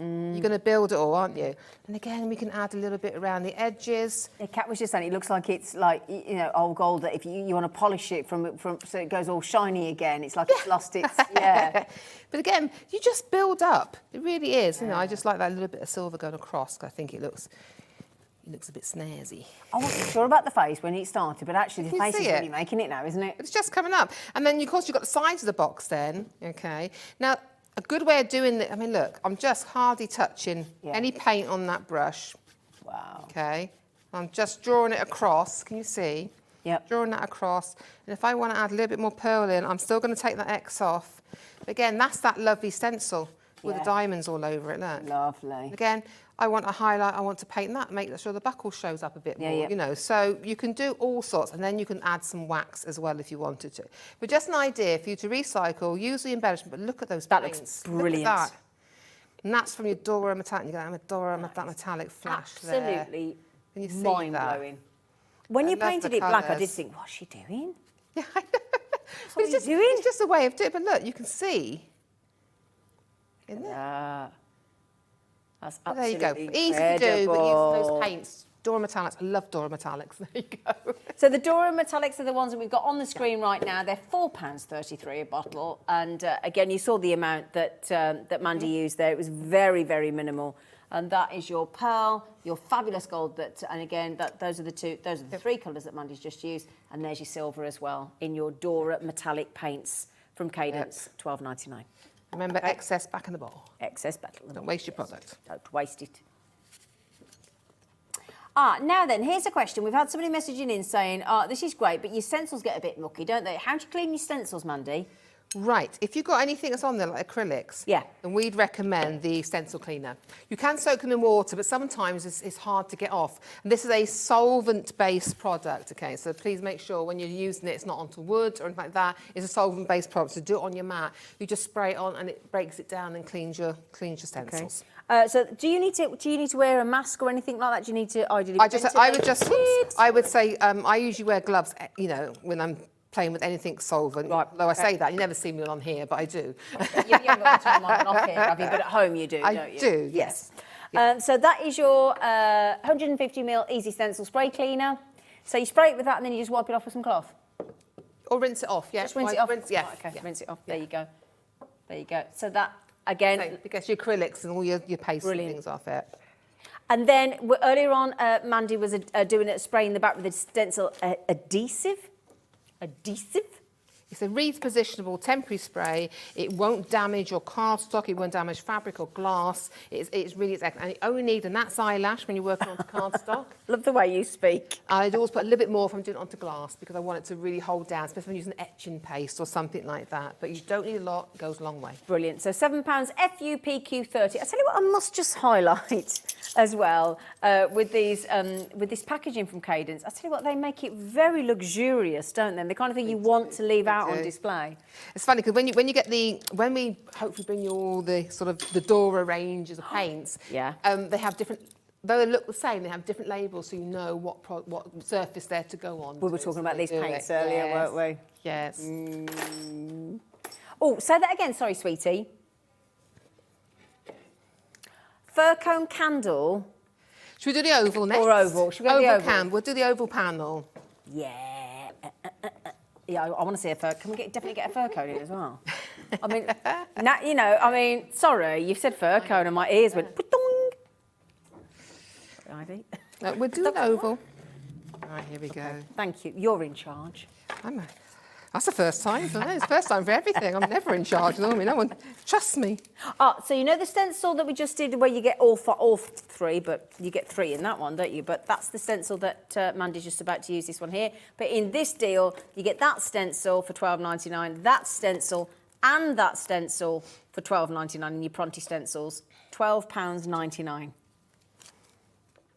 You're going to build it all, aren't you? And again, we can add a little bit around the edges. Yeah, Kat was just saying, it looks like it's like, you know, old gold that if you want to polish it from so it goes all shiny again, it's like it's lost its, But again, you just build up. It really is. You know, I just like that little bit of silver going across. I think it looks a bit snazzy. I wasn't sure about the face when it started, but actually the face is really making it now, isn't it? It's just coming up. And then, of course, you've got the sides of the box then, okay? Now, a good way of doing it, I mean, look, I'm just hardly touching any paint on that brush. Wow. Okay. I'm just drawing it across. Can you see? Yep. Drawing that across. And if I want to add a little bit more pearl in, I'm still going to take that X off. But again, that's that lovely stencil with the diamonds all over it, look. Lovely. Again, I want a highlight, I want to paint that, make sure the buckle shows up a bit more, you know. So you can do all sorts, and then you can add some wax as well if you wanted to. But just an idea for you to recycle, use the embellishment, but look at those paints. Looks brilliant. Look at that. And that's from your Dora metallic. You're going to have a Dora, that metallic flash there. Absolutely Can you see mind-blowing. When you painted it black, I did think, what's she doing? Yeah, I know. But it's just a way of doing it. But look, you can see. Isn't it? That's Well, there you absolutely go. Easy to do, but use those paints. Dora Metallics. I love Dora Metallics. There you go. So the Dora Metallics are the ones that we've got on the screen right now. They're £4.33 a bottle. And again, you saw the amount that that Mandy used there. It was very, very minimal. And that is your pearl, your fabulous gold. And again, those are the three colours that Mandy's just used. And there's your silver as well in your Dora Metallic paints from Cadence, $12.99. Remember, excess back in the bowl. Excess back in the bowl. Don't waste your product. Don't waste it. Now then, here's a question. We've had somebody messaging in saying, this is great, but your stencils get a bit mucky, don't they? How do you clean your stencils, Mandy? Right, if you've got anything that's on there, like acrylics, then we'd recommend the stencil cleaner. You can soak them in water, but sometimes it's hard to get off. And this is a solvent-based product, okay? So please make sure when you're using it, it's not onto wood or anything like that. It's a solvent-based product, so do it on your mat. You just spray it on and it breaks it down and cleans your stencils. Okay. So do you need to wear a mask or anything like that? Do you need to ideally I would say I usually wear gloves, you know, when I'm playing with anything solvent. Right. Though I say that, you never see me on here, but I do. Okay. You haven't got the time on and off here, have you? But at home you do, don't you? I do, yes. So that is your 150ml Easy Stencil Spray Cleaner. So you spray it with that and then you just wipe it off with some cloth? Or rinse it off, yeah. Just rinse it off? Yeah. Right, okay, yeah. rinse it off. There you go. There you go. So that, again... So it gets your acrylics and all your paste and things off it. And then earlier on, Mandy was doing a spray in the back with a stencil adhesive. Adhesive? It's a repositionable temporary spray. It won't damage your cardstock. It won't damage fabric or glass. It's really excellent. And you only need, and that's eyelash when you're working on cardstock. Love the way you speak. I'd always put a little bit more if I'm doing it onto glass because I want it to really hold down, especially when using etching paste or something like that. But you don't need a lot. It goes a long way. Brilliant. So £7 FUPQ30. I tell you what, I must just highlight as well with this packaging from Cadence. I tell you what, they make it very luxurious, don't they? The kind of thing you want to leave out on display. It's funny because when we hopefully bring you all the sort of the Dora ranges of paints, Yeah. they have different. Though they look the same, they have different labels, so you know what surface they're to go on. We were talking about these paints earlier, weren't we? Yes. Oh, say that again. Sorry, sweetie. Fir cone candle. Should we do the oval next? Or oval. Should we go the oval? We'll do the oval panel. Yeah. Yeah, I want to see a fur. Can we definitely get a fur cone in as well? I mean, sorry, you said fur cone and my ears went dong. Ivy. No, we'll do the oval. Right, here we go. Thank you. You're in charge. That's the first time, isn't it? It's the first time for everything. I'm never in charge. You know what I mean? No one trusts me. So you know the stencil that we just did where you get all three, but you get three in that one, don't you? But that's the stencil that Mandy's just about to use, this one here. But in this deal, you get that stencil for $12.99, that stencil and that stencil for $12.99 in your Pronti stencils, £12.99.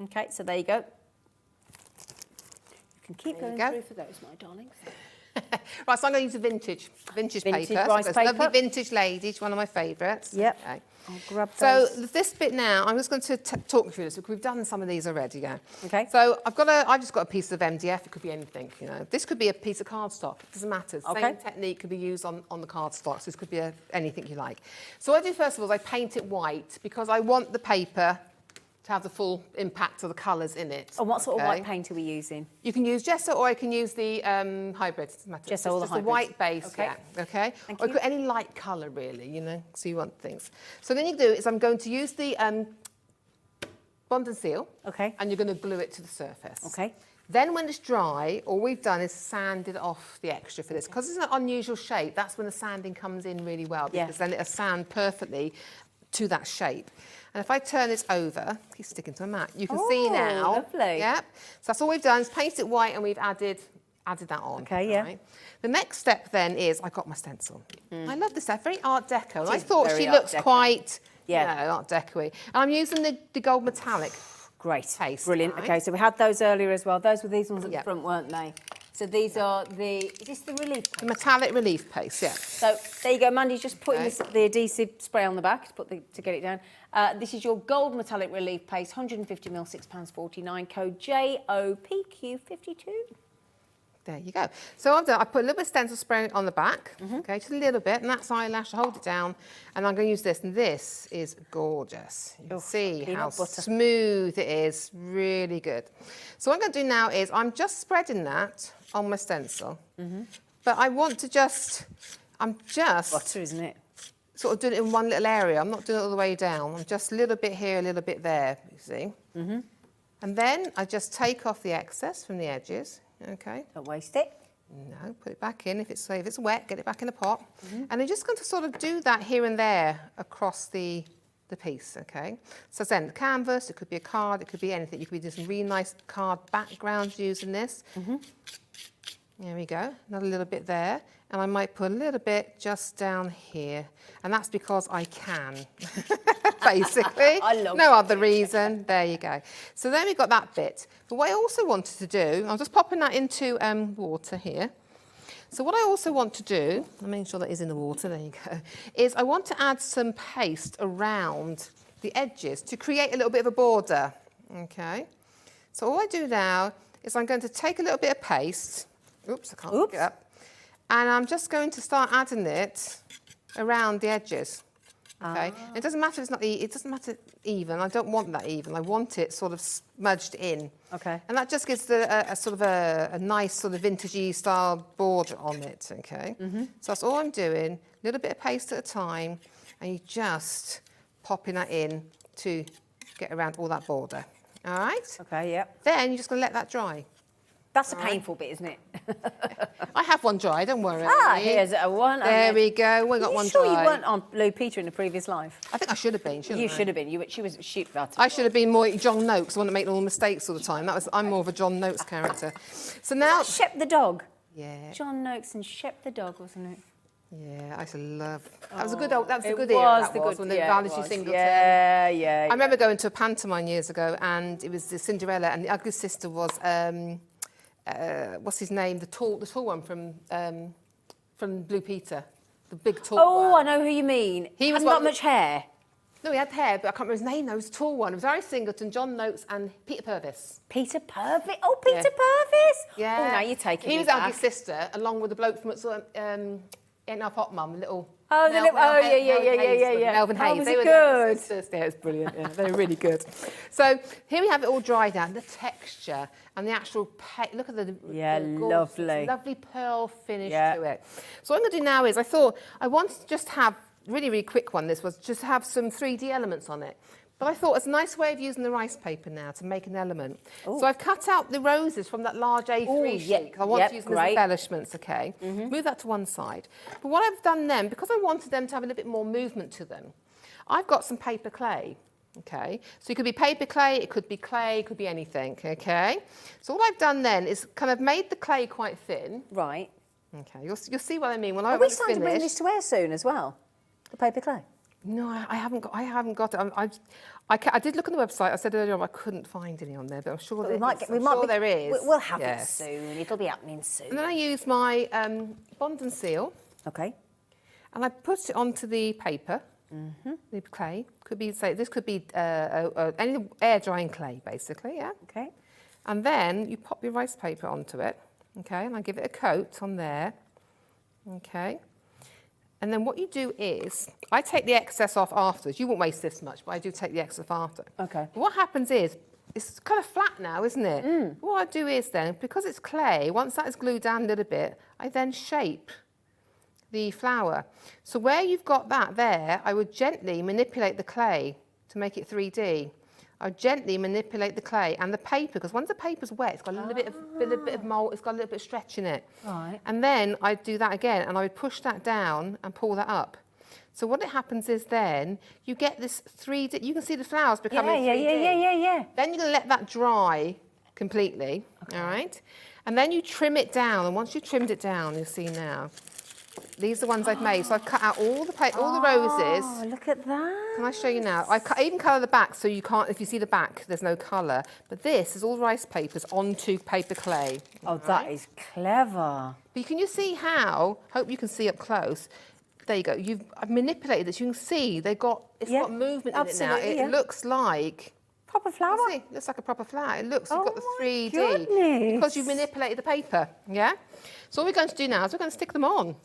Okay, so there you go. You can keep going through for those, my darlings. Right, so I'm going to use a vintage paper. Rice So paper. Lovely vintage lady, it's one of my favourites. Yep. Okay. I'll grab So those. this bit now, I'm just going to talk you through this because we've done some of these already. Yeah. Okay. So I've just got a piece of MDF. It could be anything. You know, this could be a piece of cardstock. It doesn't matter. Okay. Same technique could be used on the cardstock. So this could be anything you like. So what I do first of all is I paint it white because I want the paper to have the full impact of the colours in it. And what sort of white paint are we using? You can use gesso or I can use the hybrid. It doesn't matter. Gesso or the just hybrid. a white base, Okay. yeah. Okay. Thank or you. could any light colour really, you know. So you want things. So then you do is I'm going to use the bond and seal. Okay. And you're going to glue it to the surface. Okay. Then when it's dry, all we've done is sanded off the extra for this. Because it's an unusual shape, that's when the sanding comes in really well. Because then it'll sand perfectly to that shape. And if I turn this over, keep sticking to a mat, you can see now. Lovely. Yep. So that's all we've done is paint it white and we've added that on. Okay, yeah. Right? The next step then is I got my stencil. I love this stuff, very Art Deco. And I is thought very she Art looks Deco. quite, Yeah. Art Deco-y. And I'm using the gold metallic. Great. Paste, Brilliant. right? Okay, so we had those earlier as well. Those were these ones at Yep. the front, weren't they? So these are is this the relief The paste? metallic relief paste, yeah. So there you go, Mandy's just putting Okay. the adhesive spray on the back to get it down. This is your gold metallic relief paste, 150ml, £6.49, code JOPQ52. There you go. So I've done, I put a little bit of stencil spray on the back, Mm-hmm. okay, just a little bit, and that's eyelash, hold it down, and I'm going to use this, and this is gorgeous. You can see peanut how butter. smooth it is, really good. So what I'm going to do now is I'm just spreading that on my stencil, but I want to I'm just Butter, isn't it? sort of doing it in one little area. I'm not doing it all the way down. I'm just a little bit here, a little bit there, you see. And then I just take off the excess from the edges, okay. Don't waste it. No, put it back in. If it's wet, get it back in the pot. And I'm just going to sort of do that here and there across the piece, okay? So then the canvas, it could be a card, it could be anything. You could be doing some really nice card backgrounds using this. There we go, another little bit there. And I might put a little bit just down here. And that's because I can, basically. I love no other reason. There you go. So then we've got that bit. But what I also wanted to do, I'm just popping that into water here. So what I also want to do, I'm making sure that is in the water, there you go, is I want to add some paste around the edges to create a little bit of a border, okay? So all I do now is I'm going to take a little bit of paste, oops, I can't pick it up, and I'm just going to start adding it around the edges, Okay, it doesn't matter if it's not. It doesn't matter even. I don't want that even. I want it sort of smudged in. Okay. And that just gives a sort of a nice sort of vintagey style border on it. Okay. So that's all I'm doing. A little bit of paste at a time, and you just popping that in to get around all that border. All right. Okay. Yep. Then you're just going to let that dry. That's the painful bit, isn't it? I have one dry. Don't worry. Here's a one. There we go. We got one sure dry. you weren't on Blue Peter in a previous life? I think I should have been. You should have been. She was shoot about it. I should have been more John Noakes, the one that made all the mistakes all the time. I'm more of a John Noakes character. So now, Shep the dog. yeah, John Noakes and Shep the dog, wasn't it? yeah, I used to love. That was a good old. That was a It good era. was That the was good. when they Yeah, it vanished was. Singleton. Yeah. I remember going to a pantomime years ago, and it was the Cinderella, and the ugly sister was what's his name? The tall one from Blue Peter, the big tall. Oh, one. I know who you mean. He was Hadn't got one- much hair. No, he had hair, but I can't remember his name. No, he was a tall one. It was Harry Singleton, John Noakes, and Peter Purvis. Peter Purvis. Oh, Peter Yeah. Purvis. Yeah. Oh, now you're taking He me was back. Ugly Sister, along with the bloke from Ain't Our Pop Mum, little. Oh, the little- oh, Melvin yeah. Melvin Oh, Hayes. was They it were the good? sisters. Yeah, it was brilliant. Yeah, they were really good. So here we have it all dried out. The texture and the actual look at the Yeah, the gorgeous, lovely. lovely pearl finish Yeah. to it. So what I'm going to do now is I thought I wanted to just have really quick one. This was just have some 3D elements on it. But I thought it's a nice way of using the rice paper now to make an element. So I've cut out the roses from that large A3 sheet. 'Cause I want to use them as embellishments, okay? Move that to one side. But what I've done then, because I wanted them to have a little bit more movement to them, I've got some paper clay, okay? So it could be paper clay, it could be anything, okay? So all I've done then is kind of made the clay quite thin. Right. Okay, you'll see what I mean. When Are I we was starting to bring finished, this to air soon as well? The paper clay? No, I haven't got it. I did look on the website. I said earlier on I couldn't find any on there, but I'm sure there is. I'm sure there is. We'll have Yes. it soon. It'll be happening soon. And then I used my Bond and Seal, Okay. and I put it onto the paper, the clay. Could be this could be any air drying clay, basically, yeah. Okay. And then you pop your rice paper onto it, okay, and I give it a coat on there, okay. And then what you do is, I take the excess off afterwards. You won't waste this much, but I do take the excess after. Okay. But what happens is, it's kind of flat now, isn't it? What I do is then, because it's clay, once that is glued down a little bit, I then shape the flower. So where you've got that there, I would gently manipulate the clay to make it 3D. I would gently manipulate the clay and the paper, because once the paper's wet, it's got a little bit of mold, it's got a little bit of stretch in it. Right. And then I'd do that again, and I would push that down and pull that up. So what happens is then you get this 3D, you can see the flowers becoming 3D. Yeah. Then you're going to let that dry completely, all right? And then you trim it down, and once you've trimmed it down, you'll see now, these are the ones I've made. So I've cut out all the roses. Oh, look at that. Can I show you now? I even colour the back, so you can't, if you see the back, there's no colour. But this is all rice papers onto paper clay. Oh, that is clever. But can you see how, hope you can see up close, there you go, I've manipulated this, you can see it's got movement in it now. It looks like, Proper flower. see, it looks like a proper flower. It looks, you've Oh got the my 3D. goodness. Because you've manipulated the paper, yeah? So what we're going to do now is we're going to stick them on,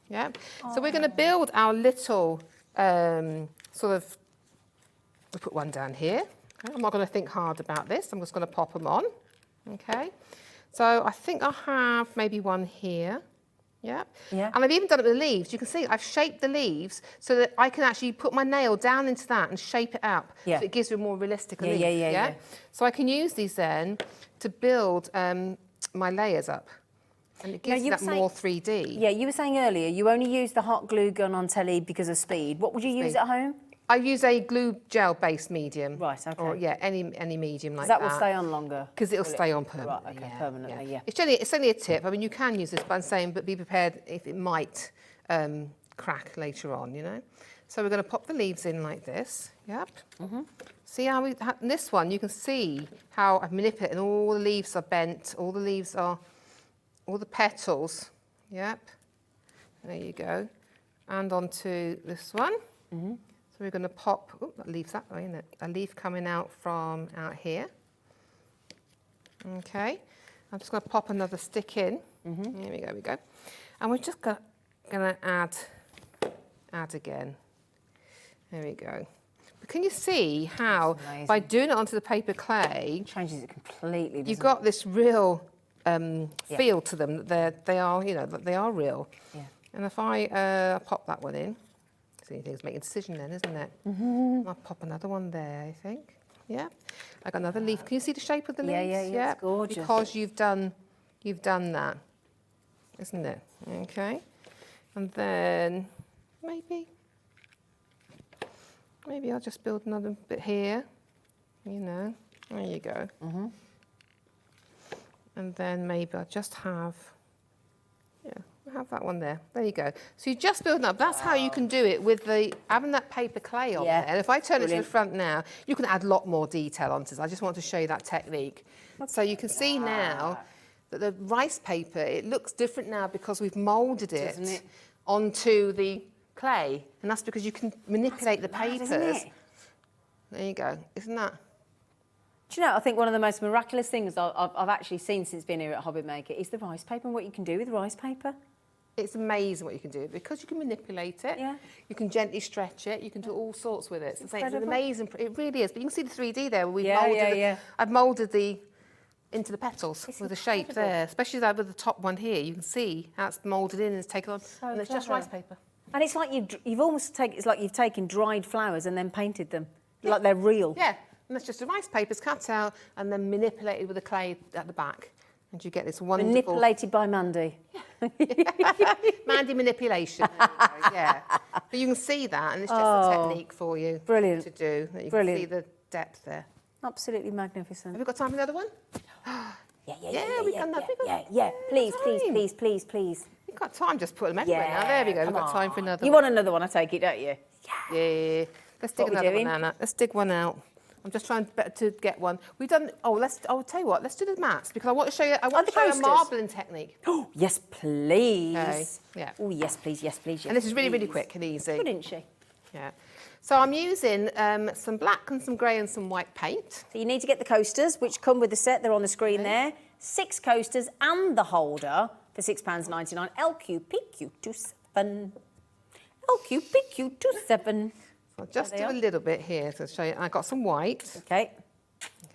yeah? So we're going to build our little sort of, we'll put one down here. Okay? I'm not going to think hard about this. I'm just going to pop them on, okay? So I think I have maybe one here. Yeah. Yeah. And I've even done it with the leaves. You can see I've shaped the leaves so that I can actually put my nail down into that and shape it up. Yeah. So it gives you a more realistic Yeah, leaf. yeah. So I can use these then to build my layers up. And it gives you you that were more 3D. Yeah, you were saying earlier you only use the hot glue gun on telly because of speed. What would you use at home? I use a glue gel-based medium. Right, okay. Or, yeah, any medium like That that. will stay on longer. Because it'll stay on permanently. Right, okay, permanently, yeah. It's only a tip. I mean, you can use this, but I'm saying, but be prepared if it might crack later on, you know. So we're going to pop the leaves in like this. Yep. See how this one, you can see how I've manipulated and all the leaves are bent, all the petals. Yep. There you go. And onto this one. So we're going to pop, that leaf's that way, isn't it? A leaf coming out from out here. Okay. I'm just going to pop another stick in. Here we go. And we're just going to add again. There we go. But can you see how, by doing it onto the paper clay, Changes it completely. you've got this real feel to them, that they are, you know, that they are real. Yeah. And if I pop that one in, so you think it's making a decision then, isn't it? I'll pop another one there, I think. Yeah. I got another leaf. Can you see the shape of the leaves? Yeah, it's gorgeous. Because you've done that, isn't it? Okay. And then maybe I'll just build another bit here. You know, there you go. And then maybe I'll just have, I'll have that one there. There you go. So you just build up. That's how you can do it with having that paper clay on there. And if I turn it to the front now, you can add a lot more detail onto this. I just want to show you that technique. So you can see now that the rice paper, it looks different now because we've moulded it onto the clay. And that's because you can manipulate the papers. There you go. Isn't that? Do you know, I think one of the most miraculous things I've actually seen since being here at HobbyMaker is the rice paper and what you can do with rice paper. It's amazing what you can do because you can manipulate it. Yeah. You can gently stretch it. You can do all sorts with it. So it's amazing. It really is. But you can see the 3D there. Where we've moulded I've moulded into the petals with the shape there, especially that with the top one here. You can see how it's moulded in and it's taken on, and it's just rice paper. And it's like you've almost taken dried flowers and then painted them like they're real. Yeah. And that's just the rice papers cut out and then manipulated with the clay at the back. And you get this wonderful... Manipulated by Mandy. Mandy manipulation. Yeah. But you can see that, and it's just a technique for you to do. That you can see the depth there. Absolutely magnificent. Have we got time for another one? We've done that. Yeah. Please. We've got time, just put them everywhere now. There we go. We've got time for another one. You want another one, I take it, don't you? Yeah. Let's dig another one, Anna. Let's dig one out. I'm just trying to get one. We've done. I'll tell you what. Let's do the mats because I want to show you. I want to show you a marbling technique. Oh yes, please. Okay. Yeah. Oh yes, please. Yes, please. Yes, and this is really, really quick and easy. Couldn't she? Yeah. So I'm using some black and some grey and some white paint. So you need to get the coasters, which come with the set. They're on the screen there. 6 coasters and the holder for £6.99. LQPQ27. LQPQ27. I'll just do a little bit here to show you. I got some white. Okay.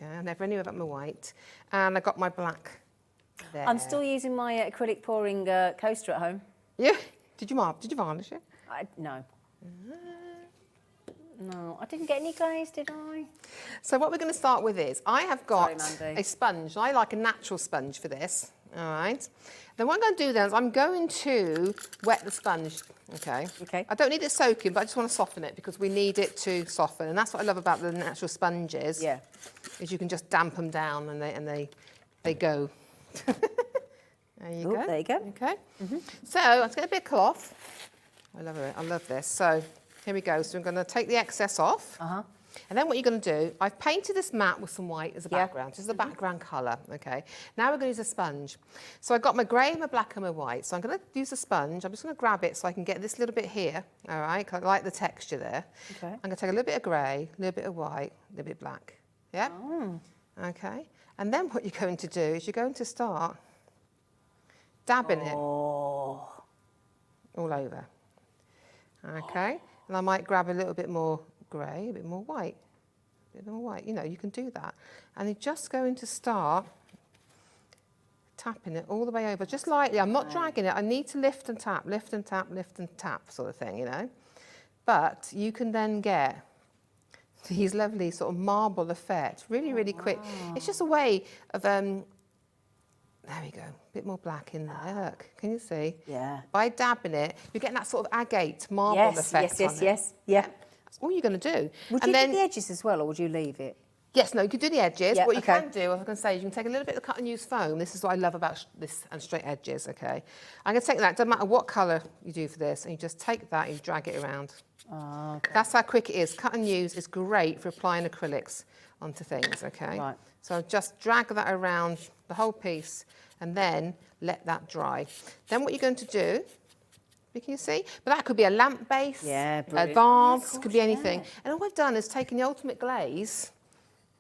I never knew about my white. And I got my black there. I'm still using my acrylic pouring coaster at home. Yeah? Did you varnish it? No. No, I didn't get any glaze, did I? So what we're going to start with is, I have got a sponge. I like a natural sponge for this. All right. Then what I'm going to do then is I'm going to wet the sponge. Okay. I don't need it soaking, but I just want to soften it because we need it to soften. And that's what I love about the natural sponges. Yeah. Is you can just damp them down and they go. There you go. There you go. Okay. So let's get a bit of cloth. I love it. I love this. So here we go. So I'm going to take the excess off. And then what you're going to do, I've painted this mat with some white as a background, just the background colour, okay? Now we're going to use a sponge. So I've got my grey, my black and my white. So I'm going to use a sponge. I'm just going to grab it so I can get this little bit here, all right? I like the texture there. Okay. I'm going to take a little bit of grey, a little bit of white, a little bit of black. Yeah? Oh. Okay. And then what you're going to do is you're going to start dabbing it all over. Okay? And I might grab a little bit more grey, a bit more white, a bit more white. You know, you can do that. And you're just going to start tapping it all the way over, just lightly. I'm not dragging it. I need to lift and tap, lift and tap, lift and tap sort of thing, you know. But you can then get these lovely sort of marble effects really, really quick. It's just a way of, there we go, a bit more black in there, look, can you see? Yeah. By dabbing it, you're getting that sort of agate marble effect on it. Yeah. That's all you're going to do. Would you do the edges as well, or would you leave it? Yes, no, you can do the edges. What you can do, I was going to say, is you can take a little bit of cut and use foam. This is what I love about this and straight edges, okay? I'm going to take that, doesn't matter what colour you do for this, and you just take that and you drag it around. That's how quick it is. Cut and use is great for applying acrylics onto things, okay? Right. So just drag that around the whole piece and then let that dry. Then what you're going to do, can you see? But that could be a lamp base, advanced, could be anything. And all I've done is taken the ultimate glaze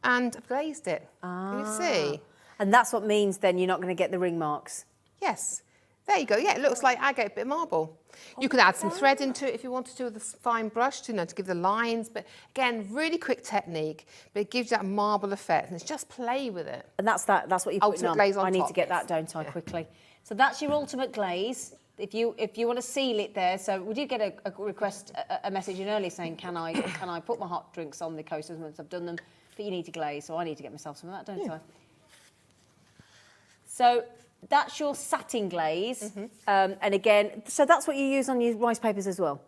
and I've glazed it. Can you see? And that's what means then you're not going to get the ring marks. Yes. There you go. Yeah, it looks like agate, bit of marble. You could add some thread into it if you wanted to with a fine brush to, to give the lines. But again, really quick technique, but it gives you that marble effect. And it's just play with it. And that's what you're putting Ultimate glaze on I need top, to get yes. that, don't I, quickly. So that's your ultimate glaze. If you want to seal it there, so we did get a request, a message in earlier saying, can I put my hot drinks on the coasters once I've done them? But you need to glaze, so I need to get myself some of that, don't I? So that's your satin glaze, and again, so that's what you use on your rice papers as well.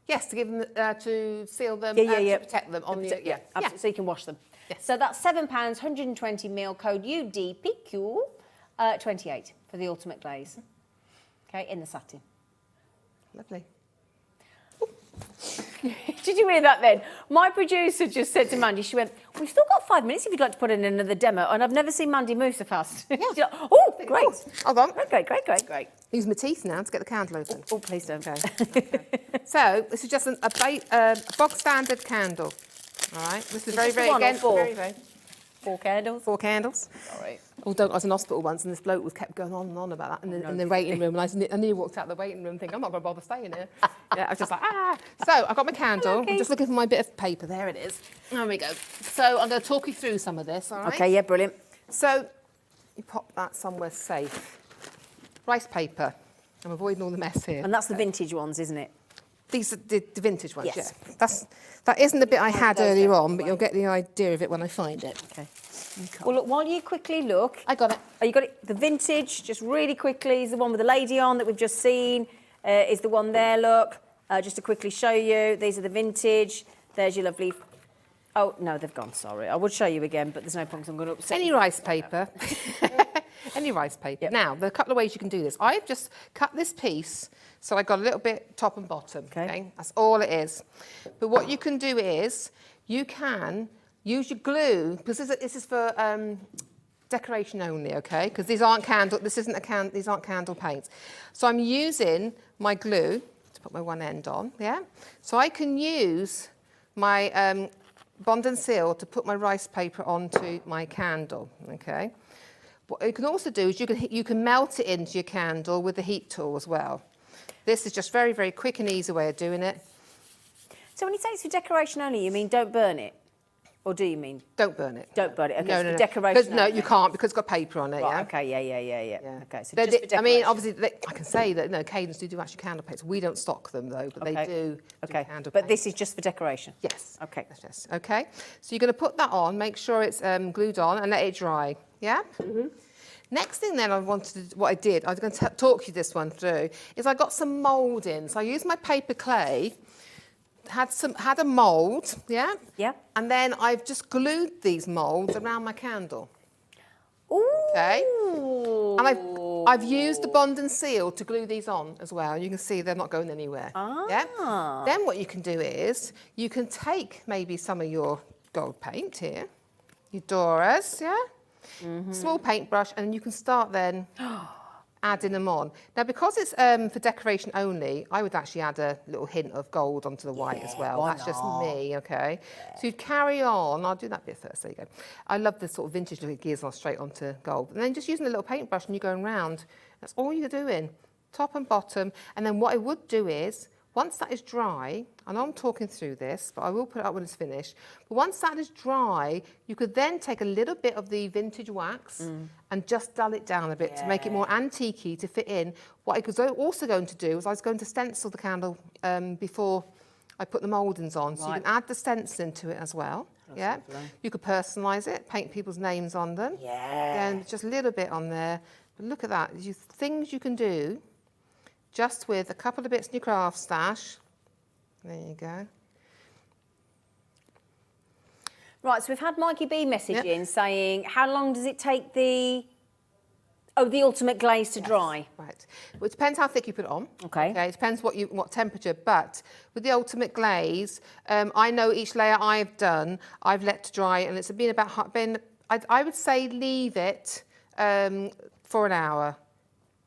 Yes, to give them, to seal them, Yeah. to protect them on the, Absolutely, so you can wash them. Yes. So that's £7, 120ml, code UDPQ28 for the ultimate glaze. Okay, in the satin. Lovely. Did you hear that then? My producer just said to Mandy, she went, we've still got 5 minutes if you'd like to put in another demo. And I've never seen Mandy move so fast. She's like, oh, great. Hold on. Great. Use my teeth now to get the candle open. Oh, please don't. Okay. So this is just a bog standard candle. All right. This is very, just the very, one or again, four? very. 4 candles. 4 candles. All right. Although I was in hospital once and this bloke was kept going on and on about that in the waiting room, and I nearly walked out the waiting room thinking, I'm not going to bother staying here. Yeah, I was just like, ah. So I've got my candle. Okay. I'm just looking for my bit of paper. There it is. There we go. So I'm going to talk you through some of this, all right? Okay, yeah, brilliant. So you pop that somewhere safe. Rice paper. I'm avoiding all the mess here. And that's the vintage ones, isn't it? These are the vintage ones, Yes. yeah. That isn't the bit I had those earlier out on, the but way. you'll get the idea of it when I find it. Okay. Well, look, while you quickly look... I got it. Oh, you got it? The vintage, just really quickly, is the one with the lady on that we've just seen. Is the one there, look. Just to quickly show you, these are the vintage. There's your lovely... Oh, no, they've gone, sorry. I would show you again, but there's no point 'cause I'm going to upset Any you. rice paper. Any rice paper. Yep. Now, there are a couple of ways you can do this. I've just cut this piece, so I got a little bit top and bottom. Okay. That's all it is. But what you can do is, you can use your glue, because this is for decoration only, okay? Because these aren't candle, these aren't candle paints. So I'm using my glue to put my one end on, yeah? So I can use my Bond and Seal to put my rice paper onto my candle, okay? What you can also do is you can melt it into your candle with the heat tool as well. This is just very, very quick and easy way of doing it. So when you say it's for decoration only, you mean don't burn it? Or do you mean? Don't burn it. Don't burn it. Okay, No, it's no, for no. decoration No, only. you can't because it's got paper on it, Right, yeah? okay, yeah. Okay, so They just for I mean, decoration. obviously, I can say that, no, Cadence do actually candle paints. We don't stock them, though, but Okay. they do Okay, candle but paints. this is just for decoration? Yes. Okay. Yes. Okay. So you're going to put that on, make sure it's glued on and let it dry, yeah? Next thing then what I did, I was going to talk you this one through, is I got some moulding. So I used my paper clay, had a mould, yeah? Yeah. And then I've just glued these moulds around my candle. Ooh. Okay. And I've used the Bond and Seal to glue these on as well. You can see they're not going anywhere. Yeah. Then what you can do is you can take maybe some of your gold paint here, your Doras, yeah? Small paintbrush, and you can start then adding them on. Now, because it's for decoration only, I would actually add a little hint of gold onto the white as well. why That's just not? me, okay? So you carry on. I'll do that bit first. There you go. I love the sort of vintage look. It gears on straight onto gold. And then just using a little paintbrush and you're going round. That's all you're doing, top and bottom. And then what I would do is, once that is dry, I know I'm talking through this, but I will put it up when it's finished. But once that is dry, you could then take a little bit of the vintage wax and just dull it down a bit to make it more antique-y to fit in. What I was also going to do was I was going to stencil the candle before I put the mouldings on. So you can add the stencil into it as well. Yeah. You could personalise it, paint people's names on them. Yeah. And just a little bit on there. But look at that. There's things you can do just with a couple of bits in your craft stash. There you go. Right, so we've had Mikey B message in saying, how long does it take the ultimate glaze to dry? Right. Well, it depends how thick you put it on. Okay. It depends what temperature. But with the ultimate glaze, I know each layer I've done, I've let to dry, and it's I would say leave it for an hour.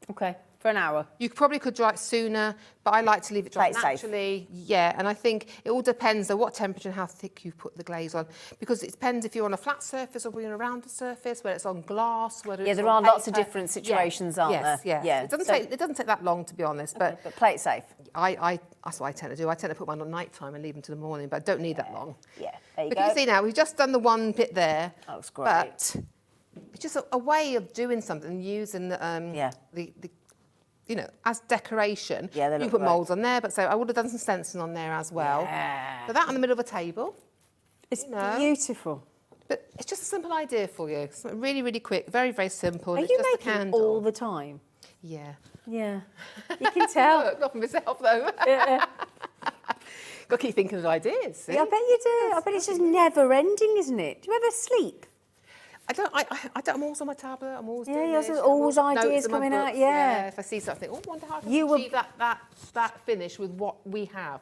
Okay. For an hour. You probably could dry it sooner, but I like to leave it dry Play it safe. naturally. Yeah, and I think it all depends on what temperature and how thick you put the glaze on, because it depends if you're on a flat surface or you're on a rounded surface, whether it's on glass, whether it's there on are lots of paper. different situations, aren't yes, there? Yes, Yeah. It doesn't So- take that long, to be honest, but But play it safe. that's what I tend to do. I tend to put mine on night time and leave them to the morning, but I don't need that long. Yeah, there you But go. you see now, we've just done the one bit there. That looks great. But it's just a way of doing something, using the you know, as decoration. Yeah, they you look can put great. moulds on there, but so I would have done some stencil on there as well. Yeah. So that in the middle of a table. It's you know. beautiful. But it's just a simple idea for you. It's really, really quick, very, very simple. Are It's you just a making it candle. all the time? Yeah. Yeah. You can tell. Not for myself though. Yeah. Got to keep thinking of ideas. See? Yeah, I bet you do. I bet it's just never ending, isn't it? Do you ever sleep? I don't. I'm always on my tablet. I'm always Yeah, doing yours this. is always I've got ideas notes in my coming out, books, yeah. If I see something, I wonder how I can You were- achieve that finish with what we have.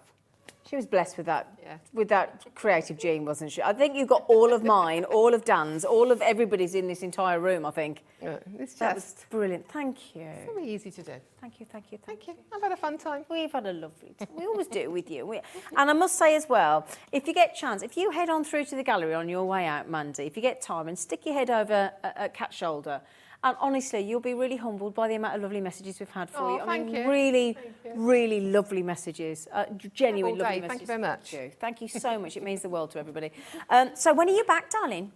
She was blessed with that, Yeah. with that creative gene, wasn't she? I think you got all of mine, all of Dan's, all of everybody's in this entire room, I think. It's That just was brilliant. Thank you. very easy to do. Thank you, thank you, Thank you. I've had a fun time. We've had a lovely time. We always do it with you. And I must say as well, if you get a chance, if you head on through to the gallery on your way out, Mandy, if you get time, and stick your head over at Kat's shoulder, and honestly, you'll be really humbled by the amount of lovely messages we've had for Oh, you. I thank mean, you. really, Thank you. really lovely messages. Genuine All lovely day. messages. Thank you very much. Thank you so much. It means the world to everybody. So when are you back, darling?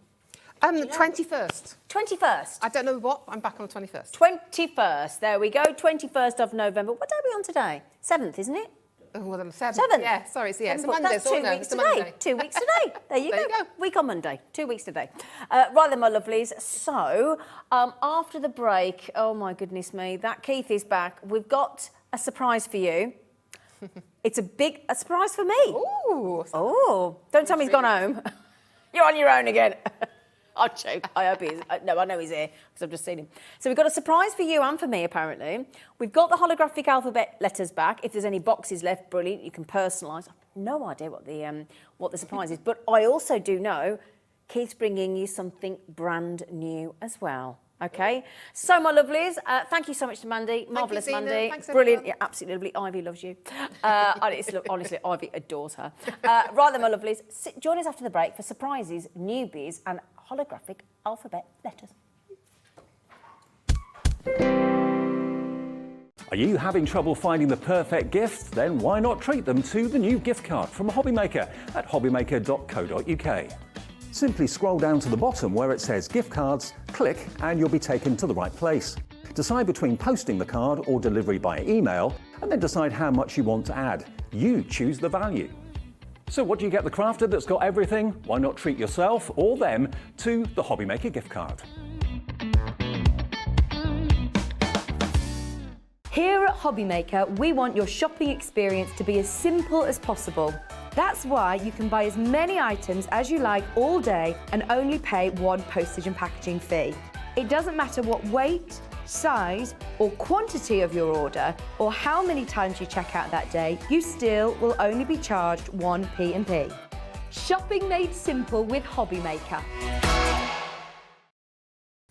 21st. 21st. I don't know what. I'm back on the 21st. 21st. There we go. 21st of November. What day are we on today? 7th, isn't it? Oh, well, the 7th. 7th. Yeah, sorry. It's, yeah, it's a Seventh. Monday. That's so 2 no, weeks it's a today. Monday. 2 weeks today. There you There go. you go. Week on Monday. 2 weeks today. Right then, my lovelies. So, after the break, oh my goodness me, that Keith is back. We've got a surprise for you. It's a surprise for me. Ooh. Oh, don't tell me he's gone home. You're on your own again. I'll joke. I hope he is. No, I know he's here because I've just seen him. So we've got a surprise for you and for me, apparently. We've got the holographic alphabet letters back. If there's any boxes left, brilliant. You can personalise. I've no idea what the surprise is, but I also do know Keith's bringing you something brand new as well. Okay, so my lovelies, thank you so much to Mandy. Marvellous, Zena. Mandy. Thanks, Brilliant. everyone. Yeah, absolutely lovely. Ivy loves you. Honestly, Ivy adores her. Right then, my lovelies, join us after the break for surprises, newbies, and holographic alphabet letters. Are you having trouble finding the perfect gift? Then why not treat them to the new gift card from HobbyMaker at hobbymaker.co.uk. Simply scroll down to the bottom where it says gift cards, click and you'll be taken to the right place. Decide between posting the card or delivery by email and then decide how much you want to add. You choose the value. So what do you get the crafter that's got everything? Why not treat yourself or them to the HobbyMaker gift card? Here at HobbyMaker, we want your shopping experience to be as simple as possible. That's why you can buy as many items as you like all day and only pay one postage and packaging fee. It doesn't matter what weight, size or quantity of your order or how many times you check out that day, you still will only be charged one P&P. Shopping made simple with HobbyMaker.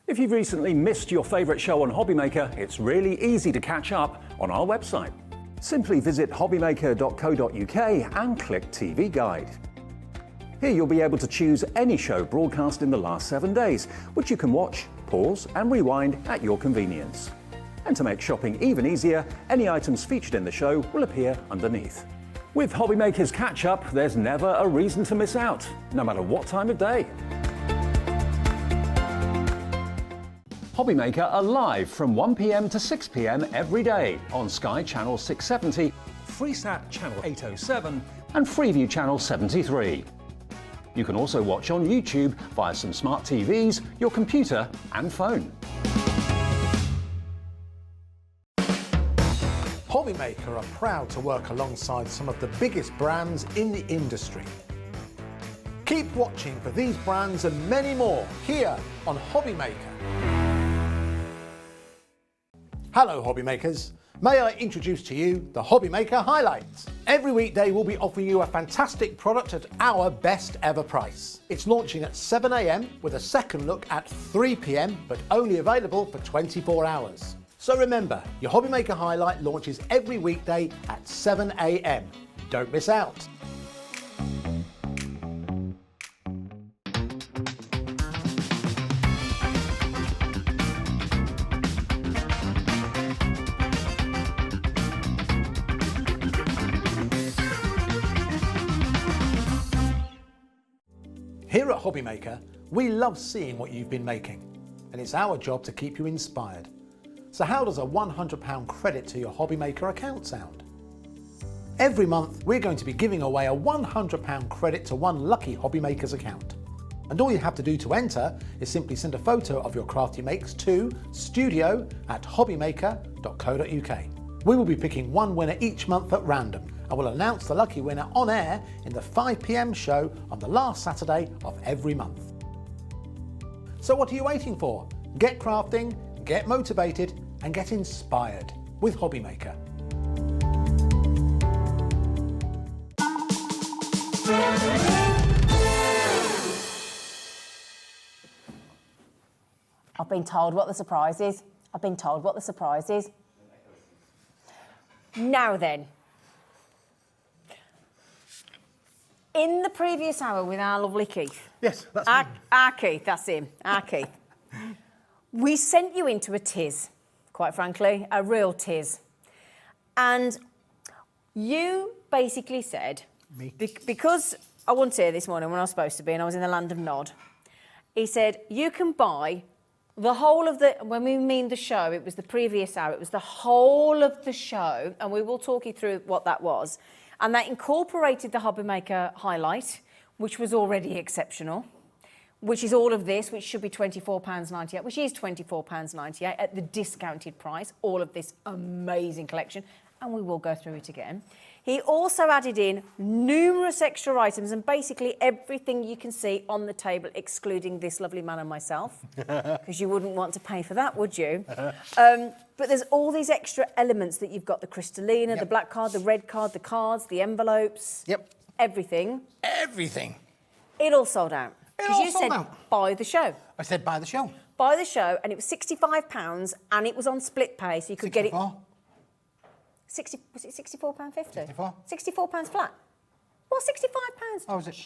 If you've recently missed your favourite show on HobbyMaker, it's really easy to catch up on our website. Simply visit hobbymaker.co.uk and click TV Guide. Here you'll be able to choose any show broadcast in the last 7 days, which you can watch, pause and rewind at your convenience. And to make shopping even easier, any items featured in the show will appear underneath. With HobbyMaker's catch-up, there's never a reason to miss out, no matter what time of day. HobbyMaker are live from 1 p.m. to 6 p.m. every day on Sky Channel 670, Freesat Channel 807 and Freeview Channel 73. You can also watch on YouTube via some smart TVs, your computer and phone. HobbyMaker are proud to work alongside some of the biggest brands in the industry. Keep watching for these brands and many more here on HobbyMaker. Hello HobbyMakers, may I introduce to you the HobbyMaker Highlight. Every weekday we'll be offering you a fantastic product at our best ever price. It's launching at 7 a.m. with a second look at 3 p.m. but only available for 24 hours. So remember, your HobbyMaker Highlight launches every weekday at 7 a.m. Don't miss out. Here at HobbyMaker, we love seeing what you've been making, and it's our job to keep you inspired. So how does a £100 credit to your HobbyMaker account sound? Every month, we're going to be giving away a £100 credit to one lucky HobbyMaker's account. And all you have to do to enter is simply send a photo of your crafty makes to studio@hobbymaker.co.uk. We will be picking one winner each month at random, and we'll announce the lucky winner on air in the 5 p.m. show on the last Saturday of every month. So what are you waiting for? Get crafting, get motivated, and get inspired with HobbyMaker. I've been told what the surprise is. I've been told what the surprise is. Now then. In the previous hour with our lovely Keith. Yes, that's our Keith, that's him, our Keith. We sent you into a tiz, quite frankly, a real tiz. And you basically said, because I wasn't here this morning when I was supposed to be and I was in the land of Nod, he said, you can buy the whole of the, when we mean the show, it was the previous hour, it was the whole of the show, and we will talk you through what that was. And that incorporated the HobbyMaker Highlight, which was already exceptional, which is all of this, which should be £24.98, which is £24.98 at the discounted price, all of this amazing collection, and we will go through it again. He also added in numerous extra items and basically everything you can see on the table, excluding this lovely man and myself, because you wouldn't want to pay for that, would you? But there's all these extra elements that you've got, the Crystallina, the black card, the red card, the cards, the envelopes. Yep. Everything. Everything. It all sold out. Because you said buy the show. I said buy the show. Buy the show, and it was £65, and it was on split pay, so you could get it. 60, was it £64.50? 64. £64 flat. What, £65? Oh, was it?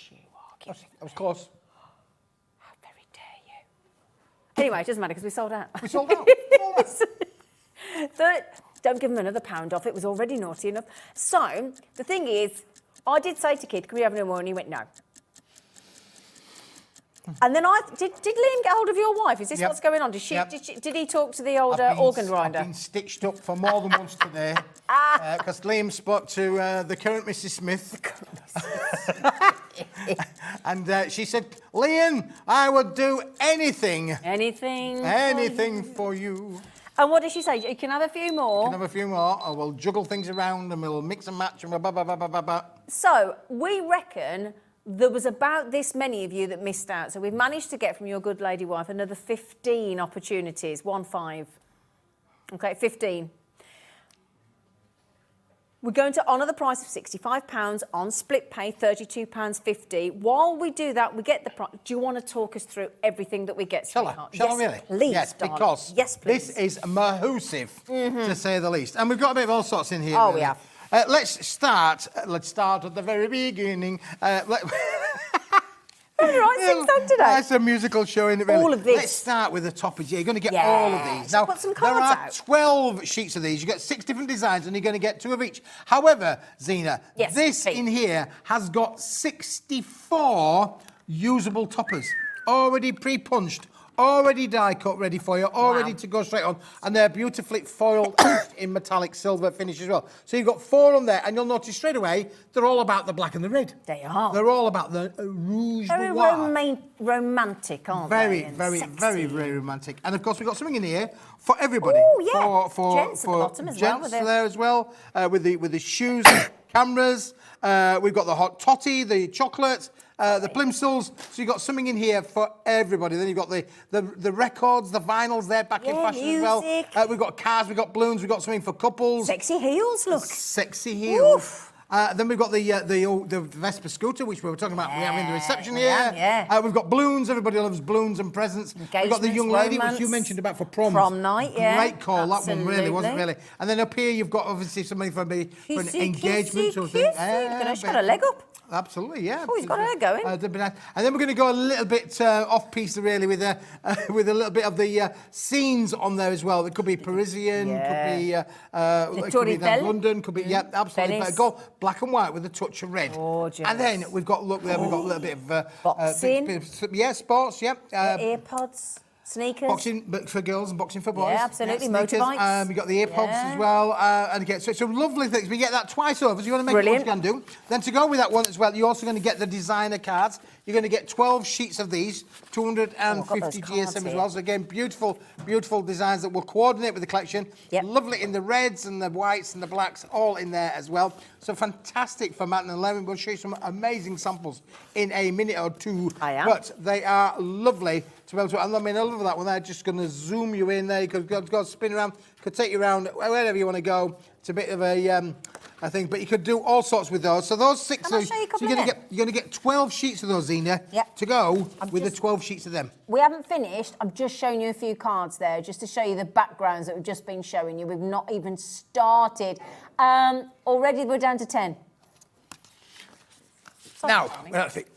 I was close. How very dare you. Anyway, it doesn't matter because we sold out. We sold out. Don't give them another £1 off. It was already naughty enough. So, the thing is, I did say to Kid, can we have no more? And he went, no. And then did Liam get hold of your wife? Is this what's going on? Did he talk to the old organ grinder? I've been stitched up for more than once today because Liam spoke to the current Mrs. Smith. And she said, Liam, I would do anything. Anything for you. And what did she say? You can have a few more. You can have a few more, or we'll juggle things around and we'll mix and match and blah, blah, blah, blah, blah, blah. So, we reckon there was about this many of you that missed out. So we've managed to get from your good lady wife another 15 opportunities. 15. Okay, 15. We're going to honour the price of £65 on split pay, £32.50. While we do that, we get the price. Do you want to talk us through everything that we get, sweetheart? Shall I really? Please, yes, darling. because please. This is mahoosive, to say the least. And we've got a bit of all sorts in here. Oh, really. we have. Let's start at the very beginning. Right, sing today. That's a musical show, isn't it, really? All of this. Let's start with the toppers. You're going to get all of these. Now, put some cards there are out. 12 sheets of these. You've got 6 different designs, and you're going to get 2 of each. However, Zena, this in here has got 64 usable toppers, already pre-punched, already die cut ready for you, all ready to go straight on, and they're beautifully foiled in metallic silver finish as well. So you've got 4 on there, and you'll notice straight away they're all about the black and the red. They are. They're all about the Rouge Noir. Very romantic, aren't very, they? very, sexy. very, very romantic. And of course, we've got something in here for everybody. Oh yeah. For gents at the bottom as well. Gents there as well, with the shoes, cameras. We've got the hot toddy, the chocolate. The plimsolls, so you've got something in here for everybody. Then you've got the records, the vinyls, they're back in fashion as well. We've got cars, we've got balloons, we've got something for couples. Sexy heels, look. Sexy heels. Oof. Then we've got the Vespa scooter, which we were talking about. We have in the reception here. Yeah. We've got balloons. Everybody loves balloons and presents. We've got the young lady, which you mentioned about for proms. Prom night, yeah. Great call. Absolutely. That one really wasn't really. And then up here, you've got obviously somebody for an engagement sort of thing. She's got a leg up. Absolutely, yeah. Oh, he's got her going. And then we're going to go a little bit off-piece, really, with a little bit of the scenes on there as well. It could be Parisian, could be London, could be, absolutely. But go black and white with a touch of red. Gorgeous. And then we've got, look there, we've got a little bit of... boxing. Sports, earpods. Sneakers. Boxing for girls and boxing for boys. Yeah, absolutely. Sneakers. Motorbikes. We've got the earpods as well. And again, so it's a lovely things. We get that twice over. So you want to make Brilliant. it what you can do. Then to go with that one as well, you're also going to get the designer cards. You're going to get 12 sheets of these, 250 GSM as well. So again, beautiful, beautiful designs that will coordinate with the collection. Yep. Lovely in the reds and the whites and the blacks, all in there as well. So fantastic for Matt and Lemon. We'll show you some amazing samples in a minute or two. I am. But they are lovely to be able to. I mean, I love that one. They're just going to zoom you in there. You could go spin around, could take you around wherever you want to go. It's a bit of a thing, but you could do all sorts with those. So those 6, Can I show you a couple you're of going to get 12 sheets of those, Zena, to go with the 12 sheets of them. We haven't finished. I'm just showing you a few cards there, just to show you the backgrounds that we've just been showing you. We've not even started. Already we're down to 10. Now,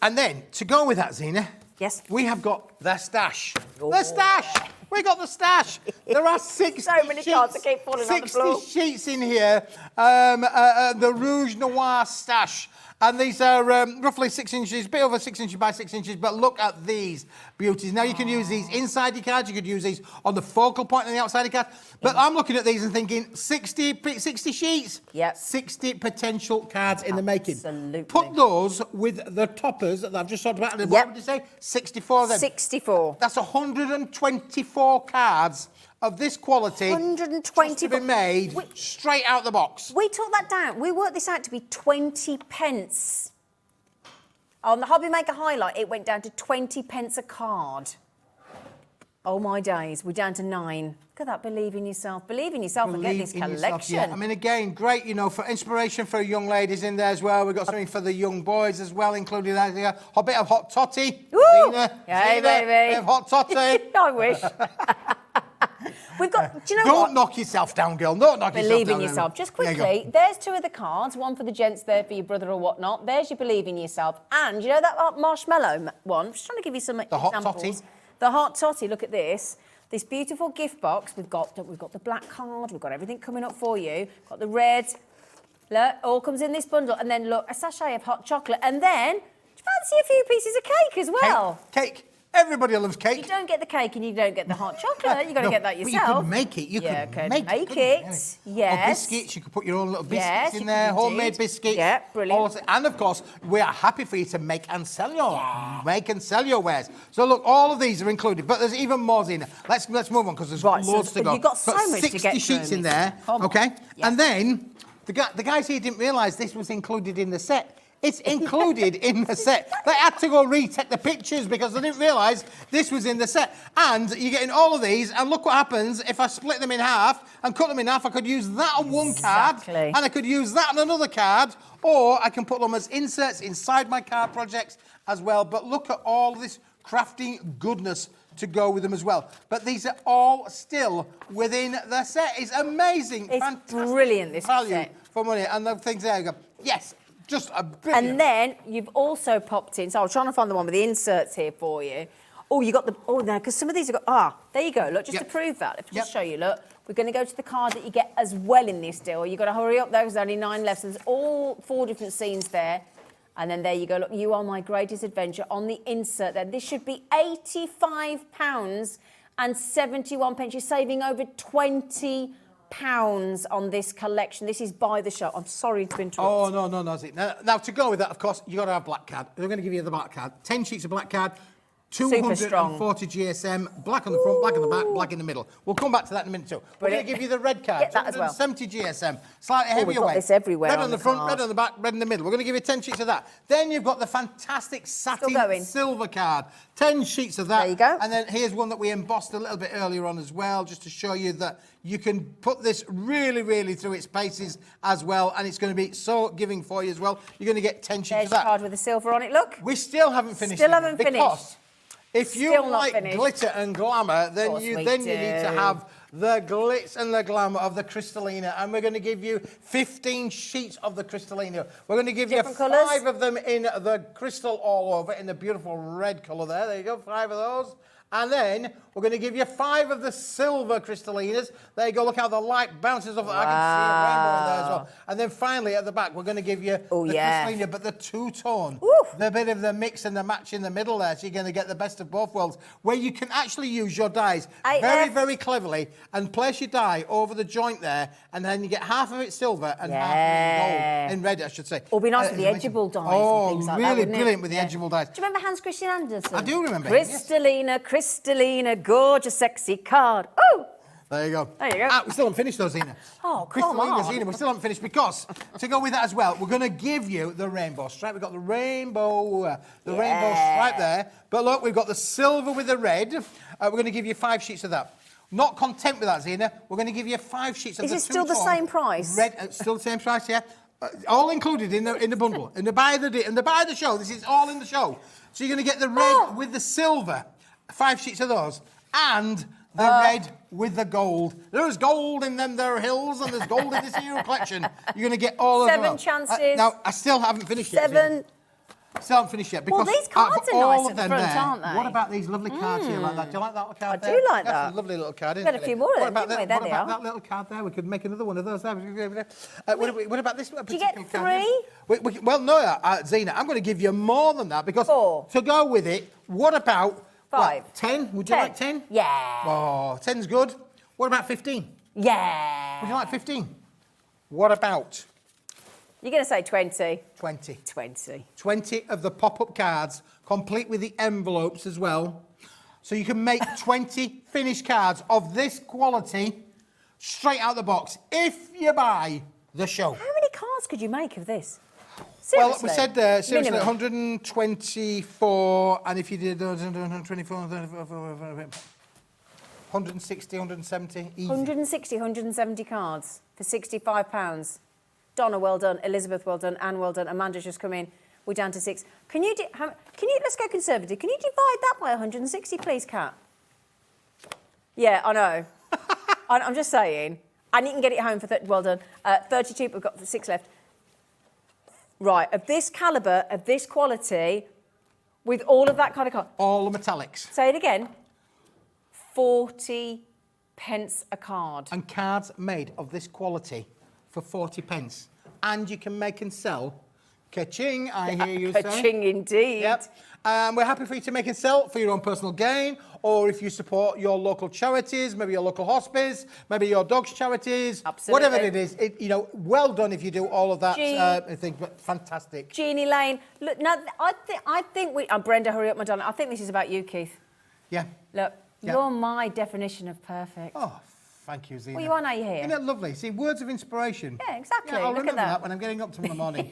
and then to go with that, Zena, yes, we have got the stash. The stash. We got the stash. There are 60 so many cards that keep falling on the floor. 60 sheets in here. The Rouge Noir stash. And these are roughly 6 inches, a bit over 6 inches by 6 inches, but look at these beauties. Now, you can use these inside your cards, you could use these on the focal point on the outside of your card, but I'm looking at these and thinking 60 sheets, 60 potential cards in the making. Absolutely. Put those with the toppers that I've just talked about, and what would you say? 64 of them. 64. That's 124 cards of this quality. 120 to be made straight out the box. We took that down. We worked this out to be 20 pence. On the HobbyMaker Highlight, it went down to 20 pence a card. Oh my days, we're down to 9. Look at that, believe in yourself. Believe in yourself and get this collection. I mean, again, great, you know, for inspiration for young ladies in there as well. We've got something for the young boys as well, including a bit of hot toddy. Woo! Zena, Hey, baby. A bit of hot toddy. I wish. We've got, do you know what? Don't knock yourself down, girl. Don't knock yourself down. Believe in yourself. Just quickly, there's 2 of the cards. One for the gents there for your brother or whatnot. There's your believe in yourself. And you know that marshmallow one? I'm just trying to give you some examples. Hot toddy. The hot toddy. Look at this. This beautiful gift box. We've got the black card. We've got everything coming up for you. Got the red. Look, all comes in this bundle. And then look, a sachet of hot chocolate. And then, do you fancy a few pieces of cake as well? Cake. Everybody loves cake. You don't get the cake and you don't get the hot chocolate. You've got to get that yourself. But you could make it. You could make it. Yes. Or biscuits. You could put your own little biscuits in there. Homemade biscuits. Yeah, brilliant. And of course, we are happy for you to make and sell your wares. So look, all of these are included, but there's even more in there. Let's move on because there's loads to go. You've got so much to get 60 sheets in there. Okay. And then the guys here didn't realise this was included in the set. It's included in the set. They had to go retake the pictures because they didn't realise this was in the set. And you're getting all of these, and look what happens if I split them in half and cut them in half. I could use that on one card, and I could use that on another card, or I can put them as inserts inside my card projects as well. But look at all this crafting goodness to go with them as well. But these are all still within the set. It's amazing. It's fantastic brilliant, this value set. for money. And the things there, you go, yes. Just a bit. And then you've also popped in, so I was trying to find the one with the inserts here for you. Oh, you got the, no, because some of these have got, there you go, look, just to prove that. Let me just show you, look. We're going to go to the card that you get as well in this deal. You've got to hurry up there, there's only 9 left. So there's all 4 different scenes there. And then there you go, look, You Are My Greatest Adventure on the insert there. This should be £85 and 71 pence. You're saving over £20 on this collection. This is by the show. I'm sorry to interrupt. Oh, no. Now, to go with that, of course, you've got to have black card. They're going to give you the black card. 10 sheets of black card, 240 GSM, black on the front, black on the back, black in the middle. We'll come back to that in a minute too. We're going to give you the red card, Get that as well. 270 GSM, slightly heavier we've got weight. this everywhere Red on on the the front, card. red on the back, red in the middle. We're going to give you 10 sheets of that. Then you've got the fantastic satin silver card. 10 sheets of that. There you go. And then here's one that we embossed a little bit earlier on as well, just to show you that you can put this really, really through its paces as well, and it's going to be so giving for you as well. You're going to get 10 sheets There's of that. your card with the silver on it, look. We still haven't finished. Still haven't because finished. if you Still not like finished. glitter and glamour, then course you we need to do. have the glitz and the glamour of the Crystallina, and we're going to give you 15 sheets of the Crystallina. We're going to give Different you colours? 5 of them in the crystal all over, in the beautiful red colour there. There you go, 5 of those. And then we're going to give you 5 of the silver Crystallinas. There you go, look how the light bounces off. I can see a rainbow in there as well. And then finally at the back, we're going to give you the Crystallina, but the two-tone. The bit of the mix and the match in the middle there, so you're going to get the best of both worlds, where you can actually use your dies very, very cleverly and place your die over the joint there, and then you get half of it silver and half of it gold, in red, I should say. Or be nice with the edgeable dies and things like that, really wouldn't it? brilliant with the edgeable dies. Do you remember Hans Christian Andersen? I do remember him, yes. Crystallina, gorgeous, sexy card. Oh! There you go. There you go. Ah, we still haven't finished those, Zena. Oh, come Crystallina, on. Zena, we still haven't finished because, to go with that as well, we're going to give you the rainbow stripe. We've got the rainbow stripe there. But look, we've got the silver with the red. We're going to give you 5 sheets of that. Not content with that, Zena. We're going to give you 5 sheets of Is the it still the two-tone same price? Red, still the same price, yeah. All included in the bundle. In the buy of the show. This is all in the show. So you're going to get the red with the silver, 5 sheets of those, and the red with the gold. There's gold in them there hills, and there's gold in this hero collection. You're going to get all of them. 7 chances. Now, I still haven't finished yet. 7. Still haven't finished yet. Because Well, these cards are all nice of at them front, there, aren't they? what about these lovely cards here like that? Do you like that little card I there? do like That's that. a lovely little card, isn't Got it? a few more of them, What about didn't we? that, There what they about are. that little card there? We could make another one of those there. What about this? Do you get 3? Well, no, Zena, I'm going to give you more than that because 4. to go with it, what about 5. 10? Would you like 10? Yeah. Oh, 10's good. What about 15? Yeah. Would you like 15? What about You're going to say 20. 20? 20. 20 of the pop-up cards, complete with the envelopes as well. So you can make 20 finished cards of this quality straight out the box if you buy the show. How many cards could you make of this? Seriously? Well, we said seriously Minimum. 124, and if you did 124, 160, 170, easy. 160, 170 cards for £65. Donna, well done. Elizabeth, well done. Anne, well done. Amanda's just come in. We're down to 6. Let's go conservative. Can you divide that by 160, please, Kat? Yeah, I know. I'm just saying. And you can get it home for 30. Well done. 32, we've got 6 left. Right, of this calibre, of this quality, with all of that kind of card. All the metallics. Say it again. 40 pence a card. And cards made of this quality for 40 pence. And you can make and sell. Ka-ching, I hear you say. Ka-ching indeed. Yep. We're happy for you to make and sell for your own personal gain, or if you support your local charities, maybe your local hospice, maybe your dog's charities, Absolutely. whatever it is. Well done if you do all of that. I think, but fantastic. Jeannie Lane. Look, now I think we. Brenda, hurry up, my darling. I think this is about you, Keith. Yeah. Look, Yeah. you're my definition of perfect. Oh, thank you, Zena. Well, you are now you're here. Isn't that lovely? See, words of inspiration. Yeah, exactly. Yeah, I'll Look at remember that. when I'm getting up tomorrow morning.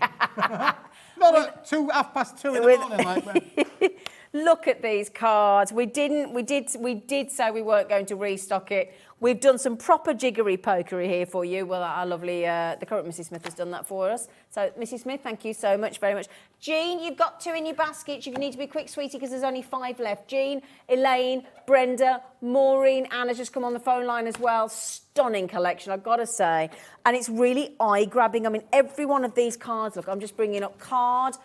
Not at 2:30 in the morning. Like, Look at these cards. We did say we weren't going to restock it. We've done some proper jiggery pokery here for you. Well, our lovely, the current Mrs. Smith has done that for us. So, Mrs. Smith, thank you so much, very much. Jean, you've got 2 in your basket. You need to be quick, sweetie, because there's only 5 left. Jean, Elaine, Brenda, Maureen, Anna's just come on the phone line as well. Stunning collection, I've got to say. And it's really eye-grabbing. I mean, every one of these cards, look, I'm just bringing up card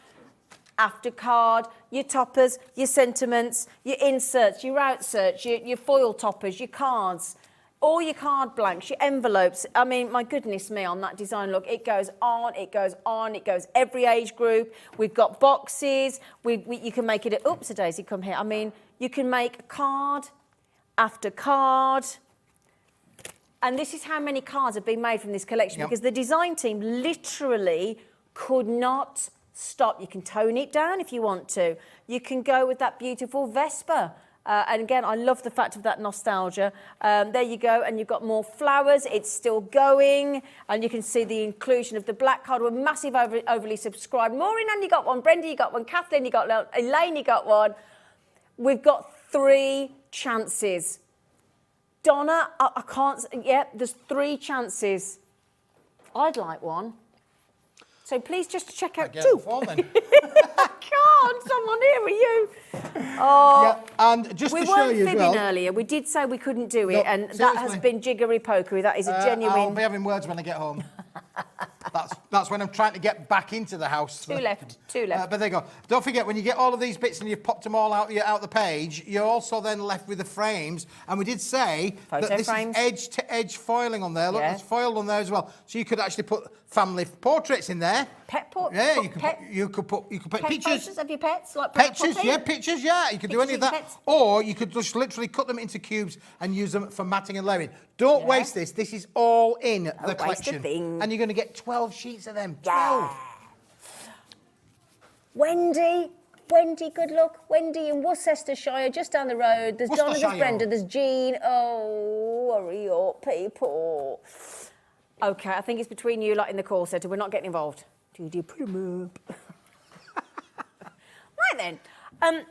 after card, your toppers, your sentiments, your inserts, your outserts, your foil toppers, your cards, all your card blanks, your envelopes. I mean, my goodness me, on that design look, it goes on, it goes on, it goes every age group. We've got boxes. You can make it, oops, a daisy, come here. I mean, you can make card after card. And this is how many cards have been made from this collection, because the design team literally could not stop. You can tone it down if you want to. You can go with that beautiful Vespa. And again, I love the fact of that nostalgia. There you go, and you've got more flowers. It's still going, and you can see the inclusion of the black card. We're massive overly subscribed. Maureen, and you got one. Brenda, you got one. Kathleen, you got one. Elaine, you got one. We've got 3 chances. Donna, I can't. Yeah, there's 3 chances. I'd like one. So please just check out 2. I can't. Someone here with you. Oh, Yeah, and just we to show weren't you as fibbing well. earlier. We did say we couldn't do it, No, and that has seriously. been jiggery pokery. That is a I'll genuine. be having words when I get home. That's when I'm trying to get back into the house. 2 left. 2 left. But there you go. Don't forget, when you get all of these bits and you've popped them all out the page, you're also then left with the frames. And we did say Photo that this frames. is edge-to-edge foiling on there. Look, Yeah. there's foil on there as well. So you could actually put family portraits in there. Pet portraits. Yeah, you could put Pet pictures. photos of your pets, like Pictures, puppy? yeah, pictures, yeah. You could do any of Pictures that. of pets. Or you could just literally cut them into cubes and use them for matting and layering. Don't Yeah. waste this. This is all in the waste a collection. thing. And you're going to get 12 sheets of them. Yeah. 12. Wendy, good luck. Wendy in Worcestershire, just down the road. There's Donna, there's Worcestershire. Brenda, there's Jean. Oh, hurry up, people. Okay, I think it's between you lot in the call centre. We're not getting involved. Do you put 'em up? Right then.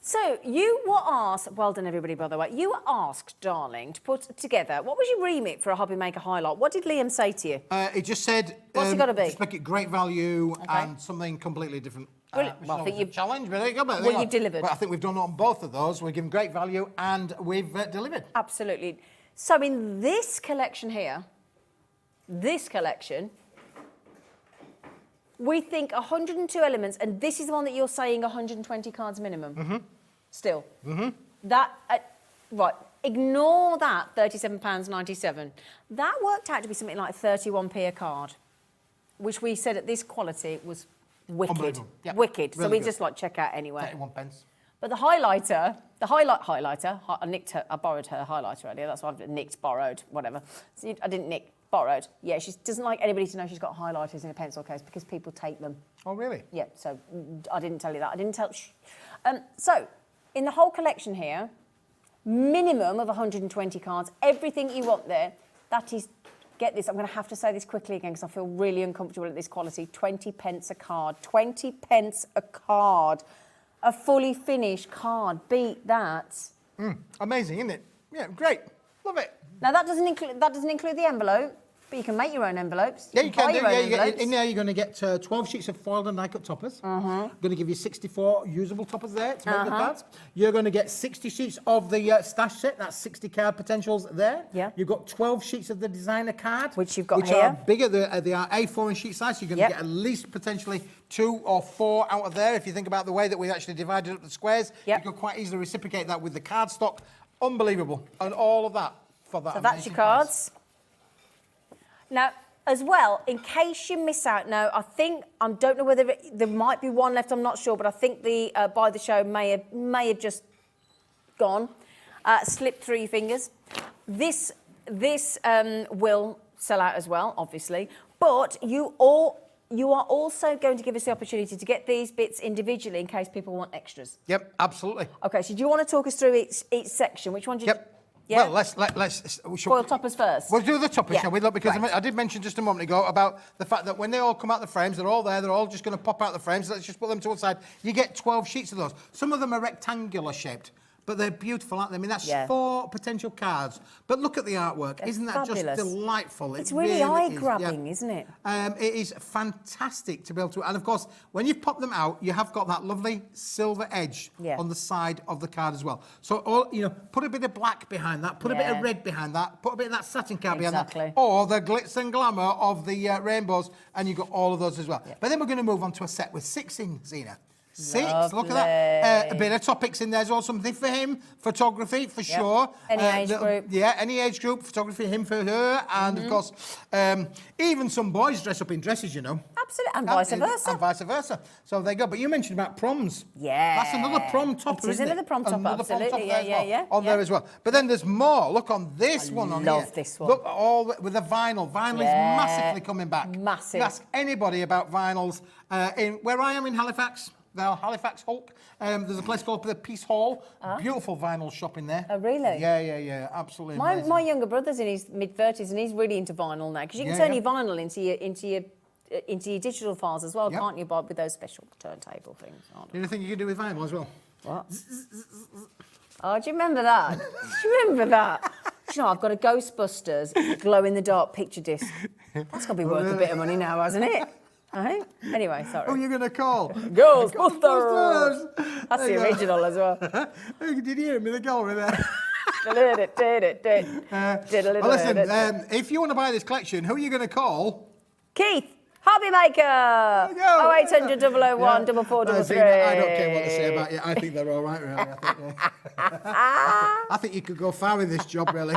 So you were asked, well done everybody by the way, you were asked, darling, to put together, what was your remit for a HobbyMaker Highlight? What did Liam say to you? It just said, What's it gotta be? just make it great value and something completely different. Brilliant. Which Well, I is think always a you've- challenge, but there you go. But Well, you've delivered. But I think we've done on both of those. We've given great value and we've delivered. Absolutely. So in this collection here, we think 102 elements, and this is the one that you're saying 120 cards minimum. Mm-hmm. Still. Mm-hmm. That, right, ignore that £37.97. That worked out to be something like 31p a card, which we said at this quality was wicked. Unbelievable. Yep. Wicked. So Really we good. just like check out anyway. 31 pence. But the highlighter, I borrowed her highlighter earlier. That's why I've nicked, borrowed, whatever. So I didn't nick, borrowed. Yeah, she doesn't like anybody to know she's got highlighters in a pencil case because people take them. Oh, really? Yeah, so I didn't tell you that. I didn't tell. So in the whole collection here, minimum of 120 cards, everything you want there. That is, get this, I'm going to have to say this quickly again because I feel really uncomfortable at this quality. 20 pence a card. 20 pence a card. A fully finished card. Beat that. Amazing, isn't it? Yeah, great. Love it. Now that doesn't include the envelope, but you can make your own envelopes. Yeah, you can buy do. your own Yeah, you get, envelopes. in there you're going to get 12 sheets of foiled and die-cut toppers. Going to give you 64 usable toppers there to make the cards. You're going to get 60 sheets of the stash set. That's 60 card potentials there. Yeah. You've got 12 sheets of the designer card, Which you've got which here. are bigger. They are A4 in sheet size. So you're going to Yep. get at least potentially 2 or 4 out of there. If you think about the way that we actually divided up the squares, Yep. you could quite easily reciprocate that with the card stock. Unbelievable, and all of that for that. So that's amazing your price. cards. Now, as well, in case you miss out, now I think I don't know whether there might be one left. I'm not sure, but I think the buy the show may have just gone, slipped through your fingers. This will sell out as well, obviously, but you are also going to give us the opportunity to get these bits individually in case people want extras. Yep, absolutely. Okay, so do you want to talk us through each section? Which one do you? Yep. Yeah? Well, let's Foil toppers first. We'll do the toppers, Yeah, shall we? Look, because right. I did mention just a moment ago about the fact that when they all come out the frames, they're all there, they're all just going to pop out the frames. Let's just put them to one side. You get 12 sheets of those. Some of them are rectangular shaped, but they're beautiful, aren't they? I mean, that's 4 potential cards. But look at the artwork. They're Isn't that fabulous. just delightful? It's It really is, eye-grabbing, yeah. isn't it? It is fantastic to be able to, and of course, when you pop them out, you have got that lovely silver edge Yeah. on the side of the card as well. So, put a bit of black behind that, put a bit Yeah. of red behind that, put a bit of that satin card behind Exactly. that, or the glitz and glamour of the rainbows, and you've got all of those as well. Yeah. But then we're going to move on to a set with 6 in, Zena. 6, look at that. A bit of topics in there as well, something for him, photography for sure. Any age group. Yeah, any age group, photography, him for her. And of course, even some boys dress up in dresses, you know. Absolutely, and vice versa. And vice versa. So there you go. But you mentioned about proms. Yeah. That's another prom topper, It is isn't another prom topper, Another prom absolutely. topper there as well, on there as well. But then there's more. Look on this one on here. love this one. Look, all with the vinyl. Vinyl is massively coming back. Massive. You ask anybody about vinyls. In where I am in Halifax, the Halifax Hulk, there's a place called the Peace Hall. Beautiful vinyl shop in there. Oh, really? Yeah. Absolutely amazing. My younger brother's in his mid-30s and he's really into vinyl now because you can turn your vinyl into your digital files as well, can't you, Bob, with those special turntable things? Do you think you can do with vinyl as well? What? Oh, do you remember that? Do you remember that? You know, I've got a Ghostbusters glow-in-the-dark picture disc. That's got to be worth a bit of money now, hasn't it? Right? Anyway, sorry. Who are you going to call? Ghostbusters! That's the original as well. Did you hear me? The gallery there. Well, listen, if you want to buy this collection, who are you going to call? Keith! HobbyMaker! Go. 0800 001 4433. I don't care what they say about you. I think they're all right, really. I think you could go far with this job, really.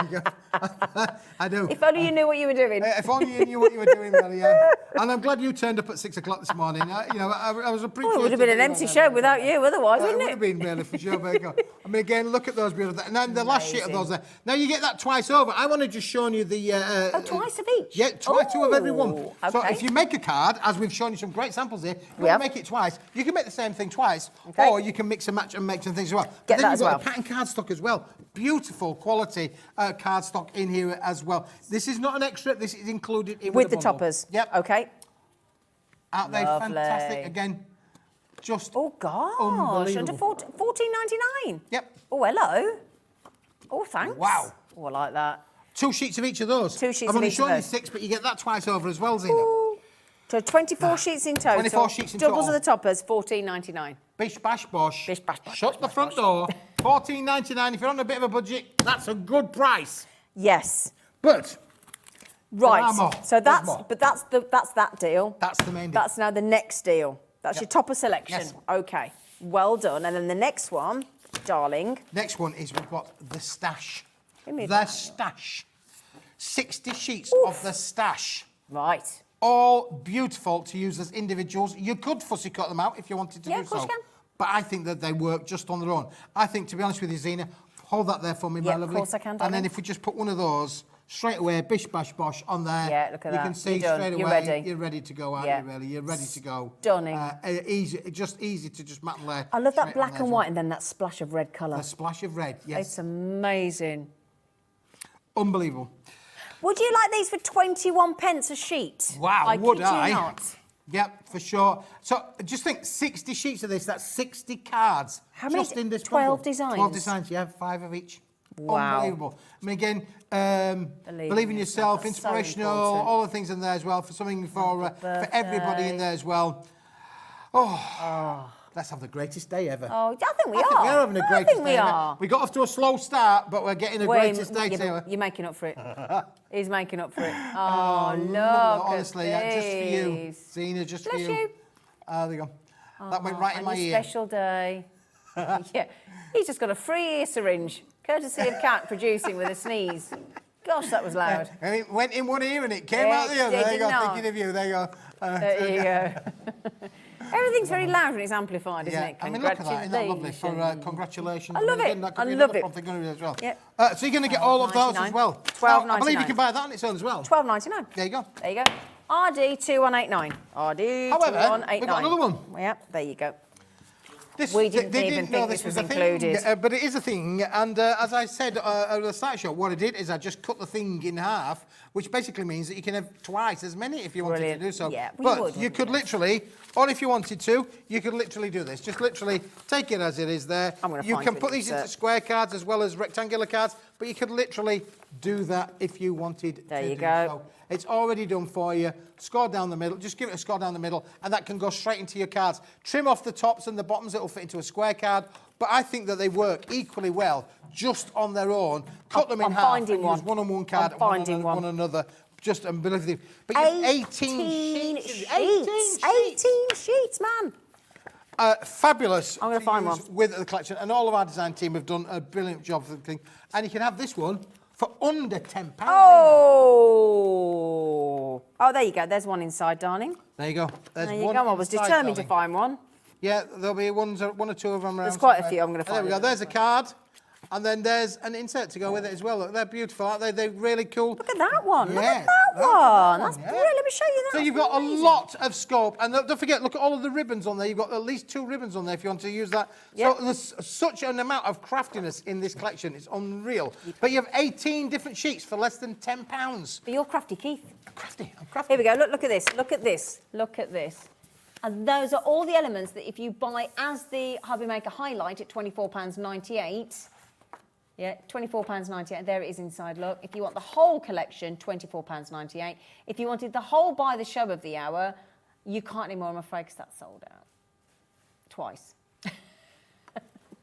I do. If only you knew what you were doing. If only you knew what you were doing, really, yeah. And I'm glad you turned up at 6 o'clock this morning. I was appreciative. It would have been an empty show without you, otherwise, wouldn't It it? would have been, really, for sure. There you go. I mean, again, look at those beautiful. And then the last sheet of those there. Now, you get that twice over. I want to just show you the... twice of each? Yeah, two of every one. Okay. So if you make a card, as we've shown you some great samples here, you want to make it twice. You can make the same thing twice, or you can mix and match and make some things as well. Get then that you've as got well. the pattern cardstock as well. Beautiful quality cardstock in here as well. This is not an extra. This is included in With the bundle. toppers? Yep. Okay. Aren't they Lovely. fantastic? Again, just Oh, gosh. unbelievable. Under $14.99. Yep. Oh, hello. Oh, thanks. Wow. Oh, I like that. 2 sheets of each of those. 2 sheets I've of only each shown of you those. 6, but you get that twice over as well, Zena. Ooh. So 24 sheets in total. 24 sheets in Doubles total. of the toppers, $14.99. Bish, bash, bosh. Bish, bash, bosh, Shut bash, the bash, front bosh. door. $14.99. If you're on a bit of a budget, that's a good price. Yes. But Right. are more. So There's more. that's that deal. that's the main deal. That's now the next deal. That's your topper selection. Yes. Okay. Well done. And then the next one, darling. Next one is we've got the stash. Give me The that. stash. 60 sheets of the stash. Right. All beautiful to use as individuals. You could fussy cut them out if you wanted to Yeah, do of course so. you can. But I think that they work just on their own. I think, to be honest with you, Zena, hold that there for me, Yeah, my of lovely. course I can, And darling. then if we just put one of those straight away, bish, bash, bosh, on there. Yeah, look at you that. can see You're done. straight You're away ready. you're ready to go, aren't Yeah. you, really? You're ready to go. Stunning. Easy, just easy to just mat and lay. I love that straight on black there and as white well. and then that splash of red colour. A splash of red, yes. It's amazing. Unbelievable. Would you like these for 21 pence a sheet? Wow, I would kid I? You not. Yep, for sure. So just think, 60 sheets of this, that's 60 cards. How many? Just in this 12 bundle. designs? 12 designs, yeah, 5 of each. Wow. Unbelievable. I mean, again, believe in yourself, That's so inspirational, important. all the things in there as well, for something for everybody in there as well. Oh. Let's have the greatest day ever. Oh, I think we I are. think we are having the I greatest think we day ever. are. We got off to a slow start, but we're getting the greatest day ever. You're making up for it. He's making up for it. Oh, look Honestly, at just for you, these. Zena, just Bless for you. you. There you go. That went right in On my your ear. special day. Yeah, he's just got a free ear syringe, courtesy of Cat producing with a sneeze. Gosh, that was loud. And it went in one ear and it came out the other. It There you did go, not. thinking of you. There you go. There you go. Everything's very loud when it's amplified, isn't it? I mean, look at that. Isn't that lovely? For Congratulations. congratulations. I love And again, it. that could I be love another it. prompt thing going to be as well. Yep. So you're going to get all of those as well. $12.99. I believe you can buy that on its own as well. $12.99. There you go. There you go. RD2189. RD2189. However, we've got another one. Yep, there you go. This, We didn't they even didn't know think this was a included. Thing, but it is a thing, and as I said at the start show, what I did is I just cut the thing in half, which basically means that you can have twice as many if you wanted Brilliant. to do so. Yeah, we but would, you wouldn't could you? literally, or if you wanted to, you could literally do this. Just literally take it as it is there. I'm gonna You find can you put the these into insert. square cards as well as rectangular cards, but you could literally do that if you wanted There to you do go. so. It's already done for you. Score down the middle. Just give it a score down the middle, and that can go straight into your cards. Trim off the tops and the bottoms. It'll fit into a square card. But I think that they work equally well just on their own. Cut them in I'm half finding and one. use one on one card, I'm finding one one. on another. Just unbelievable. But you have 18 sheets. 18 sheets, man. Fabulous. I'm gonna find use one. with the collection, and all of our design team have done a brilliant job for the thing. And you can have this one for under £10. Oh, there you go. There's one inside, darling. There you go. There's There you one go. I was inside, determined to darling. find one. Yeah, there'll be one or two of them around. There's quite a somewhere. few. I'm going to There find we go. them. There's a card. And then there's an insert to go with it as well. Look, they're beautiful, aren't they? They're really cool. Look at that one. Look Yeah, at that one. That's yeah. brilliant. Let me show you that. So you've got a lot of scope. And don't forget, look at all of the ribbons on there. You've got at least 2 ribbons on there if you want to use that. Yep. So there's such an amount of craftiness in this collection. It's unreal. But you have 18 different sheets for less than £10. But you're crafty, Keith. I'm crafty. Here we go. Look at this. Look at this. Look at this. And those are all the elements that if you buy as the HobbyMaker Highlight at £24.98, yeah, £24.98, there it is inside, look. If you want the whole collection, £24.98. If you wanted the whole by the show of the hour, you can't anymore, I'm afraid, because that's sold out. Twice.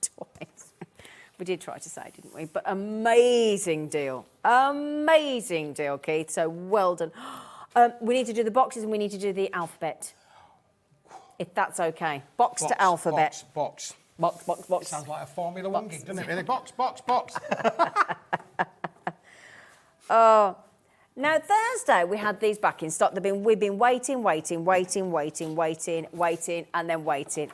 Twice. We did try to say, didn't we? But amazing deal. Amazing deal, Keith. So well done. We need to do the boxes and we need to do the alphabet. If that's okay. Box to alphabet. Box. Box. Sounds like a Formula 1 gig, doesn't it, really? Box. Now, Thursday, we had these back in stock. We've been waiting, and then waiting.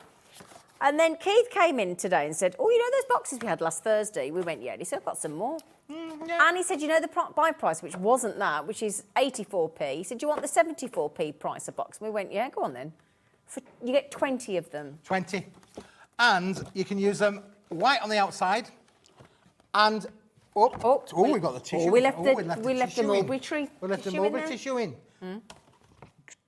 And then Keith came in today and said, oh, you know those boxes we had last Thursday? We went, yeah. And he said, I've got some more. Yeah. And he said, you know the buy price, which wasn't that, which is 84p. He said, do you want the 74p price a box? And we went, yeah, go on then. You get 20 of them. 20. And you can use them white on the outside and we got the tissue. We left the We mulberry left the tissue mulberry in there. tissue in.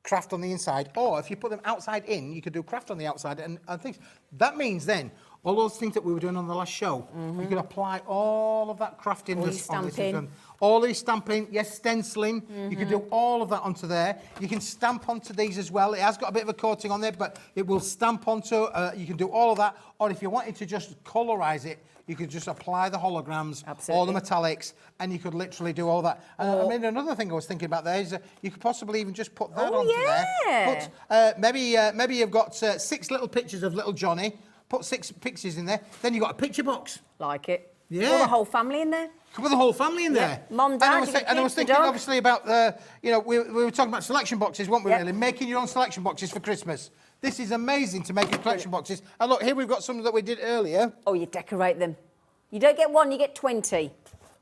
Craft on the inside. Or if you put them outside in, you could do craft on the outside and things. That means then, all those things that we were doing on the last show, you can apply all of that crafting. All your stamping. All these stamping, yes, stenciling. You can do all of that onto there. You can stamp onto these as well. It has got a bit of a coating on there, but it will stamp onto, you can do all of that. Or if you wanted to just colorise it, you could just apply the holograms, all the metallics, and you could literally do all that. And I mean, another thing I was thinking about there is you could possibly even just put that onto there. Put, maybe you've got 6 little pictures of little Johnny. Put 6 pictures in there. Then you've got a picture box. Like it. Yeah. Put the whole family in there. Could put the whole family in there. Mum, Dad, and I was thinking, obviously, about we were talking about selection boxes, weren't we, really? Making your own selection boxes for Christmas. This is amazing to make your collection boxes. And look, here we've got some that we did earlier. Oh, you decorate them. You don't get 1, you get 20.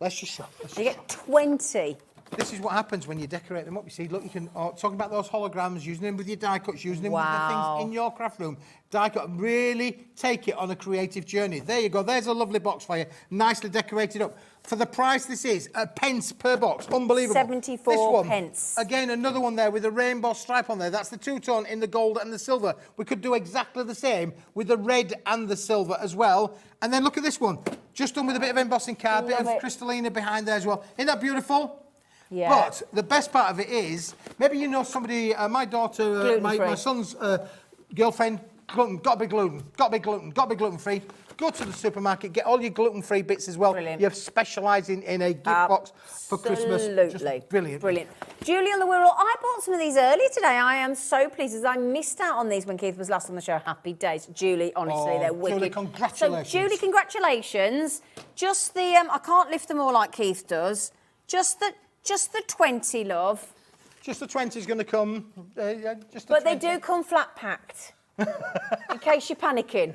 Let's just show. You get 20. This is what happens when you decorate them up. You see, look, you can talking about those holograms, using them with your die cuts, using them with the things in your craft room. Die cut, really take it on a creative journey. There you go. There's a lovely box for you, nicely decorated up. For the price this is, £1 per box. Unbelievable. 74 this one, pence. Again, another one there with a rainbow stripe on there. That's the two-tone in the gold and the silver. We could do exactly the same with the red and the silver as well. And then look at this one. Just done with a bit of embossing card, bit of crystallina behind there as well. Isn't that beautiful? Yeah. But the best part of it is, maybe you know somebody, my daughter, my son's girlfriend, gluten, got to be gluten-free. Go to the supermarket, get all your gluten-free bits as well. Brilliant. You're specialising in a gift box for Christmas. Absolutely. Brilliant. Julie on the Wirral, I bought some of these early today. I am so pleased as I missed out on these when Keith was last on the show. Happy days. Julie, honestly, they're wicked. Julie, congratulations. So, Julie, congratulations. Just the, I can't lift them all like Keith does. Just the 20, love. Just the 20 is going to come. Just the but 20. they do come flat packed. In case you're panicking.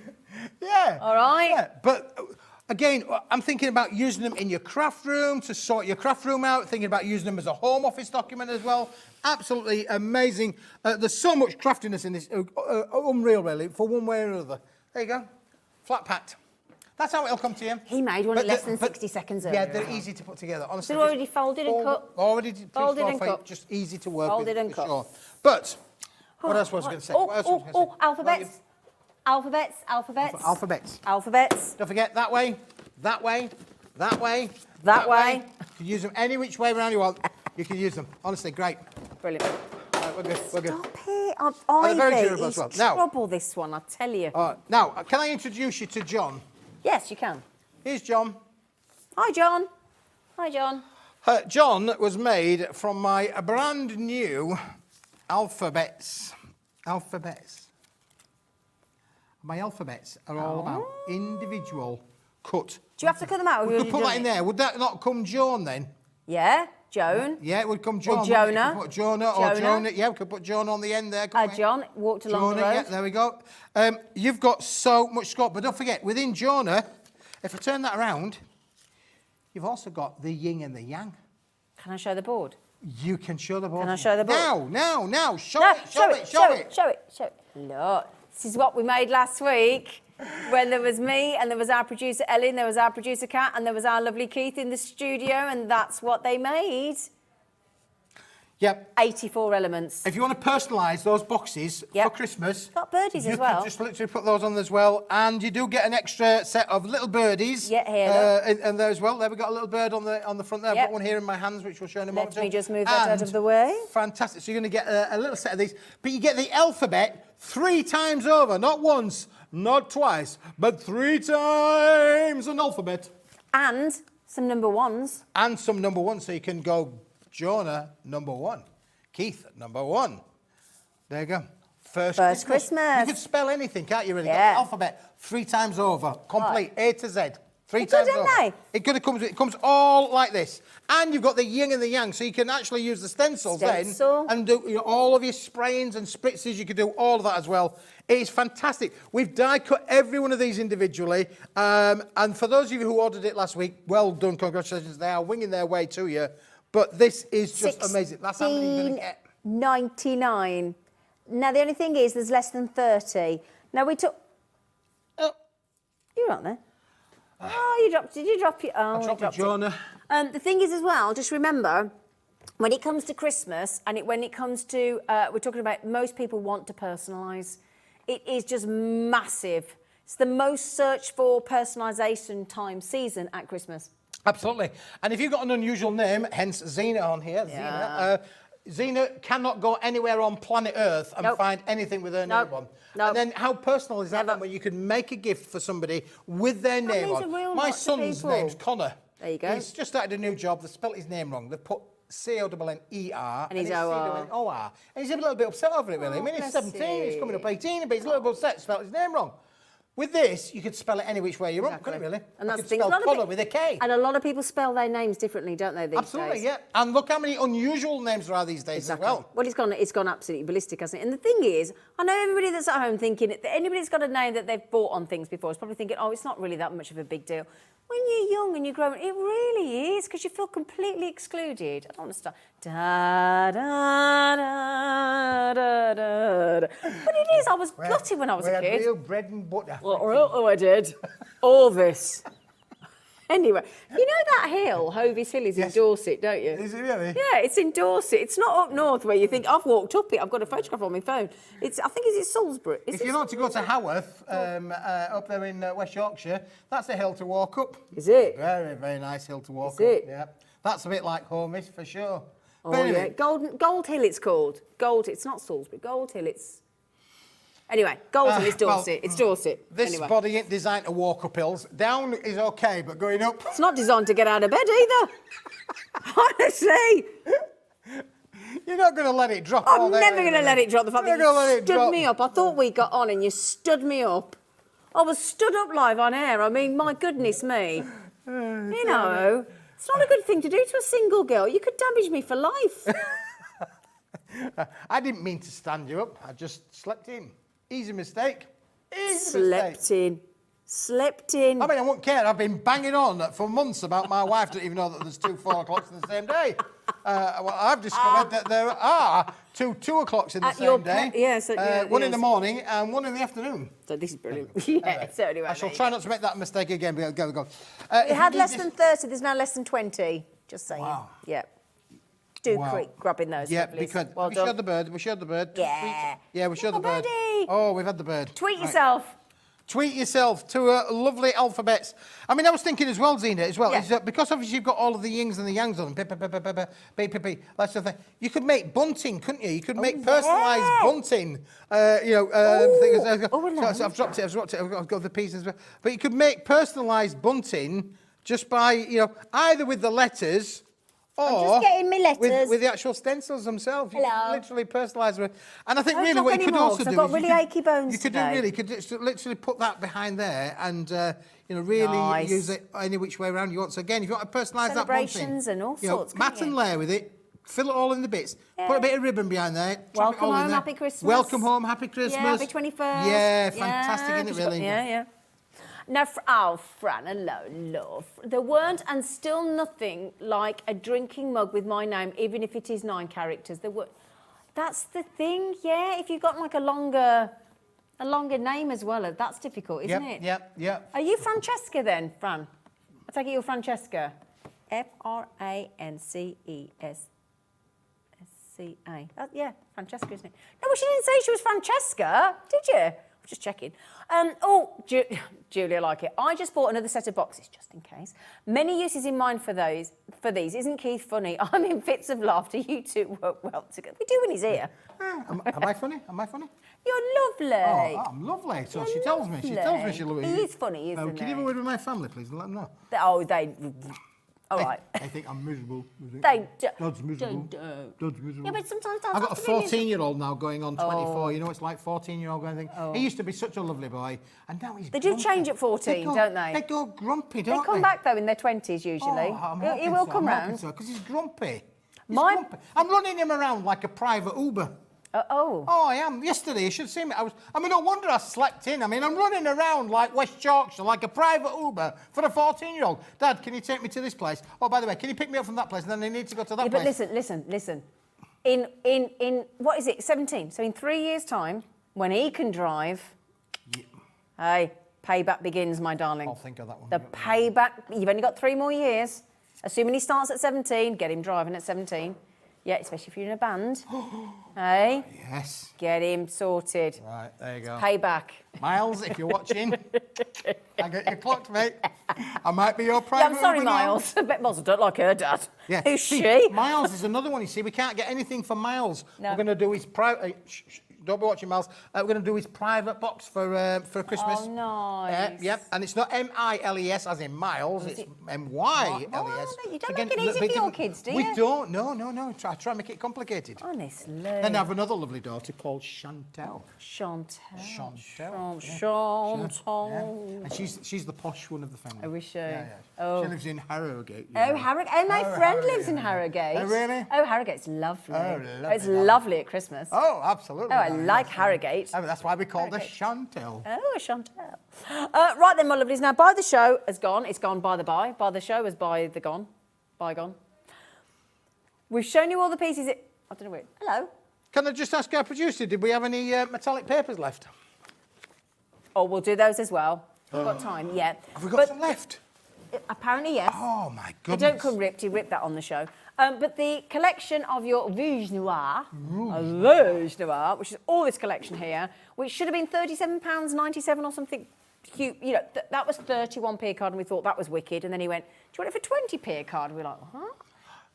Yeah. All right. Yeah. But again, I'm thinking about using them in your craft room to sort your craft room out, thinking about using them as a home office document as well. Absolutely amazing. There's so much craftiness in this. Unreal, really, for one way or another. There you go. Flat packed. That's how it'll come to you. He made one in less than 60 seconds earlier. Yeah, they're easy to put together. Honestly, they're already folded and cut. Already folded and cut. Just easy to work folded with, and for cut. sure. But what else was I going to say? Alphabets. Alphabets. Don't forget that way. That way. You can use them any which way around you want. You can use them. Honestly, great. Brilliant. Right, we're good. Stop it. They're very durable as well. Now, trouble, this one, I tell you. now, can I introduce you to John? Yes, you can. Here's John. Hi, John. Hi, John. John was made from my brand new alphabets. My alphabets are all about individual cut. Do you have to cut them out? Or We have could you put done that in it? there. Would that not come Joan then? Yeah, Joan. Yeah, it would come Joan. Or wouldn't it? You Jonah. could put Jonah or Jonah. Jonah. Yeah, we could put Jonah on the end there. couldn't we? John walked along the Jonah, road. yeah, there we go. You've got so much scope, but don't forget, within Jonah, if I turn that around, you've also got the yin and the yang. Can I show the board? You can show the board. Can I show the board? Now, show No, it, show it. Show it. Look, this is what we made last week when there was me and there was our producer Ellen, there was our producer Kat, and there was our lovely Keith in the studio, and that's what they made. Yep. 84 elements. If you want to personalise those boxes for Christmas, got birdies you as well. can just literally put those on as well, and you do get an extra set of little birdies. Yeah, here, and there as well. There we got a little bird on the front there. I've got one here in my hands, which we'll show in a moment. Let me just move that out of the way. Fantastic. So you're going to get a little set of these, but you get the alphabet 3 times over, not once, not twice, but 3 times an alphabet. And some number ones. And some number ones, so you can go Jonah, number 1. Keith, number 1. There you go. First Christmas. You could spell anything, can't you, really? Yeah. Got the alphabet 3 times over, complete, A to Z. 3 It times does, over. don't It comes all like this. And you've got the yin and the yang, so you can actually use the stencils then and do all of your sprayings and spritzes. You can do all of that as well. It is fantastic. We've die cut every one of these individually. And for those of you who ordered it last week, well done, congratulations. They are winging their way to you. But this is just amazing. That's how many you're going to get. $16.99. Now, the only thing is there's less than 30. Now, we took... Oh, you're not there. Oh, you dropped... Did you drop your... Oh, I dropped it, Jonah. The thing is as well, just remember, when it comes to Christmas and when it comes to... we're talking about most people want to personalise. It is just massive. It's the most searched for personalisation time season at Christmas. Absolutely. And if you've got an unusual name, hence Xena on here, Xena cannot go anywhere on planet Earth and find anything with her name on. And then how personal is that then, when you can make a gift for somebody with their name on? My son's name's Connor. There you go. He's just started a new job. They spelt his name wrong. They've put C-O-N-N-E-R. And he's O-R. O-R. And he's a little bit upset over it, really. I mean, he's 17, he's coming up 18, but he's a little bit upset, spelled his name wrong. With this, you could spell it any which way you want, couldn't you, really? And that's you the could thing. spell Connor with a K. And a lot of people spell their names differently, don't they, these Absolutely, days? yeah. And look how many unusual names there are these days as well. Well, it's gone absolutely ballistic, hasn't it? And the thing is, I know everybody that's at home thinking, anybody that's got a name that they've bought on things before is probably thinking, oh, it's not really that much of a big deal. When you're young and you're growing, it really is, because you feel completely excluded. I don't want to start. Da, da, da, da, da. But it is. I was gutted when I was a kid. Real bread and butter. Oh, I did. All this. Anyway, you know that hill, Hovis Hill, is in Dorset, don't you? Is it really? Yeah, it's in Dorset. It's not up north where you think, I've walked up it, I've got a photograph on my phone. I think it's Salisbury. If you want to go to Haworth, up there in West Yorkshire, that's a hill to walk up. Is it? Very, very nice hill to walk up. Is it? Yeah. That's a bit like Homis, for sure. Oh, But anyway, yeah. Gold Hill it's called. It's not Salisbury. Gold Hill it's... Anyway, Gold Hill is Dorset. It's Dorset. This anyway. body ain't designed to walk up hills. Down is okay, but going up... It's not designed to get out of bed either. Honestly. You're not going to let it drop. I'm never going to let it drop. The fact that you stood drop. me up. I thought we got on and you stood me up. I was stood up live on air. I mean, my goodness me. You know, it's not a good thing to do to a single girl. You could damage me for life. I didn't mean to stand you up. I just slept in. Easy mistake. Slept in. I mean, I won't care. I've been banging on for months about my wife doesn't even know that there's 2 4 o'clocks in the same day. Well, I've discovered that there are 2 2 o'clocks in the same day. One in the morning and one in the afternoon. So this is brilliant. Yeah, so anyway. I shall try not to make that mistake again. Go. We had less than 30. There's now less than 20. Just saying. Wow. Yeah. Grabbing those. Yeah, lovelies. because well we done. showed the bird. We showed the bird. Yeah. Yeah, we showed the bird. Birdie. Oh, we've had the bird. Tweet yourself. Tweet yourself to lovely alphabets. I mean, I was thinking as well, Xena, is that because obviously you've got all of the yings and the yangs on them, that's the thing. You could make bunting, couldn't you? You could make personalised bunting. So I've dropped it. I've got the pieces. But you could make personalised bunting just by, either with the letters just getting my letters. With the actual stencils themselves. You Hello. can literally personalise them. And I think Don't really drop what any you could more, also 'cause do I've got is really you achy bones you could today. do really could just literally put that behind there and really Nice. use it any which way around you want. So again, if you want to personalise that one thing, Celebrations and all you know, sorts, mat couldn't and you? layer with it. Fill it all in the bits. Yeah. Put a bit of ribbon behind there. trap it Welcome all in home, there. happy Christmas. Welcome home, happy Christmas. Yeah, happy 21st. Yeah, fantastic, isn't it, really? Yeah. Now, Fran, hello, love. There weren't and still nothing like a drinking mug with my name, even if it is 9 characters. That's the thing, yeah. If you've got like a longer name as well, that's difficult, isn't it? Yep. Are you Francesca then, Fran? I take it you're Francesca. Francesca. Yeah, Francesca, isn't it? No, well, she didn't say she was Francesca, did you? I'm just checking. Julia, like it. I just bought another set of boxes, just in case. Many uses in mind for these. Isn't Keith funny? I'm in fits of laughter. You two work well together. We do when he's here. Am I funny? You're lovely. Oh, I'm lovely. So she tells me. She tells me she'll look at He you. is funny, isn't he? Can you have a word with my family, please, and let them know? Oh, they... All right. I think I'm miserable. They Dad's miserable. Dad's miserable. Yeah, but sometimes Dad's I've got a have to be miserable. 14-year-old now going on 24. You know, it's like 14-year-old going thing. He used to be such a lovely boy, and now he's They do grumpy. change at 14, don't they? They go grumpy, They don't they? come back, though, in their 20s, usually. He will come round. because he's grumpy. He's My- grumpy. I'm running him around like a private Uber. Oh. Oh, I am. Yesterday, you should see me. No wonder I slept in. I'm running around like West Yorkshire, like a private Uber for a 14-year-old. Dad, can you take me to this place? Oh, by the way, can you pick me up from that place? And then they need to go to that Yeah, place. but listen. In what is it, 17? So in 3 years' time, when he can drive, hey, payback begins, my darling. I'll think of that one. The payback, you've only got 3 more years. Assuming he starts at 17, get him driving at 17. Yeah, especially if you're in a band. Hey? Yes. Get him sorted. Right, there you go. Payback. Miles, if you're watching, I get you clocked, mate. I might be your Yeah, private I'm sorry, Uber now. Miles. I bet Miles don't like her dad. Yeah. Who's See, she? Miles is another one, you see. We can't get anything for Miles. No. We're going to do his private... don't be watching, Miles. We're going to do his private box for Christmas. Oh, nice. Yep. And it's not M-I-L-E-S as in Miles. It's M-Y-L-E-S. Oh, you don't make it easy for your kids, do you? We don't. No. Try and make it complicated. Honestly. Then I have another lovely daughter called Chantel. Chantel. Yeah. And she's the posh one of the family. Oh, is she? Yeah. Oh. She lives in Harrogate. you Oh, know. Harrogate. Oh, my friend lives in Harrogate. Harrogate. Oh, really? Oh, Harrogate's lovely. Oh, It's lovely. lovely at Christmas. Oh, absolutely. Oh, I like Harrogate. Oh, that's why we called her Chantel. Oh, Chantel. Right then, my lovelies. Now, by the show has gone. It's gone by the by. By the show has by the gone. Bygone. We've shown you all the pieces. I don't know where. Hello. Can I just ask our producer, did we have any metallic papers left? Oh, we'll do those as well. We've got time, yeah. Have we got some left? Apparently, yes. Oh, my They goodness. don't come ripped. He ripped that on the show. But the collection of your Rouge Noir, Rouge Noir, which is all this collection here, which should have been £37.97 or something cute. You know, that was 31p a card, and we thought that was wicked. And then he went, "Do you want it for 20p a card?" And we were like, huh?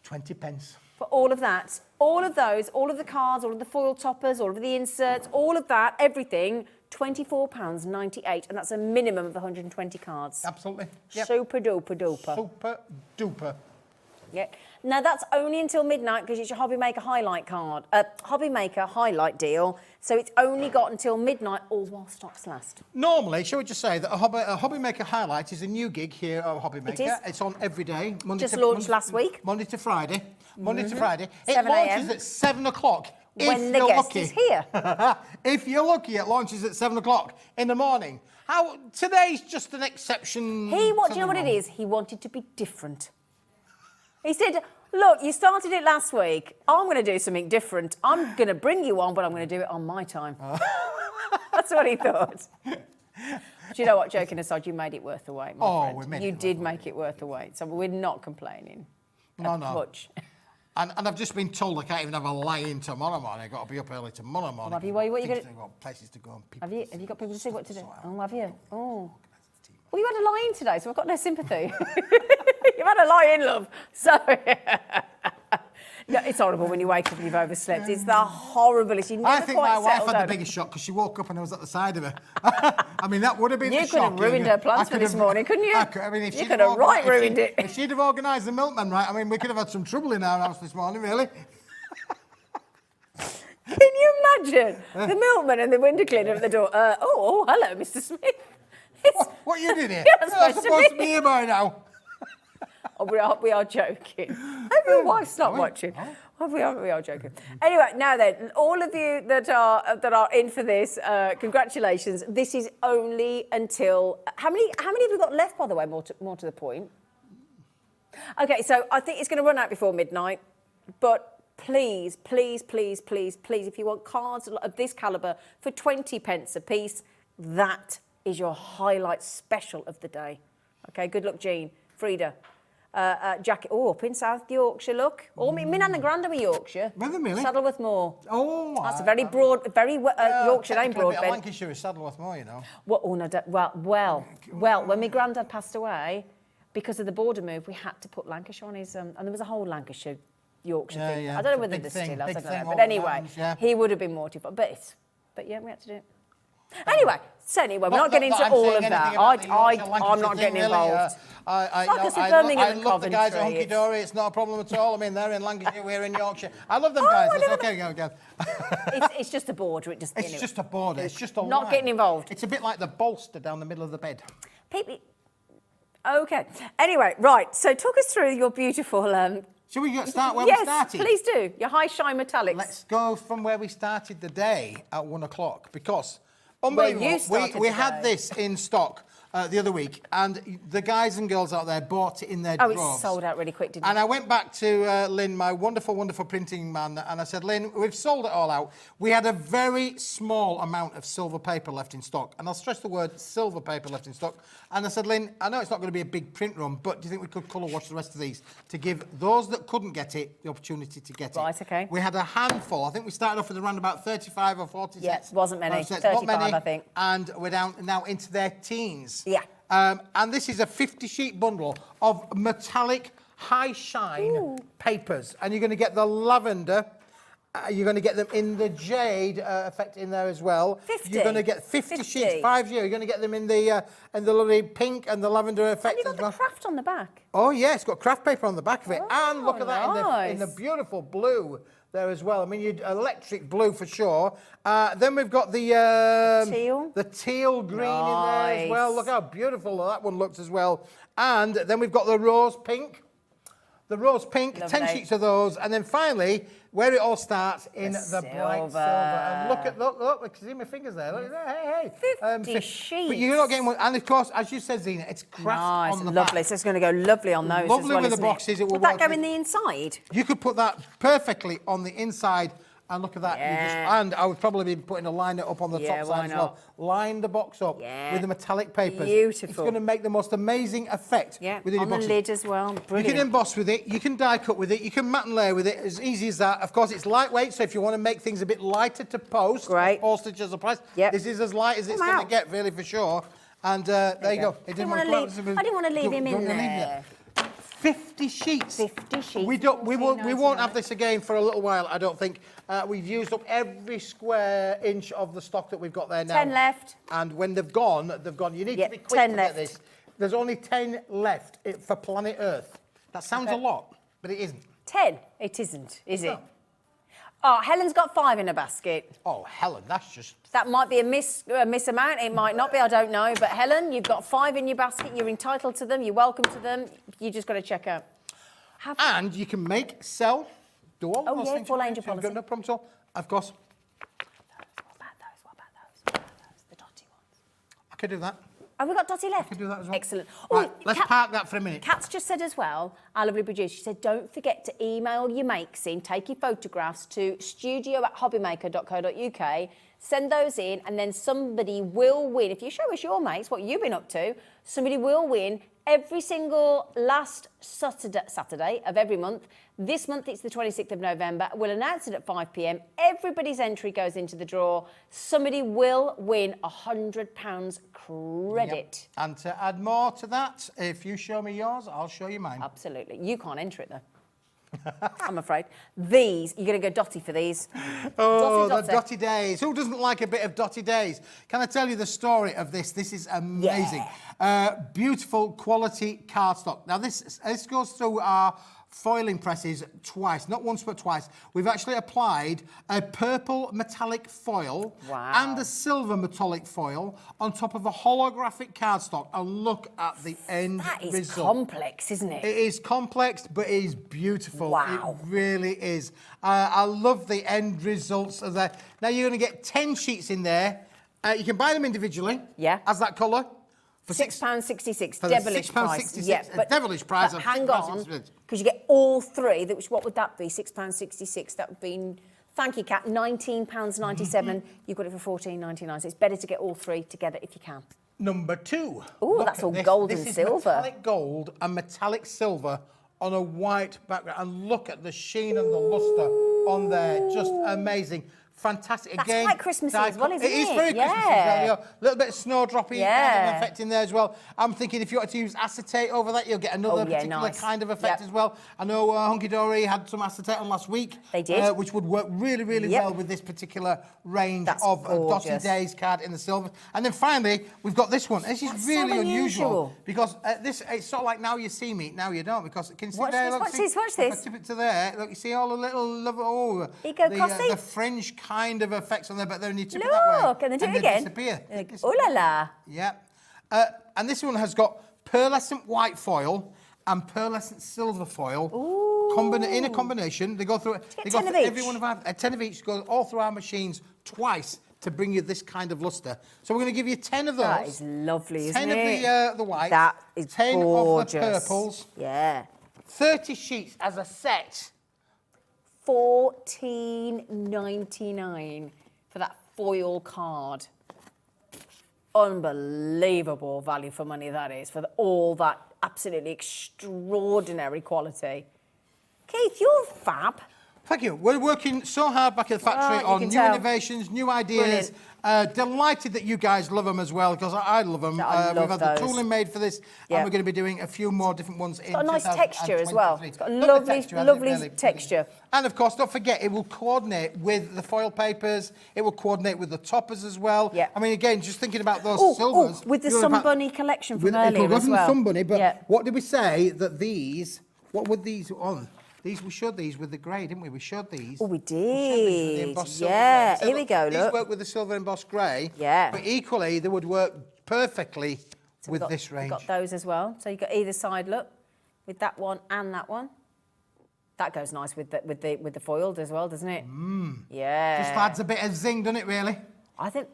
20 pence. For all of that, all of those, all of the cards, all of the foil toppers, all of the inserts, all of that, everything, £24.98, and that's a minimum of 120 cards. Absolutely. Yep. Super duper duper. Super duper. Yeah. Now that's only until midnight because it's your HobbyMaker Highlight card, HobbyMaker Highlight deal. So it's only got until midnight, all while stocks last. Normally, shall we just say that a HobbyMaker Highlight is a new gig here at HobbyMaker. It is. It's on every day. Just launched last week. Monday to Friday. Monday to Friday. It 7 launches a.m. at 7 o'clock. When the guest is here. If you're lucky, it launches at 7 o'clock in the morning. Today's just an exception. Do you know what it is? He wanted to be different. He said, "Look, you started it last week. I'm going to do something different. I'm going to bring you on, but I'm going to do it on my time." That's what he thought. Do you know what? Joking aside, you made it worth the wait, my friend. We made you it did make it worth the wait, so we're not complaining. No. Much. And I've just been told I can't even have a lie-in tomorrow morning. I've got to be up early tomorrow morning. Have you? What are you Things gonna- to go, places to go and people. Have you got people to see what to do? Oh, have you? Oh. Well, you had a lie-in today, so I've got no sympathy. You've had a lie-in, love. So, No, it's horrible when you wake up and you've overslept. It's the horriblest. You never I think quite my wife settle had the down. biggest shock because she woke up and I was at the side of her. I mean, that would have been You the could shock. have ruined her plans for this morning, couldn't you? I mean, if You she'd could have have right ruined it. If she'd have organised the milkman right, I mean, we could have had some trouble in our house this morning, really. Can you imagine the milkman and the window cleaner at the door? Oh, hello, Mr. Smith. What are you doing here? You're You're supposed to supposed to be be here by now. Oh, we are joking. Hope your wife's not watching. Oh, we are joking. Anyway, now then, all of you that are in for this, congratulations. This is only until how many have we got left, by the way? More to the point. Okay, so I think it's going to run out before midnight, but please, please, please, please, please, if you want cards of this calibre for 20 pence a piece, that is your highlight special of the day. Okay, good luck, Jean, Frida. Jacket. Oh, up in South Yorkshire, look. Oh, my nan and granda were Yorkshire. Were they really? Saddleworth Moor. Oh, that's a very broad, very Yorkshire name, Broadbent. Lancashire is Saddleworth Moor, you know. Well, oh no, well, when my granddad passed away, because of the border move, we had to put Lancashire on his, and there was a whole Lancashire Yorkshire thing. Yeah, I don't know it's a whether big there's thing, still, I big don't thing know. all But anyway, around, yeah. he would have been mortified. But yeah, we had to do it. Anyway, so anyway, we're not getting into I'm all saying of anything that. about the Yorkshire, I'm Lancashire not thing, getting really. involved. I Like us with Birmingham and love the guys at Coventry, Hunky Dory. It's not a problem at all. I mean, they're in Lancashire, we're in Yorkshire. I love them Oh, guys. I It's never- okay, go again. It's just a border. It just. It's anyway. just a border. It's just a Not line. getting involved. It's a bit like the bolster down the middle of the bed. People. Okay. Anyway, right. So talk us through your beautiful. Shall we start where yes, we started? please do. Your high shine metallics. Let's go from where we started the day at 1 o'clock because you unbelievable, started we the had day. this in stock the other week and the guys and girls out there bought it in their Oh, droves. it sold out really quick, didn't And it? I went back to Lynn, my wonderful, wonderful printing man, and I said, Lynn, we've sold it all out. We had a very small amount of silver paper left in stock. And I'll stress the word silver paper left in stock. And I said, Lynn, I know it's not going to be a big print run, but do you think we could colour wash the rest of these to give those that couldn't get it the opportunity to get it? Right, okay. We had a handful. I think we started off with around about 35 or 40 Yeah, sets. wasn't many. Sets, 35, not many. I think. And we're down now into their teens. Yeah. And this is a 50-sheet bundle of metallic high shine papers. And you're going to get the lavender. You're going to get them in the jade effect in there as well. 50? You're going to get 50 sheets, 50. You're going to get them in the lovely pink and the lavender effect And you as got well. the craft on the back. Oh, yeah, it's got craft paper on the back of it. And look at that in the nice. beautiful blue there as well. I mean, you'd electric blue for sure. Then we've got the Teal? the teal green in there as well. Nice. Look how beautiful that one looks as well. And then we've got the rose pink. The rose pink, Lovely. 10 sheets of those. And then finally, where it all starts in the bright silver. silver. And look, I can see my fingers there. Look, hey. 50 sheets. But you're not getting one. And of course, as you said, Zena, it's craft Nice, on the lovely. back. So it's going to go lovely on those Lovely as well, with the isn't it? boxes, it will Would that work go with- in the inside? You could put that perfectly on the inside. And look at that. Yeah. And I would probably be putting a liner up on the Yeah, top why side as well. not? Line the box up Yeah. with the metallic papers. Beautiful. It's going to make the most amazing effect Yeah, within on your the boxes. lid as well. You Brilliant. can emboss with it, you can die cut with it, you can matte and layer with it, as easy as that. Of course, it's lightweight, so if you want to make things a bit lighter to post, Great. postage as a price, Yep. this is as light as it's Come going to out. get, really, for sure. And there you go. It didn't wanna wanna go out. leave- I didn't wanna leave him in Don't wanna leave there. you. 50 sheets. 50 sheets. We won't have $14.99. this again for a little while, I don't think. We've used up every square inch of the stock that we've got there now. 10 left. And when they've gone, they've gone. You need Yeah, to be quick 10 to left. get this. There's only 10 left for planet Earth. That sounds a lot, but it isn't. 10? It isn't, is it? No. Oh, Helen's got 5 in her basket. Oh, Helen, that's just... That might be a miss amount. It might not be. I don't know. But Helen, you've got 5 in your basket. You're entitled to them. You're welcome to them. You just got to check out. And you can make, sell, do all Oh, those yeah, things. full you angel want. policy. No problem at all. Of course, What about those? The dotty ones. I could do that. Have we got dotty left? I could do that as well. Excellent. Right, Oh, let's Kat- park that for a minute. Kat's just said as well, our lovely producer, she said, don't forget to email your makes in, take your photographs to studio@hobbymaker.co.uk, send those in, and then somebody will win. If you show us your makes, what you've been up to, somebody will win every single last Saturday of every month. This month it's the 26th of November. We'll announce it at 5 p.m. Everybody's entry goes into the draw. Somebody will win £100 credit. Yep. And to add more to that, if you show me yours, I'll show you mine. Absolutely. You can't enter it though. I'm afraid. These, you're going to go dotty for these. Oh, Dotty, the dotty days. Who doesn't like a bit of dotty days? Can I tell you the story of this? This is amazing. Beautiful quality cardstock. Now, this goes through our foiling presses twice, not once but twice. We've actually applied a purple metallic foil and a silver metallic foil on top of a holographic cardstock, and look at the end result. That is complex, isn't it? It is complex, but it is beautiful. Wow. It really is. I love the end results of that. Now, you're going to get 10 sheets in there. You can buy them individually. Yeah. As that colour. For £6.66, for devilish £6.66, price. Yeah, a devilish price but of hang on, £6.66. because you get all three. Which, what would that be? £6.66. That would be, thank you, Kat, £19.97. You've got it for £14.99. So it's better to get all three together if you can. Number 2. Oh, that's all gold and silver. This is metallic gold and metallic silver on a white background. And look at the sheen and the lustre on there. Just amazing. Fantastic. That's Again, quite Christmassy as well, isn't it? It is very Christmassy. A little bit of snowdroppy kind of effect in there as well. I'm thinking if you want to use acetate over that, you'll get another particular kind of effect as well. I know Hunky Dory had some acetate on last week. They did. Which would work really, really well with this particular range of Dotty Days card in the silver. And then finally, we've got this one. This is really unusual because it's sort of like Now You See Me, Now You Don't, because can you see there? Watch this. If I tip it to there, look, you see all the little, the fringe kind of effects on there, but then you tip it that way. Look, and then do it again. Disappear. Oh la la. Yeah. And this one has got pearlescent white foil and pearlescent silver foil. In a combination. They go through it. They go through every one of our 10 of each, go all through our machines twice to bring you this kind of luster. So we're going to give you 10 of those. That is lovely, isn't it? 10 of the white. That is 10 gorgeous. of the purples. Yeah. 30 sheets as a set. $14.99 for that foil card. Unbelievable value for money that is, for all that absolutely extraordinary quality. Keith, you're fab. Thank you. We're working so hard back at the factory on new innovations, new ideas. Delighted that you guys love them as well, because I love them. We've had the tooling made for this, and we're going to be doing a few more different ones in 2023. It's got a nice texture as well. It's got a lovely texture. And of course, don't forget, it will coordinate with the foil papers. It will coordinate with the toppers as well. Yeah. I mean, again, just thinking about those silvers. With the Somebunny collection from earlier as well. Somebunny, but what did we say that these, what were these on? We showed these with the grey, didn't we? We showed these. Oh, we did. Yeah, here we go, look. These work with the silver embossed grey. Yeah. But equally, they would work perfectly with this range. We've got those as well. So you've got either side, look, with that one and that one. That goes nice with the foiled as well, doesn't it? Yeah. Just adds a bit of zing, doesn't it, really? I think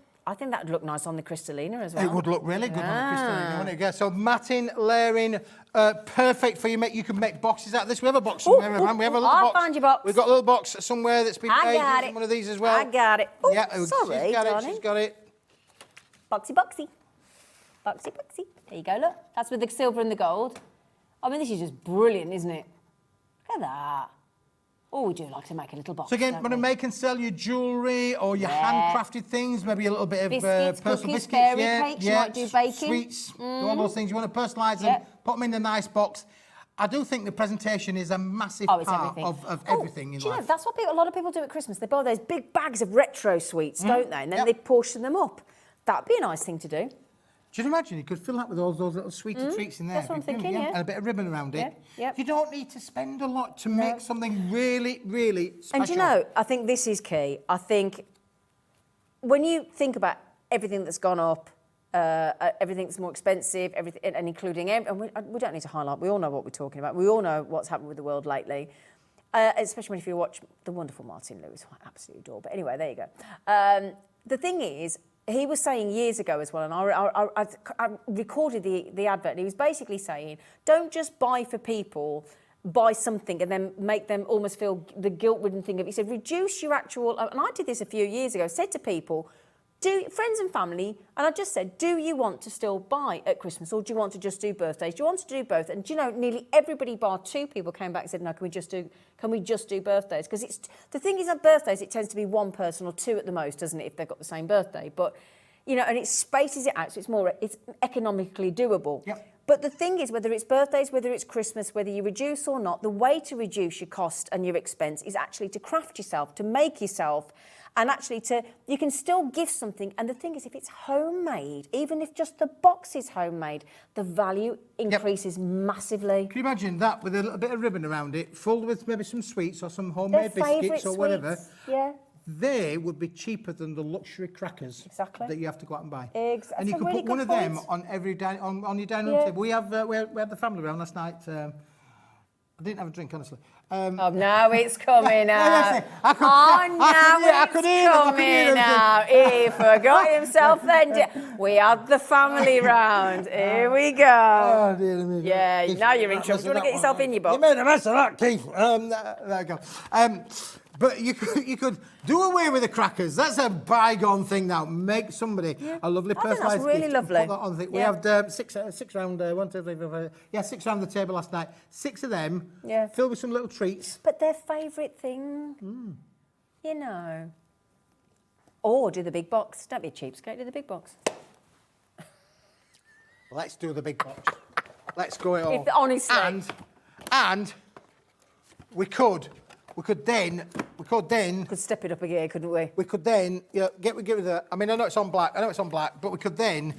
that would look nice on the Crystallina as well. It would look really good on the Crystallina, wouldn't it? So matting, layering, perfect for you. You can make boxes out of this. We have a box somewhere around. We have a little box. I'll find your box. We've got a little box somewhere that's been made using one of these as well. I got it. Oh, yeah, sorry, she's got it. Boxy. There you go, look. That's with the silver and the gold. I mean, this is just brilliant, isn't it? Look at that. Oh, we do like to make a little box. So again, want to make and sell your jewellery or your handcrafted things, maybe a little bit of biscuits, personal cookies, biscuits, fairy cakes, you might do baking. Sweets, do all those things. You want to personalise them, put them in a nice box. I do think the presentation is a massive part of everything in life. You know, that's what a lot of people do at Christmas. They buy those big bags of retro sweets, don't they? And then they portion them up. That'd be a nice thing to do. Do you imagine you could fill that with all those little sweetie treats in there? That's what I'm thinking, And a bit of ribbon around it. Yep. You don't need to spend a lot to make something really, really special. And you know, I think this is key. I think when you think about everything that's gone up, everything that's more expensive, everything, and including, and we don't need to highlight, we all know what we're talking about. We all know what's happened with the world lately, especially if you watch the wonderful Martin Lewis, who I absolutely adore. But anyway, there you go. The thing is, he was saying years ago as well, and I recorded the advert, and he was basically saying, don't just buy for people, buy something and then make them almost feel the guilt-ridden thing of it. He said, reduce your actual, and I did this a few years ago, said to people, friends and family, and I just said, do you want to still buy at Christmas or do you want to just do birthdays? Do you want to do both? And do you know, nearly everybody bar 2 people came back and said, no, can we just do birthdays? Because the thing is, at birthdays, it tends to be 1 person or 2 at the most, doesn't it, if they've got the same birthday? But, you know, and it spaces it out, so it's economically doable. Yep. But the thing is, whether it's birthdays, whether it's Christmas, whether you reduce or not, the way to reduce your cost and your expense is actually to craft yourself, to make yourself, and actually you can still give something. And the thing is, if it's homemade, even if just the box is homemade, the value increases massively. Can you imagine that with a little bit of ribbon around it, full with maybe some sweets or some homemade biscuits or whatever? Yeah. They would be cheaper than the luxury crackers that you have to go out and buy. Exactly. And you can put one of them on every on your dining room table. We had the family round last night. I didn't have a drink, honestly. Oh, now it's coming out. I could hear coming out. He forgot himself then. We had the family round. Here we go. Oh, dear me. Yeah, now you're in trouble. You want to get yourself in your box? You made a mess of that, Keith. There you go. But you could do away with the crackers. That's a bygone thing now. Make somebody a lovely personalised gift. That's really lovely. Put that on the thing. We had six round, 1, 2, 3, 4, 5. Yeah, 6 round the table last night. 6 of them, filled with some little treats. But their favourite thing, you know. Or do the big box. Don't be a cheapskate, do the big box. Let's do the big box. Let's go it all. Honestly. And we could then step it up again, couldn't we? We could then get rid of that. I mean, I know it's on black, but we could then we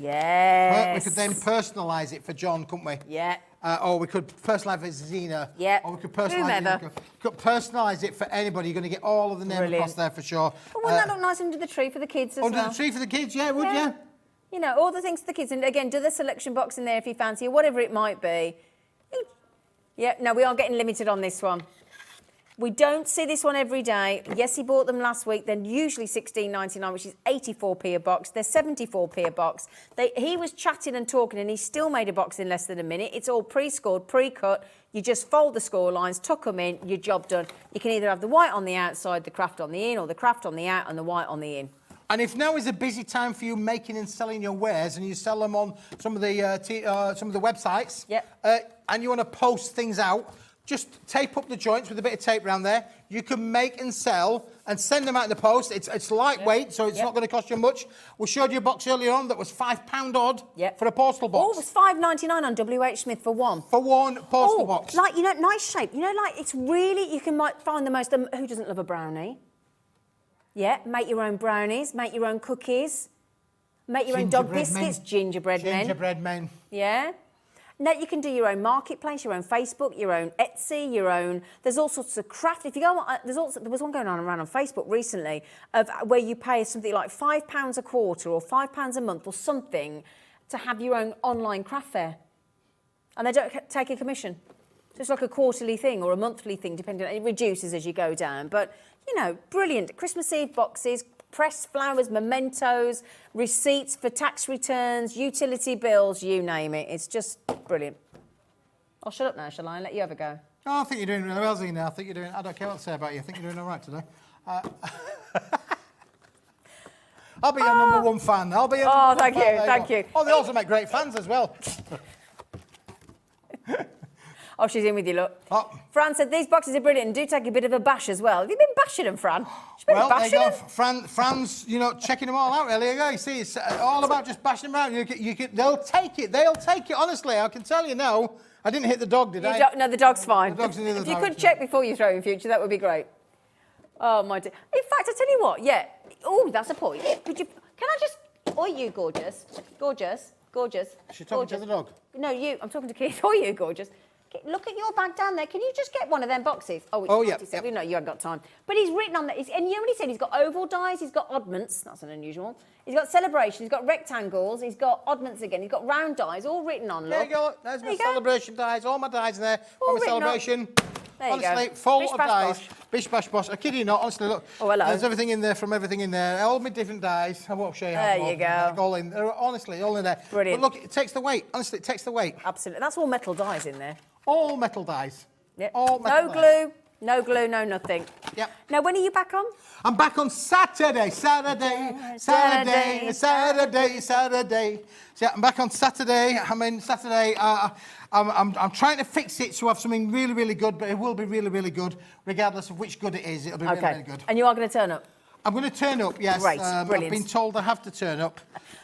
could then personalise it for John, couldn't we? Yeah. Or we could personalise it for Zena. Yeah. Or we could personalise it for anybody. You're going to get all of the name across there for sure. But wouldn't that look nice under the tree for the kids as well? Under the tree for the kids, yeah, would you? You know, all the things for the kids. And again, do the selection box in there if you fancy, or whatever it might be. Yeah, no, we are getting limited on this one. We don't see this one every day. Yes, he bought them last week. They're usually $16.99, which is 84p a box. They're 74p a box. He was chatting and talking, and he still made a box in less than a minute. It's all pre-scored, pre-cut. You just fold the score lines, tuck them in, your job done. You can either have the white on the outside, the craft on the in, or the craft on the out and the white on the in. And if now is a busy time for you making and selling your wares, and you sell them on some of the websites, and you want to post things out, just tape up the joints with a bit of tape around there. You can make and sell and send them out in the post. It's lightweight, so it's not going to cost you much. We showed you a box earlier on that was £5 odd for a postal box. Oh, it was $5.99 on WH Smith for one. For one postal box. Like, you know, nice shape. You know, like, it's really, you can find the most, who doesn't love a brownie? Yeah, make your own brownies, make your own cookies, make your own dog biscuits, gingerbread men. Gingerbread men. Yeah. Now you can do your own marketplace, your own Facebook, your own Etsy, your own. There's all sorts of craft. If you go, there was one going on around on Facebook recently of where you pay something like £5 a quarter or £5 a month or something to have your own online craft fair, and they don't take a commission. So it's like a quarterly thing or a monthly thing, depending. It reduces as you go down, but you know, brilliant Christmas Eve boxes. Pressed flowers, mementos, receipts for tax returns, utility bills, you name it. It's just brilliant. I'll shut up now, shall I? And let you have a go. Oh, I think you're doing really well, Zena. I don't care what to say about you. I think you're doing all right today. I'll be your number one fan. I'll be your number one thank fan. you, thank you. Oh, they also make great fans as well. Oh, she's in with you, look. Oh. Fran said, these boxes are brilliant and do take a bit of a bash as well. Have you been bashing them, Fran? Well, there you go. Fran's, you know, checking them all out, really. There you go. You see, it's all about just bashing them around. They'll take it. They'll take it, honestly. I can tell you now. I didn't hit the dog, did I? No, the dog's fine. The dog's in the other If you direction. could check before you throw in future, that would be great. Oh, my dear. In fact, I tell you what, Oh, that's a point. Can I just... Oh, you gorgeous. Gorgeous. Gorgeous. Is she talking to the dog? No, you. I'm talking to Keith. Oh, you gorgeous. Look at your bag down there. Can you just get one of them boxes? Oh, yeah. We know you haven't got time. But he's written on that. And you know what he said? He's got oval dies. He's got oddments. That's an unusual. He's got celebration. He's got rectangles. He's got oddments again. He's got round dies, all written on. Look. There you go. There's my celebration dies. All my dies in there. All my celebration. There you honestly, go. full Bish, of bash, dies. bosh. Bish, bash, bosh. I kid you not. Honestly, look. Oh, hello. There's everything in there from everything in there. All my different dies. I won't show you how. There you go. All in. Honestly, all in there. Brilliant. But look, it takes the weight. Honestly, it takes the weight. Absolutely. That's all metal dies in there. All metal dies. Yep. All metal no dies. glue. No glue, no nothing. Yep. Now, when are you back on? I'm back on Saturday. So yeah, I'm back on Saturday. I mean, Saturday, I'm trying to fix it to have something really, really good, but it will be really, really good, regardless of which good it is. It'll be really, really good. And you are going to turn up? I'm going to turn up, yes. Great, I've brilliant. been told I have to turn up.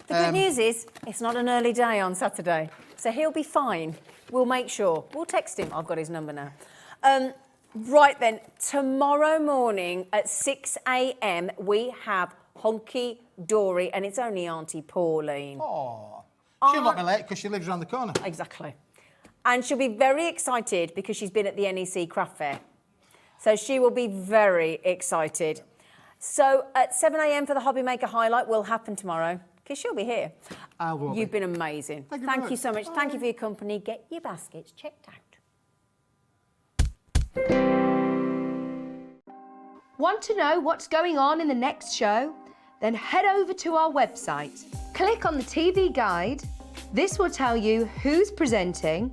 The good news is it's not an early day on Saturday, so he'll be fine. We'll make sure. We'll text him. I've got his number now. Right then, tomorrow morning at 6 a.m. we have Honky Dory, and it's only Auntie Pauline. Oh, she'll not be late because she lives around the corner. Exactly. And she'll be very excited because she's been at the NEC Craft Fair. So she will be very excited. So at 7 a.m. for the HobbyMaker Highlight will happen tomorrow, because she'll be here. I will be. You've been amazing. Thank you so much. Thank you for your company. Get your baskets checked out. Want to know what's going on in the next show? Then head over to our website. Click on the TV guide. This will tell you who's presenting,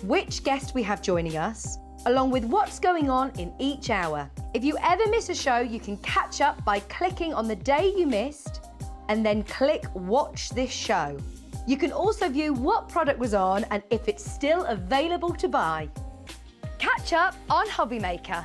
which guest we have joining us, along with what's going on in each hour. If you ever miss a show, you can catch up by clicking on the day you missed and then click Watch This Show. You can also view what product was on and if it's still available to buy. Catch up on HobbyMaker.